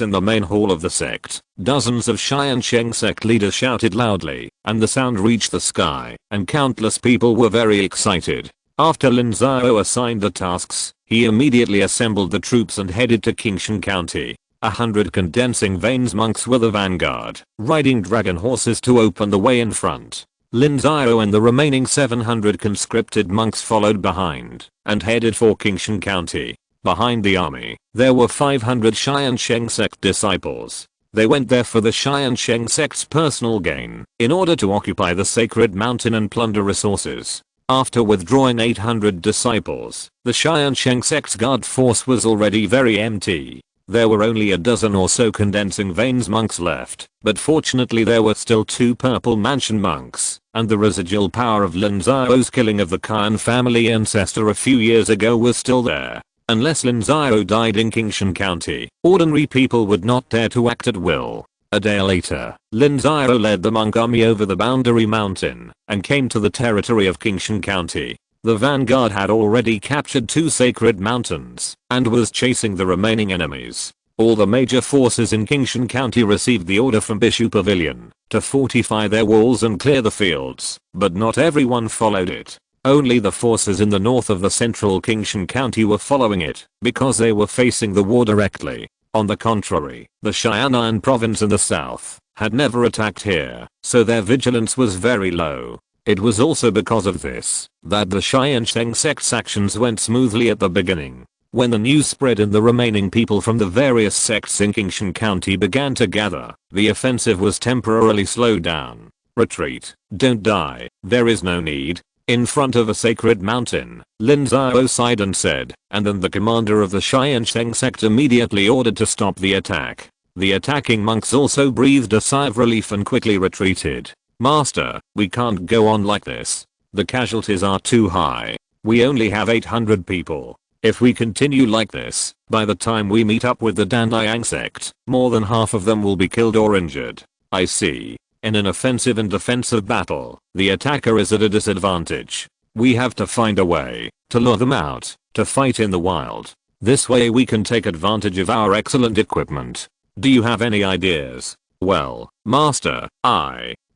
in the main hall of the sect. Dozens of Tiansheng Sect leaders shouted loudly, and the sound reached the sky, and countless people were very excited. After Lin Xiao assigned the tasks, he immediately assembled the troops and headed to Tiansheng County. 100 condensing veins monks were the vanguard, riding dragon horses to open the way in front. Lin Xiao and the remaining 700 conscripted monks followed behind and headed for Tiansheng County. Behind the army, there were 500 Tiansheng Sect disciples. They went there for the Tiansheng Sect's personal gain, in order to occupy the sacred mountain and plunder resources. After withdrawing 800 disciples, the Tiansheng Sect's guard force was already very empty. There were only a dozen or so condensing veins monks left, but fortunately there were still 2 purple mansion monks, and the residual power of Lin Xiao's killing of the Khan family ancestor a few years ago was still there. Unless Lin Xiao died in Tiansheng County, ordinary people would not dare to act at will. A day later, Lin Xiao led the monk army over the boundary mountain and came to the territory of Tiansheng County. The vanguard had already captured 2 sacred mountains and was chasing the remaining enemies. All the major forces in Tiansheng County received the order from Bishu Pavilion to fortify their walls and clear the fields, but not everyone followed it. Only the forces in the north of the central Tiansheng County were following it because they were facing the war directly. On the contrary, the Xianan province in the south had never attacked here, so their vigilance was very low. It was also because of this that the Tiansheng Sect's actions went smoothly at the beginning. When the news spread and the remaining people from the various sects in Tiansheng County began to gather, the offensive was temporarily slowed down. Retreat, don't die, there is no need. In front of a sacred mountain, Lin Xiao sighed and said, and then the commander of the Tiansheng Sect immediately ordered to stop the attack. The attacking monks also breathed a sigh of relief and quickly retreated. Master, we can't go on like this. The casualties are too high. We only have 800 people. If we continue like this, by the time we meet up with the Danliang sect, more than half of them will be killed or injured. I see. In an offensive and defensive battle, the attacker is at a disadvantage. We have to find a way to lure them out, to fight in the wild. This way we can take advantage of our excellent equipment. Do you have any ideas? Well, Master,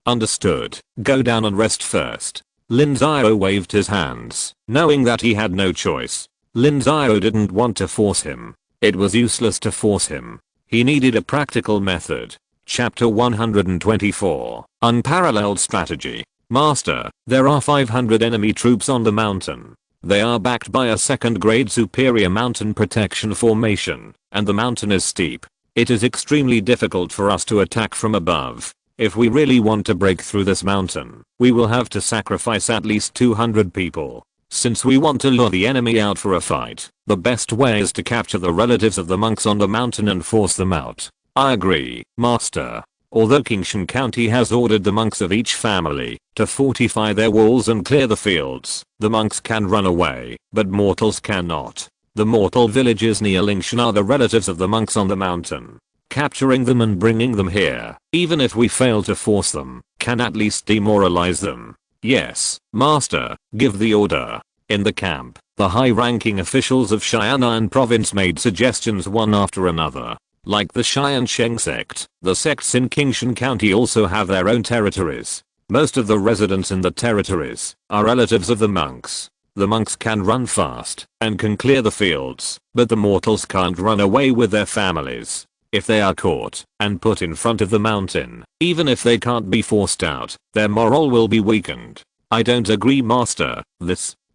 Understood. Go down and rest first. Lin Xiao waved his hands, knowing that he had no choice. Lin Xiao didn't want to force him. It was useless to force him. He needed a practical method. Chapter 124. Unparalleled Strategy. Master, there are 500 enemy troops on the mountain. They are backed by a second-grade superior mountain protection formation, and the mountain is steep. It is extremely difficult for us to attack from above. If we really want to break through this mountain, we will have to sacrifice at least 200 people. Since we want to lure the enemy out for a fight, the best way is to capture the relatives of the monks on the mountain and force them out. I agree, Master. Although Tiansheng County has ordered the monks of each family to fortify their walls and clear the fields, the monks can run away, but mortals cannot. The mortal villages near Lin Xiao are the relatives of the monks on the mountain. Capturing them and bringing them here, even if we fail to force them, can at least demoralize them. Yes, master, give the order. In the camp, the high-ranking officials of Tiansheng province made suggestions one after another. Like the Tiansheng Sect, the sects in Qingshan County also have their own territories. Most of the residents in the territories are relatives of the monks. The monks can run fast and can clear the fields, but the mortals can't run away with their families. If they are caught and put in front of the mountain, even if they can't be forced out, their morale will be weakened. I don't agree, master.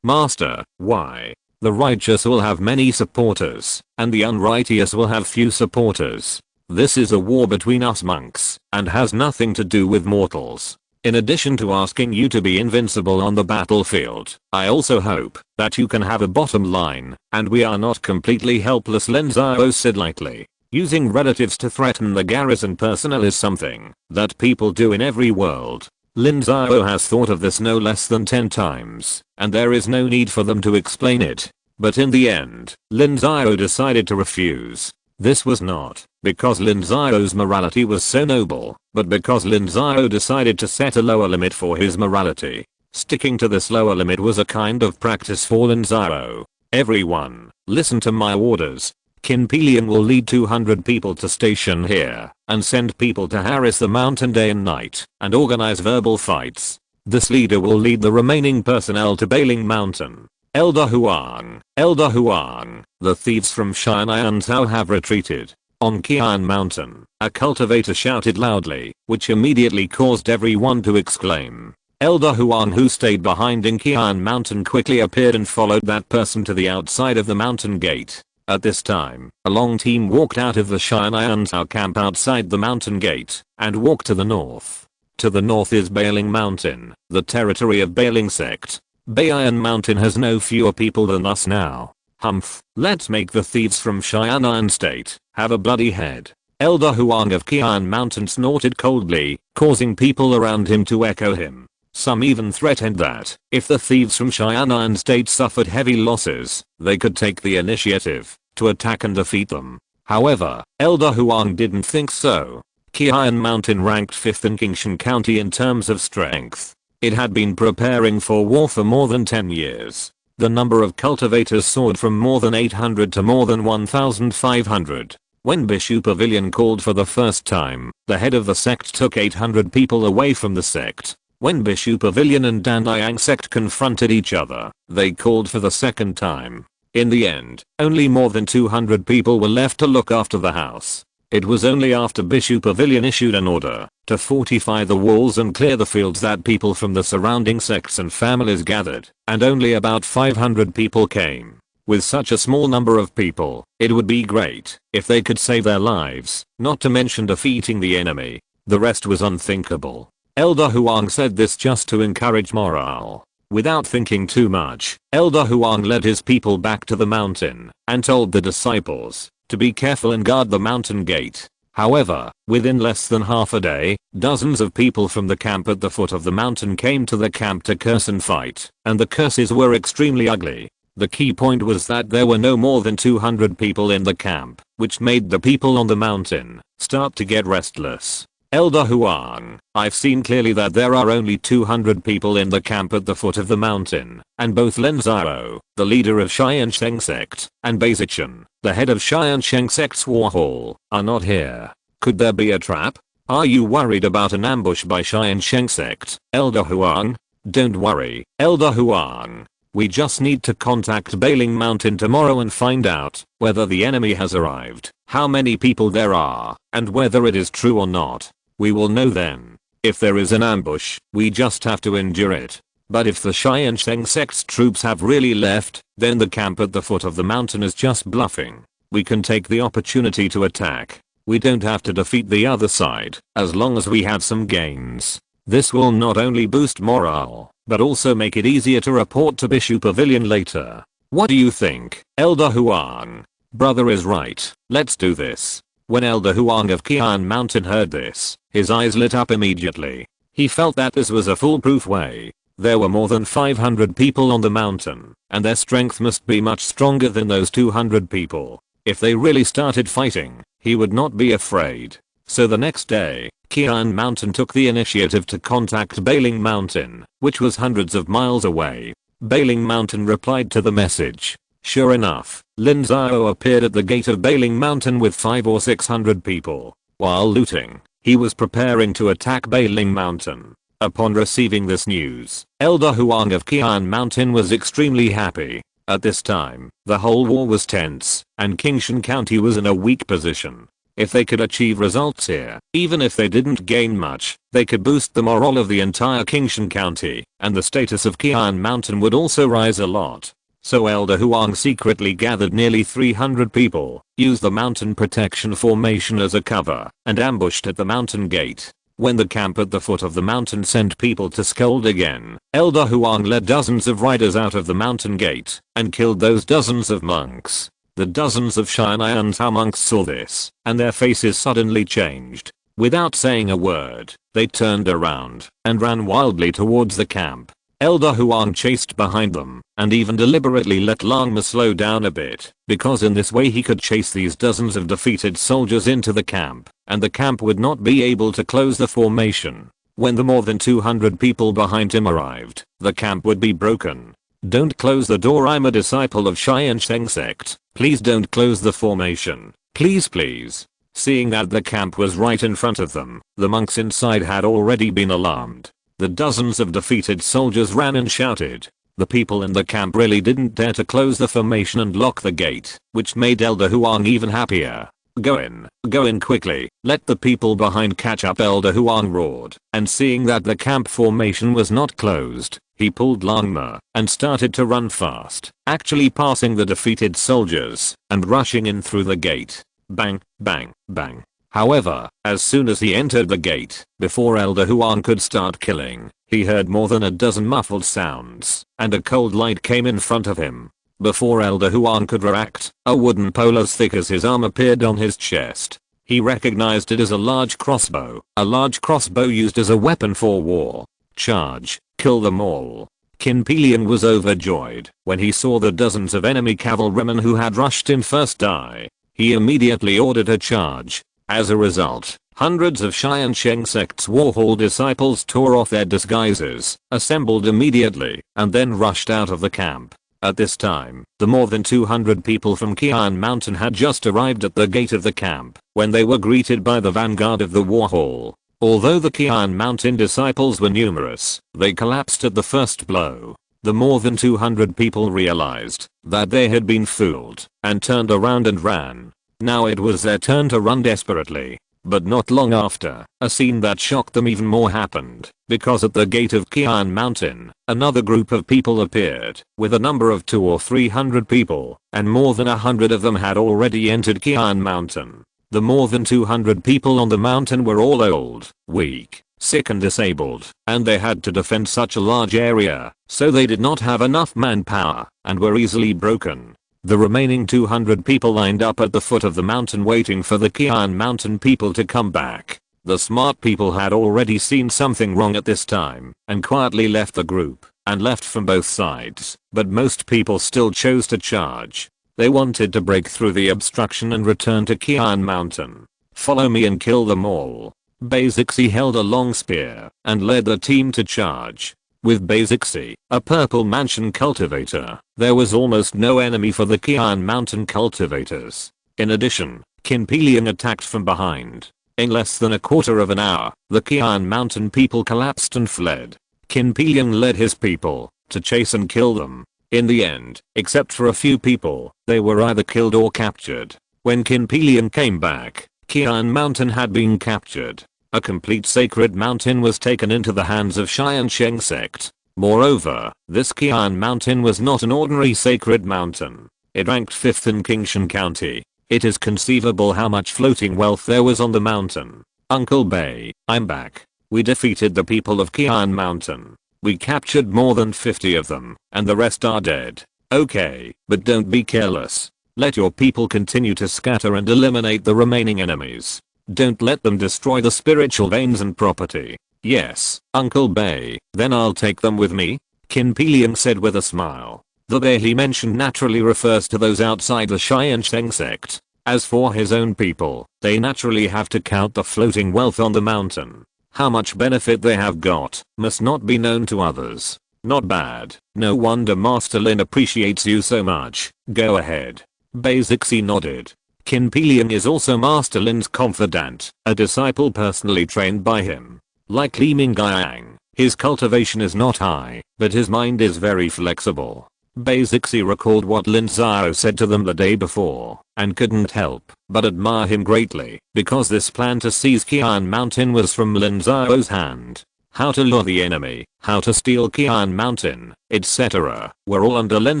Master, why? The righteous will have many supporters, and the unrighteous will have few supporters. This is a war between us monks, and has nothing to do with mortals. In addition to asking you to be invincible on the battlefield, I also hope that you can have a bottom line, and we are not completely helpless, Lin Xiao said lightly. Using relatives to threaten the garrison personnel is something that people do in every world. Lin Xiao has thought of this no less than 10 times, and there is no need for them to explain it. But in the end, Lin Xiao decided to refuse. This was not because Lin Xiao's morality was so noble, but because Lin Xiao decided to set a lower limit for his morality. Sticking to this lower limit was a kind of practice for Lin Xiao. Everyone, listen to my orders. Qin Pelian will lead 200 people to station here and send people to harass the mountain day and night and organize verbal fights. This leader will lead the remaining personnel to Bailing Mountain. Elder Huang, the thieves from Tiansheng have retreated. On Qian Mountain, a cultivator shouted loudly, which immediately caused everyone to exclaim. Elder Huang, who stayed behind in Qian Mountain, quickly appeared and followed that person to the outside of the mountain gate. At this time, a long team walked out of the Tiansheng camp outside the mountain gate and walked to the north. To the north is Bailing Mountain, the territory of Tiansheng Sect. Bailing Mountain has no fewer people than us now. Humph, let's make the thieves from Tiansheng State have a bloody head. Elder Huang of Qian Mountain snorted coldly, causing people around him to echo him. Some even threatened that, if the thieves from Tiansheng State suffered heavy losses, they could take the initiative to attack and defeat them. However, Elder Huang didn't think so. Qian Mountain ranked 5th in Qingshan County in terms of strength. It had been preparing for war for more than 10 years. The number of cultivators soared from more than 800 to more than 1,500. When Bishu Pavilion called for the first time, the head of the sect took 800 people away from the sect. When Bishu Pavilion and Tiansheng Sect confronted each other, they called for the second time. In the end, only more than 200 people were left to look after the house. It was only after Bishu Pavilion issued an order to fortify the walls and clear the fields that people from the surrounding sects and families gathered, and only about 500 people came. With such a small number of people, it would be great if they could save their lives, not to mention defeating the enemy. The rest was unthinkable. Elder Huang said this just to encourage morale. Without thinking too much, Elder Huang led his people back to the mountain and told the disciples to be careful and guard the mountain gate. However, within less than half a day, dozens of people from the camp at the foot of the mountain came to the camp to curse and fight, and the curses were extremely ugly. The key point was that there were no more than 200 people in the camp, which made the people on the mountain start to get restless. Elder Huang, I've seen clearly that there are only 200 people in the camp at the foot of the mountain, and both Lin Xiao, the leader of Tiansheng Sect, and Basichan, the head of Tiansheng Sect's war hall, are not here. Could there be a trap? Are you worried about an ambush by Tiansheng Sect, Elder Huang? Don't worry, Elder Huang. We just need to contact Bailing Mountain tomorrow and find out whether the enemy has arrived, how many people there are, and whether it is true or not. We will know then. If there is an ambush, we just have to endure it. But if the Tiansheng Sect's troops have really left, then the camp at the foot of the mountain is just bluffing. We can take the opportunity to attack. We don't have to defeat the other side, as long as we have some gains. This will not only boost morale, but also make it easier to report to Bishu Pavilion later. What do you think, Elder Huang? Brother is right, let's do this. When Elder Huang of Qian Mountain heard this, his eyes lit up immediately. He felt that this was a foolproof way. There were more than 500 people on the mountain, and their strength must be much stronger than those 200 people. If they really started fighting, he would not be afraid. So the next day, Qian Mountain took the initiative to contact Bailing Mountain, which was hundreds of miles away. Bailing Mountain replied to the message. Sure enough, Lin Xiao appeared at the gate of Bailing Mountain with 500 or 600 people. While looting, he was preparing to attack Bailing Mountain. Upon receiving this news, Elder Huang of Qian Mountain was extremely happy. At this time, the whole war was tense, and Qingshan County was in a weak position. If they could achieve results here, even if they didn't gain much, they could boost the morale of the entire Qingshan County, and the status of Qian Mountain would also rise a lot. So Elder Huang secretly gathered nearly 300 people, used the mountain protection formation as a cover, and ambushed at the mountain gate. When the camp at the foot of the mountain sent people to scold again, Elder Huang led dozens of riders out of the mountain gate, and killed those dozens of monks. The dozens of Xian'an monks saw this, and their faces suddenly changed. Without saying a word, they turned around, and ran wildly towards the camp. Elder Huang chased behind them, and even deliberately let Langma slow down a bit, because in this way he could chase these dozens of defeated soldiers into the camp, and the camp would not be able to close the formation. When the more than 200 people behind him arrived, the camp would be broken. Don't close the door, I'm a disciple of Tiansheng Sect. Please don't close the formation. Please please. Seeing that the camp was right in front of them, the monks inside had already been alarmed. The dozens of defeated soldiers ran and shouted. The people in the camp really didn't dare to close the formation and lock the gate, which made Elder Huang even happier. Go in quickly, let the people behind catch up, Elder Huang roared, and seeing that the camp formation was not closed, he pulled Langma and started to run fast, actually passing the defeated soldiers and rushing in through the gate. Bang, bang, bang. However, as soon as he entered the gate, before Elder Huang could start killing, he heard more than a dozen muffled sounds, and a cold light came in front of him. Before Elder Huang could react, a wooden pole as thick as his arm appeared on his chest. He recognized it as a large crossbow used as a weapon for war. Charge, kill them all. Qin Pelian was overjoyed when he saw the dozens of enemy cavalrymen who had rushed in first die. He immediately ordered a charge. As a result, hundreds of Tiansheng Sect's Warhall disciples tore off their disguises, assembled immediately, and then rushed out of the camp. At this time, the more than 200 people from Qian Mountain had just arrived at the gate of the camp, when they were greeted by the vanguard of the Warhall. Although the Qian Mountain disciples were numerous, they collapsed at the first blow. The more than 200 people realized that they had been fooled, and turned around and ran. Now it was their turn to run desperately. But not long after, a scene that shocked them even more happened, because at the gate of Qian Mountain, another group of people appeared, with a number of 200 or 300 people, and more than 100 of them had already entered Qian Mountain. The more than 200 people on the mountain were all old, weak, sick and disabled, and they had to defend such a large area, so they did not have enough manpower, and were easily broken. The remaining 200 people lined up at the foot of the mountain waiting for the Qian Mountain people to come back. The smart people had already seen something wrong at this time, and quietly left the group, and left from both sides, but most people still chose to charge. They wanted to break through the obstruction and return to Qian Mountain. Follow me and kill them all. Basixi held a long spear, and led the team to charge. With Basixi, a purple mansion cultivator, there was almost no enemy for the Qian Mountain cultivators. In addition, Qin Pelian attacked from behind. In less than a quarter of an hour, the Qian Mountain people collapsed and fled. Qin Pelian led his people to chase and kill them. In the end, except for a few people, they were either killed or captured. When Qin Pelian came back, Qian Mountain had been captured. A complete sacred mountain was taken into the hands of Tiansheng Sect. Moreover, this Qian Mountain was not an ordinary sacred mountain. It ranked 5th in Qingshan County. It is conceivable how much floating wealth there was on the mountain. Uncle Bay, I'm back. We defeated the people of Qian Mountain. We captured more than 50 of them, and the rest are dead. Okay, but don't be careless. Let your people continue to scatter and eliminate the remaining enemies. Don't let them destroy the spiritual veins and property. Yes, Uncle Bay, then I'll take them with me, Qin Pi Liang said with a smile. The Bay he mentioned naturally refers to those outside the Tiansheng Sect. As for his own people, they naturally have to count the floating wealth on the mountain. How much benefit they have got must not be known to others. Not bad. No wonder Master Lin appreciates you so much. Go ahead. Bei Zixi nodded. Qin Pi Liang is also Master Lin's confidant, a disciple personally trained by him. Like Li Mingyang, his cultivation is not high, but his mind is very flexible. Bei Zixi recalled what Lin Xiao said to them the day before, and couldn't help but admire him greatly, because this plan to seize Qian Mountain was from Lin Xiao's hand. How to lure the enemy, how to steal Qian Mountain, etc. were all under Lin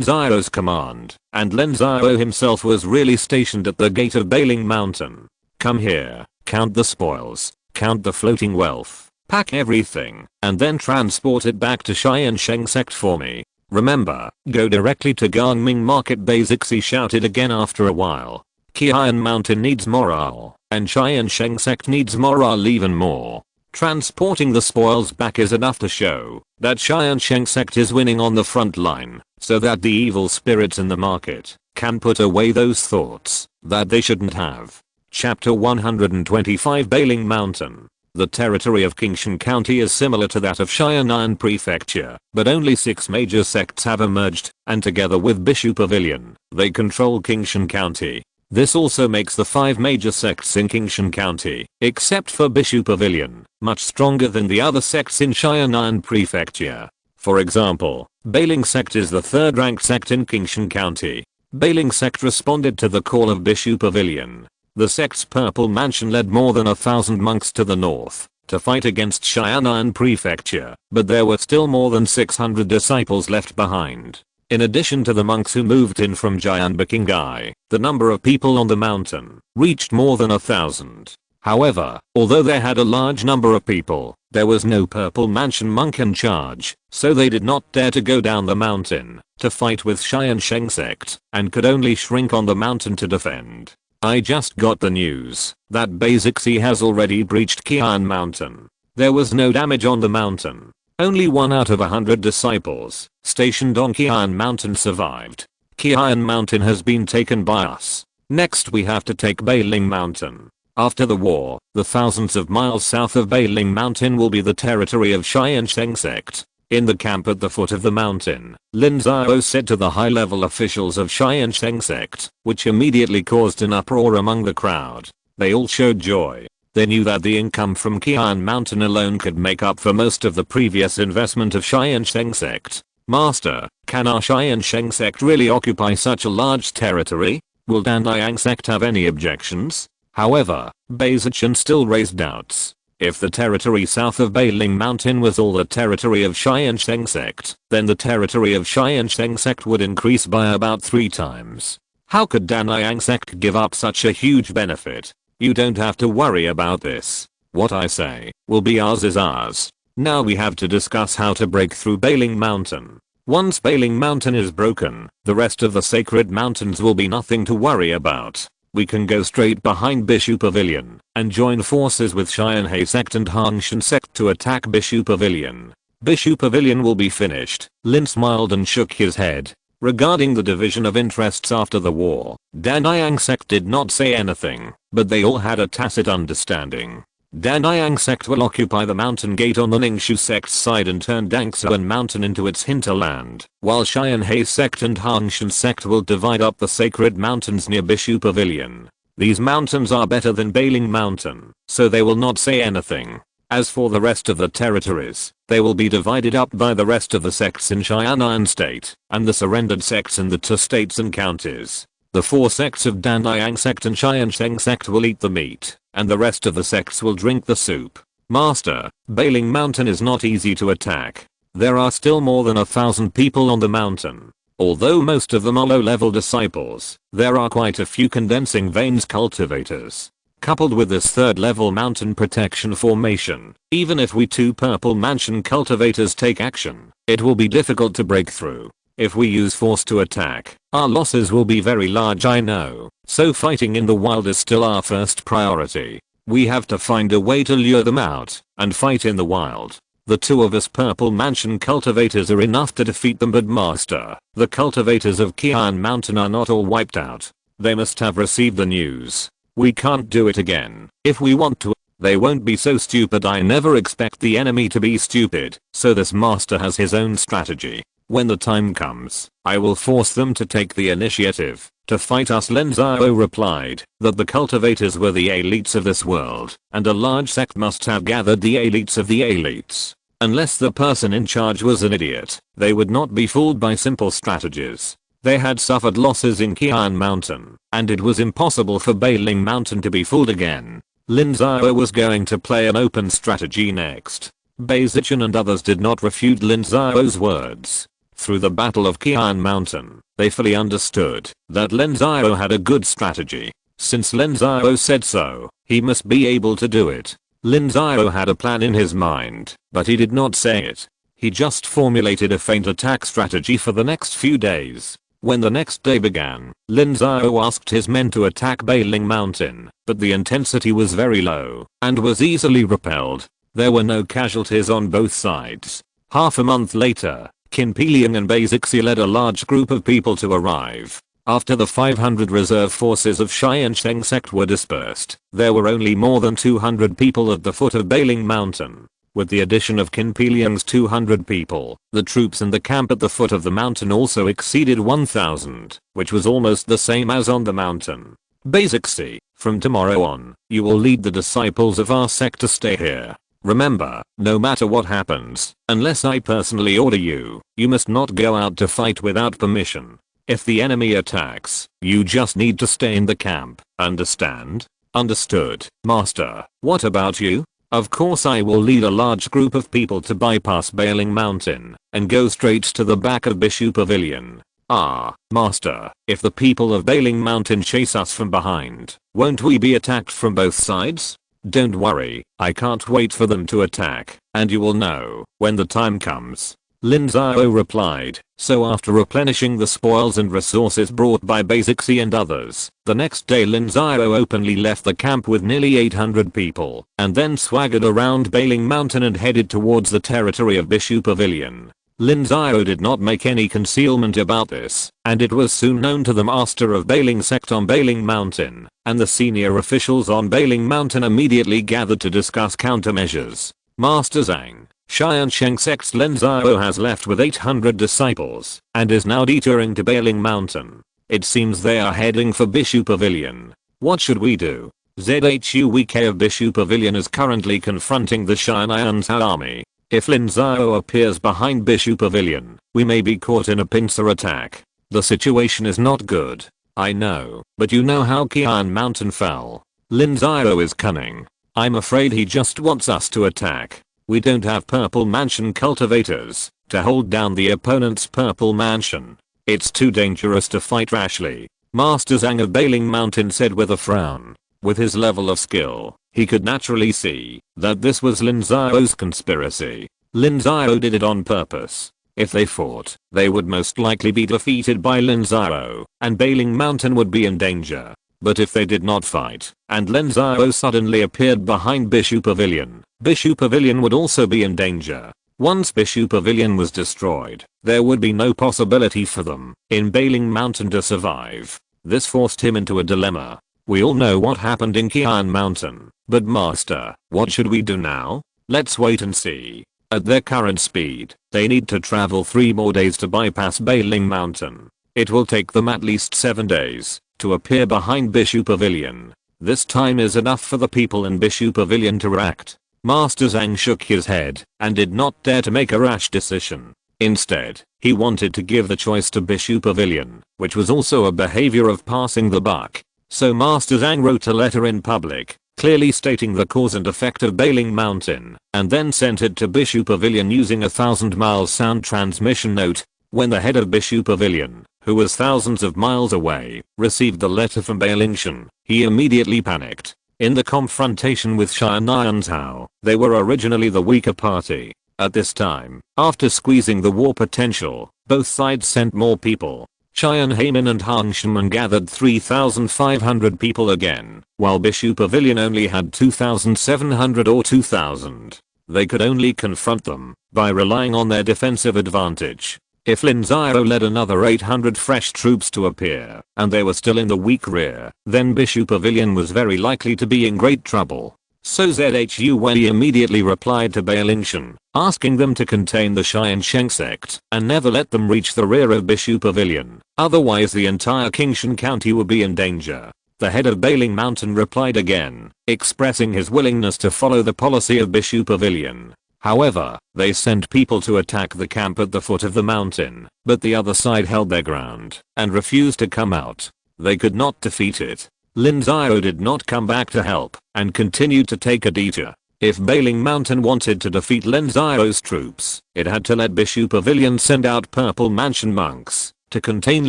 Xiao's command, and Lin Xiao himself was really stationed at the gate of Bailing Mountain. Come here, count the spoils, count the floating wealth, pack everything, and then transport it back to Tiansheng Sect for me. Remember, go directly to Gangming Market. Bei Zixi shouted again after a while. Qian Mountain needs morale, and Tiansheng Sect needs morale even more. Transporting the spoils back is enough to show that Tiansheng Sect is winning on the front line, so that the evil spirits in the market can put away those thoughts that they shouldn't have. Chapter 125 Bailing Mountain. The territory of Qingshan County is similar to that of Xianan Prefecture, but only 6 major sects have emerged, and together with Bishu Pavilion, they control Qingshan County. This also makes the 5 major sects in Qingshan County, except for Bishu Pavilion, much stronger than the other sects in Xianan Prefecture. For example, Bailing Sect is the 3rd ranked sect in Qingshan County. Bailing Sect responded to the call of Bishu Pavilion. The sect's Purple Mansion led more than 1,000 monks to the north to fight against Xianan Prefecture, but there were still more than 600 disciples left behind. In addition to the monks who moved in from Jianbakingai, the number of people on the mountain reached more than 1,000. However, although they had a large number of people, there was no Purple Mansion monk in charge, so they did not dare to go down the mountain to fight with Tiansheng Sect, and could only shrink on the mountain to defend. I just got the news that Bei Zixi has already breached Qian Mountain. There was no damage on the mountain. Only 1 out of 100 disciples stationed on Qian Mountain survived. Qian Mountain has been taken by us. Next we have to take Bailing Mountain. After the war, the thousands of miles south of Bailing Mountain will be the territory of Tiansheng Sect. In the camp at the foot of the mountain, Lin Xiao said to the high-level officials of Tiansheng Sect, which immediately caused an uproar among the crowd. They all showed joy. They knew that the income from Qian Mountain alone could make up for most of the previous investment of Tiansheng Sect. Master, can our Tiansheng Sect really occupy such a large territory? Will Danliang Sect have any objections? However, Bei Zixi still raised doubts. If the territory south of Bailing Mountain was all the territory of Tiansheng Sect, then the territory of Tiansheng Sect would increase by about 3 times. How could Danliang Sect give up such a huge benefit? You don't have to worry about this. What I say will be ours is ours. Now we have to discuss how to break through Bailing Mountain. Once Bailing Mountain is broken, the rest of the sacred mountains will be nothing to worry about. We can go straight behind Bishu Pavilion and join forces with Tiansheng Sect and Tiansheng Sect to attack Bishu Pavilion. Bishu Pavilion will be finished. Lin smiled and shook his head. Regarding the division of interests after the war, Danliang Sect did not say anything, but they all had a tacit understanding. Danliang Sect will occupy the mountain gate on the Ningxu Sect's side and turn Dangsuan Mountain into its hinterland, while Tiansheng Sect and Tiansheng Sect will divide up the sacred mountains near Bishu Pavilion. These mountains are better than Bailing Mountain, so they will not say anything. As for the rest of the territories, they will be divided up by the rest of the sects in Xianan State, and the surrendered sects in the 2 states and counties. The 4 sects of Danliang Sect and Tiansheng Sect will eat the meat, and the rest of the sects will drink the soup. Master, Bailing Mountain is not easy to attack. There are still more than 1,000 people on the mountain. Although most of them are low-level disciples, there are quite a few condensing veins cultivators. Coupled with this 3rd level mountain protection formation, even if we 2 Purple Mansion cultivators take action, it will be difficult to break through. If we use force to attack, our losses will be very large, I know, so fighting in the wild is still our first priority. We have to find a way to lure them out and fight in the wild. The two of us Purple Mansion cultivators are enough to defeat them, but master, the cultivators of Qian Mountain are not all wiped out. They must have received the news. We can't do it again. If we want to, they won't be so stupid. I never expect the enemy to be stupid, so this master has his own strategy. When the time comes, I will force them to take the initiative to fight us. Lin Xiao replied that the cultivators were the elites of this world, and a large sect must have gathered the elites of the elites. Unless the person in charge was an idiot, they would not be fooled by simple strategies. They had suffered losses in Qian Mountain, and it was impossible for Bailing Mountain to be fooled again. Lin Xiao was going to play an open strategy next. Bai Zichen and others did not refute Lin Xiao's words. Through the Battle of Qian Mountain, they fully understood that Lin Xiao had a good strategy. Since Lin Xiao said so, he must be able to do it. Lin Xiao had a plan in his mind, but he did not say it. He just formulated a feint attack strategy for the next few days. When the next day began, Lin Xiao asked his men to attack Bailing Mountain, but the intensity was very low and was easily repelled. There were no casualties on both sides. Half a month later, Qin Piliang and Bai Zixi led a large group of people to arrive. After the 500 reserve forces of Tiansheng Sect were dispersed, there were only more than 200 people at the foot of Bailing Mountain. With the addition of Qin Piliang's 200 people, the troops in the camp at the foot of the mountain also exceeded 1,000, which was almost the same as on the mountain. Bai Zixi, from tomorrow on, you will lead the disciples of our sect to stay here. Remember, no matter what happens, unless I personally order you, you must not go out to fight without permission. If the enemy attacks, you just need to stay in the camp, understand? Understood, master. What about you? Of course I will lead a large group of people to bypass Bailing Mountain and go straight to the back of Bishu Pavilion. Ah, master, if the people of Bailing Mountain chase us from behind, won't we be attacked from both sides? Don't worry, I can't wait for them to attack, and you will know when the time comes. Lin Xiao replied. So after replenishing the spoils and resources brought by Bai Zixi and others, the next day Lin Xiao openly left the camp with nearly 800 people, and then swaggered around Bailing Mountain and headed towards the territory of Bishu Pavilion. Lin Xiao did not make any concealment about this, and it was soon known to the master of Bailing Sect on Bailing Mountain, and the senior officials on Bailing Mountain immediately gathered to discuss countermeasures. Master Zhang, Tiansheng Sect's Lin Xiao has left with 800 disciples, and is now detouring to Bailing Mountain. It seems they are heading for Bishu Pavilion. What should we do? ZHUWK of Bishu Pavilion is currently confronting the Tiansheng army. If Lin Xiao appears behind Bishu Pavilion, we may be caught in a pincer attack. The situation is not good. I know, but you know how Qian Mountain fell. Lin Xiao is cunning. I'm afraid he just wants us to attack. We don't have Purple Mansion cultivators to hold down the opponent's Purple Mansion. It's too dangerous to fight rashly, Master Zhang of Bailing Mountain said with a frown. With his level of skill, he could naturally see that this was Lin Xiao's conspiracy. Lin Xiao did it on purpose. If they fought, they would most likely be defeated by Lin Xiao, and Bailing Mountain would be in danger. But if they did not fight, and Lin Xiao suddenly appeared behind Bishu Pavilion would also be in danger. Once Bishu Pavilion was destroyed, there would be no possibility for them in Bailing Mountain to survive. This forced him into a dilemma. We all know what happened in Qian Mountain, but master, what should we do now? Let's wait and see. At their current speed, they need to travel 3 more days to bypass Bailing Mountain. It will take them at least 7 days to appear behind Bishu Pavilion. This time is enough for the people in Bishu Pavilion to act. Master Zhang shook his head and did not dare to make a rash decision. Instead, he wanted to give the choice to Bishu Pavilion, which was also a behavior of passing the buck. So Master Zhang wrote a letter in public, clearly stating the cause and effect of Bailing Mountain, and then sent it to Bishu Pavilion using a 1000-mile sound transmission note. When the head of Bishu Pavilion, who was thousands of miles away, received the letter from Lin Xiao, he immediately panicked. In the confrontation with Tiansheng, they were originally the weaker party. At this time, after squeezing the war potential, both sides sent more people. Cheyenne Heyman and Han Shenman gathered 3,500 people again, while Bishu Pavilion only had 2,700 or 2,000. They could only confront them by relying on their defensive advantage. If Lin Xiao led another 800 fresh troops to appear, and they were still in the weak rear, then Bishu Pavilion was very likely to be in great trouble. So Zhu Wei immediately replied to Beilingshan, asking them to contain the Tiansheng Sect and never let them reach the rear of Bishu Pavilion, otherwise the entire Qingshan County would be in danger. The head of Bailing Mountain replied again, expressing his willingness to follow the policy of Bishu Pavilion. However, they sent people to attack the camp at the foot of the mountain, but the other side held their ground and refused to come out. They could not defeat it. Lin Xiao did not come back to help and continued to take a detour. If Bailing Mountain wanted to defeat Lin Xiao's troops, it had to let Bishu Pavilion send out Purple Mansion monks to contain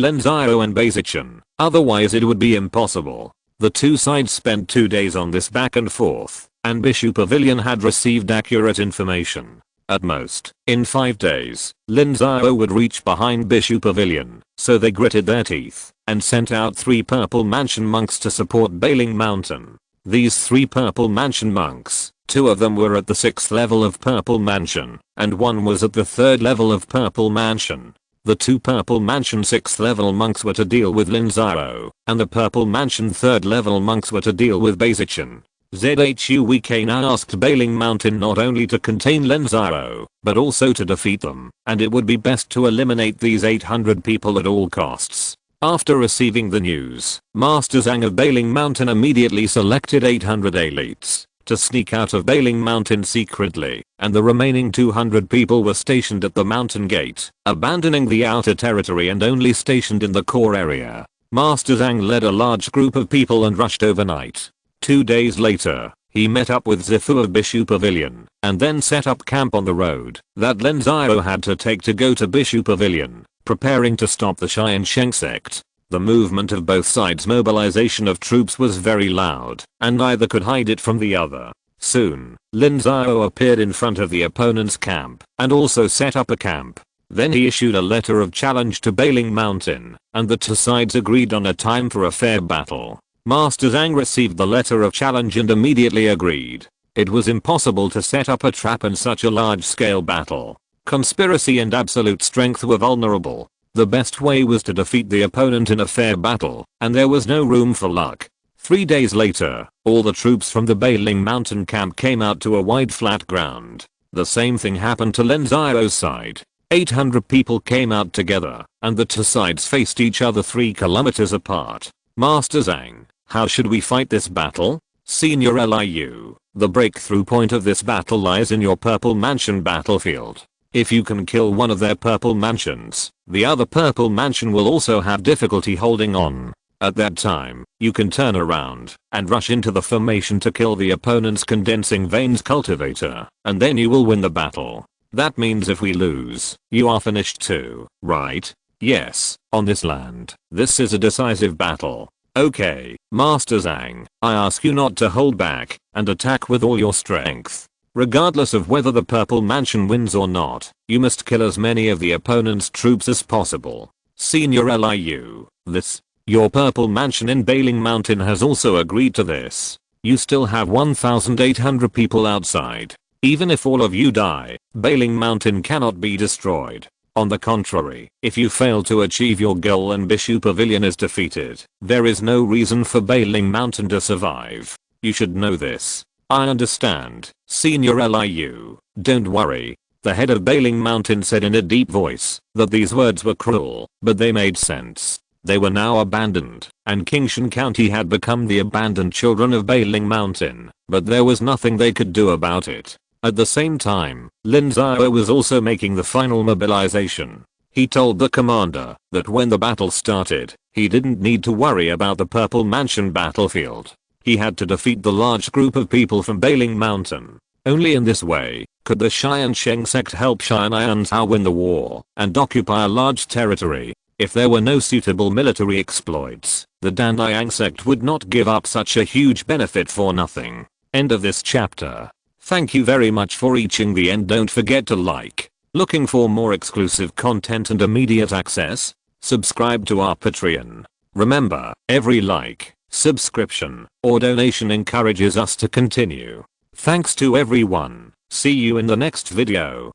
Lin Xiao and Beizichan, otherwise it would be impossible. The two sides spent 2 days on this back and forth, and Bishu Pavilion had received accurate information. At most, in 5 days, Lin Xiao would reach behind Bishu Pavilion, so they gritted their teeth and sent out 3 Purple Mansion monks to support Bailing Mountain. These 3 Purple Mansion monks, 2 of them were at the 6th level of Purple Mansion, and 1 was at the 3rd level of Purple Mansion. The 2 Purple Mansion 6th level monks were to deal with Lin Xiao, and the Purple Mansion 3rd level monks were to deal with Beizichan. Zhu Wei now asked Bailing Mountain not only to contain Lin Xiao, but also to defeat them, and it would be best to eliminate these 800 people at all costs. After receiving the news, Master Zhang of Bailing Mountain immediately selected 800 elites to sneak out of Bailing Mountain secretly, and the remaining 200 people were stationed at the mountain gate, abandoning the outer territory and only stationed in the core area. Master Zhang led a large group of people and rushed overnight. 2 days later, he met up with Zifu of Bishu Pavilion, and then set up camp on the road that Lin Xiao had to take to go to Bishu Pavilion, preparing to stop the Tiansheng Sect. The movement of both sides' mobilization of troops was very loud, and neither could hide it from the other. Soon, Lin Xiao appeared in front of the opponent's camp, and also set up a camp. Then he issued a letter of challenge to Bailing Mountain, and the two sides agreed on a time for a fair battle. Master Zhang received the letter of challenge and immediately agreed. It was impossible to set up a trap in such a large-scale battle. Conspiracy and absolute strength were vulnerable. The best way was to defeat the opponent in a fair battle, and there was no room for luck. 3 days later, all the troops from the Bailing Mountain camp came out to a wide flat ground. The same thing happened to Lin Xiao's side. 800 people came out together, and the two sides faced each other 3 kilometers apart. Master Zhang, how should we fight this battle? Senior Liu, the breakthrough point of this battle lies in your Purple Mansion battlefield. If you can kill one of their Purple Mansions, the other Purple Mansion will also have difficulty holding on. At that time, you can turn around and rush into the formation to kill the opponent's condensing veins cultivator, and then you will win the battle. That means if we lose, you are finished too, right? Yes, on this land, this is a decisive battle. Okay, Master Zhang, I ask you not to hold back and attack with all your strength. Regardless of whether the Purple Mansion wins or not, you must kill as many of the opponent's troops as possible. Senior Liu, your Purple Mansion in Bailing Mountain has also agreed to this. You still have 1,800 people outside. Even if all of you die, Bailing Mountain cannot be destroyed. On the contrary, if you fail to achieve your goal and Bishu Pavilion is defeated, there is no reason for Bailing Mountain to survive. You should know this. I understand, Senior Liu, don't worry. The head of Bailing Mountain said in a deep voice that these words were cruel, but they made sense. They were now abandoned, and Qingshan County had become the abandoned children of Bailing Mountain, but there was nothing they could do about it. At the same time, Lin Xiao was also making the final mobilization. He told the commander that when the battle started, he didn't need to worry about the Purple Mansion battlefield. He had to defeat the large group of people from Bailing Mountain. Only in this way could the Tiansheng Sect help Xian'an win the war and occupy a large territory. If there were no suitable military exploits, the Tiansheng Sect would not give up such a huge benefit for nothing. End of this chapter. Thank you very much for reaching the end. Don't forget to like. Looking for more exclusive content and immediate access? Subscribe to our Patreon. Remember, every like, subscription, or donation encourages us to continue. Thanks to everyone. See you in the next video.